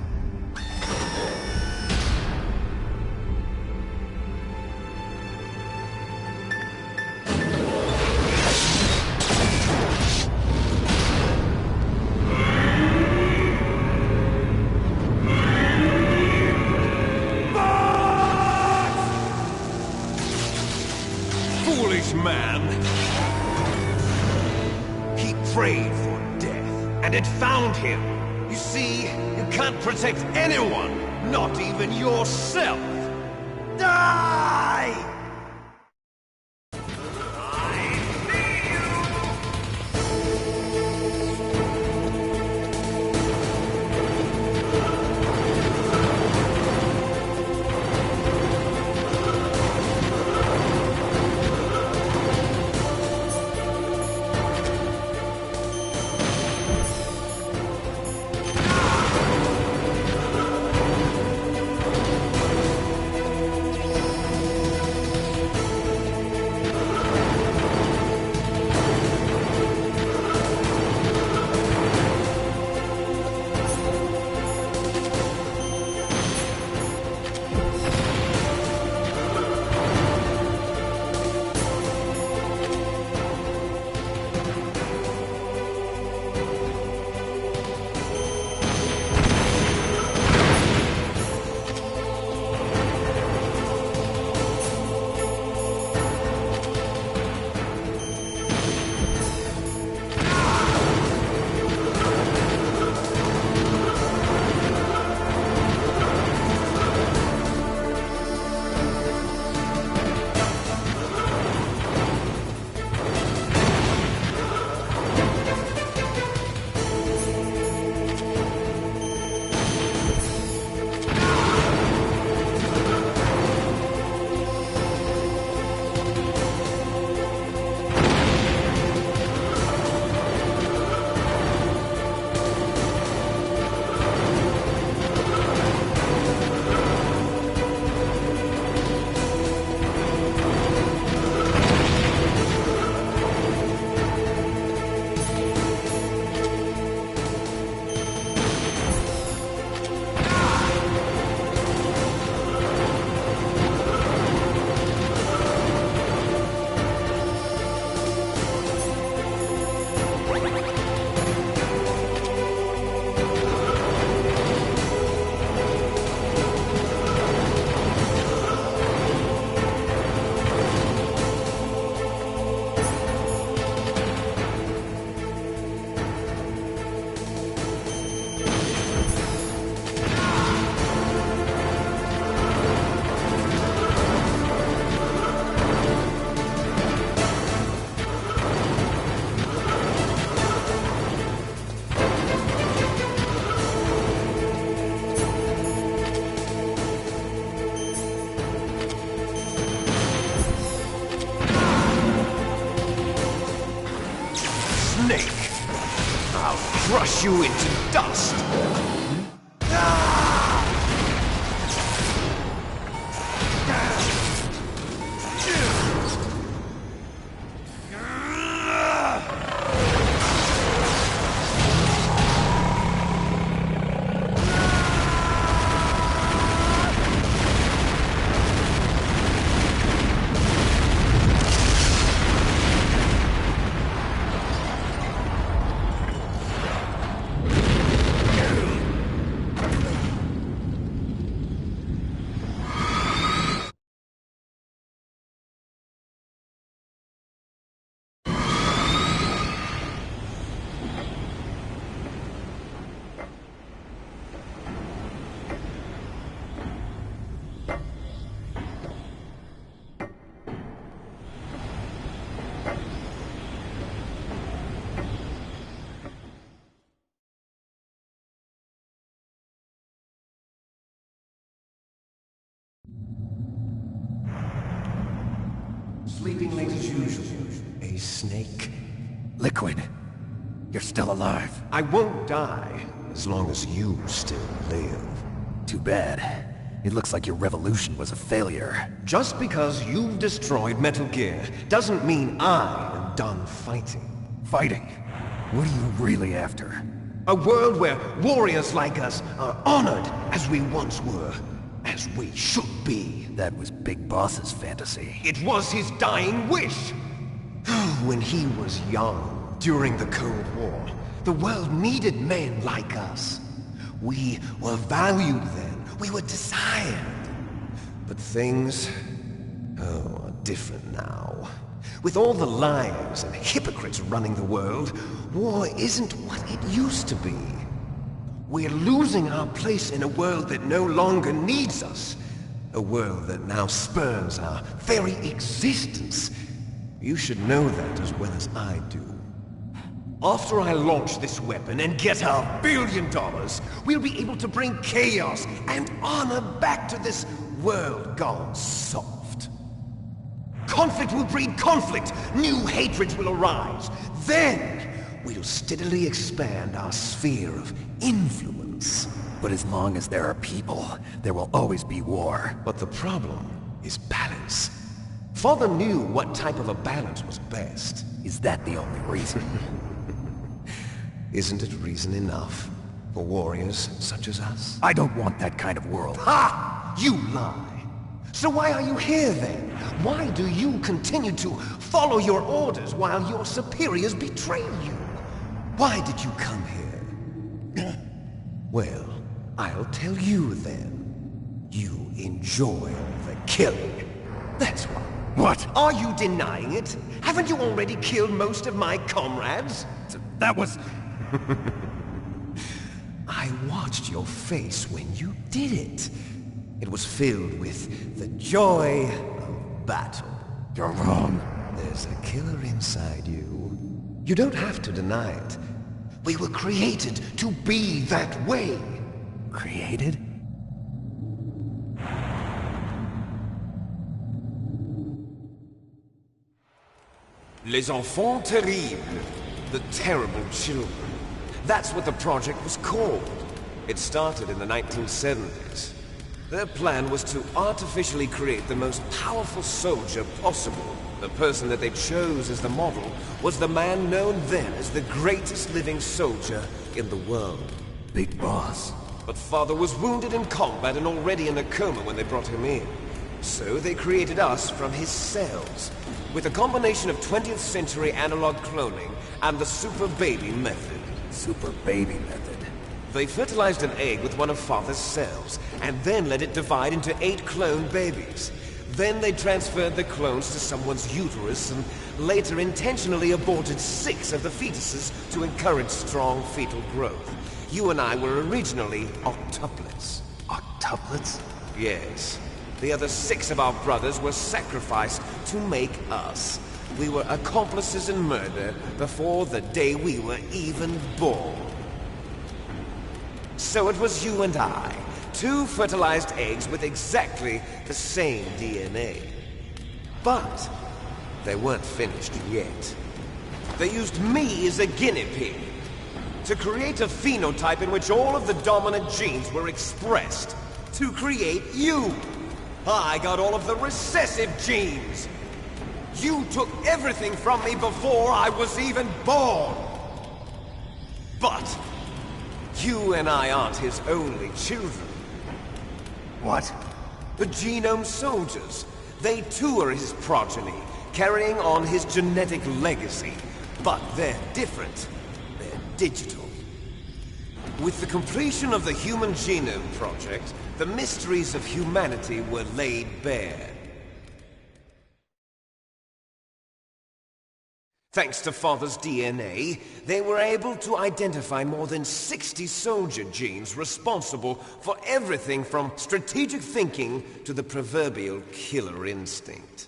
Foolish man! He prayed for death, and it found him. You see, you can't protect anyone, not even yourself. Die! crush you into dust! Sleeping late as usual. A snake. Liquid, you're still alive. I won't die as long as you still live. Too bad. It looks like your revolution was a failure. Just because you've destroyed Metal Gear doesn't mean I am done fighting. Fighting? What are you really after? A world where warriors like us are honored as we once were. As we should be. That was Big Boss's fantasy. It was his dying wish! When he was young, during the Cold War, the world needed men like us. We were valued then. We were desired. But things, are different now. With all the liars and hypocrites running the world, war isn't what it used to be. We're losing our place in a world that no longer needs us. A world that now spurns our very existence. You should know that as well as I do. After I launch this weapon and get $1 billion, we'll be able to bring chaos and honor back to this world gone soft. Conflict will breed conflict. New hatreds will arise. Then, we'll steadily expand our sphere of influence. But as long as there are people, there will always be war. But the problem is balance. Father knew what type of a balance was best. Is that the only reason? Isn't it reason enough for warriors such as us? I don't want that kind of world. Ha! You lie! So why are you here then? Why do you continue to follow your orders while your superiors betray you? Why did you come here? Well, I'll tell you then. You enjoy the killing. That's why. What? Are you denying it? Haven't you already killed most of my comrades? That was... I watched your face when you did it. It was filled with the joy of battle. You're wrong. There's a killer inside you. You don't have to deny it. We were created to be that way. Created? Les enfants terribles. The terrible children. That's what the project was called. It started in the 1970s. Their plan was to artificially create the most powerful soldier possible. The person that they chose as the model was the man known then as the greatest living soldier in the world. Big Boss. But Father was wounded in combat and already in a coma when they brought him in. So they created us from his cells, with a combination of 20th century analog cloning and the Super Baby method. Super Baby method? They fertilized an egg with one of Father's cells, and then let it divide into 8 clone babies. Then they transferred the clones to someone's uterus, and later intentionally aborted 6 of the fetuses to encourage strong fetal growth. You and I were originally octuplets. Octuplets? Yes. The other 6 of our brothers were sacrificed to make us. We were accomplices in murder before the day we were even born. So it was you and I, 2 fertilized eggs with exactly the same DNA. But they weren't finished yet. They used me as a guinea pig. To create a phenotype in which all of the dominant genes were expressed. To create you. I got all of the recessive genes. You took everything from me before I was even born. But you and I aren't his only children. What? The Genome Soldiers. They too are his progeny, carrying on his genetic legacy. But they're different. They're digital. With the completion of the Human Genome Project, the mysteries of humanity were laid bare. Thanks to Father's DNA, they were able to identify more than 60 soldier genes responsible for everything from strategic thinking to the proverbial killer instinct.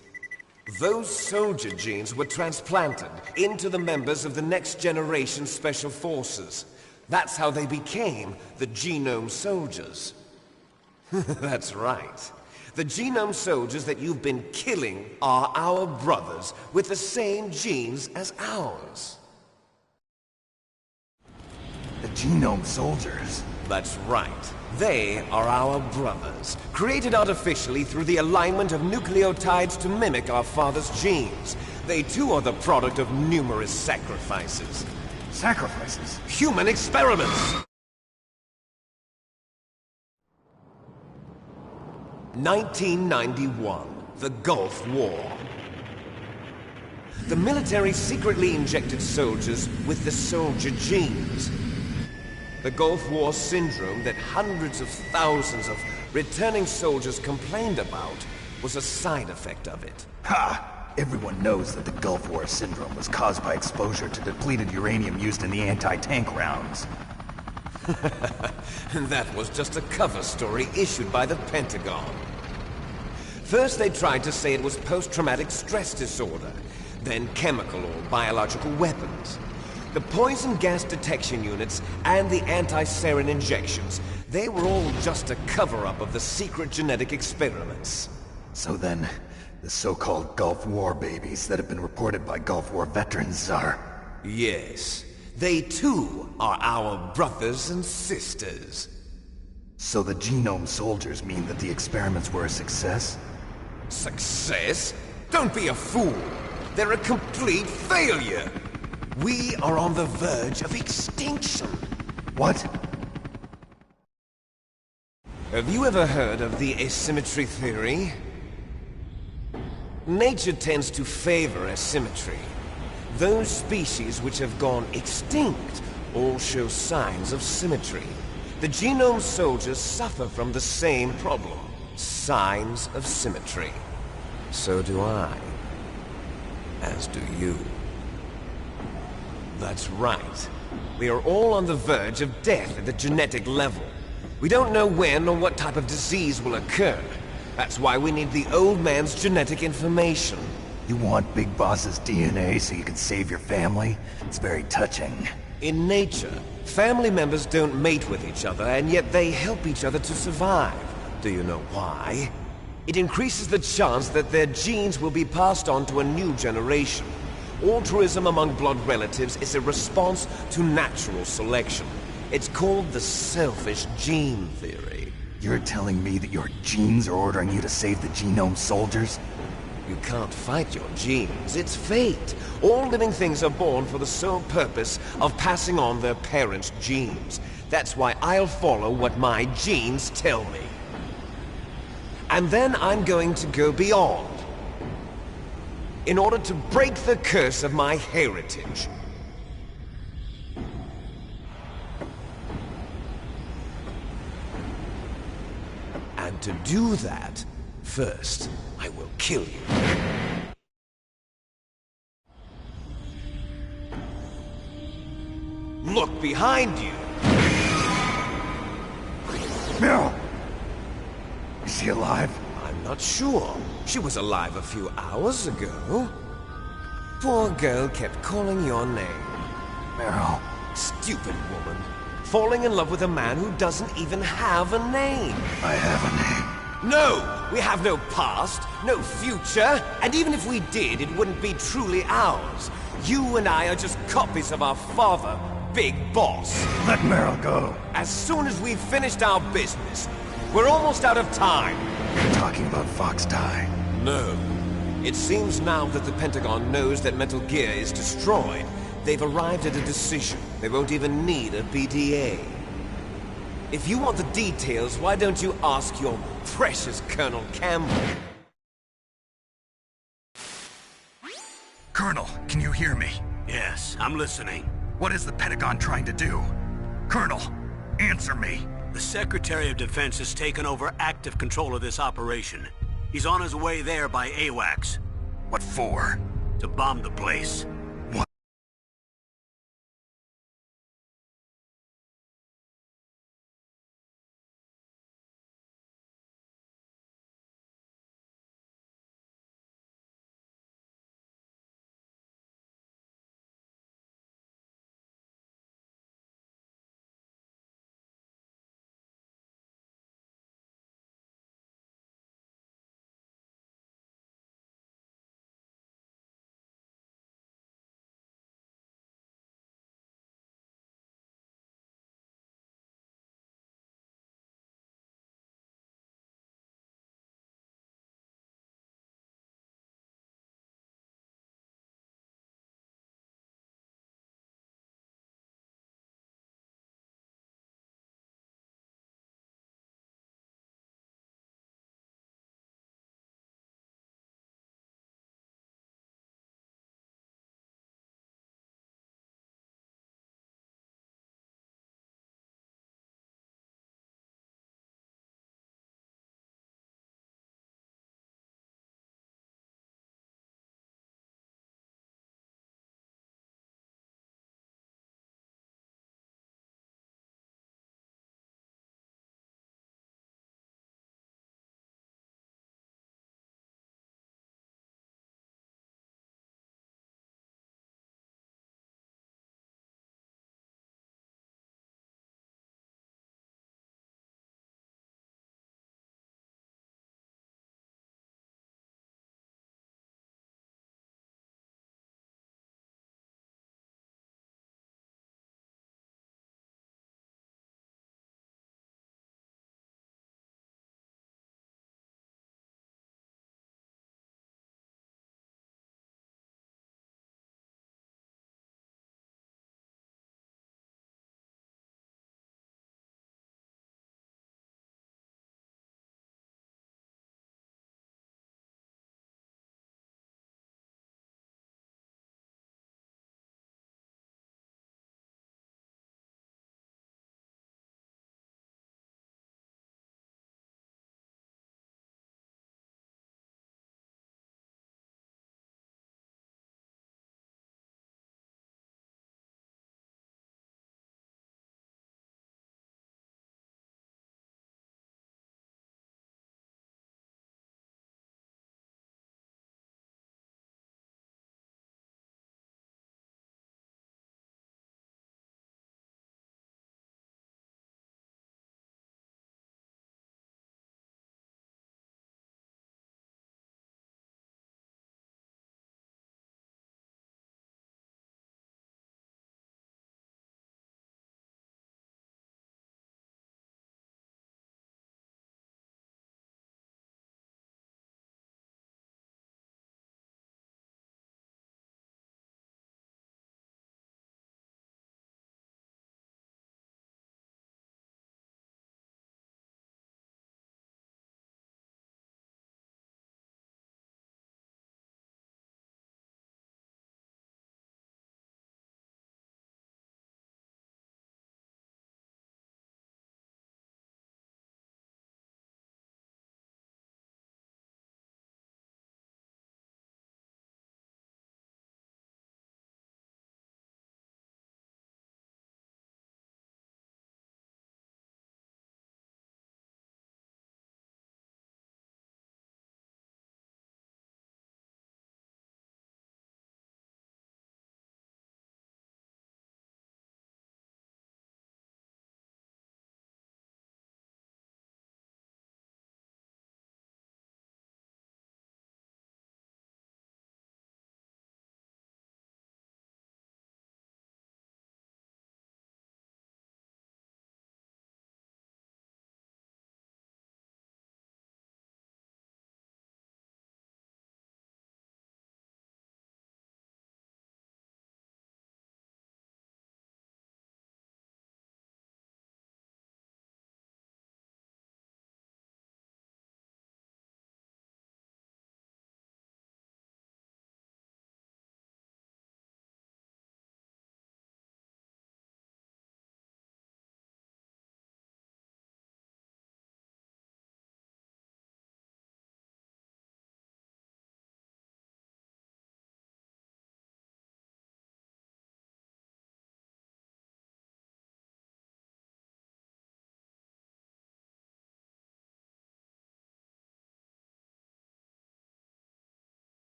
Those soldier genes were transplanted into the members of the Next Generation Special Forces. That's how they became the Genome Soldiers. That's right. The Genome Soldiers that you've been killing are our brothers with the same genes as ours. The Genome Soldiers? That's right. They are our brothers, created artificially through the alignment of nucleotides to mimic our father's genes. They too are the product of numerous sacrifices. Sacrifices? Human experiments! 1991, the Gulf War. The military secretly injected soldiers with the soldier genes. The Gulf War syndrome that hundreds of thousands of returning soldiers complained about was a side effect of it. Ha! Everyone knows that the Gulf War syndrome was caused by exposure to depleted uranium used in the anti-tank rounds. That was just a cover story issued by the Pentagon. First they tried to say it was post-traumatic stress disorder, then chemical or biological weapons. The poison gas detection units and the anti-sarin injections, they were all just a cover-up of the secret genetic experiments. So then, the so-called Gulf War babies that have been reported by Gulf War veterans are... Yes. They too are our brothers and sisters. So the Genome Soldiers mean that the experiments were a success? Success? Don't be a fool! They're a complete failure! We are on the verge of extinction. What? Have you ever heard of the asymmetry theory? Nature tends to favor asymmetry. Those species which have gone extinct all show signs of symmetry. The Genome Soldiers suffer from the same problem. Signs of symmetry. So do I. As do you. That's right. We are all on the verge of death at the genetic level. We don't know when or what type of disease will occur. That's why we need the old man's genetic information. You want Big Boss's DNA so you can save your family? It's very touching. In nature, family members don't mate with each other, and yet they help each other to survive. Do you know why? It increases the chance that their genes will be passed on to a new generation. Altruism among blood relatives is a response to natural selection. It's called the selfish gene theory. You're telling me that your genes are ordering you to save the Genome Soldiers? You can't fight your genes. It's fate. All living things are born for the sole purpose of passing on their parents' genes. That's why I'll follow what my genes tell me. And then I'm going to go beyond. In order to break the curse of my heritage. And to do that, first, I will kill you. Look behind you! Meryl! Is she alive? I'm not sure. She was alive a few hours ago. Poor girl kept calling your name. Meryl. Stupid woman. Falling in love with a man who doesn't even have a name. I have a name. No! We have no past, no future, and even if we did, it wouldn't be truly ours. You and I are just copies of our father, big boss. Let Meryl go. As soon as we've finished our business, we're almost out of time. You're talking about Fox Die. No. It seems now that the Pentagon knows that Metal Gear is destroyed, they've arrived at a decision. They won't even need a PDA. If you want the details, why don't you ask your precious Colonel Campbell? Colonel, can you hear me? Yes, I'm listening. What is the Pentagon trying to do? Colonel, answer me. The Secretary of Defense has taken over active control of this operation. He's on his way there by AWACS. What for? To bomb the place.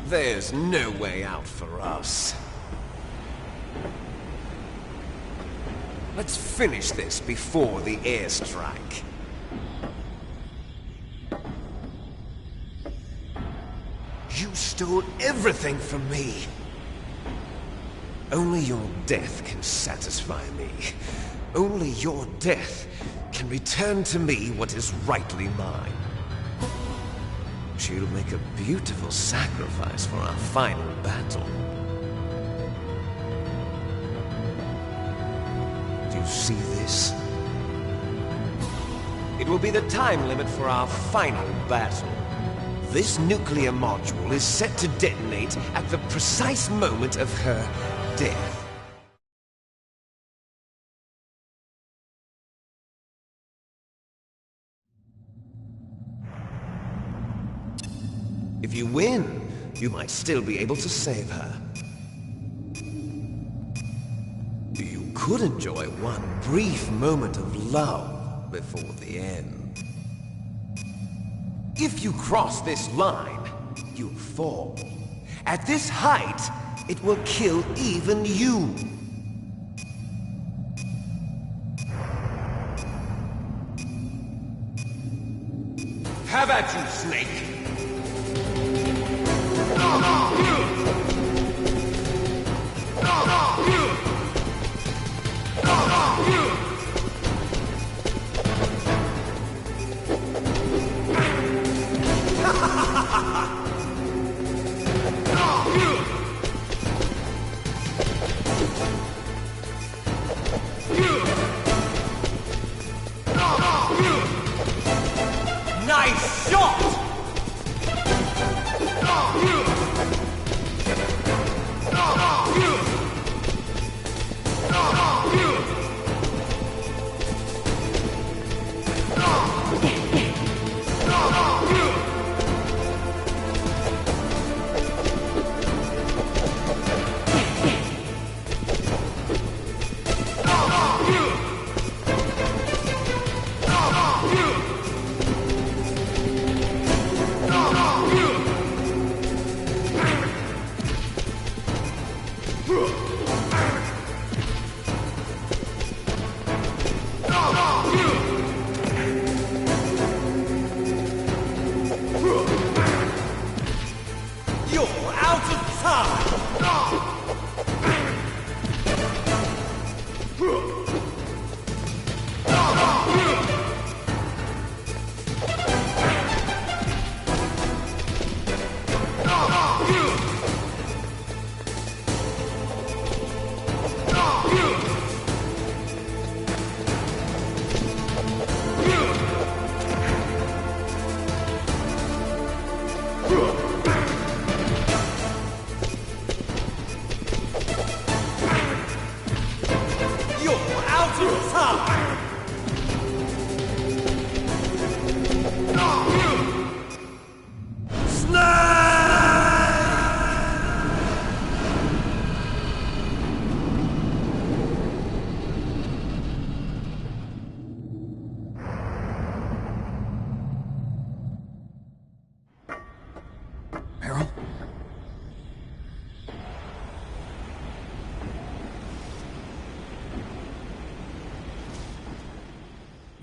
There's no way out for us. Let's finish this before the airstrike. You stole everything from me. Only your death can satisfy me. Only your death can return to me what is rightly mine. She'll make a beautiful sacrifice for our final battle. Do you see this? It will be the time limit for our final battle. This nuclear module is set to detonate at the precise moment of her death. If you win, you might still be able to save her. You could enjoy one brief moment of love before the end. If you cross this line, you'll fall. At this height, it will kill even you. Have at you, Snake! Nice shot!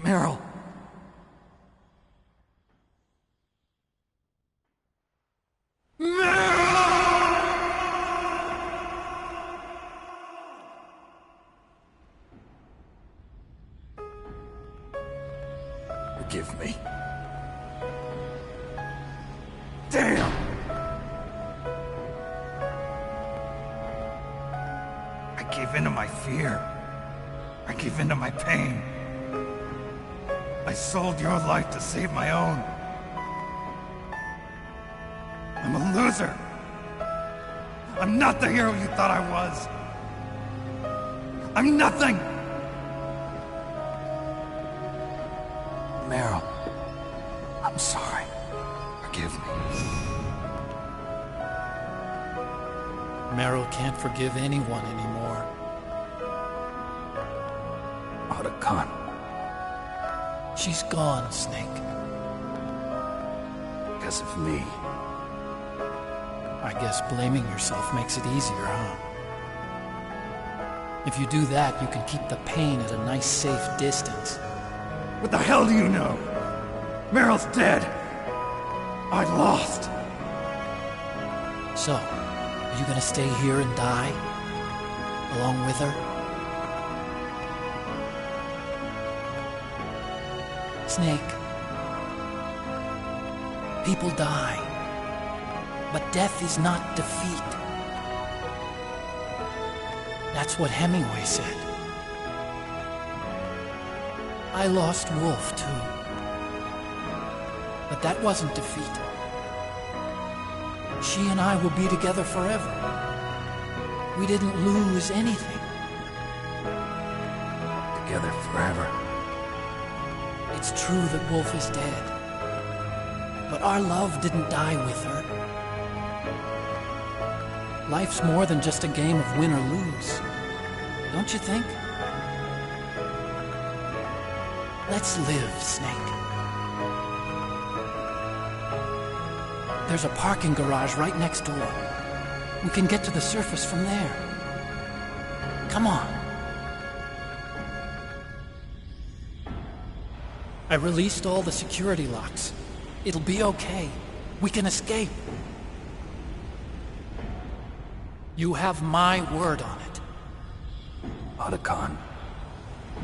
Meryl! Forgive me. Damn! I gave in to my fear. I gave in to my pain. I sold your life to save my own. I'm a loser. I'm not the hero you thought I was. I'm nothing! Meryl, I'm sorry. Forgive me. Meryl can't forgive anyone anymore. Otto Khan. She's gone, Snake. Because of me. I guess blaming yourself makes it easier, huh? If you do that, you can keep the pain at a nice, safe distance. What the hell do you know? Meryl's dead. I lost. So, are you gonna stay here and die? Along with her? Snake. People die. But death is not defeat. That's what Hemingway said. I lost Wolf, too. But that wasn't defeat. She and I will be together forever. We didn't lose anything. Together forever. It's true that Wolf is dead. But our love didn't die with her. Life's more than just a game of win or lose. Don't you think? Let's live, Snake. There's a parking garage right next door. We can get to the surface from there. Come on. I released all the security locks. It'll be okay. We can escape. You have my word on it. Otacon,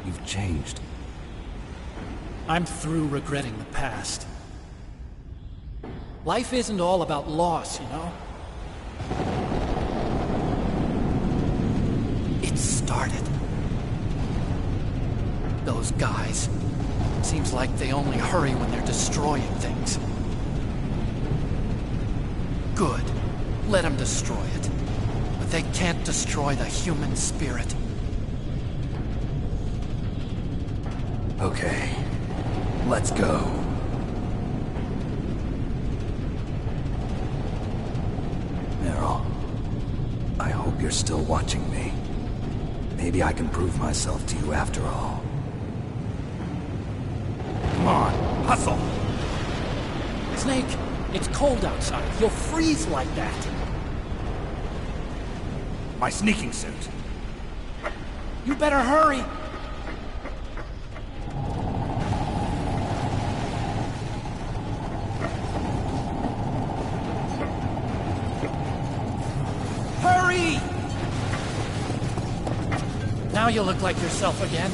you've changed. I'm through regretting the past. Life isn't all about loss, you know? It started. Those guys. Seems like they only hurry when they're destroying things. Good. Let them destroy it. But they can't destroy the human spirit. Okay. Let's go. Meryl, I hope you're still watching me. Maybe I can prove myself to you after all. Come on, hustle! Snake, it's cold outside. You'll freeze like that. My sneaking suit. You better hurry. Hurry! Now you look like yourself again.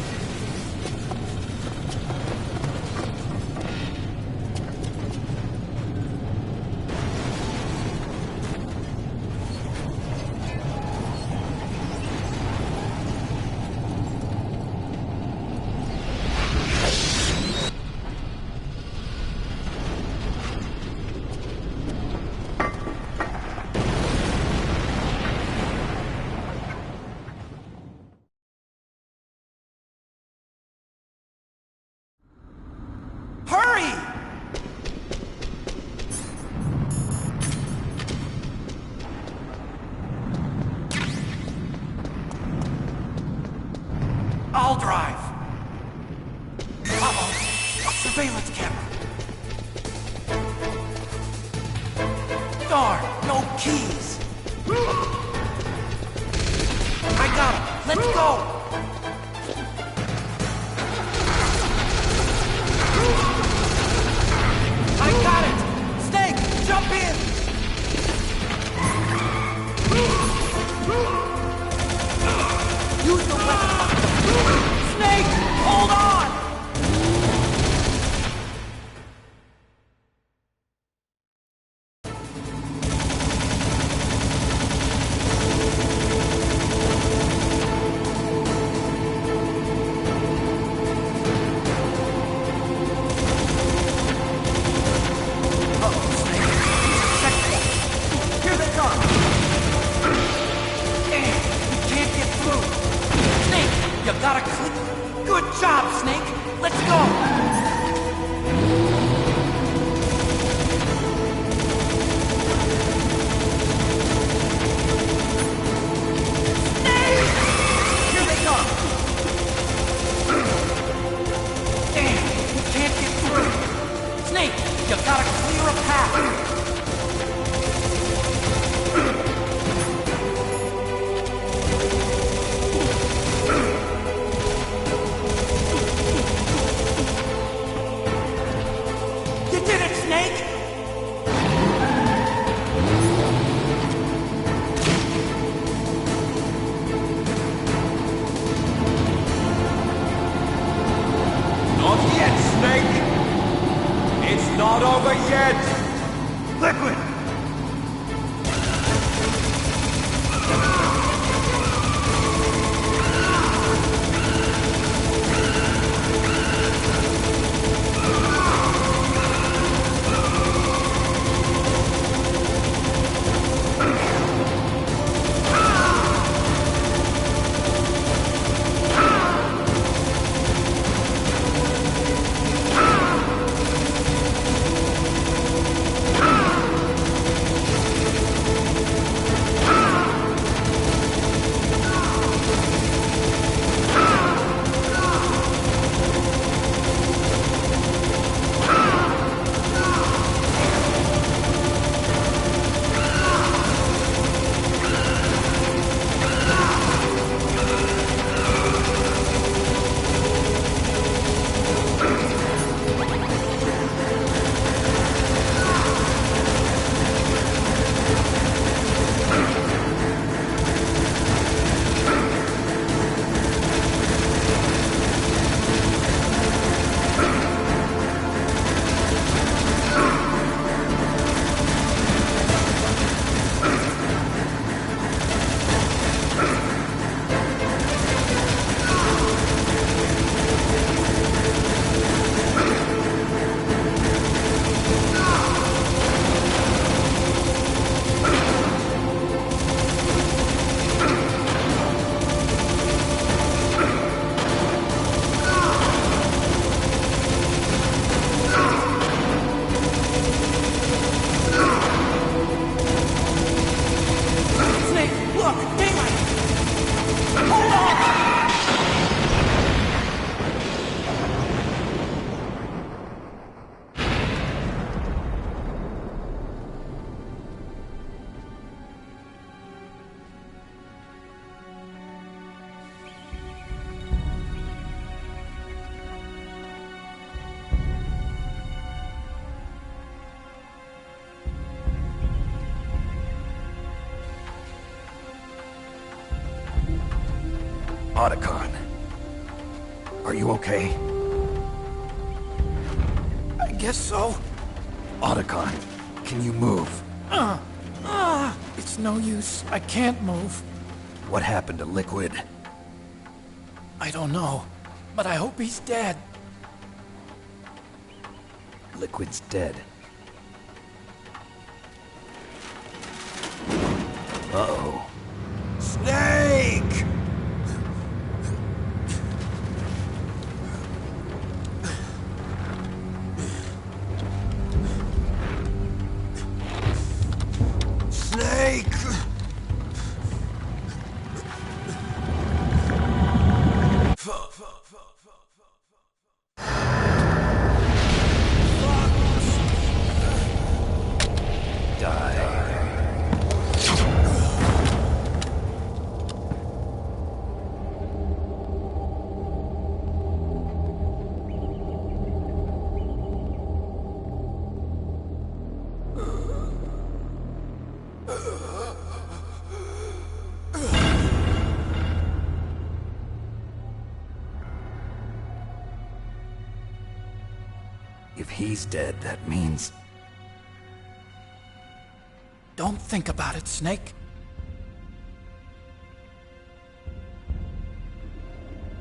I'll drive. Uh-oh. A surveillance camera. Darn, no keys. I got him. Let's go. I got it. Snake, jump in. Use the weapon. Snake, hold on! Not yet, Snake! It's not over yet! Liquid! Otacon. Are you okay? I guess so. Otacon, can you move? It's no use. I can't move. What happened to Liquid? I don't know, but I hope he's dead. Liquid's dead. Uh-oh. Snake! Snake! If he's dead, that means... Don't think about it, Snake.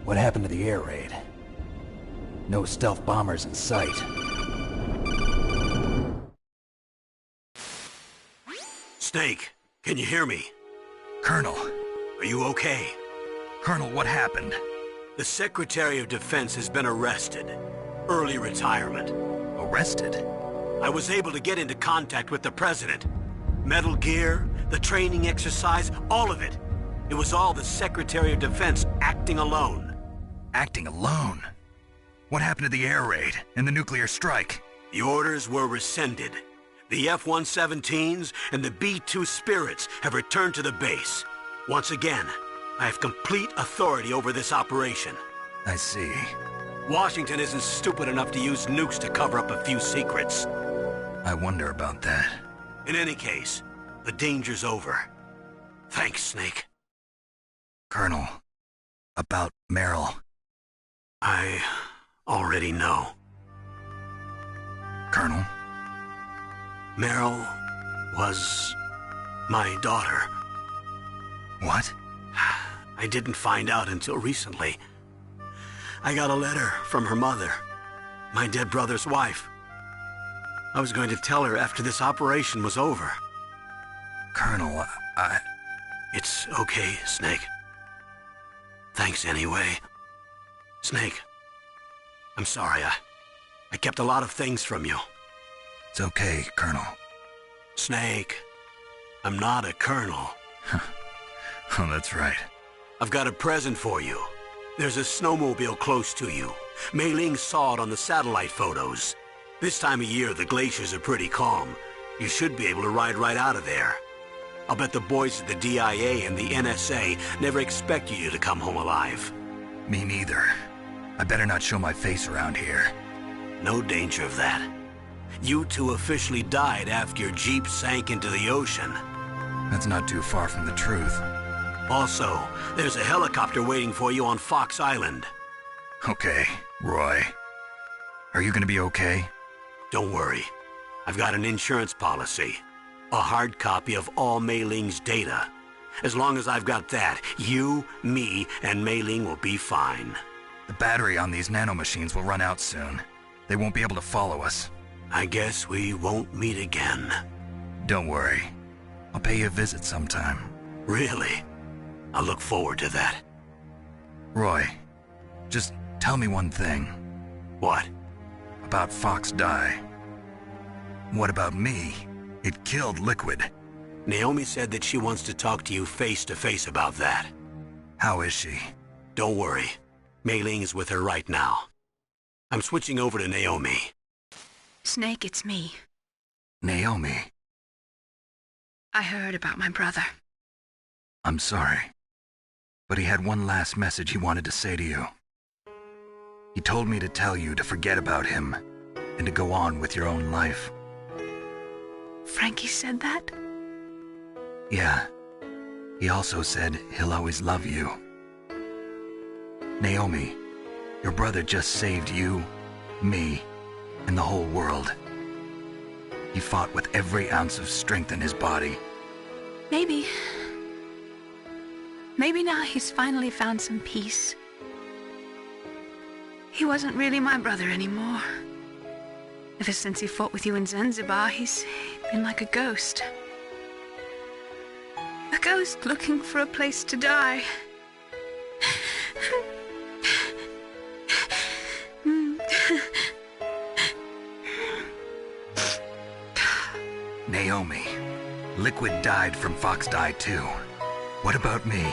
What happened to the air raid? No stealth bombers in sight. Snake, can you hear me? Colonel. Are you okay? Colonel, what happened? The Secretary of Defense has been arrested. Early retirement. Arrested? I was able to get into contact with the President. Metal Gear, the training exercise, all of it. It was all the Secretary of Defense acting alone. Acting alone? What happened to the air raid and the nuclear strike? The orders were rescinded. The F-117s and the B-2 Spirits have returned to the base. Once again, I have complete authority over this operation. I see. Washington isn't stupid enough to use nukes to cover up a few secrets. I wonder about that. In any case, the danger's over. Thanks, Snake. Colonel, about Meryl. I already know. Colonel? Meryl was my daughter. What? I didn't find out until recently. I got a letter from her mother, my dead brother's wife. I was going to tell her after this operation was over. Colonel, It's okay, Snake. Thanks anyway. Snake, I'm sorry. I kept a lot of things from you. It's okay, Colonel. Snake, I'm not a colonel. Oh, that's right. I've got a present for you. There's a snowmobile close to you. Mei Ling saw it on the satellite photos. This time of year, the glaciers are pretty calm. You should be able to ride right out of there. I'll bet the boys at the DIA and the NSA never expected you to come home alive. Me neither. I better not show my face around here. No danger of that. You two officially died after your Jeep sank into the ocean. That's not too far from the truth. Also, there's a helicopter waiting for you on Fox Island. Okay, Roy. Are you gonna be okay? Don't worry. I've got an insurance policy. A hard copy of all Mei Ling's data. As long as I've got that, you, me, and Mei Ling will be fine. The battery on these nanomachines will run out soon. They won't be able to follow us. I guess we won't meet again. Don't worry. I'll pay you a visit sometime. Really? I look forward to that. Roy, just tell me one thing. What? About Fox Die. What about me? It killed Liquid. Naomi said that she wants to talk to you face to face about that. How is she? Don't worry. Mei Ling is with her right now. I'm switching over to Naomi. Snake, it's me. Naomi. I heard about my brother. I'm sorry. But he had one last message he wanted to say to you. He told me to tell you to forget about him and to go on with your own life. Frankie said that? Yeah. He also said he'll always love you. Naomi, your brother just saved you, me, and the whole world. He fought with every ounce of strength in his body. Maybe now he's finally found some peace. He wasn't really my brother anymore. Ever since he fought with you in Zanzibar, he's been like a ghost. A ghost looking for a place to die. Naomi, Liquid died from Fox Die too. What about me?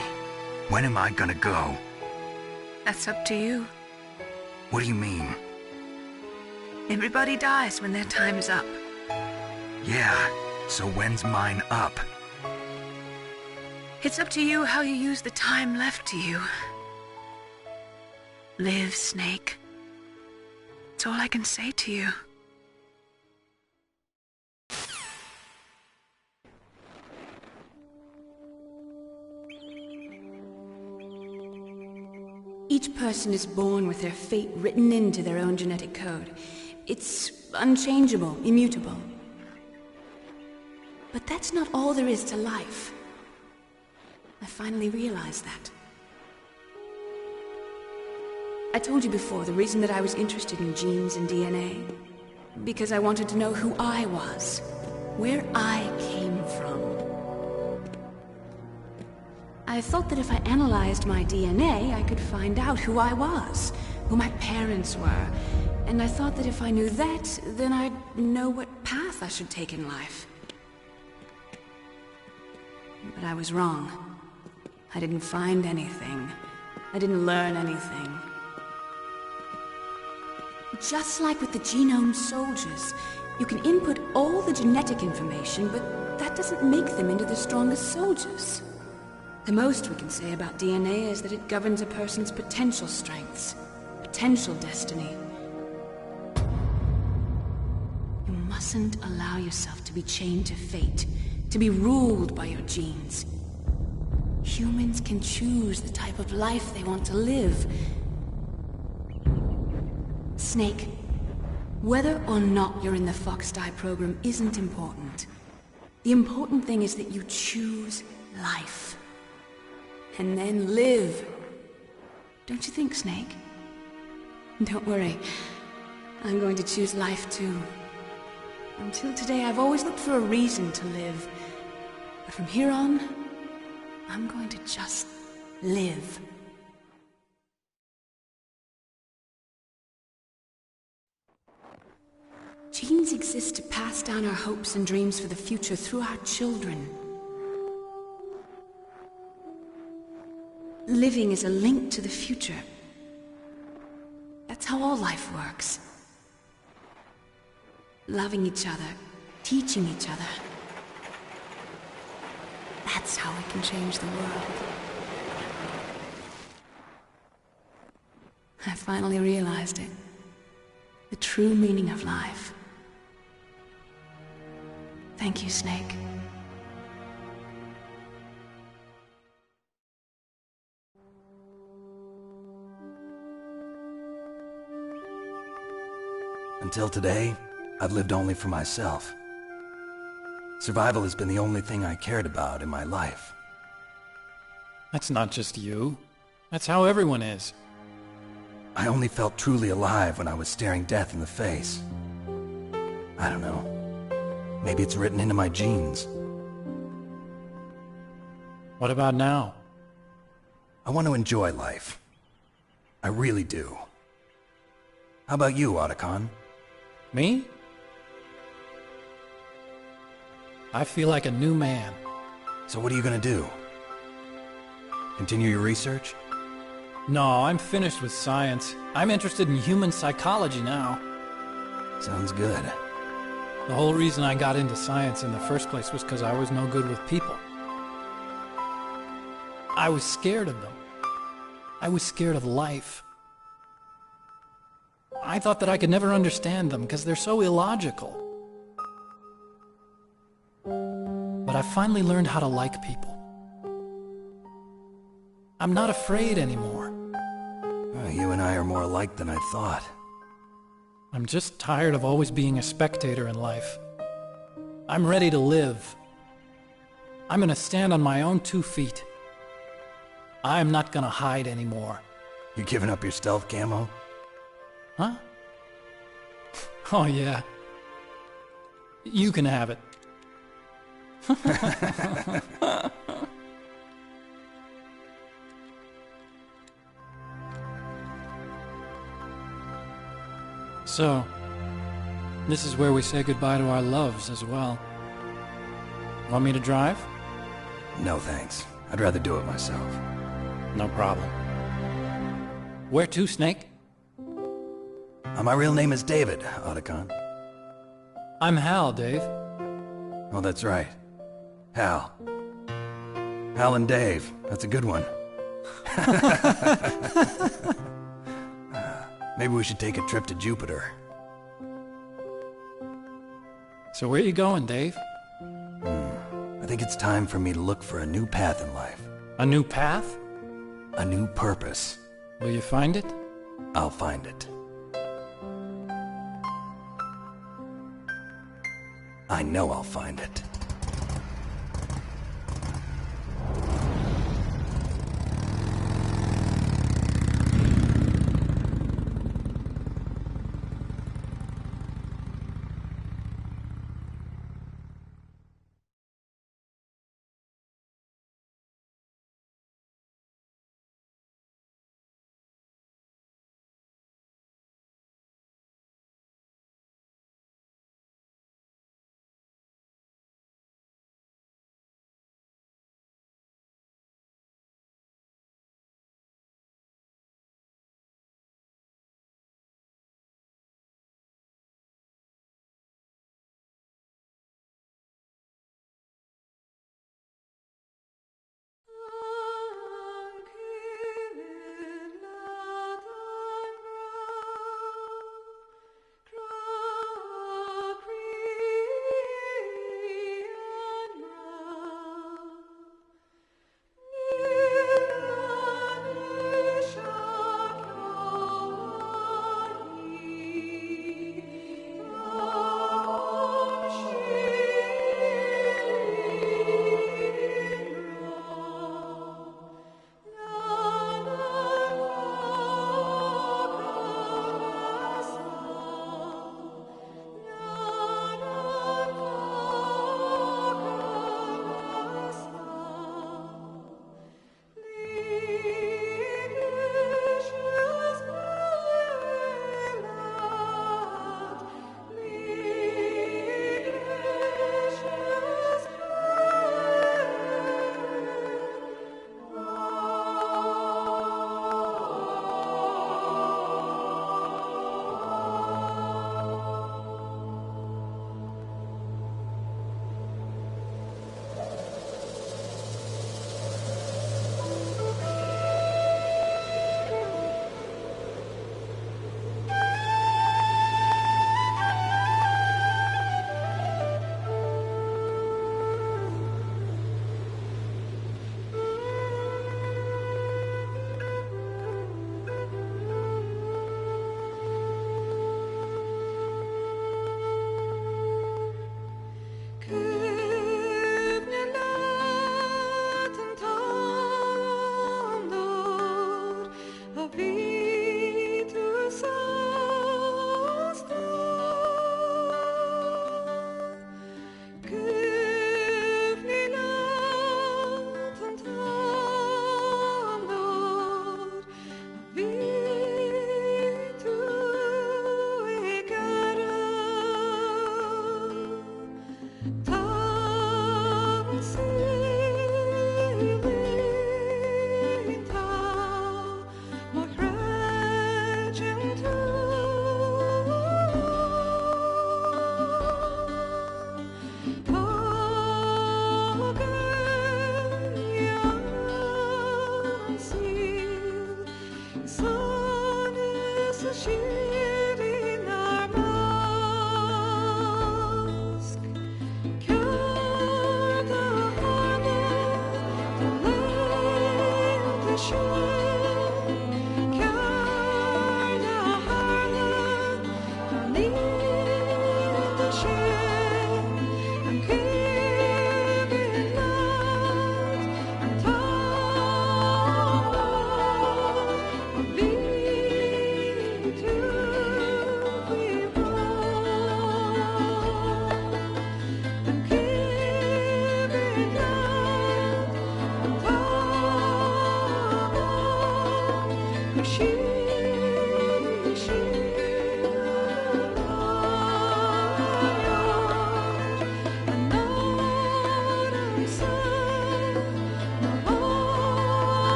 When am I gonna go? That's up to you. What do you mean? Everybody dies when their time's up. Yeah, so when's mine up? It's up to you how you use the time left to you. Live, Snake. That's all I can say to you. Each person is born with their fate written into their own genetic code. It's unchangeable, immutable. But that's not all there is to life. I finally realized that. I told you before the reason that I was interested in genes and DNA. Because I wanted to know who I was, where I came from. I thought that if I analyzed my DNA, I could find out who I was, who my parents were, and I thought that if I knew that, then I'd know what path I should take in life. But I was wrong. I didn't find anything. I didn't learn anything. Just like with the genome soldiers, you can input all the genetic information, but that doesn't make them into the strongest soldiers. The most we can say about DNA is that it governs a person's potential strengths, potential destiny. You mustn't allow yourself to be chained to fate, to be ruled by your genes. Humans can choose the type of life they want to live. Snake, whether or not you're in the Fox-Die program isn't important. The important thing is that you choose life. And then live. Don't you think, Snake? Don't worry. I'm going to choose life too. Until today, I've always looked for a reason to live. But from here on, I'm going to just live. Genes exist to pass down our hopes and dreams for the future through our children. Living is a link to the future. That's how all life works. Loving each other, teaching each other. That's how we can change the world. I finally realized it. The true meaning of life. Thank you, Snake. Until today, I've lived only for myself. Survival has been the only thing I cared about in my life. That's not just you. That's how everyone is. I only felt truly alive when I was staring death in the face. I don't know. Maybe it's written into my genes. What about now? I want to enjoy life. I really do. How about you, Otacon? Me? I feel like a new man. So what are you gonna do? Continue your research? No, I'm finished with science. I'm interested in human psychology now. Sounds good. The whole reason I got into science in the first place was because I was no good with people. I was scared of them. I was scared of life. I thought that I could never understand them because they're so illogical. But I finally learned how to like people. I'm not afraid anymore. You and I are more alike than I thought. I'm just tired of always being a spectator in life. I'm ready to live. I'm gonna stand on my own 2 feet. I'm not gonna hide anymore. You giving up your stealth camo? Huh? Oh yeah. You can have it. So, this is where we say goodbye to our loves as well. Want me to drive? No thanks. I'd rather do it myself. No problem. Where to, Snake? My real name is David, Otacon. I'm Hal, Dave. Oh, that's right. Hal. Hal and Dave. That's a good one. Maybe we should take a trip to Jupiter. So where you going, Dave? I think it's time for me to look for a new path in life. A new path? A new purpose. Will you find it? I'll find it. I know I'll find it.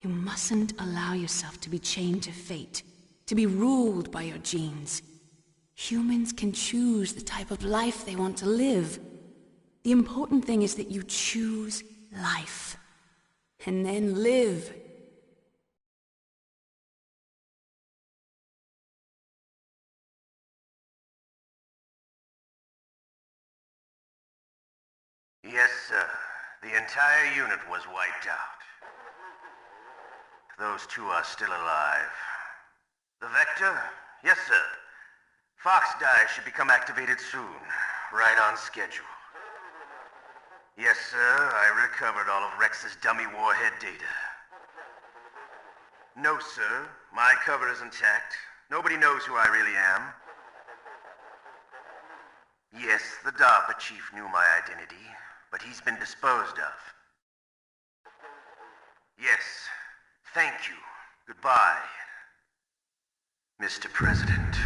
You mustn't allow yourself to be chained to fate, to be ruled by your genes. Humans can choose the type of life they want to live. The important thing is that you choose life, and then live. Yes, sir. The entire unit was wiped out. Those two are still alive. The Vector? Yes, sir. Fox Die should become activated soon. Right on schedule. Yes, sir. I recovered all of Rex's dummy warhead data. No, sir. My cover is intact. Nobody knows who I really am. Yes, the DARPA chief knew my identity, but he's been disposed of. Yes. Thank you. Goodbye, Mr. President.